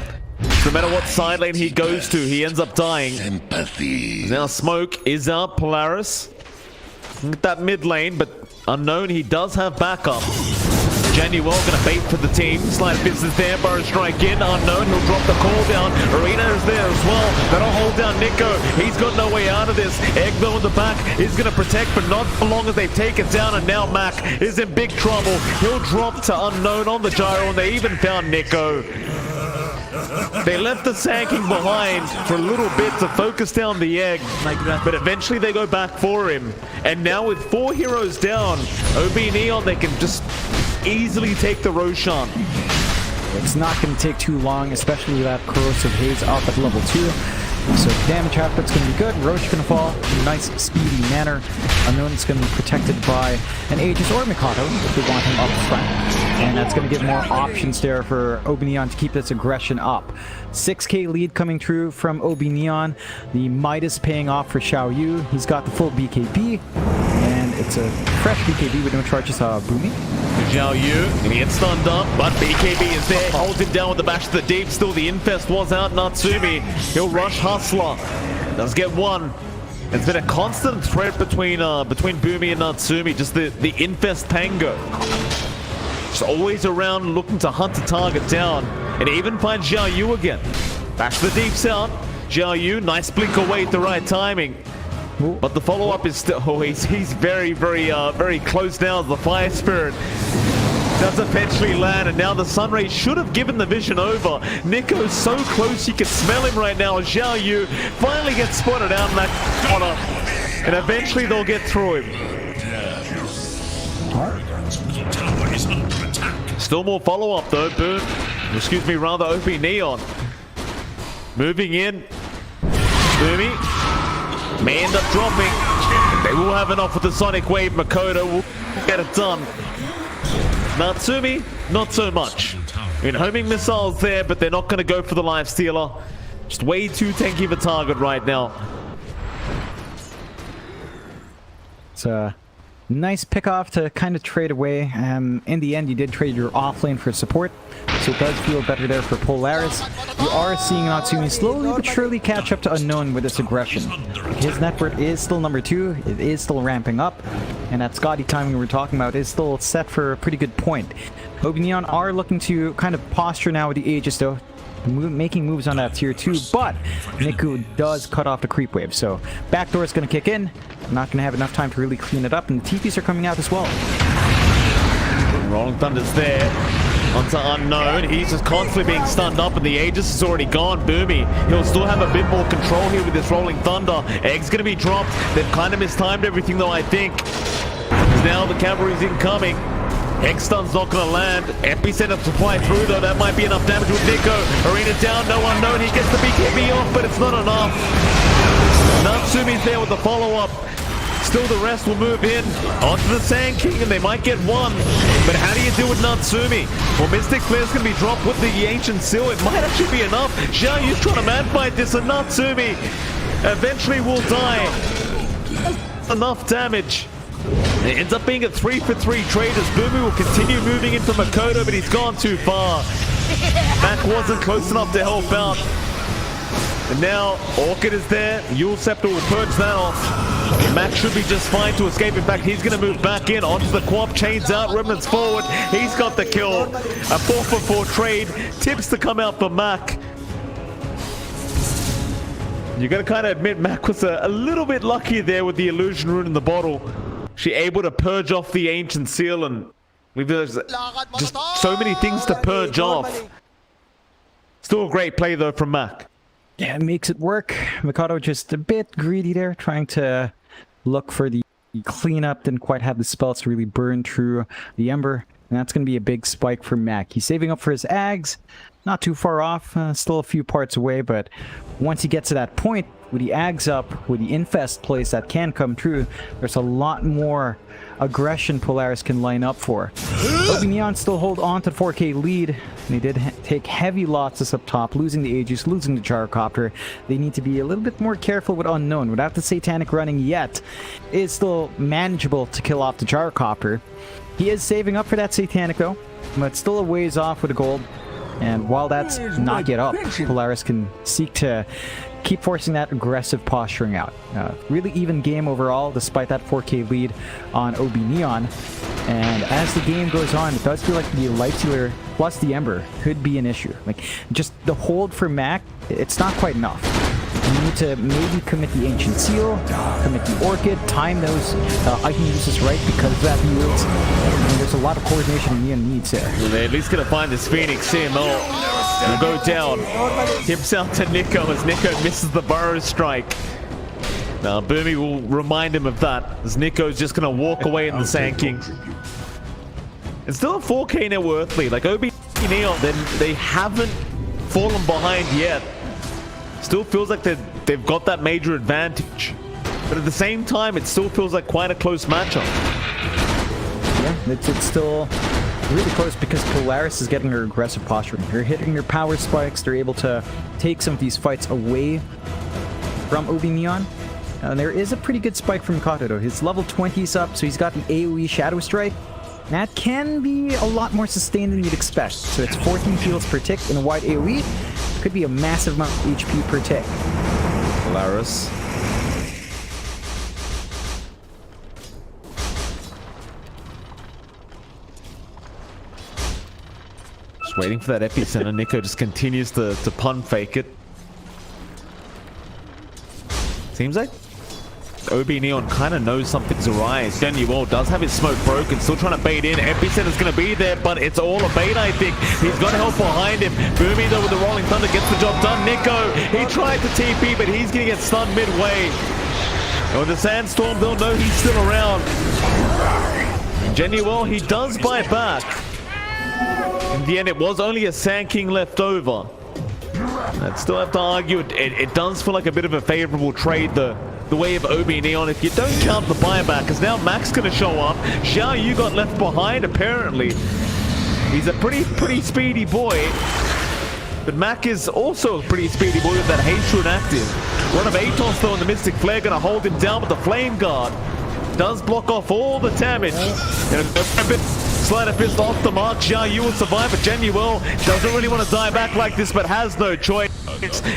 Speaker 3: No matter what side lane he goes to, he ends up dying.
Speaker 5: Sympathy.
Speaker 3: Now Smoke is up, Polaris. Look at that mid lane, but Unknown, he does have backup. Januel gonna bait for the team. Slide business there. Burrow Strike in. Unknown, he'll drop the call down. Arena is there as well. That'll hold down Nico. He's got no way out of this. Egg though in the back is gonna protect, but not for long as they take it down. And now Mac is in big trouble. He'll drop to Unknown on the Gyro, and they even found Nico. They left the Sand King behind for a little bit to focus down the egg, but eventually they go back for him. And now with 4 heroes down, OB Neon, they can just easily take the Roshan.
Speaker 1: It's not going to take too long, especially with that Corrosive Haze up at level 2. So damage output's going to be good. Roche going to fall in a nice speedy manner. Unknown's going to be protected by an Aegis or Mikado if we want him up front. And that's going to give more options there for Obi Neon to keep this aggression up. 6k lead coming through from Obi Neon. The Midas paying off for Xiao Yu. He's got the full BKB. And it's a fresh BKB with no charges booming.
Speaker 3: Xiao Yu, and he gets stunned up, but BKB is there, holds him down with the bash to the deep. Still, the Infest was out. Natsumi, he'll rush Hustler. Does get one. It's been a constant threat between Boomy and Natsumi. Just the Infest Pango. Just always around looking to hunt a target down. And even find Xiao Yu again. Bash to the deeps out. Xiao Yu, nice blink away at the right timing. But the follow-up is still... Oh, he's very, very close now as the Fire Spirit does eventually land. And now the Sunray should have given the vision over. Nico's so close you can smell him right now. Xiao Yu finally gets spotted out in that corner. And eventually they'll get through him.
Speaker 2: Tower is under attack.
Speaker 3: Still more follow-up though. Boom. Excuse me, rather Opie Neon. Moving in. Boomy. May end up dropping. They will have enough with the Sonic Wave. Makoto will get it done. Natsumi, not so much. I mean, homing missiles there, but they're not going to go for the life stealer. Just way too tanky of a target right now.
Speaker 1: It's a nice pick-off to kind of trade away. In the end, you did trade your offlane for support, so it does feel better there for Polaris. You are seeing Natsumi slowly but surely catch up to Unknown with this aggression. His net worth is still number 2. It is still ramping up, and that Scotty timing we were talking about is still set for a pretty good point. Obi Neon are looking to kind of posture now with the Aegis though, making moves on that tier 2, but Niku does cut off the creep wave, so backdoor is going to kick in. Not going to have enough time to really clean it up, and the TPs are coming out as well.
Speaker 3: Rolling Thunder's there. Onto Unknown. He's just constantly being stunned up, and the Aegis is already gone. Boomy, he'll still have a bit more control here with this Rolling Thunder. Egg's going to be dropped. They've kind of mistimed everything though, I think. Because now the cavalry's incoming. X-Stun's not going to land. Epicenter to fly through though. That might be enough damage with Nico. Arena down, no Unknown. He gets the BKB off, but it's not enough. Natsumi's there with the follow-up. Still the rest will move in onto the Sand King, and they might get one. But how do you deal with Natsumi? Well, Mystic Flare's going to be dropped with the Ancient Seal. It might actually be enough. Xiao Yu's trying to man-fight this, and Natsumi eventually will die. Enough damage. It ends up being a 3-for-3 trade as Boomy will continue moving in for Makoto, but he's gone too far. Mac wasn't close enough to help out. And now Orchid is there. Yule Scepter will purge that off. Mac should be just fine to escape. In fact, he's going to move back in onto the Quap. Chains out. Remnants forward. He's got the kill. A 4-for-4 trade. Tips to come out for Mac. You got to kind of admit Mac was a little bit lucky there with the Illusion Rune in the bottle. She able to purge off the Ancient Seal, and we've just so many things to purge off. Still a great play though from Mac.
Speaker 1: Yeah, it makes it work. Mikado just a bit greedy there, trying to look for the cleanup. Didn't quite have the spells to really burn through the Ember. And that's going to be a big spike for Mac. He's saving up for his Ags. Not too far off. Still a few parts away, but once he gets to that point, with the Ags up, with the Infest plays that can come true, there's a lot more aggression Polaris can line up for. Obi Neon still hold on to the 4k lead. They did take heavy losses up top, losing the Aegis, losing the Gyrocopter. They need to be a little bit more careful with Unknown. Without the Satanic running yet, it's still manageable to kill off the Gyrocopter. He is saving up for that Satanic though, but still a ways off with the gold. And while that's not yet up, Polaris can seek to keep forcing that aggressive posturing out. Really even game overall, despite that 4k lead on Obi Neon. And as the game goes on, it does feel like the Life Stealer plus the Ember could be an issue. Like, just the hold for Mac, it's not quite enough. You need to maybe commit the Ancient Seal, commit the Orchid, time those item uses right because of that yields. And there's a lot of coordination Neon needs there.
Speaker 3: Well, they're at least going to find this Phoenix CML. Will go down. Tips out to Nico as Nico misses the Burrow Strike. Now Boomy will remind him of that as Nico's just going to walk away in the Sand King. It's still a 4k net worth lead. Like Obi Neon, then they haven't fallen behind yet. Still feels like they're they've got that major advantage. But at the same time, it still feels like quite a close matchup.
Speaker 1: Yeah, it's still really close because Polaris is getting her aggressive posturing. They're hitting their power spikes. They're able to take some of these fights away from Obi Neon. There is a pretty good spike from Kato though. His level 20 is up, so he's got an AoE Shadow Strike. That can be a lot more sustained than you'd expect. So it's 14 heals per tick in a wide AoE. Could be a massive amount of HP per tick.
Speaker 3: Polaris. Just waiting for that epicenter. Nico just continues to pun fake it. Seems like Obi Neon kind of knows something's arise. Genuel does have his smoke broken, still trying to bait in. Epicenter's going to be there, but it's all a bait, I think. He's got help behind him. Boomy though with the Rolling Thunder gets the job done. Nico, he tried to TP, but he's going to get stunned midway. And with the Sandstorm, they'll know he's still around. Genuel, he does buy back. In the end, it was only a Sand King left over. I'd still have to argue, it does feel like a bit of a favorable trade, the way of Obi Neon, if you don't count the buyback, because now Mac's going to show up. Xiao Yu got left behind, apparently. He's a pretty speedy boy. But Mac is also a pretty speedy boy with that Hatred active. One of Atos, though, in the Mystic Flare, going to hold him down with the Flame Guard. Does block off all the damage. And a bit Sleight of Fist off the mark. Xiao Yu will survive, but Genuel doesn't really want to die back like this, but has no choice.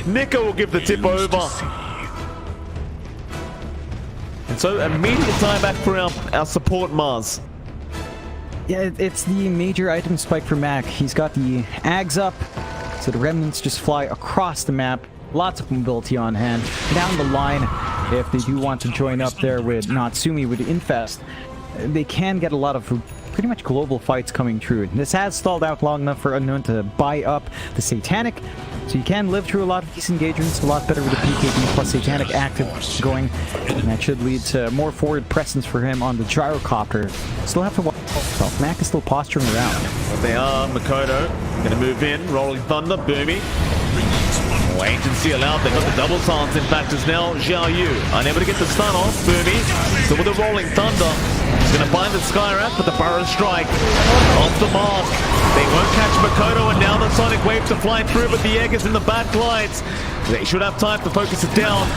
Speaker 3: Nico will give the tip over. And so immediate time back for our support Mars.
Speaker 1: Yeah, it's the major item spike for Mac. He's got the Ags up, so the remnants just fly across the map. Lots of mobility on hand. Down the line, if they do want to join up there with Natsumi with the Infest, they can get a lot of pretty much global fights coming through. This has stalled out long enough for Unknown to buy up the Satanic, so you can live through a lot of these engagements, a lot better with the PKB plus Satanic active going, and that should lead to more forward presence for him on the Gyrocopter. Still have to watch himself. Mac is still posturing around.
Speaker 3: Well, they are. Makoto gonna move in. Rolling Thunder, Boomy. Oh, agency allowed. They've got the double silence in fact as now Xiao Yu unable to get the stun off. Boomy, so with the Rolling Thunder, he's gonna find the Skyrath, but the Burrow Strike off the mark. They won't catch Makoto, and now the Sonic Wave to fly through, but the egg is in the back lines. They should have time to focus it down,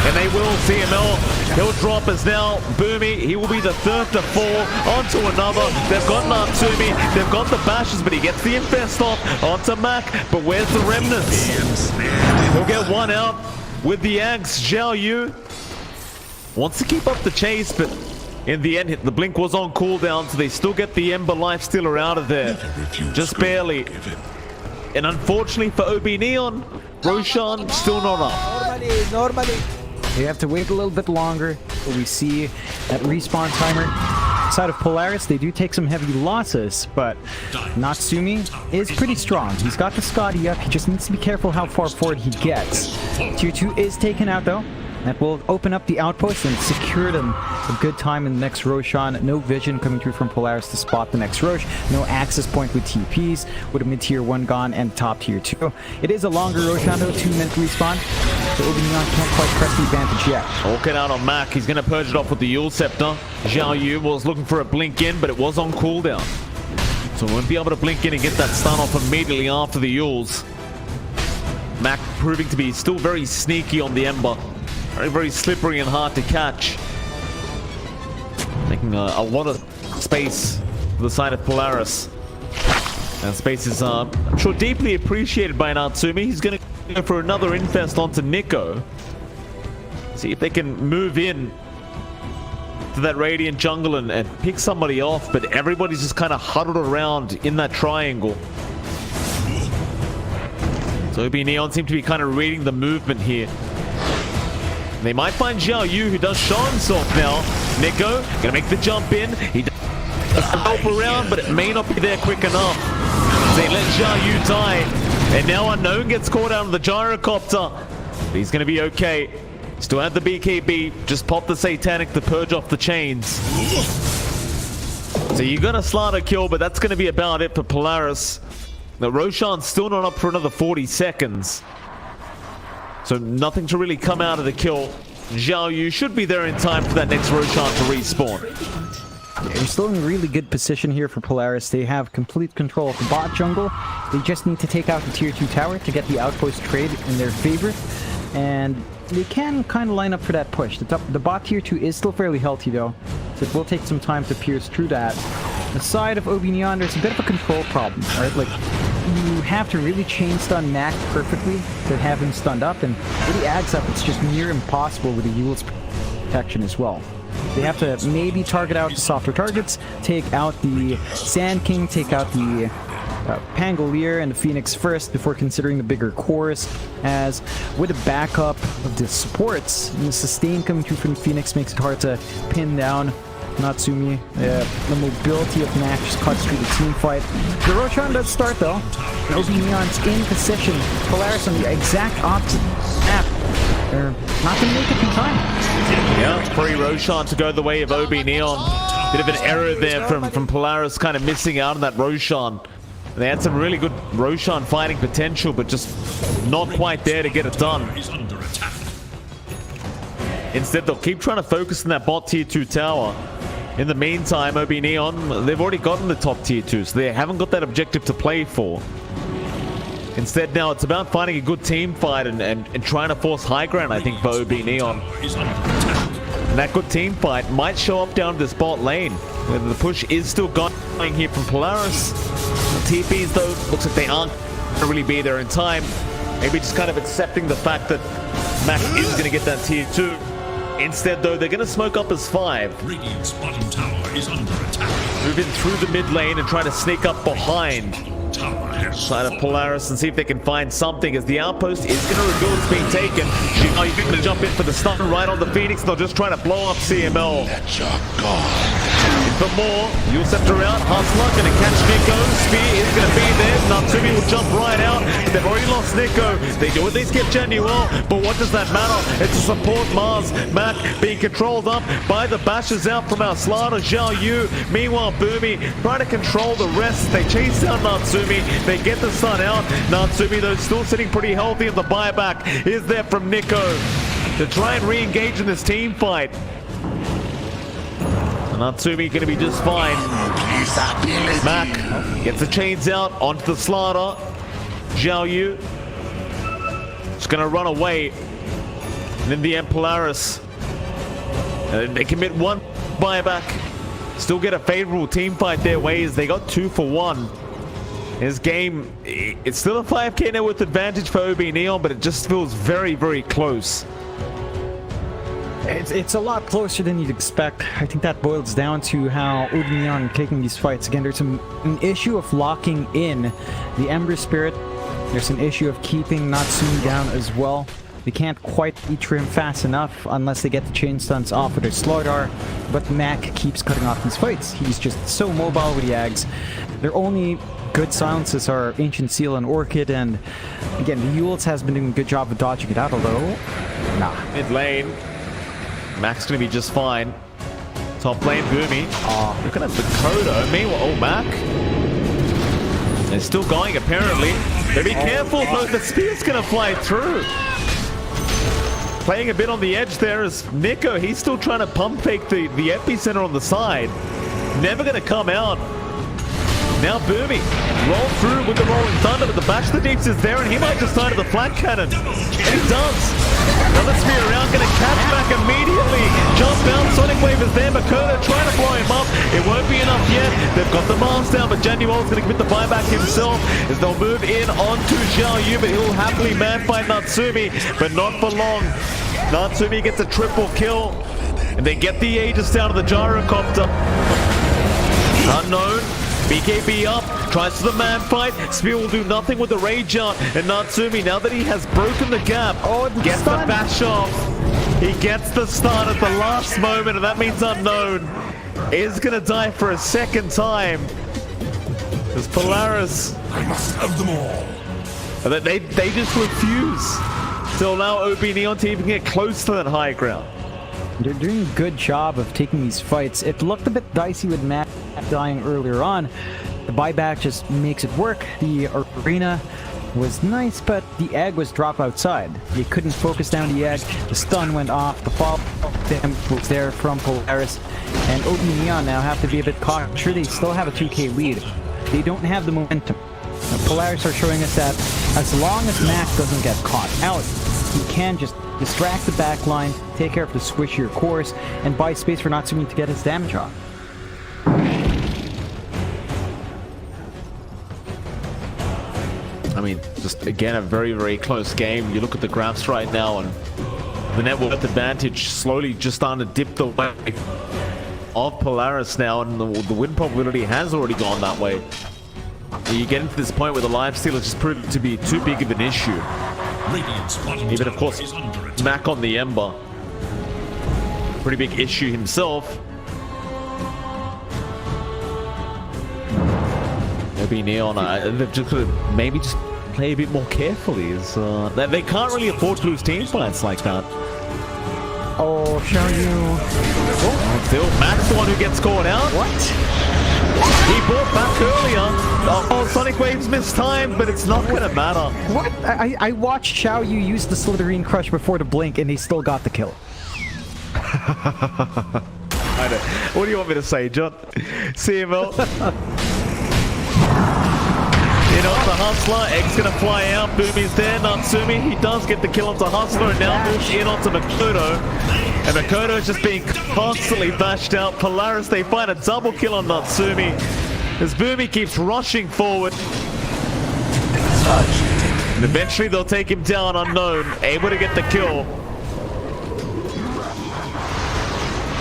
Speaker 3: and they will. CML, he'll drop as now Boomy, he will be the third to fall onto another. They've got Natsumi, they've got the Bashes, but he gets the Infest off onto Mac, but where's the remnants? He'll get one out with the Ags. Xiao Yu wants to keep up the chase, but in the end, the blink was on cooldown, so they still get the Ember Life Stealer out of there. Just barely. And unfortunately for Obi Neon, Roshan still not up.
Speaker 8: Normally.
Speaker 1: We have to wait a little bit longer till we see that respawn timer. Side of Polaris, they do take some heavy losses, but Natsumi is pretty strong. He's got the Scotty up, he just needs to be careful how far forward he gets. Tier 2 is taken out though. That will open up the outpost and secure them a good time in the next Roshan. No vision coming through from Polaris to spot the next Rosh. No access point with TPs, with a mid-tier 1 gone and top tier 2. It is a longer Roshan though, 2-minute respawn. So Obi Neon can't quite press the advantage yet.
Speaker 3: Orchid out on Mac, he's going to purge it off with the Yule Scepter. Xiao Yu was looking for a blink in, but it was on cooldown. So we won't be able to blink in and get that stun off immediately after the Yules. Mac proving to be still very sneaky on the Ember. Very, very slippery and hard to catch. Making a lot of space for the side of Polaris. And space is, I'm sure, deeply appreciated by Natsumi. He's going to go for another Infest onto Nico. See if they can move in to that Radiant jungle and pick somebody off. But everybody's just kind of huddled around in that triangle. So Obi Neon seem to be kind of reading the movement here. They might find Xiao Yu, who does show himself now. Nico, gonna make the jump in. He does help around, but it may not be there quick enough. They let Xiao Yu die. And now Unknown gets caught out of the Gyrocopter. But he's gonna be okay. Still have the BKB. Just pop the Satanic to purge off the chains. So you're gonna slaughter kill, but that's gonna be about it for Polaris. Now Roshan's still not up for another 40 seconds. So nothing to really come out of the kill. Zhao Yu should be there in time for that next Roshan to respawn.
Speaker 1: They're still in really good position here for Polaris. They have complete control of the bot jungle. They just need to take out the tier 2 tower to get the outpost trade in their favor. And they can kind of line up for that push. The bot tier 2 is still fairly healthy though, so it will take some time to pierce through that. The side of OB Neon, there's a bit of a control problem, right? Like, you have to really chain stun Mac perfectly to have him stunned up, and with the Ags up, it's just near impossible with the Yule's protection as well. They have to maybe target out the softer targets, take out the Sand King, take out the Pangolier and the Phoenix first before considering the bigger cores, as with the backup of the supports and the sustain coming through from Phoenix makes it hard to pin down Natsumi. The mobility of Mac just cuts through the team fight. The Roshan does start though. OB Neon's in position. Polaris on the exact opposite map. They're not going to make it in time.
Speaker 3: Yeah, pre-Roshan to go the way of OB Neon. Bit of an error there from Polaris, kind of missing out on that Roshan. They had some really good Roshan fighting potential, but just not quite there to get it done. Instead, they'll keep trying to focus on that bot tier 2 tower. In the meantime, OB Neon, they've already gotten the top tier 2, so they haven't got that objective to play for. Instead, now it's about finding a good team fight and trying to force high ground, I think, for OB Neon. And that good team fight might show up down this bot lane, where the push is still going here from Polaris. The TPs, though, looks like they aren't going to really be there in time. Maybe just kind of accepting the fact that Mac is going to get that tier 2. Instead, though, they're going to smoke up as 5.
Speaker 2: Radiant's bottom tower is under attack.
Speaker 3: Move in through the mid lane and try to sneak up behind side of Polaris and see if they can find something, as the outpost is going to reveal it's being taken. Are you going to jump in for the stun right on the Phoenix? They'll just try to blow up CML.
Speaker 5: Let your God.
Speaker 3: For more, you'll scepter out. Hustler going to catch Nico. Spear is going to be there. Natsumi will jump right out, but they've already lost Nico. They do at least get Genuel, but what does that matter? It's a support Mars. Mac being controlled up by the bashes out from our Slaughter, Zhao Yu. Meanwhile, Boomy trying to control the rest. They chase down Natsumi. They get the stun out. Natsumi, though, still sitting pretty healthy, and the buyback is there from Nico to try and re-engage in this team fight. Natsumi going to be just fine. Mac gets the chains out onto the Slaughter. Zhao Yu just going to run away. And in the end, Polaris, they commit one buyback. Still get a favorable team fight their way, as they got 2 for 1. This game, it's still a 5k net worth advantage for OB Neon, but it just feels very, very close.
Speaker 1: It's a lot closer than you'd expect. I think that boils down to how OB Neon are taking these fights. Again, there's an issue of locking in the Ember Spirit. There's an issue of keeping Natsumi down as well. They can't quite E-trim fast enough unless they get the chain stuns off of their Slardar. But Mac keeps cutting off these fights. He's just so mobile with the Ags. Their only good silences are Ancient Seal and Orchid, and again, the Yules has been doing a good job of dodging it out, although, nah.
Speaker 3: Mid lane, Mac's gonna be just fine. Top lane, Boomy. Oh, looking at the Dakota. Meanwhile, oh, Mac. They're still going, apparently. But be careful, though, the spear's gonna fly through. Playing a bit on the edge there is Nico. He's still trying to pump fake the epicenter on the side. Never gonna come out. Now Boomy, roll through with the Rolling Thunder, but the Bash the Deeps is there, and he might just die to the flat cannon. And he does. Another spear around, gonna catch back immediately. Jump out, Sonic Wave is there, Makoto trying to blow him up. It won't be enough yet. They've got the Mars down, but Genuel's gonna commit the buyback himself as they'll move in onto Zhao Yu, but he'll happily man fight Natsumi, but not for long. Natsumi gets a triple kill, and they get the Aegis down to the gyrocopter. Unknown. BKB up, tries for the man fight. Spear will do nothing with the rage out, and Natsumi, now that he has broken the gap, gets the bash off. He gets the stun at the last moment, and that means Unknown is gonna die for a second time. Because Polaris,
Speaker 2: I must have them all.
Speaker 3: and they just refuse to allow OB Neon to even get close to that high ground.
Speaker 1: They're doing a good job of taking these fights. It looked a bit dicey with Matt dying earlier on. The buyback just makes it work. The arena was nice, but the egg was dropped outside. He couldn't focus down the egg, the stun went off, the fall was there from Polaris, and OB Neon now have to be a bit cautious. Sure, they still have a 2k lead. They don't have the momentum. Now, Polaris are showing us that as long as Mac doesn't get caught out, he can just distract the backline, take care of the swishier cores, and buy space for Natsumi to get his damage off.
Speaker 3: I mean, just again, a very, very close game. You look at the graphs right now, and the net worth advantage slowly just starting to dip the way of Polaris now, and the win probability has already gone that way. You get into this point where the lifesteal has just proved to be too big of an issue. Even, of course, Mac on the Ember. Pretty big issue himself. Maybe Neon, they've just got to maybe just play a bit more carefully. They can't really afford to lose team fights like that.
Speaker 1: Oh, Xiaoyu.
Speaker 3: Still, Mac's the one who gets caught out.
Speaker 1: What?
Speaker 3: He bought back earlier. Oh, Sonic Waves missed time, but it's not going to matter.
Speaker 1: What? I watched Xiaoyu use the Slytherin Crush before the blink, and he still got the kill.
Speaker 3: I know. What do you want me to say, John? CML? You know, the Hustler, Egg's gonna fly out, Boomy's there, Natsumi, he does get the kill onto Hustler, and now moves in onto Makoto. And Makoto is just being constantly bashed out. Polaris, they find a double kill on Natsumi, as Boomy keeps rushing forward. And eventually they'll take him down, Unknown, able to get the kill.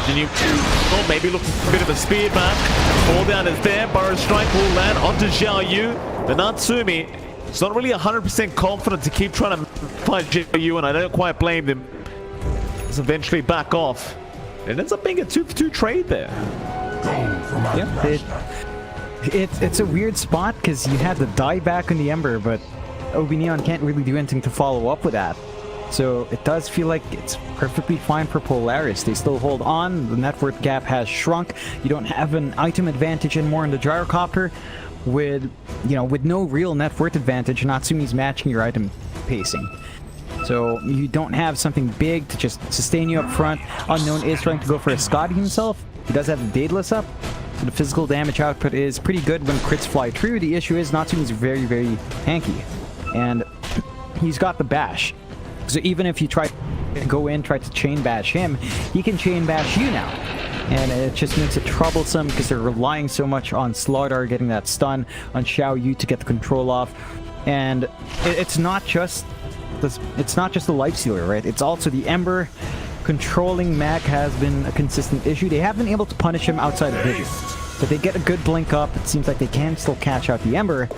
Speaker 3: And you maybe look for a bit of a spear back. Fall down is there. Burrow Strike will land onto Xiaoyu. The Natsumi is not really 100% confident to keep trying to fight Xiaoyu, and I don't quite blame them. He's eventually back off. It ends up being a 2-for-2 trade there.
Speaker 1: Yeah, it's a weird spot because you had the die back on the Ember, but OB Neon can't really do anything to follow up with that. So it does feel like it's perfectly fine for Polaris. They still hold on. The net worth gap has shrunk. You don't have an item advantage anymore in the gyrocopter. With no real net worth advantage, Natsumi's matching your item pacing. So you don't have something big to just sustain you up front. Unknown is trying to go for a Scotty himself. He does have the Daedalus up. So the physical damage output is pretty good when crits fly through. The issue is Natsumi's very, very tanky. And he's got the bash. So even if you try to go in, try to chain bash him, he can chain bash you now. And it just makes it troublesome because they're relying so much on Slardar getting that stun, on Xiaoyu to get the control off. And it's not just the lifestealer, right? It's also the Ember. Controlling Mac has been a consistent issue. They have been able to punish him outside of vision. But they get a good blink up. It seems like they can still catch out the Ember.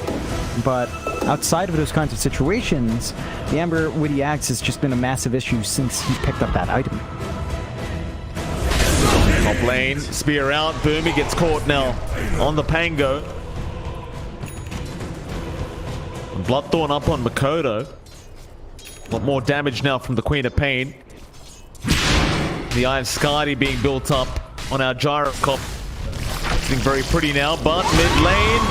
Speaker 1: But outside of those kinds of situations, the Ember with the Axe has just been a massive issue since he picked up that item.
Speaker 3: Top lane, spear out, Boomy gets caught now on the Pango. Bloodthorn up on Makoto. A lot more damage now from the Queen of Pain. The Eye of Skadi being built up on our Gyrocop. Looking very pretty now, but mid lane.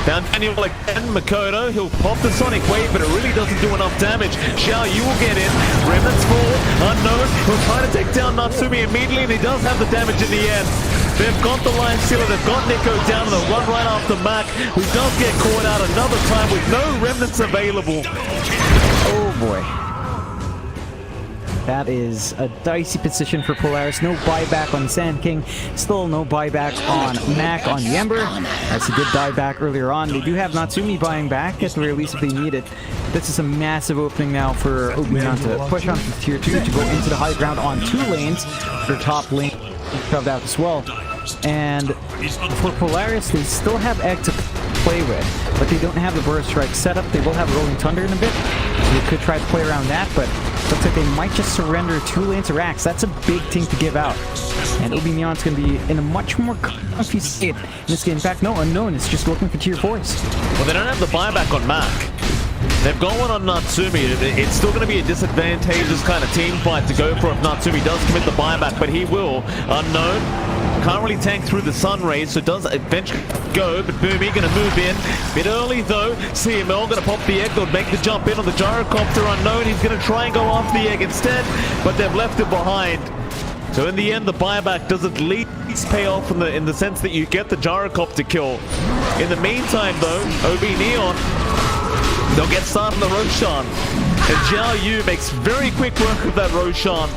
Speaker 3: Found Daniel again, Makoto, he'll pop the Sonic Wave, but it really doesn't do enough damage. Xiaoyu will get in, Remnants fall, Unknown, will try to take down Natsumi immediately, and he does have the damage in the end. They've got the Lion Stealer, they've got Nico down, and they'll run right after Mac, who does get caught out another time with no Remnants available.
Speaker 1: Oh boy. That is a dicey position for Polaris. No buyback on Sand King. Still no buyback on Mac on the Ember. That's a good dieback earlier on. They do have Natsumi buying back at the very least if they need it. This is a massive opening now for OB Neon to push on to tier 2 to go into the high ground on 2 lanes. Their top lane shoved out as well. And for Polaris, they still have Egg to play with, but they don't have the Burst Strike setup. They will have Rolling Thunder in a bit. They could try to play around that, but looks like they might just surrender 2 lanes of Axe. That's a big thing to give out. And OB Neon's going to be in a much more comfy state in this game. In fact, no, Unknown is just looking for tier 4s.
Speaker 3: Well, they don't have the buyback on Mac. They've got one on Natsumi. It's still going to be a disadvantageous kind of team fight to go for if Natsumi does commit the buyback, but he will. Unknown Can't really tank through the sun rays, so it does eventually go, but Boomy gonna move in. Bit early though. CML gonna pop the egg, they'll make the jump in on the gyrocopter unknown. He's gonna try and go after the egg instead, but they've left it behind. So in the end, the buyback does at least pay off in the sense that you get the gyrocopter kill. In the meantime though, OB Neon, they'll get started on the Roshan. And Xiao Yu makes very quick work of that Roshan,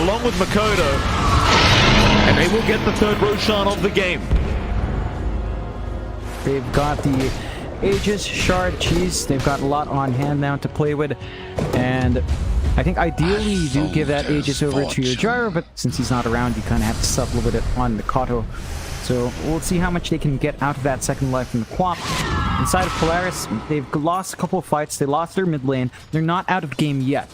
Speaker 3: along with Makoto. And they will get the third Roshan of the game.
Speaker 1: They've got the Aegis, Shard, Cheese. They've got a lot on hand now to play with. And I think ideally you do give that Aegis over to your Gyro, but since he's not around, you kind of have to sub a little bit on the Kato. So we'll see how much they can get out of that second life from the Quap. Inside of Polaris, they've lost a couple of fights. They lost their mid lane. They're not out of game yet.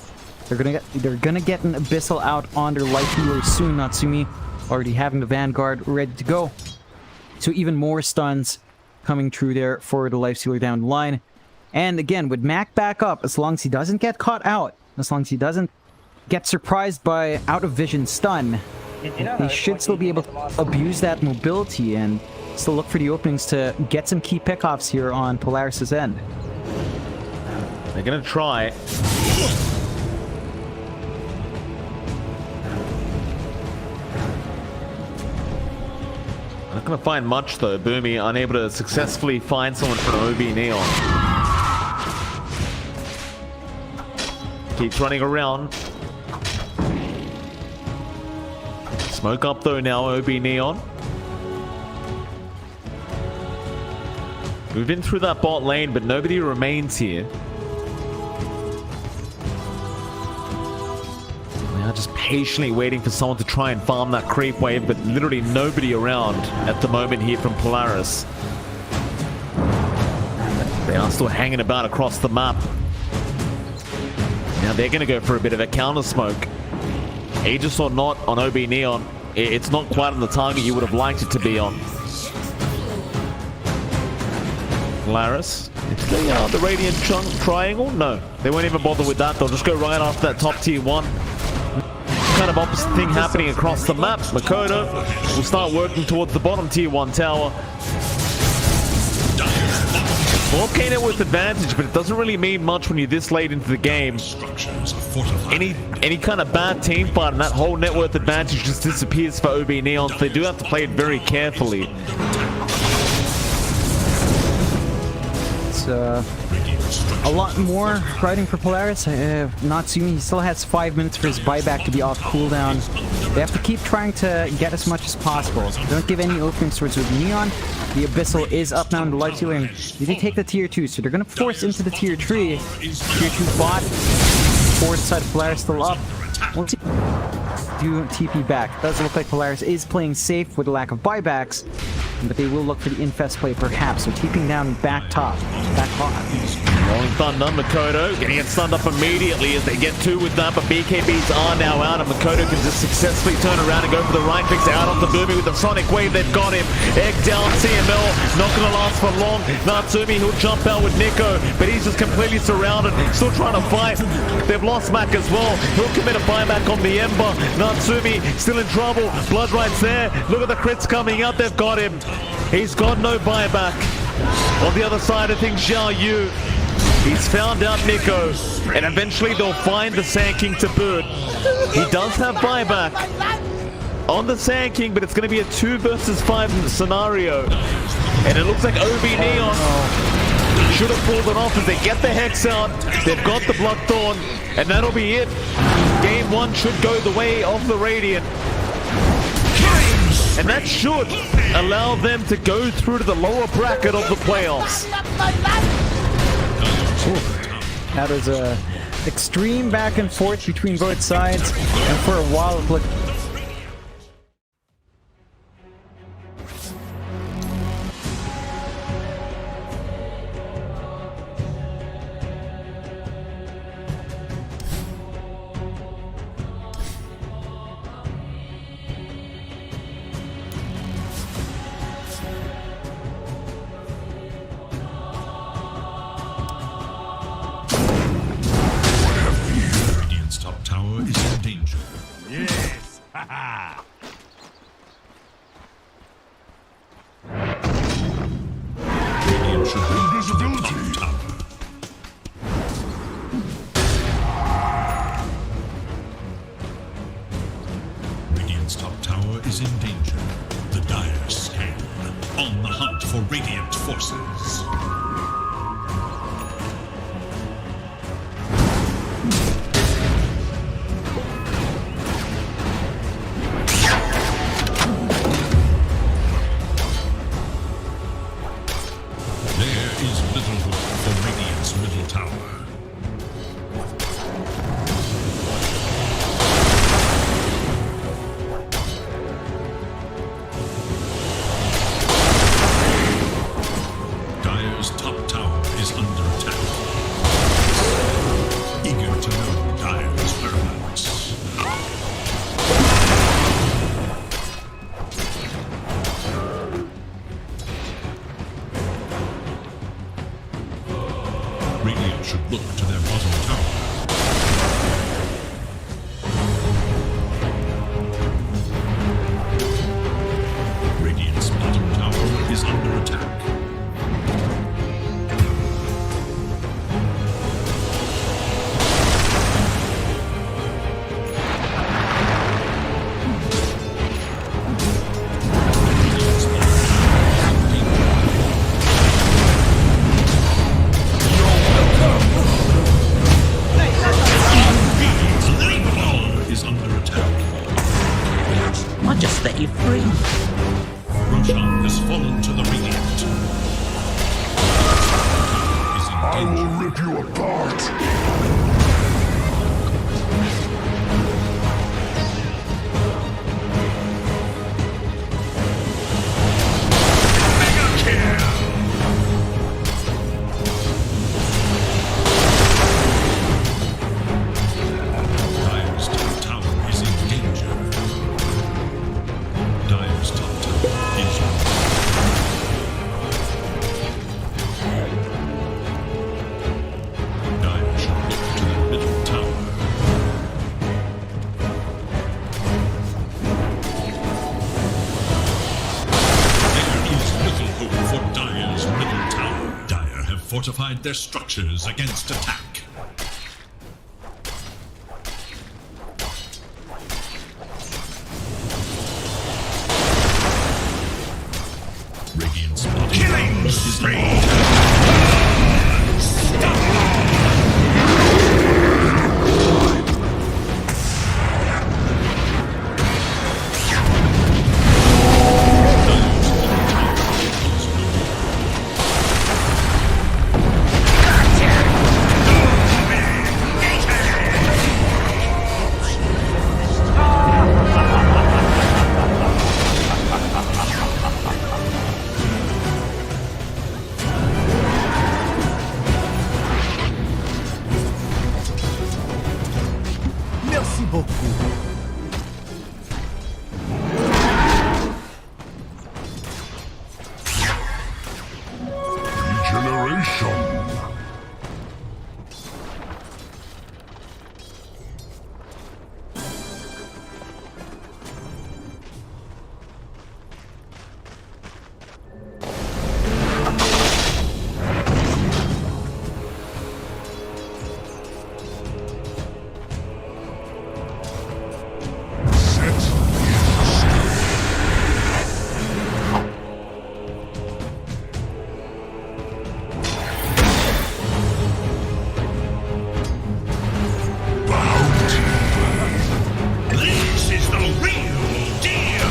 Speaker 1: They're gonna get an Abyssal out on their life healer soon. Natsumi already having the Vanguard ready to go. So even more stuns coming through there for the life stealer down the line. And again, with Mac back up, as long as he doesn't get caught out, as long as he doesn't get surprised by out of vision stun, he should still be able to abuse that mobility and still look for the openings to get some key pickoffs here on Polaris' end.
Speaker 3: They're gonna try. Not gonna find much though. Boomy unable to successfully find someone for an OB Neon. Keeps running around. Smoke up though now, OB Neon. Move in through that bot lane, but nobody remains here. Now just patiently waiting for someone to try and farm that creep wave, but literally nobody around at the moment here from Polaris. They are still hanging about across the map. Now they're going to go for a bit of a counter smoke. Aegis or not on OB Neon, it's not quite on the target you would have liked it to be on. Polaris, it's the Radiant Triangle? No, they won't even bother with that. They'll just go right after that top tier 1. Kind of opposite thing happening across the map. Makoto will start working towards the bottom tier 1 tower. 4K net worth advantage, but it doesn't really mean much when you're this late into the game. Any kind of bad team fight and that whole net worth advantage just disappears for OB Neon, so they do have to play it very carefully. It's
Speaker 1: a lot more riding for Polaris. Natsumi, he still has 5 minutes for his buyback to be off cooldown. They have to keep trying to get as much as possible. Don't give any openings towards Neon. The Abyssal is up now in the life stealer, and they did take the tier 2, so they're going to force into the tier 3. Tier 2 bot. Forward side of Polaris still up. We'll see. Do TP back. Does look like Polaris is playing safe with the lack of buybacks, but they will look for the infest play perhaps. So TPing down back top. Back bot.
Speaker 3: Rolling Thunder, Makoto getting it stunned up immediately as they get 2 with that, but BKBs are now out and Makoto can just successfully turn around and go for the right fix out off the Boomy with the Sonic Wave. They've got him. Egg down, CML, not going to last for long. Natsumi, he'll jump out with Nico, but he's just completely surrounded, still trying to fight. They've lost Mac as well. He'll commit a buyback on the Ember. Natsumi still in trouble. Blood Right's there. Look at the crits coming out. They've got him. He's got no buyback. On the other side of things, Xiao Yu, he's found out Nico, and eventually they'll find the Sand King to boot. He does have buyback on the Sand King, but it's going to be a 2 versus 5 scenario. And it looks like OB Neon should have pulled it off as they get the Hex out. They've got the Bloodthorn, and that'll be it. Game 1 should go the way of the Radiant. And that should allow them to go through to the lower bracket of the playoffs.
Speaker 1: Ooh, that was a extreme back and forth between both sides, and for a while it looked
Speaker 2: on the hunt for Radiant forces. There is little hope for Radiant's middle tower. Dire's top tower is under attack. Eager to know Dire's whereabouts. Radiant should look to their bottom tower. Radiant's bottom tower is under attack. Radiant's bottom tower is under attack.
Speaker 6: I'll just let you free.
Speaker 2: Roshan has fallen to the Radiant. Is in danger.
Speaker 5: Rip you apart.
Speaker 2: Mega kill! Dire's top tower is in danger. Dire's top tower is Dire should look to the middle tower. There is little hope for Dire's middle tower. Dire have fortified their structures against attack. Radiant's bottom tower is under
Speaker 8: Merci beaucoup.
Speaker 5: Regeneration. Set.
Speaker 2: This is the real deal!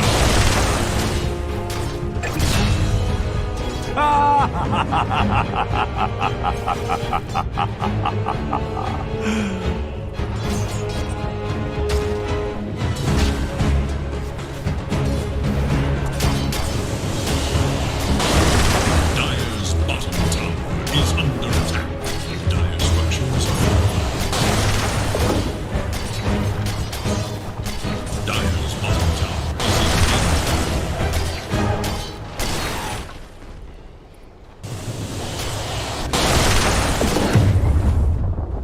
Speaker 2: Dire's bottom tower is under attack. Dire structures are fortified. Dire's bottom tower is in danger.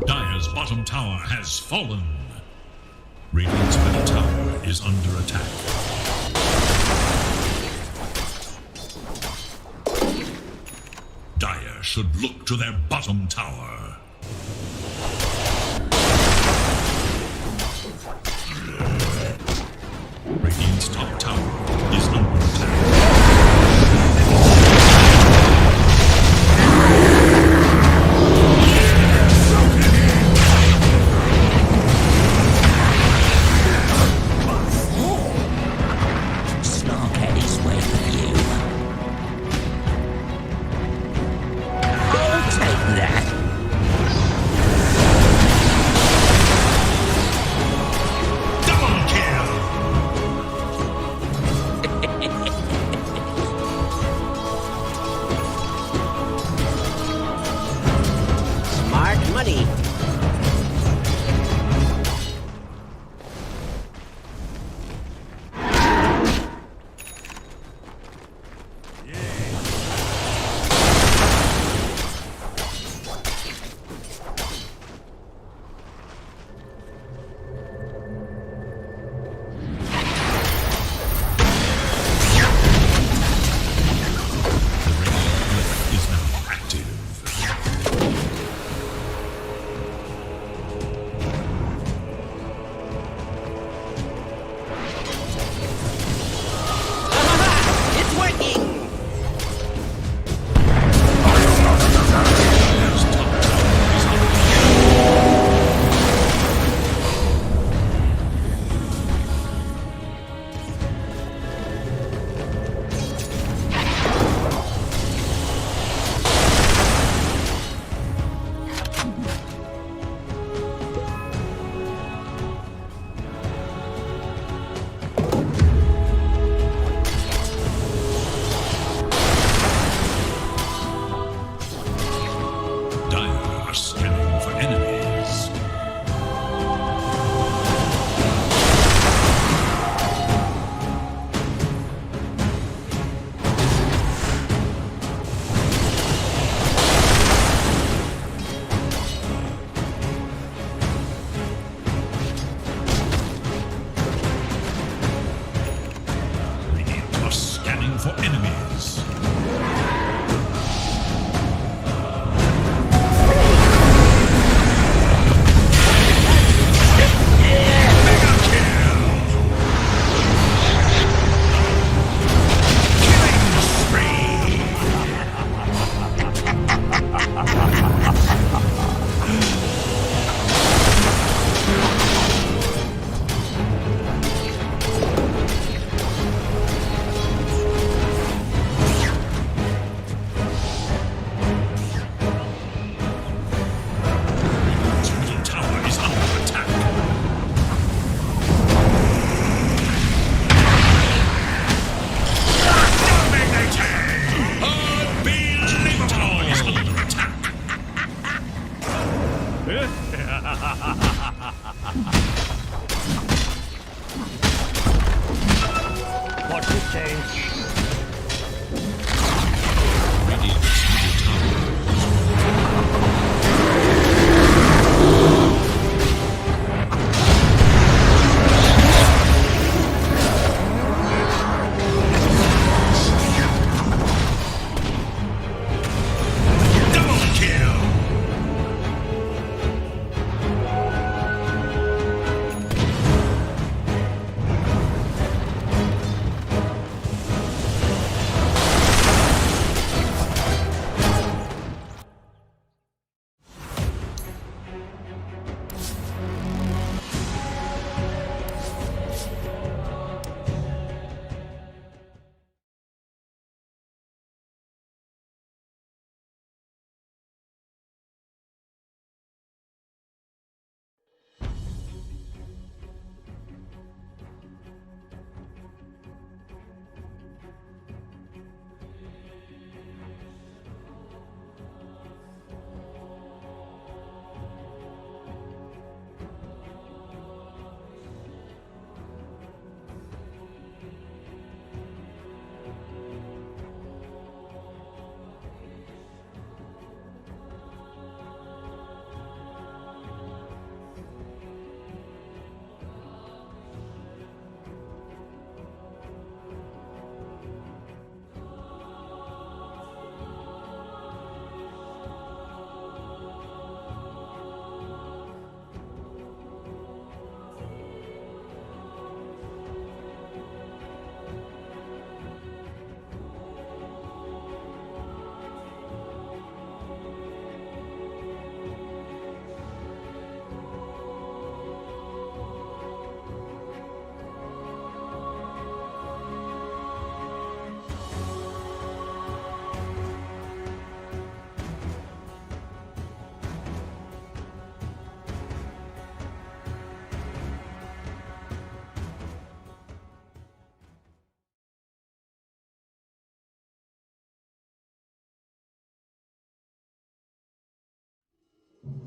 Speaker 2: Dire's bottom tower has fallen. Radiant's middle tower is under attack. Dire should look to their bottom tower. Radiant's top tower is under attack. enemies.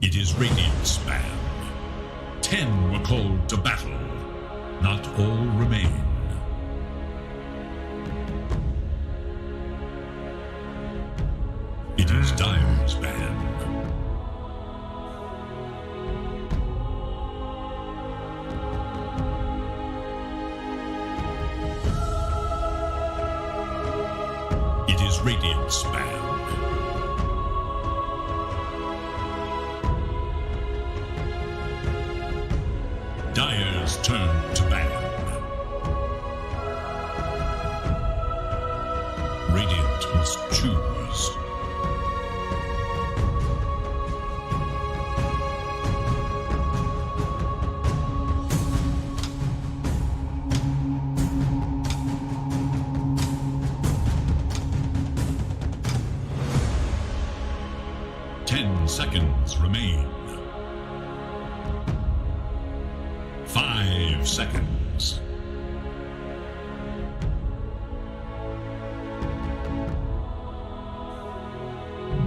Speaker 2: It is Radiant's band. 10 were called to battle. Not all remain. It is Dire's band. It is Radiant's band. Dire's turn to ban. Radiant must choose. Seconds remain. 5 seconds.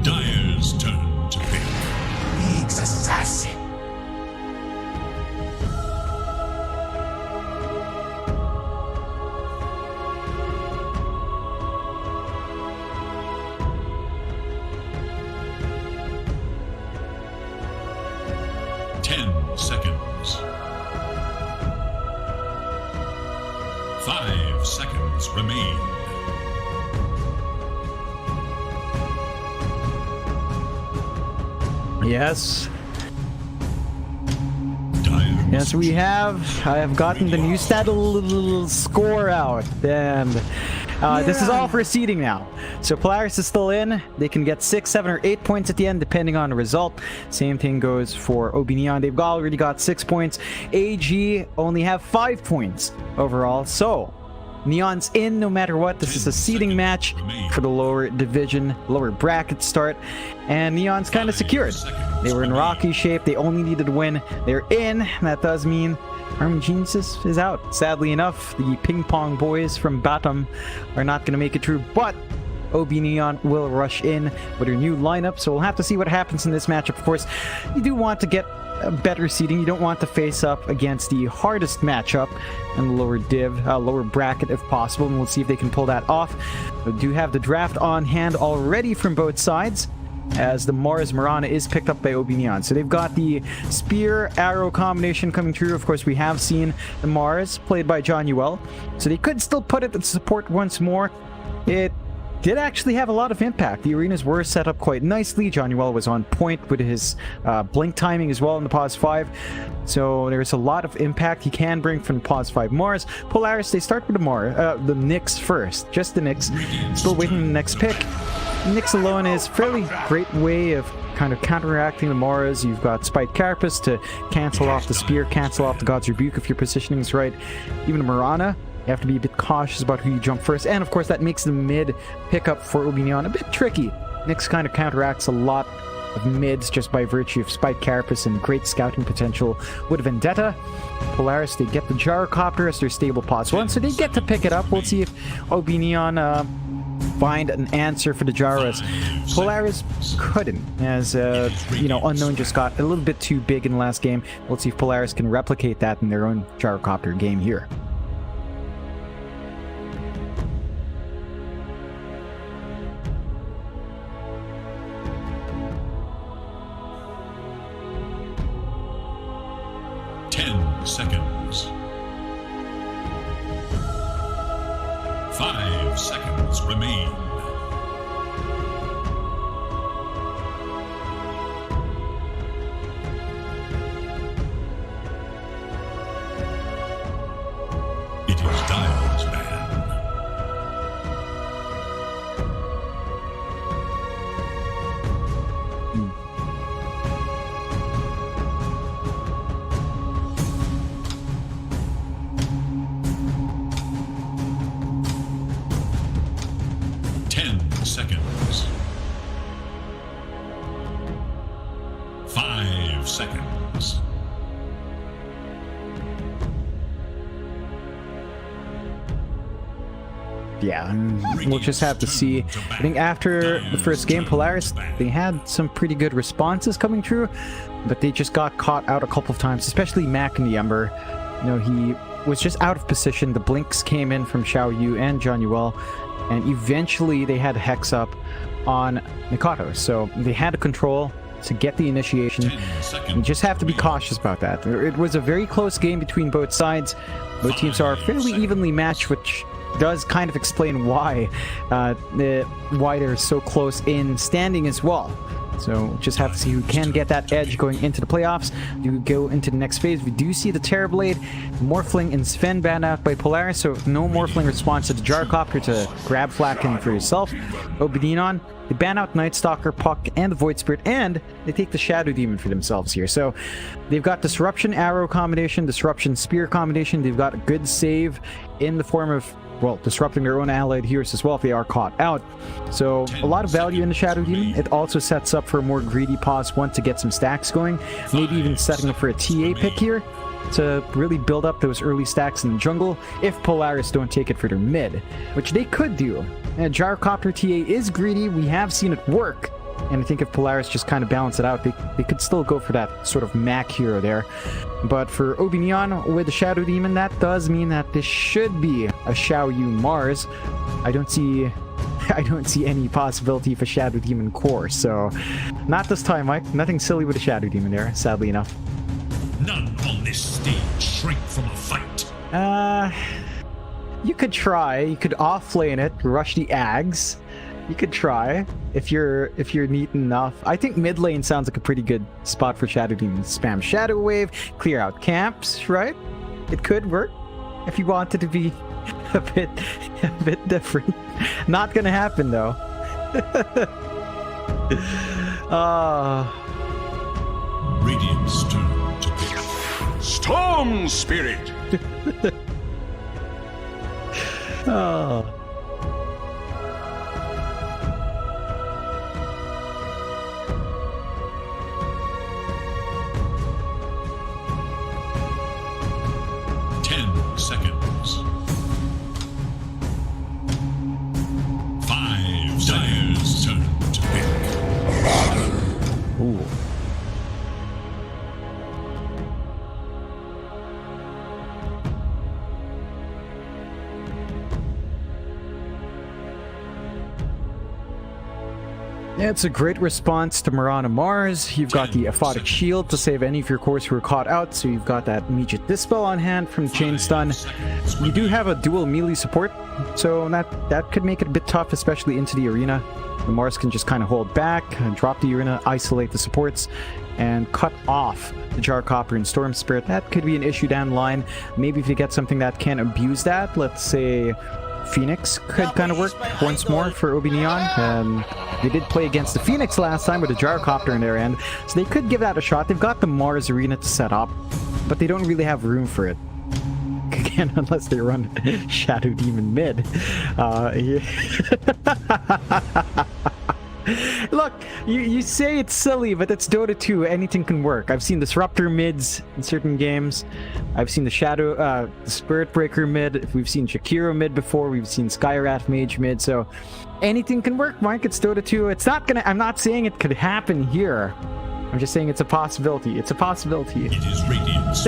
Speaker 2: Dire's turn to pick.
Speaker 5: League's assassin.
Speaker 2: Seconds. 5 seconds remain.
Speaker 1: Yes.
Speaker 2: Dire
Speaker 1: Yes, we have. I have gotten the new stat score out, and this is all for seeding now. So Polaris is still in. They can get 6, 7, or 8 points at the end, depending on the result. Same thing goes for OB Neon. They've already got 6 points. AG only have 5 points overall. So Neon's in no matter what. This is a seeding match for the lower division, lower bracket start, and Neon's kind of secured. They were in rocky shape. They only needed to win. They're in. That does mean Army Geniuses is out. Sadly enough, the ping pong boys from Batam are not going to make it through, but OB Neon will rush in with their new lineup, so we'll have to see what happens in this matchup. Of course, you do want to get a better seeding. You don't want to face up against the hardest matchup in the lower bracket if possible, and we'll see if they can pull that off. We do have the draft on hand already from both sides, as the Mars Mirana is picked up by OB Neon. So they've got the spear arrow combination coming through. Of course, we have seen the Mars played by John Uel, so they could still put it in support once more. It did actually have a lot of impact. The arenas were set up quite nicely. John Uel was on point with his blink timing as well in the Pause 5. So there's a lot of impact he can bring from the Pause 5 Mars. Polaris, they start with the Nyx first. Just the Nyx. Still waiting for the next pick. Nyx alone is a fairly great way of kind of counteracting the Mars. You've got Spite Carapace to cancel off the Spear, cancel off the God's Rebuke if your positioning is right. Even the Mirana, you have to be a bit cautious about who you jump first. And of course, that makes the mid pickup for OB Neon a bit tricky. Nyx kind of counteracts a lot of mids just by virtue of Spite Carapace and great scouting potential with Vendetta. Polaris, they get the Gyrocopter as their stable Pause 1, so they get to pick it up. We'll see if OB Neon find an answer for the Gyros. Polaris couldn't, as Unknown just got a little bit too big in the last game. We'll see if Polaris can replicate that in their own Gyrocopter game here.
Speaker 2: Seconds. 5 seconds remain. It is Dial's man. Seconds. 5 seconds.
Speaker 1: Yeah, we'll just have to see. I think after the first game, Polaris, they had some pretty good responses coming through, but they just got caught out a couple of times, especially Mac in the Ember. He was just out of position. The blinks came in from Xiao Yu and John Uel, and eventually they had Hex up on Mikado, so they had to control to get the initiation. You just have to be cautious about that. It was a very close game between both sides. Both teams are fairly evenly matched, which does kind of explain why they're so close in standing as well. So just have to see who can get that edge going into the playoffs. Do go into the next phase. We do see the Terrorblade, Morphling, and Sven banned out by Polaris, so no Morphling response to the Gyrocopter to grab Flacken for yourself. OB Neon, they ban out Night Stalker, Puck, and the Void Spirit, and they take the Shadow Demon for themselves here. So they've got Disruption Arrow combination, Disruption Spear combination. They've got a good save in the form of, well, disrupting their own allied heroes as well if they are caught out. So a lot of value in the Shadow Demon. It also sets up for a more greedy Pause 1 to get some stacks going. Maybe even setting up for a TA pick here to really build up those early stacks in the jungle if Polaris don't take it for their mid, which they could do. Gyrocopter TA is greedy. We have seen it work. And I think if Polaris just kind of balance it out, they could still go for that sort of Mac hero there. But for OB Neon with the Shadow Demon, that does mean that this should be a Xiao Yu Mars. I don't see any possibility of a Shadow Demon core, so not this time, Mike. Nothing silly with a Shadow Demon there, sadly enough.
Speaker 2: None on this stage shrink from a fight.
Speaker 1: You could try. You could offlane it, rush the Ags. You could try if you're neat enough. I think mid lane sounds like a pretty good spot for Shadow Demons. Spam Shadow Wave, clear out camps, right? It could work if you wanted to be a bit different. Not gonna happen though.
Speaker 2: Radiant's turn to pick. Storm Spirit!
Speaker 1: Oh.
Speaker 2: Seconds. 5 Dire's turn to pick.
Speaker 1: Ooh. Yeah, it's a great response to Mirana Mars. You've got the Aphotic Shield to save any of your cores who are caught out, so you've got that immediate Dispel on hand from Chain Stun. You do have a dual melee support, so that could make it a bit tough, especially into the arena. The Mars can just kind of hold back, drop the arena, isolate the supports, and cut off the Gyrocopter and Storm Spirit. That could be an issue down the line. Maybe if you get something that can abuse that, let's say Phoenix could kind of work once more for Obi Neon. They did play against the Phoenix last time with a Gyrocopter in their end, so they could give that a shot. They've got the Mars arena to set up, but they don't really have room for it. Again, unless they run Shadow Demon mid. Look, you say it's silly, but it's Dota 2. Anything can work. I've seen Disruptor mids in certain games. I've seen the Spirit Breaker mid. We've seen Shakiro mid before. We've seen Skyrath Mage mid. So anything can work, Mike. It's Dota 2. It's not gonna. I'm not saying it could happen here. I'm just saying it's a possibility. It's a possibility.
Speaker 2: It is Radiant's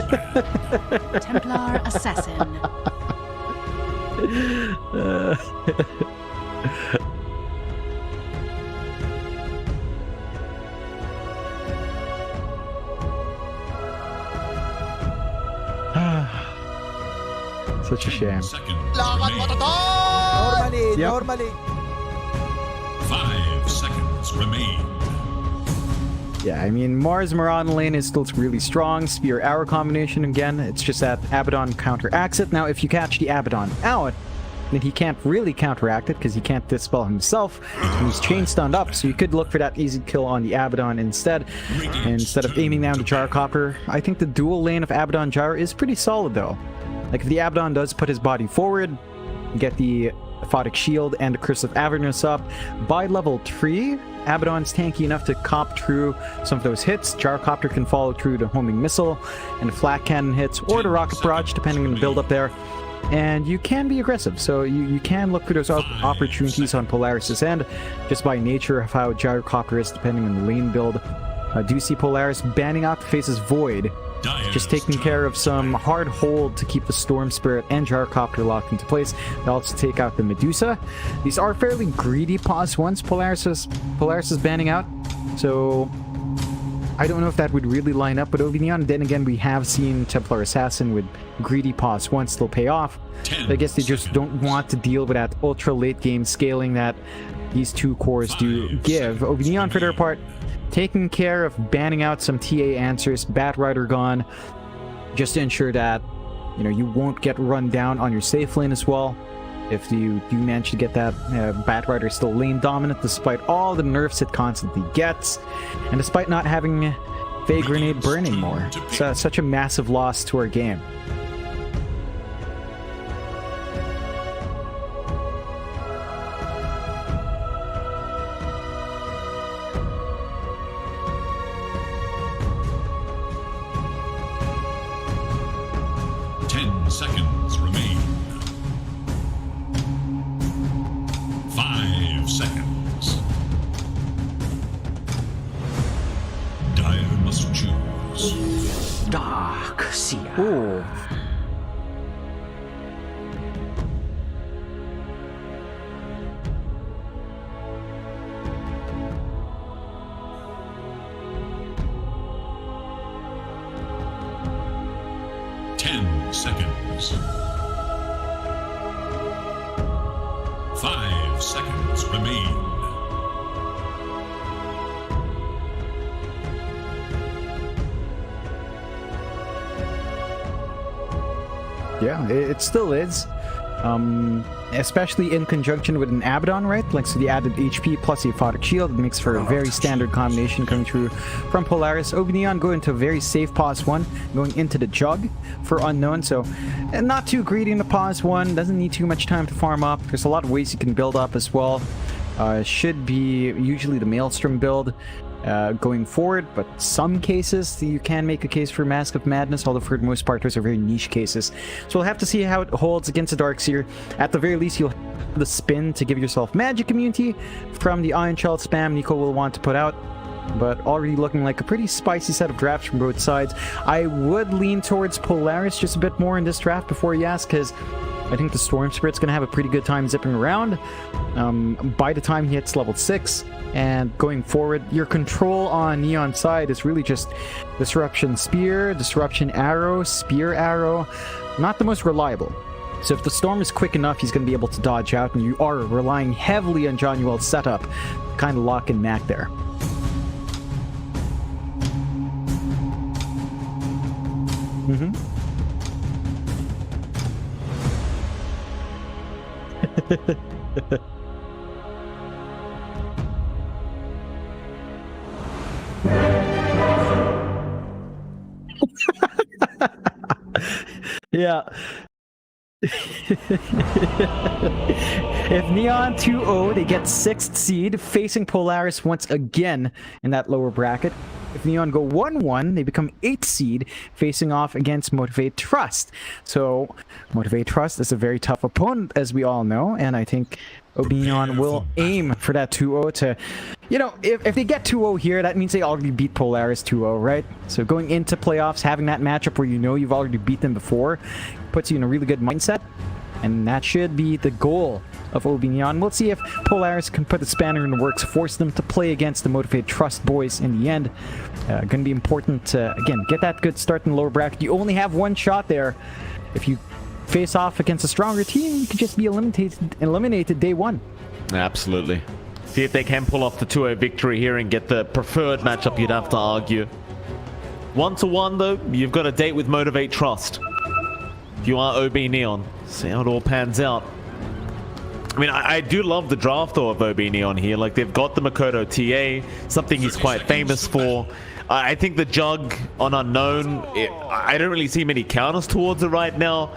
Speaker 4: Templar Assassin.
Speaker 1: Such a shame.
Speaker 8: Normally,
Speaker 1: Yep.
Speaker 8: normally.
Speaker 2: 5 seconds remain.
Speaker 1: Yeah, I mean, Mars Mirana lane is still really strong. Spear Arrow combination again. It's just that Abaddon counteracts it. Now, if you catch the Abaddon out, then he can't really counteract it because he can't dispel himself. And he's chain stunned up, so you could look for that easy kill on the Abaddon instead. Instead of aiming down the Gyrocopter. I think the dual lane of Abaddon Gyro is pretty solid though. Like if the Abaddon does put his body forward, you get the Aphotic Shield and the Curse of Avernus up. By level 3, Abaddon's tanky enough to cop through some of those hits. Gyrocopter can follow through the homing missile and the flat cannon hits, or the rocket barrage, depending on the build up there. And you can be aggressive, so you can look for those opportunities on Polaris' end, just by nature of how Gyrocopter is, depending on the lane build. I do see Polaris banning out the Face's Void, just taking care of some hard hold to keep the Storm Spirit and Gyrocopter locked into place. They also take out the Medusa. These are fairly greedy pause once Polaris is banning out, so I don't know if that would really line up with Obi Neon. Then again, we have seen Templar Assassin with greedy pause once still pay off. I guess they just don't want to deal with that ultra late game scaling that these two cores do give. Obi Neon, for their part, taking care of banning out some TA answers, Bat Rider gone, just to ensure that, you know, you won't get run down on your safe lane as well. If you do manage to get that, Bat Rider still lane dominant despite all the nerfs it constantly gets, and despite not having Fey Grenade burn anymore. So such a massive loss to our game.
Speaker 2: Seconds remain. 5 seconds. Dire must choose.
Speaker 6: Dark Seer.
Speaker 1: Ooh.
Speaker 2: Seconds. 5 seconds remain.
Speaker 1: Yeah, it still is. Especially in conjunction with an Abaddon, right? Like, so the added HP plus the Aphotic Shield, it makes for a very standard combination coming through from Polaris. Neon going to a very safe pause 1, going into the Jug for Unknown, so not too greedy in the pause 1, doesn't need too much time to farm up. There's a lot of ways you can build up as well. Should be usually the Maelstrom build going forward, but some cases you can make a case for Mask of Madness, although for the most part those are very niche cases. So we'll have to see how it holds against the Darkseer. At the very least, you'll have the spin to give yourself magic immunity from the Ion Shell spam Nico will want to put out, but already looking like a pretty spicy set of drafts from both sides. I would lean towards Polaris just a bit more in this draft before you ask, because I think the Storm Spirit's going to have a pretty good time zipping around by the time he hits level 6. And going forward, your control on Neon's side is really just Disruption Spear, Disruption Arrow, Spear Arrow. Not the most reliable. So if the Storm is quick enough, he's going to be able to dodge out, and you are relying heavily on Johnny setup to kind of lock in Mac there. Yeah. If Neon 2-0, they get 6th seed, facing Polaris once again in that lower bracket. If Neon go 1-1, they become 8th seed, facing off against Motivate Trust. So, Motivate Trust is a very tough opponent, as we all know, and I think Neon will aim for that 2-0 to... You know, if they get 2-0 here, that means they already beat Polaris 2-0, right? So going into playoffs, having that matchup where you know you've already beat them before, puts you in a really good mindset. And that should be the goal of Neon. We'll see if Polaris can put the spanner in the works, force them to play against the Motivated Trust boys in the end. Going to be important to, again, get that good start in the lower bracket. You only have one shot there. If you face off against a stronger team, you could just be eliminated day one.
Speaker 3: Absolutely. See if they can pull off the 2-0 victory here and get the preferred matchup, you'd have to argue. 1-1 though, you've got a date with Motivate Trust. If you are OB Neon, see how it all pans out. I mean, I do love the draft though of OB Neon here. Like, they've got the Makoto TA, something he's quite famous for. I think the Jug on Unknown, I don't really see many counters towards it right now.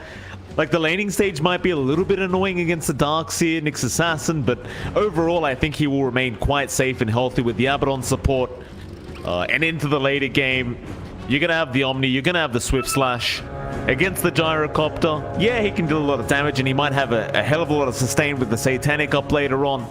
Speaker 3: Like, the laning stage might be a little bit annoying against the Darkseer, Nyx Assassin, but overall I think he will remain quite safe and healthy with the Abaddon support. And into the later game, you're going to have the Omni, you're going to have the Swift Slash. Against the Gyrocopter, yeah, he can do a lot of damage, and he might have a hell of a lot of sustain with the Satanic up later on.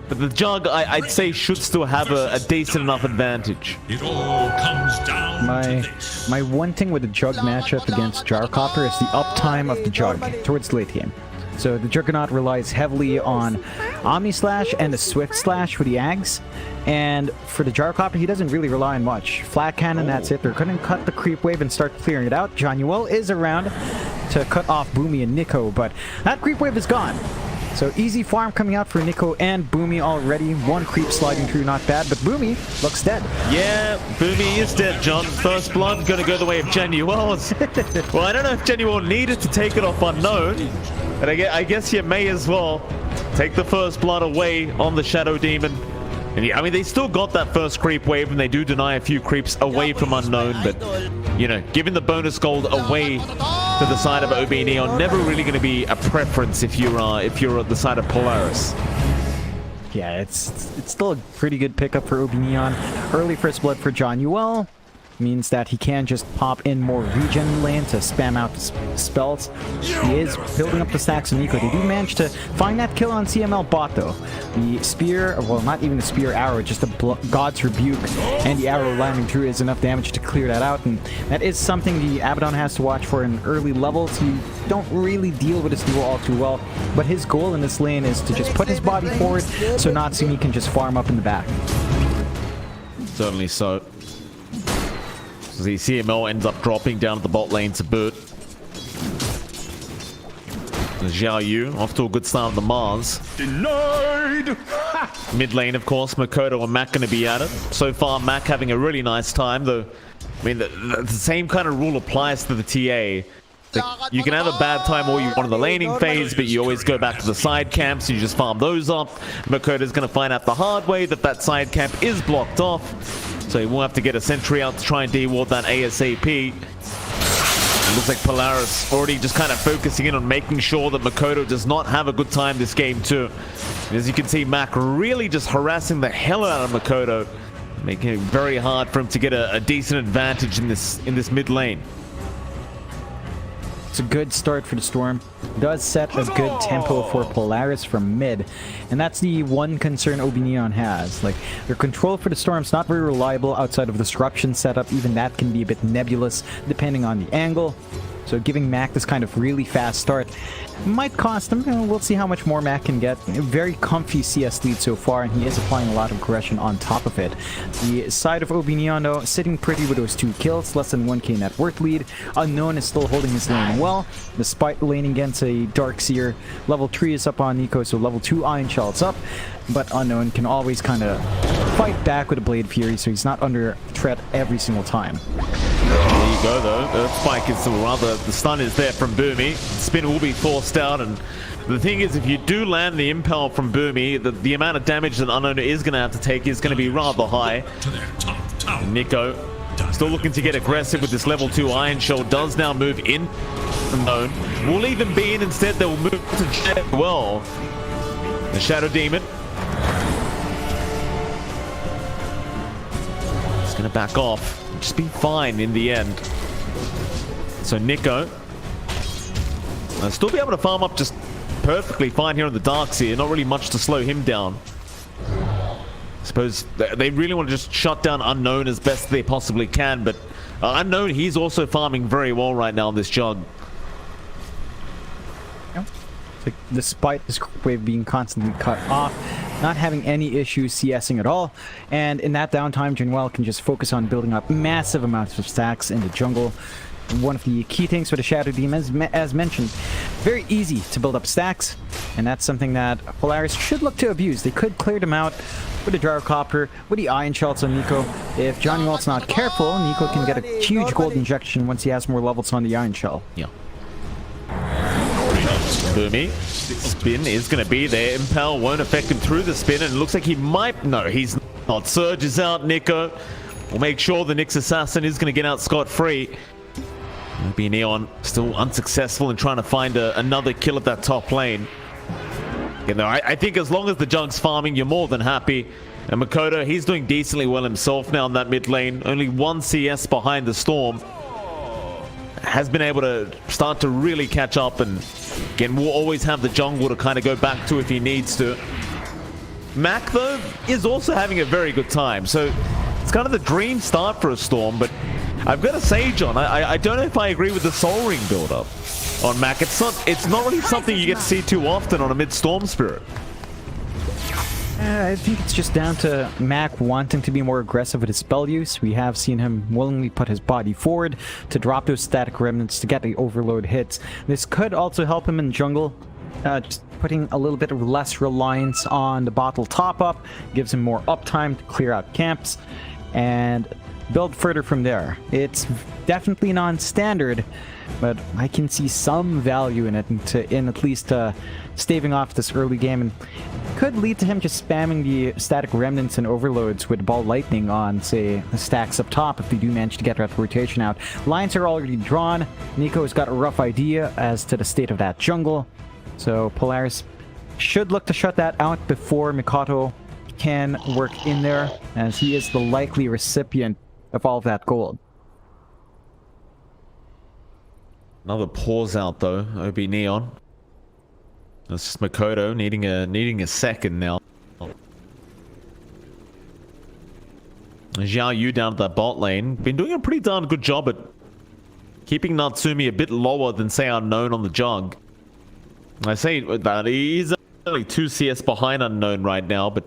Speaker 3: But the Jug, I'd say, should still have a decent enough advantage.
Speaker 2: It all comes down to this.
Speaker 1: My one thing with the Jug matchup against Gyrocopter is the uptime of the Jug towards the late game. So the Juggernaut relies heavily on Omni Slash and the Swift Slash for the Ags. And for the Gyrocopter, he doesn't really rely on much. Flat Cannon, that's it. They're going to cut the creep wave and start clearing it out. Jonuel is around to cut off Boomy and Nico, but that creep wave is gone. So easy farm coming out for Nico and Boomy already. One creep sliding through, not bad, but Boomy looks dead.
Speaker 3: Yeah, Boomy is dead, John. First blood gonna go the way of Genuel's. Well, I don't know if Genuel needed to take it off Unknown, but I guess you may as well take the first blood away on the Shadow Demon. And yeah, I mean, they still got that first creep wave, and they do deny a few creeps away from Unknown, but, you know, giving the bonus gold away to the side of OB Neon, never really going to be a preference if you're at the side of Polaris.
Speaker 1: Yeah, it's still a pretty good pickup for OB Neon. Early first blood for Jonuel means that he can just pop in more regen lane to spam out the spells. He is building up the stacks of Nico. They do manage to find that kill on CML bot though. The spear, well, not even the spear arrow, just the God's Rebuke and the arrow landing through is enough damage to clear that out, and that is something the Abaddon has to watch for in early levels. You don't really deal with this duel all too well, but his goal in this lane is to just put his body forward so Natsumi can just farm up in the back.
Speaker 3: Certainly so. The CML ends up dropping down to the bot lane to boot. Xiao Yu off to a good start on the Mars.
Speaker 5: Denied!
Speaker 3: Mid lane, of course, Makoto and Mac going to be at it. So far, Mac having a really nice time, though. I mean, the same kind of rule applies to the TA. Like, you can have a bad time or you want in the laning phase, but you always go back to the side camps, you just farm those up. Makoto's going to find out the hard way that that side camp is blocked off, so he will have to get a sentry out to try and de-ward that ASAP. It looks like Polaris already just kind of focusing in on making sure that Makoto does not have a good time this game too. And as you can see, Mac really just harassing the hell out of Makoto, making it very hard for him to get a decent advantage in this mid lane.
Speaker 1: It's a good start for the Storm. Does set a good tempo for Polaris from mid, and that's the one concern OB Neon has. Like, their control for the Storm's not very reliable outside of the disruption setup. Even that can be a bit nebulous depending on the angle. So giving Mac this kind of really fast start might cost him. We'll see how much more Mac can get. A very comfy CS lead so far, and he is applying a lot of aggression on top of it. The side of OB Neon, though, sitting pretty with those 2 kills, less than 1k net worth lead. Unknown is still holding his lane well, despite laning against a Darkseer. Level 3 is up on Nico, so level 2 Iron Shell's up, but Unknown can always kind of fight back with a Blade Fury, so he's not under threat every single time.
Speaker 3: There you go, though. The spike is still rather, the stun is there from Boomy. Spin will be forced out, and the thing is, if you do land the impel from Boomy, the amount of damage that Unknown is going to have to take is going to be rather high. Nico still looking to get aggressive with this level 2 Iron Shell, does now move in. Unknown will leave him be in instead. They will move to Jet as well. The Shadow Demon. It's going to back off. Just be fine in the end. So Nico will still be able to farm up just perfectly fine here in the Darkseer. Not really much to slow him down. I suppose they really want to just shut down Unknown as best they possibly can, but Unknown, he's also farming very well right now on this jug.
Speaker 1: Like, despite this wave being constantly cut off, not having any issues CSing at all, and in that downtime, Junwell can just focus on building up massive amounts of stacks in the jungle. One of the key things for the Shadow Demons, as mentioned, very easy to build up stacks, and that's something that Polaris should look to abuse. They could clear them out with the Gyrocopter, with the Iron Shells on Nico. If Johnny Walt's not careful, Nico can get a huge gold injection once he has more levels on the Iron Shell.
Speaker 3: Yeah. Boomy, spin is going to be there. Impel won't affect him through the spin, and it looks like he might. No, he's not. Surge is out. Nico will make sure the Nyx Assassin is going to get out scot-free. Maybe Neon still unsuccessful in trying to find another kill at that top lane. You know, I think as long as the Jug's farming, you're more than happy. And Makoto, he's doing decently well himself now in that mid lane. Only 1 CS behind the Storm. Has been able to start to really catch up, and again, we'll always have the jungle to kind of go back to if he needs to. Mac, though, is also having a very good time, so it's kind of the dream start for a Storm, but I've got to say, John, I don't know if I agree with the Soul Ring build-up on Mac. It's not really something you get to see too often on a mid-Storm Spirit.
Speaker 1: I think it's just down to Mac wanting to be more aggressive with his spell use. We have seen him willingly put his body forward to drop those static remnants to get the overload hits. This could also help him in jungle, just putting a little bit of less reliance on the bottle top-up, gives him more uptime to clear out camps, and build further from there. It's definitely non-standard, but I can see some value in it, in at least staving off this early game, and could lead to him just spamming the static remnants and overloads with ball lightning on, say, the stacks up top if they do manage to get that rotation out. Lines are already drawn. Nico's got a rough idea as to the state of that jungle, so Polaris should look to shut that out before Mikoto can work in there, as he is the likely recipient of all of that gold.
Speaker 3: Another pause out though, OB Neon. That's just Makoto needing a second now. Xiao Yu down at that bot lane. Been doing a pretty darn good job at keeping Natsumi a bit lower than, say, Unknown on the jug. I say that he's only 2 CS behind Unknown right now, but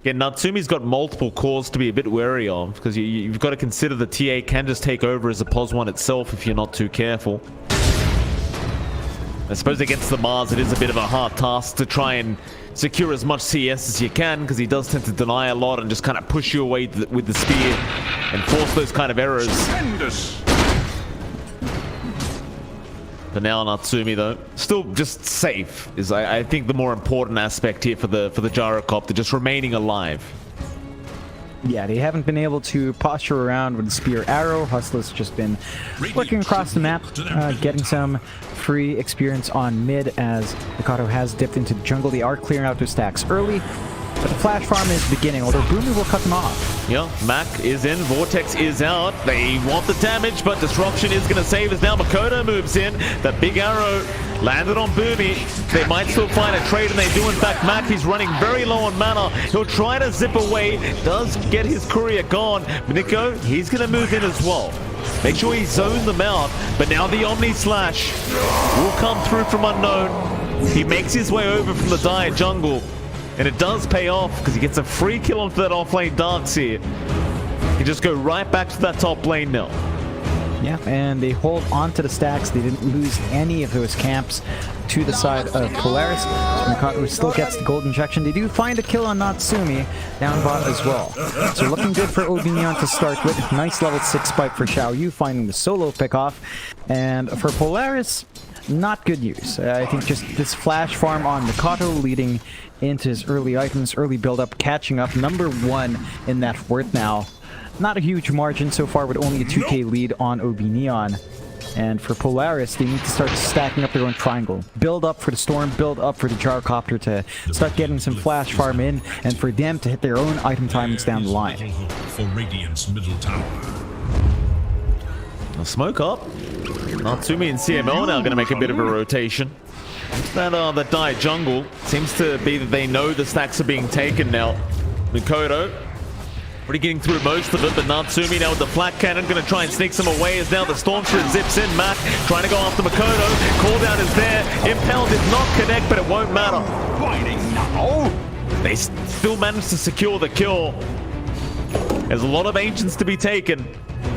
Speaker 3: again, Natsumi's got multiple cores to be a bit wary of, because you've got to consider the TA can just take over as a POS1 itself if you're not too careful. I suppose against the Mars, it is a bit of a hard task to try and secure as much CS as you can, because he does tend to deny a lot and just kind of push you away with the spear and force those kind of errors. For now, Natsumi though, still just safe is I think the more important aspect here for the gyrocopter, just remaining alive.
Speaker 1: Yeah, they haven't been able to posture around with the spear arrow. Hustler's just been looking across the map, getting some free experience on mid as Mikado has dipped into the jungle. They are clearing out their stacks early, but the flash farm is beginning, although Boomy will cut them off.
Speaker 3: Yeah, Mac is in, Vortex is out. They want the damage, but Disruption is going to save as now Makoto moves in. That big arrow landed on Boomy. They might still find a trade, and they do in fact. Mac, he's running very low on mana. He'll try to zip away, does get his courier gone. Nico, he's going to move in as well. Make sure he zones them out, but now the Omni Slash will come through from unknown. He makes his way over from the dire jungle, and it does pay off because he gets a free kill onto that offlane Darks here. He just go right back to that top lane now.
Speaker 1: Yeah, and they hold on to the stacks. They didn't lose any of those camps to the side of Polaris. So Mikado still gets the gold injection. They do find a kill on Natsumi down bot as well. So looking good for Obinion to start with. Nice level 6 spike for Xiaoyu, finding the solo pickoff. And for Polaris, not good news. I think just this flash farm on Mikado leading into his early items, early build-up, catching up. Number 1 in that worth now. Not a huge margin so far, with only a 2k lead on OB Neon. And for Polaris, they need to start stacking up their own triangle. Build up for the Storm, build up for the Gyrocopter to start getting some flash farm in, and for them to hit their own item timings down the line.
Speaker 2: For Radiant's middle tower.
Speaker 3: Now smoke up. Natsumi and CML now going to make a bit of a rotation. That dire jungle seems to be that they know the stacks are being taken now. Mikoto already getting through most of it, but Natsumi now with the flat cannon going to try and sneak some away as now the Storm Spirit zips in. Matt trying to go after Mikoto. Call down is there. Impel did not connect, but it won't matter. They still managed to secure the kill. There's a lot of Ancients to be taken.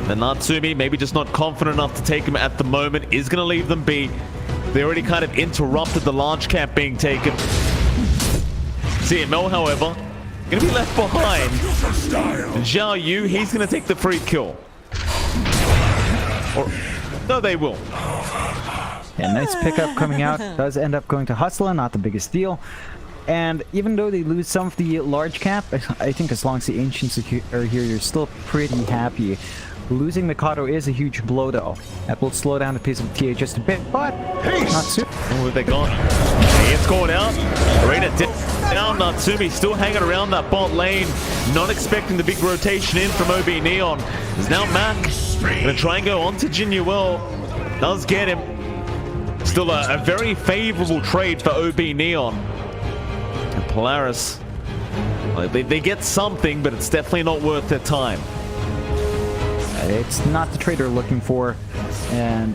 Speaker 3: And Natsumi, maybe just not confident enough to take him at the moment, is going to leave them be. They already kind of interrupted the large camp being taken. CML, however, going to be left behind. And Zhao Yu, he's going to take the free kill. Or, no, they will.
Speaker 1: Yeah, nice pickup coming out. Does end up going to Hustler, not the biggest deal. And even though they lose some of the large cap, I think as long as the Ancients are here, you're still pretty happy. Losing Mikado is a huge blow, though. That will slow down the pace of the TA just a bit, but not soon.
Speaker 3: Oh, they're gone. It's going out. Arena dip down. Natsumi still hanging around that bot lane. Not expecting the big rotation in from OB Neon. There's now Mac. Gonna try and go on to Jinuel. Does get him. Still a very favorable trade for OB Neon. And Polaris, they get something, but it's definitely not worth their time.
Speaker 1: It's not the trade they're looking for, and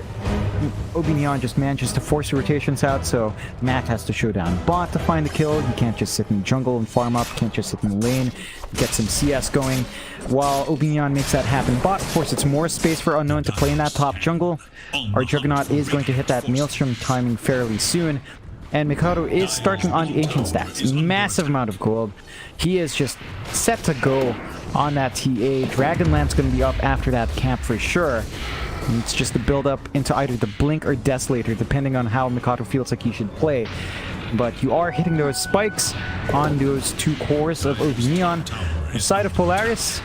Speaker 1: OB Neon just manages to force the rotations out, so Matt has to show down bot to find the kill. You can't just sit in the jungle and farm up, you can't just sit in the lane, get some CS going. While OB Neon makes that happen, bot forces more space for Unknown to play in that top jungle. Our Juggernaut is going to hit that Maelstrom timing fairly soon. And Mikado is starting on the Ancient stacks. Massive amount of gold. He is just set to go on that TA. Dragonlance going to be up after that camp for sure. And it's just a build up into either the Blink or Desolator, depending on how Mikado feels like he should play. But you are hitting those spikes on those two cores of OB Neon. The side of Polaris,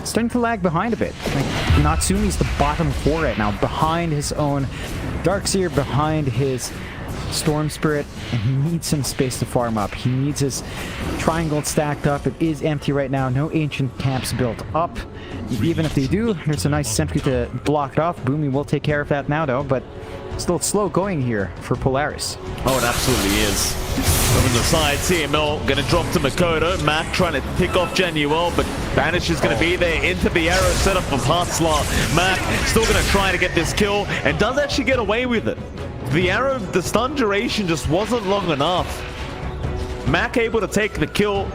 Speaker 1: starting to lag behind a bit. Like, Natsumi's the bottom 4 right now, behind his own Darkseer, behind his Storm Spirit, and he needs some space to farm up. He needs his triangle stacked up. It is empty right now. No Ancient camps built up. Even if they do, there's a nice sentry to block it off. Boomy will take care of that now, though, but still slow going here for Polaris.
Speaker 3: Oh, it absolutely is. From the side, CML going to drop to Makoto. Mac trying to pick off Januel, but Banish is going to be there into the arrow setup of Hustler. Mac still going to try to get this kill, and does actually get away with it. The arrow, the stun duration just wasn't long enough. Mac able to take the kill.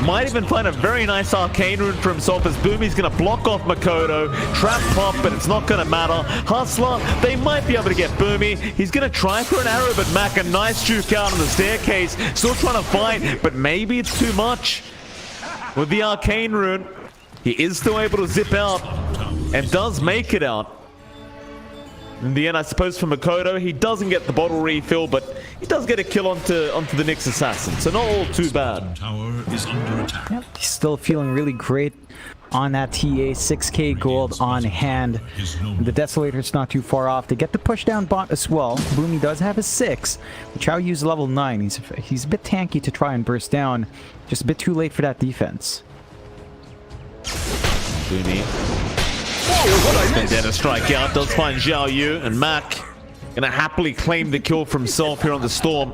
Speaker 3: Might even find a very nice arcane rune for himself as Boomy's going to block off Makoto. Trap pop, but it's not going to matter. Hustler, they might be able to get Boomy. He's going to try for an arrow, but Mac, a nice juke out on the staircase. Still trying to fight, but maybe it's too much. With the arcane rune, he is still able to zip out and does make it out. In the end, I suppose for Makoto, he doesn't get the bottle refill, but he does get a kill onto the Nyx Assassin, so not all too bad.
Speaker 2: Tower is under attack.
Speaker 1: Yep, he's still feeling really great on that TA. 6k gold on hand. The Desolator's not too far off. They get the push down bot as well. Boomy does have a 6. Xiaoyu's level 9. He's a bit tanky to try and burst down. Just a bit too late for that defense.
Speaker 3: Boomy. Then a strikeout does find Xiaoyu, and Mac gonna happily claim the kill for himself here on the Storm.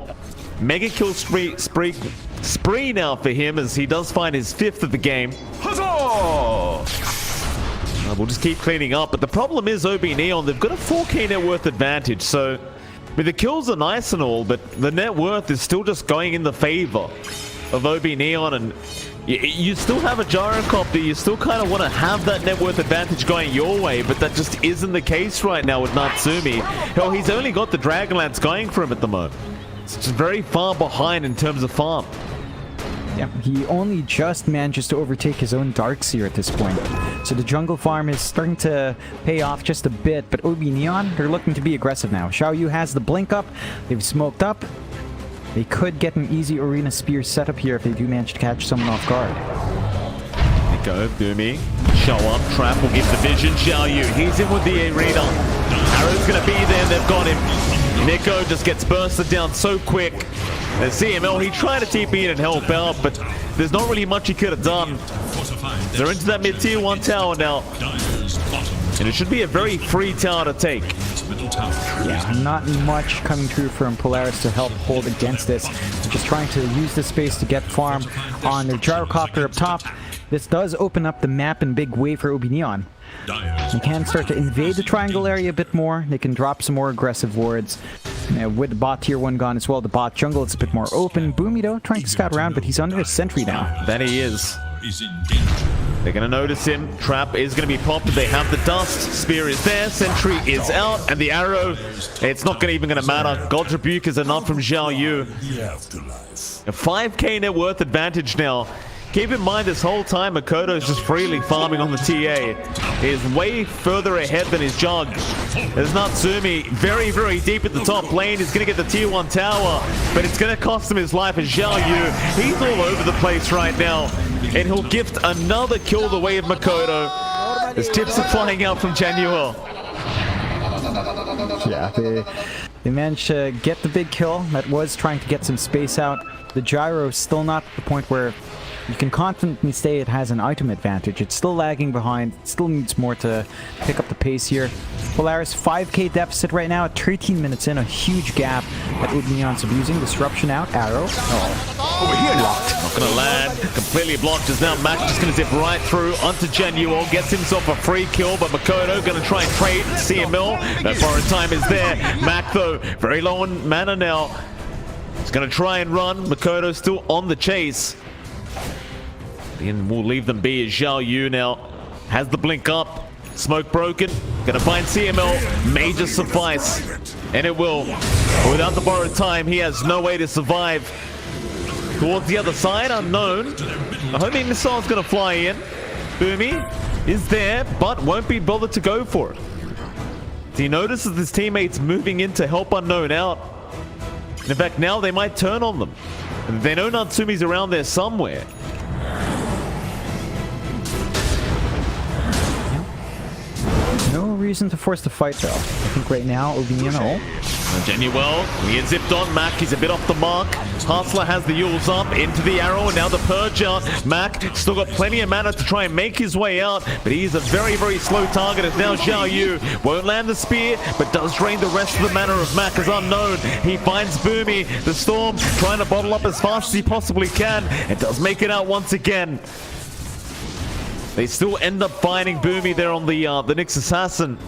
Speaker 3: Mega kill spree now for him, as he does find his 5th of the game. We'll just keep cleaning up, but the problem is OB Neon, they've got a 4k net worth advantage, so the kills are nice and all, but the net worth is still just going in the favor of OB Neon, and you still have a gyrocopter. You still kind of want to have that net worth advantage going your way, but that just isn't the case right now with Natsumi. Hell, he's only got the Dragonlance going for him at the moment. It's just very far behind in terms of farm.
Speaker 1: Yeah, he only just manages to overtake his own Darkseer at this point. So the jungle farm is starting to pay off just a bit, but OB Neon, they're looking to be aggressive now. Xiaoyu has the blink up. They've smoked up. They could get an easy arena spear set up here if they do manage to catch someone off guard.
Speaker 3: There you go, Boomy. Show up, Trap will give the vision. Xiaoyu, he's in with the arena. Arrow's gonna be there, they've got him. Nico just gets bursted down so quick. And CML, he tried to TP in and help out, but there's not really much he could have done. They're into that mid-tier 1 tower now. And it should be a very free tower to take.
Speaker 1: Yeah, not much coming through from Polaris to help hold against this. They're just trying to use this space to get farm on their gyrocopter up top. This does open up the map in a big way for OB Neon. They can start to invade the triangle area a bit more. They can drop some more aggressive wards. With the bot tier 1 gone as well, the bot jungle it's a bit more open. Boomy though, trying to scout around, but he's under a sentry now.
Speaker 3: That he is. They're going to notice him. Trap is going to be popped. They have the dust. Spear is there. Sentry is out. And the arrow, it's not even going to matter. God's Rebuke is enough from Xiaoyu. A 5k net worth advantage now. Keep in mind this whole time Makoto is just freely farming on the TA. He is way further ahead than his jug. There's Natsumi very, very deep at the top lane. He's going to get the tier 1 tower, but it's going to cost him his life. And Xiaoyu, he's all over the place right now. And he'll gift another kill the way of Makoto. As tips are flying out from Januel.
Speaker 1: Yeah, they managed to get the big kill. That was trying to get some space out. The gyro is still not at the point where you can confidently say it has an item advantage. It's still lagging behind. It still needs more to pick up the pace here. Polaris 5k deficit right now at 13 minutes in. A huge gap that OB Neon's abusing. Disruption out. Arrow. Oh, over here blocked.
Speaker 3: Not going to land. Completely blocked. As now Mac just going to zip right through onto Genuel. Gets himself a free kill, but Makoto going to try and trade CML. No foreign time is there. Mac though, very low on mana now. He's going to try and run. Makoto still on the chase. And we'll leave them be as Xiaoyu now has the blink up. Smoke broken. Gonna find CML. May just suffice. And it will. But without the borrowed time, he has no way to survive. Towards the other side, unknown. A homing missile's gonna fly in. Boomy is there, but won't be bothered to go for it. He notices his teammates moving in to help unknown out. And in fact, now they might turn on them. And they know Natsumi's around there somewhere.
Speaker 1: No reason to force the fight though. I think right now OB Neon.
Speaker 3: Genuel, he is zipped on. Mac, he's a bit off the mark. Hustler has the Yules up into the arrow, and now the Purge out. Mac still got plenty of mana to try and make his way out, but he's a very, very slow target as now Xiaoyu won't land the spear, but does drain the rest of the mana of Mac as unknown. He finds Boomy, the Storm, trying to bottle up as fast as he possibly can, and does make it out once again. They still end up finding Boomy there on the Nyx Assassin.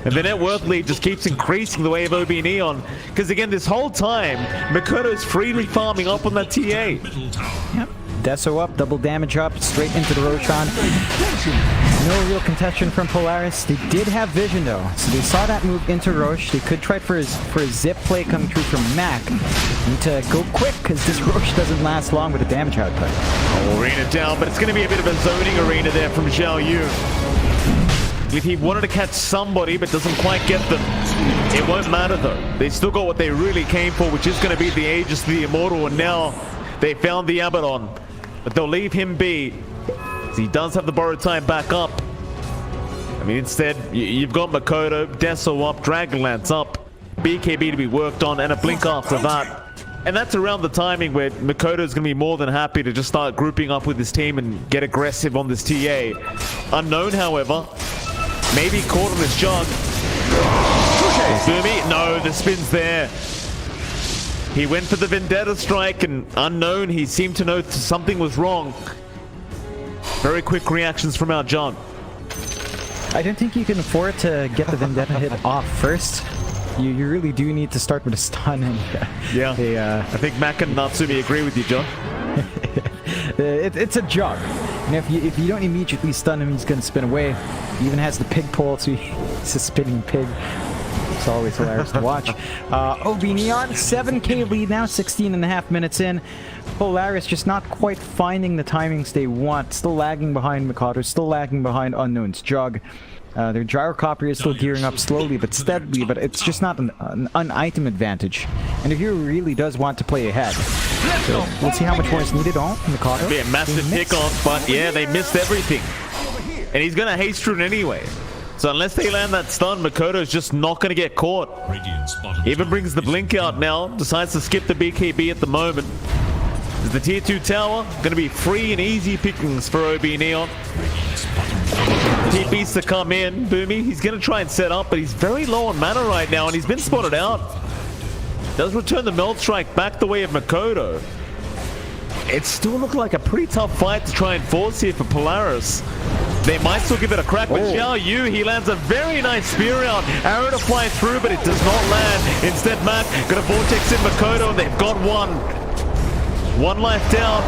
Speaker 3: And the net worth lead just keeps increasing the way of OB Neon. Because again, this whole time, Makoto's freely farming up on that TA.
Speaker 1: Yep. Deso up, double damage up, straight into the Roshan. No real contention from Polaris. They did have vision though, so they saw that move into Roche. They could try for a zip play coming through from Mac. Need to go quick because this Roche doesn't last long with the damage output.
Speaker 3: Oh, arena down, but it's going to be a bit of a zoning arena there from Xiaoyu. If he wanted to catch somebody but doesn't quite get them, it won't matter though. They still got what they really came for, which is going to be the Aegis, the Immortal, and now they found the Abaddon. But they'll leave him be. He does have the borrowed time back up. I mean, instead, you've got Makoto, Deso up, Dragonlance up, BKB to be worked on, and a blink after that. And that's around the timing where Makoto's going to be more than happy to just start grouping up with his team and get aggressive on this TA. Unknown, however, maybe caught on his jug. Zumi, no, the spin's there. He went for the Vendetta strike, and Unknown, he seemed to know something was wrong. Very quick reactions from our jug.
Speaker 1: I don't think you can afford to get the Vendetta hit off first. You really do need to start with a stun. And
Speaker 3: yeah, I think Mac and Natsumi agree with you, John.
Speaker 1: It's a jug. And if you don't immediately stun him, he's going to spin away. He even has the pig pole, so he's a spinning pig. It's always hilarious to watch. OB Neon, 7k lead now, 16.5 minutes in. Polaris just not quite finding the timings they want. Still lagging behind Mikado, still lagging behind Unknown's jug. Their gyrocopter is still gearing up slowly but steadily, but it's just not an item advantage. And if he really does want to play ahead, so we'll see how much more is needed on Mikado.
Speaker 3: Be a massive pickoff, but yeah, they missed everything. And he's going to haste through it anyway. So unless they land that stun, Makoto's just not going to get caught. Even brings the blink out now, decides to skip the BKB at the moment. Is the tier 2 tower going to be free and easy pickings for OB Neon? TP's to come in. Boomy, he's going to try and set up, but he's very low on mana right now, and he's been spotted out. Does return the Melt Strike back the way of Makoto. It still looked like a pretty tough fight to try and force here for Polaris. They might still give it a crack, but Xiao Yu, he lands a very nice spear out. Arrow to fly through, but it does not land. Instead, Mac got a Vortex in Makoto, and they've got one. One life down.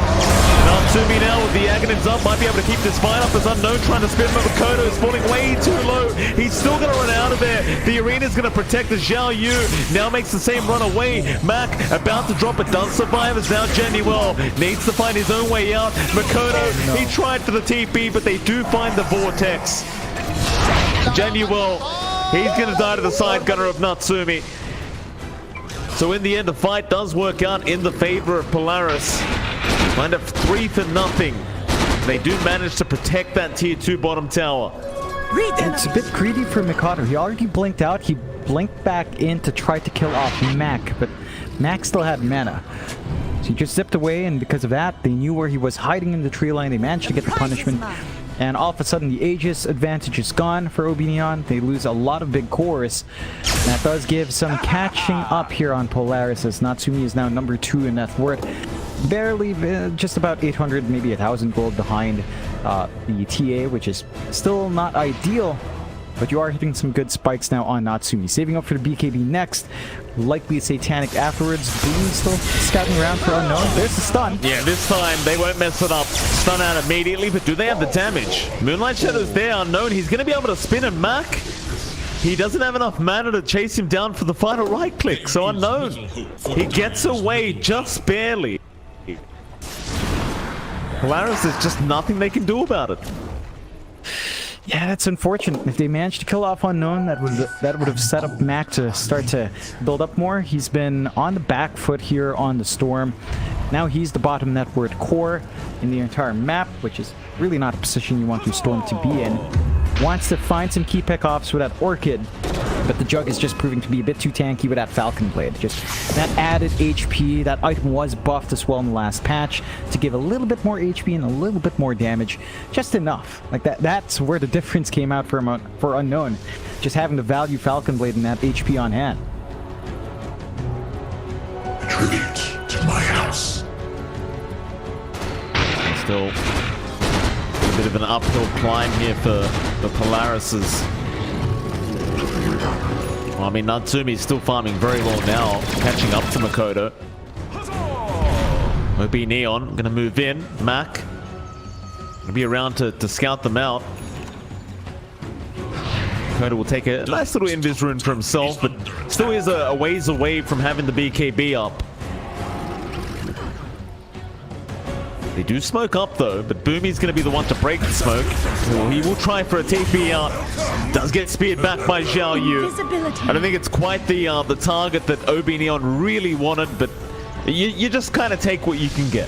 Speaker 3: Natsumi now with the Aghanim's up, might be able to keep this fight up as Unknown trying to spin, but Makoto is falling way too low. He's still going to run out of there. The arena's going to protect the Xiao Yu. Now makes the same run away. Mac about to drop, but does survive as now Januel needs to find his own way out. Makoto, he tried for the TP, but they do find the Vortex. Januel, he's going to die to the side gunner of Natsumi. So in the end, the fight does work out in the favor of Polaris. Kind of 3-0. They do manage to protect that tier 2 bottom tower.
Speaker 1: It's a bit greedy for Mikado. He already blinked out. He blinked back in to try to kill off Mac, but Mac still had mana. So he just zipped away, and because of that, they knew where he was hiding in the tree line. They managed to get the punishment. And all of a sudden, the Aegis advantage is gone for OB Neon. They lose a lot of big cores. That does give some catching up here on Polaris, as Natsumi is now number 2 in net worth. Barely, just about 800, maybe 1,000 gold behind the TA, which is still not ideal. But you are hitting some good spikes now on Natsumi. Saving up for the BKB next. Likely Satanic afterwards. Boom still scouting around for Unknown. There's the stun.
Speaker 3: Yeah, this time they won't mess it up. Stun out immediately, but do they have the damage? Moonlight Shadow's there, Unknown. He's going to be able to spin him Mac. He doesn't have enough mana to chase him down for the final right click, so Unknown. He gets away just barely. Polaris, there's just nothing they can do about it.
Speaker 1: Yeah, that's unfortunate. If they managed to kill off Unknown, that would have set up Mac to start to build up more. He's been on the back foot here on the Storm. Now he's the bottom net worth core in the entire map, which is really not a position you want your Storm to be in. Wants to find some key pick-offs with that Orchid, but the Jug is just proving to be a bit too tanky with that Falcon Blade. Just that added HP, that item was buffed as well in the last patch to give a little bit more HP and a little bit more damage. Just enough. Like that's where the difference came out for Unknown. Just having the value Falcon Blade and that HP on hand.
Speaker 5: Tribute to my house.
Speaker 3: Still a bit of an uphill climb here for the Polarises. Well, I mean, Natsumi's still farming very well now, catching up to Makoto. OB Neon gonna move in. Mac gonna be around to scout them out. Makoto will take a nice little invis rune for himself, but still is a ways away from having the BKB up. They do smoke up though, but Boomy's going to be the one to break the smoke. Well, he will try for a TP out. Does get speared back by Xiao Yu. I don't think it's quite the target that OB Neon really wanted, but you just kind of take what you can get.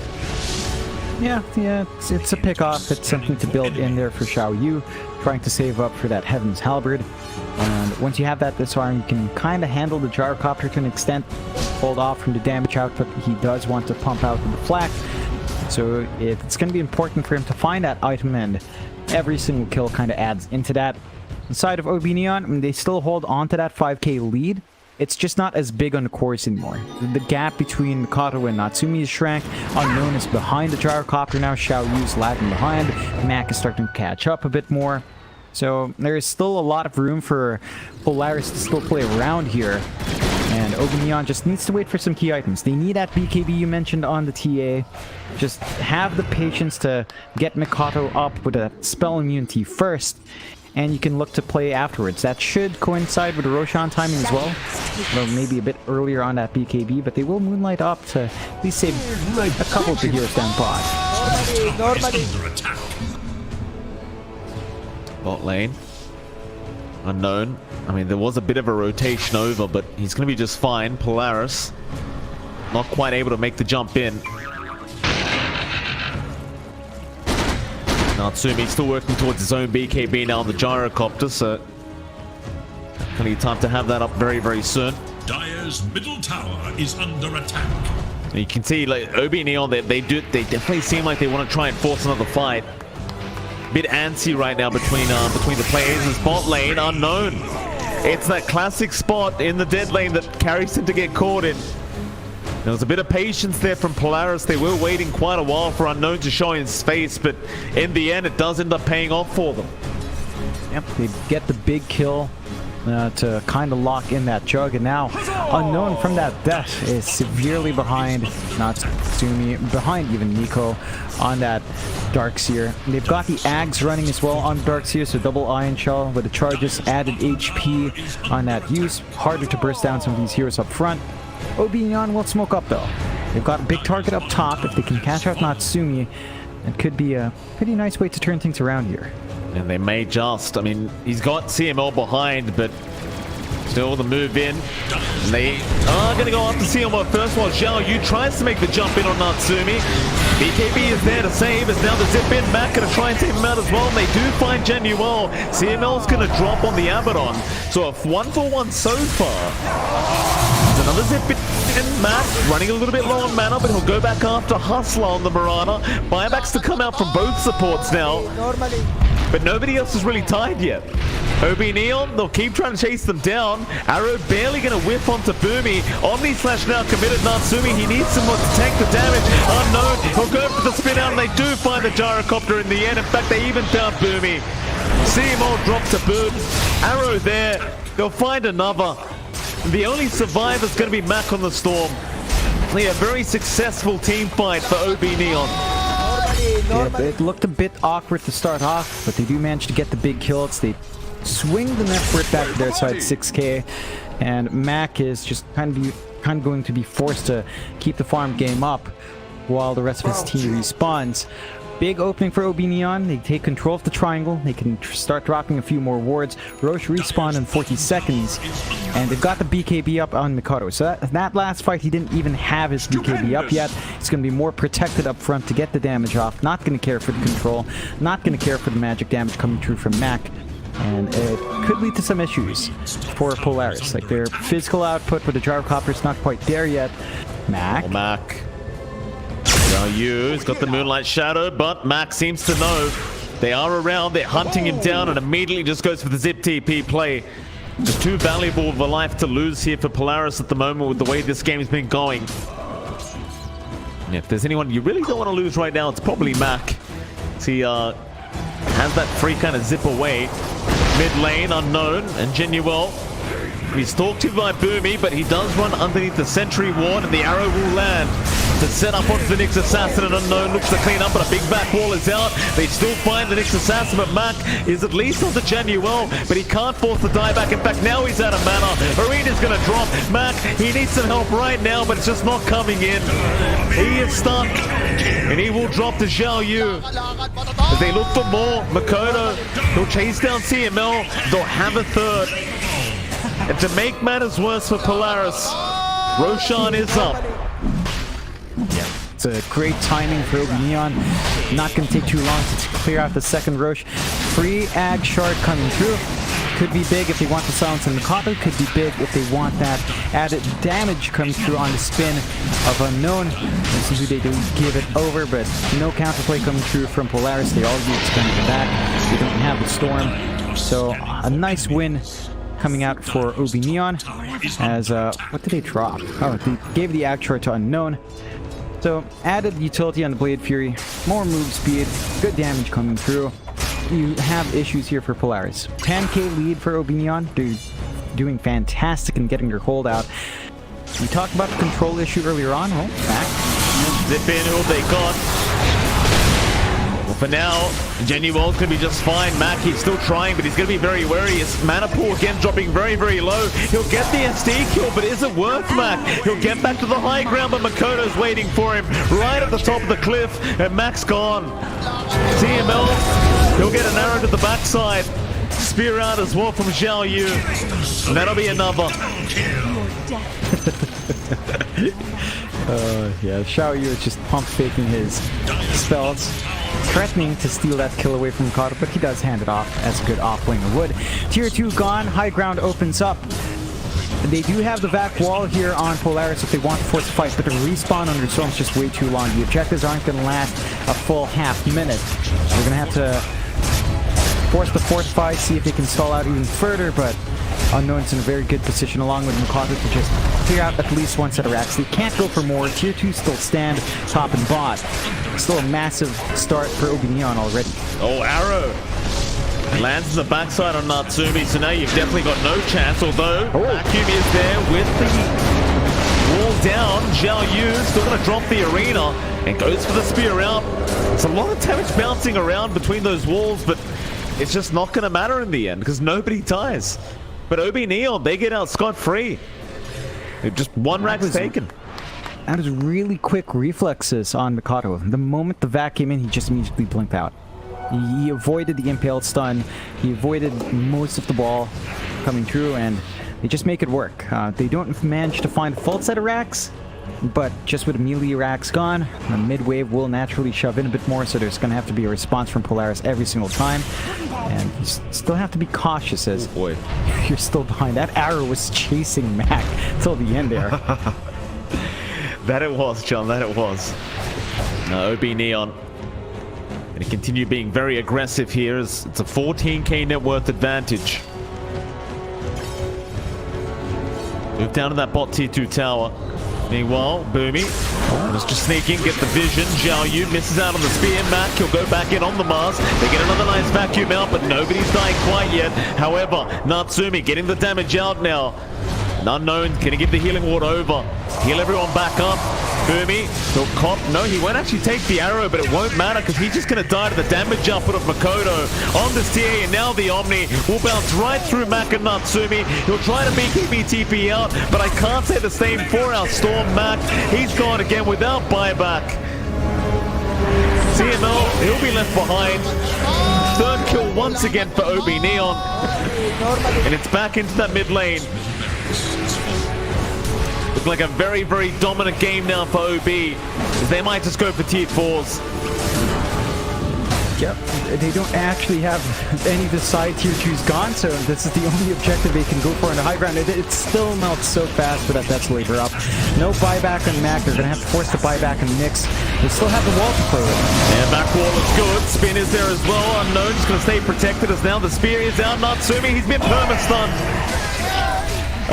Speaker 1: Yeah, it's a pick-off. It's something to build in there for Xiao Yu, trying to save up for that Heaven's Halberd. And once you have that disarm, you can kind of handle the Gyrocopter to an extent, hold off from the damage output he does want to pump out with the flak. So it's going to be important for him to find that item, and every single kill kind of adds into that. Inside of OB Neon, I mean, they still hold on to that 5k lead. It's just not as big on the course anymore. The gap between Kato and Natsumi is shrank. Unknown is behind the Gyrocopter now. Xiao Yu's lagging behind. Mac is starting to catch up a bit more. So there is still a lot of room for Polaris to still play around here. And OB Neon just needs to wait for some key items. They need that BKB you mentioned on the TA. Just have the patience to get Mikato up with a spell immunity first, and you can look to play afterwards. That should coincide with the Roshan timing as well. Well, maybe a bit earlier on that BKB, but they will Moonlight up to at least save a couple of the heroes down pod.
Speaker 2: Normally. Under attack.
Speaker 3: Bot lane. Unknown. I mean, there was a bit of a rotation over, but he's going to be just fine. Polaris not quite able to make the jump in. Natsumi still working towards his own BKB now on the Gyrocopter, so plenty of time to have that up very, very soon.
Speaker 2: Dire's middle tower is under attack.
Speaker 3: And you can see, like, OB Neon, they definitely seem like they want to try and force another fight. Bit antsy right now between the players. It's bot lane, Unknown. It's that classic spot in the dead lane that carries him to get caught in. There was a bit of patience there from Polaris. They were waiting quite a while for Unknown to show his face, but in the end, it does end up paying off for them.
Speaker 1: Yep, they get the big kill to kind of lock in that jug, and now Unknown from that death is severely behind Natsumi, behind even Nico on that Darkseer. They've got the Ags running as well on Darkseer, so double Ion Shell with the charges, added HP on that use. Harder to burst down some of these heroes up front. OB Neon will smoke up though. They've got a big target up top. If they can catch out Natsumi, it could be a pretty nice way to turn things around here.
Speaker 3: And they may just, I mean, he's got CML behind, but still the move in. And they are going to go after CML first while Xiao Yu tries to make the jump in on Natsumi. BKB is there to save, as now the zip in. Mac going to try and save him out as well, and they do find Genuel. CML's going to drop on the Abaddon. So a 1-for-1 so far. There's another zip in. Mac running a little bit low on mana, but he'll go back after Hustler on the Mirana. Buybacks to come out from both supports now. But nobody else is really tied yet. OB Neon, they'll keep trying to chase them down. Arrow barely going to whiff onto Boomy. Omni Slash now committed. Natsumi, he needs someone to tank the damage. Unknown, he'll go for the spin out, and they do find the Gyrocopter in the end. In fact, they even found Boomy. CMO dropped to boot. Arrow there, they'll find another. The only survivor is going to be Mac on the Storm. Yeah, very successful team fight for OB Neon.
Speaker 1: Yeah, it looked a bit awkward to start off, but they do manage to get the big kills. They swing the network back to their side, 6k, and Mac is just kind of going to be forced to keep the farm game up while the rest of his team respawns. Big opening for OB Neon. They take control of the triangle. They can start dropping a few more wards. Roche respawn in 40 seconds. And they've got the BKB up on Mikado. So that last fight, he didn't even have his BKB up yet. He's going to be more protected up front to get the damage off. Not going to care for the control. Not going to care for the magic damage coming through from Mac. And it could lead to some issues for Polaris. Like their physical output with the Gyrocopter is not quite there yet. Mac.
Speaker 3: Xiao Yu's got the Moonlight Shadow, but Mac seems to know they are around. They're hunting him down, and immediately just goes for the zip TP play. Just too valuable of a life to lose here for Polaris at the moment with the way this game's been going. And if there's anyone you really don't want to lose right now, it's probably Mac. He has that free kind of zip away. Mid lane, Unknown, and Genuel. He's stalked him by Boomy, but he does run underneath the sentry ward, and the arrow will land. to set up onto the Nyx Assassin, and Unknown looks to clean up, but a big back wall is out. They still find the Nyx Assassin, but Mac is at least onto Genuel, but he can't force the dieback. In fact, now he's out of mana. Arena's going to drop. Mac, he needs some help right now, but it's just not coming in. He is stuck, and he will drop to Xiao Yu. As they look for more, Makoto, he'll chase down CML. They'll have a third. And to make matters worse for Polaris, Roshan is up.
Speaker 1: It's a great timing for Obi Neon. Not going to take too long to clear out the second Roche. Free Ag Shard coming through. Could be big if they want to silence the Mikado. Could be big if they want that added damage coming through on the spin of Unknown. This is who they do give it over, but no counterplay coming through from Polaris. They all use spinning back. They don't have the Storm. So a nice win coming out for Obi Neon. As, what did they drop? Oh, they gave the Ag Shard to Unknown. So, added utility on the Blade Fury, more move speed, good damage coming through. You have issues here for Polaris. 10k lead for Obi Neon, doing fantastic in getting your hold out. We talked about the control issue earlier on. Oh, back.
Speaker 3: Zip in who they got. Well, for now, Genuel's going to be just fine. Mac, he's still trying, but he's going to be very wary. His mana pool again dropping very, very low. He'll get the SD kill, but is it worth Mac? He'll get back to the high ground, but Makoto's waiting for him right at the top of the cliff, and Mac's gone. CML, he'll get an arrow to the backside. Spear out as well from Xiao Yu. And that'll be another.
Speaker 1: Yeah, Xiao Yu is just pump faking his spells, threatening to steal that kill away from Mikado, but he does hand it off as a good offlaner would. Tier 2 gone, high ground opens up. They do have the vac wall here on Polaris if they want to force a fight, but the respawn on their storm's just way too long. The objectives aren't going to last a full half minute. They're going to have to force the fourth fight, see if they can stall out even further, but Unknown's in a very good position along with Mikado to just clear out at least one set of racks. They can't go for more. Tier 2 still stand top and bot. Still a massive start for Obi Neon already.
Speaker 3: Oh, arrow. Lands in the backside on Natsumi, so now you've definitely got no chance, although Vacuum is there with the wall down. Xiao Yu still going to drop the arena and goes for the spear out. It's a lot of damage bouncing around between those walls, but it's just not going to matter in the end because nobody dies. But Obi Neon, they get out scot-free. Just one rack's taken.
Speaker 1: That was really quick reflexes on Mikado. The moment the vac came in, he just immediately blinked out. He avoided the impaled stun. He avoided most of the ball coming through, and they just make it work. They don't manage to find a full set of racks, but just with the melee racks gone, the mid-wave will naturally shove in a bit more, so there's going to have to be a response from Polaris every single time. And you still have to be cautious as you're still behind. That arrow was chasing Mac till the end there.
Speaker 3: That it was, John, that it was. No, Obi Neon going to continue being very aggressive here as it's a 14k net worth advantage. Move down to that bot tier 2 tower. Meanwhile, Boomy was just sneak in, get the vision. Xiao Yu misses out on the spear. Mac, he'll go back in on the Mars. They get another nice vacuum out, but nobody's dying quite yet. However, Natsumi getting the damage out now. Unknown, can he give the healing ward over? Heal everyone back up. Boomy, he'll cop. No, he won't actually take the arrow, but it won't matter because he's just going to die to the damage output of Makoto. On this TA, and now the Omni will bounce right through Mac and Natsumi. He'll try to beat TP out, but I can't say the same for our Storm Mac. He's gone again without buyback. CML, he'll be left behind. Third kill once again for Obi Neon. And it's back into that mid lane. Look like a very, very dominant game now for OB. They might just go for tier 4s.
Speaker 1: Yep, they don't actually have any of the side tier 2s gone, so this is the only objective they can go for on the high ground. It still melts so fast for that Desolator up. No buyback on Mac. They're going to have to force the buyback on Nyx. They still have the wall to play with.
Speaker 3: Yeah, back wall is good. Spin is there as well. Unknown is going to stay protected as now the spear is out. Natsumi, he's been perma-stunned.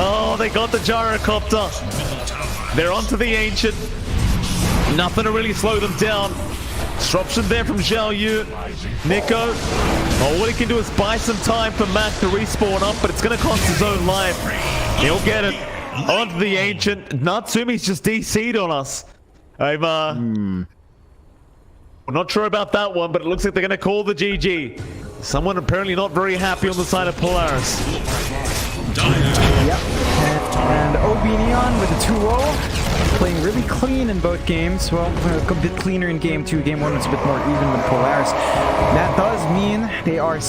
Speaker 3: Oh, they got the gyrocopter. They're onto the Ancient. Nothing to really slow them down. Disruption there from Xiao Yu. Nico. Oh, what he can do is buy some time for Mac to respawn up, but it's going to cost his own life. He'll get it. Onto the Ancient. Natsumi's just DC'd on us. I'm not sure about that one, but it looks like they're going to call the GG. Someone apparently not very happy on the side of Polaris.
Speaker 1: Yep. And OB Neon with a 2-0. Playing really clean in both games. Well, a bit cleaner in game 2. Game 1 was a bit more even with Polaris. That does mean they are...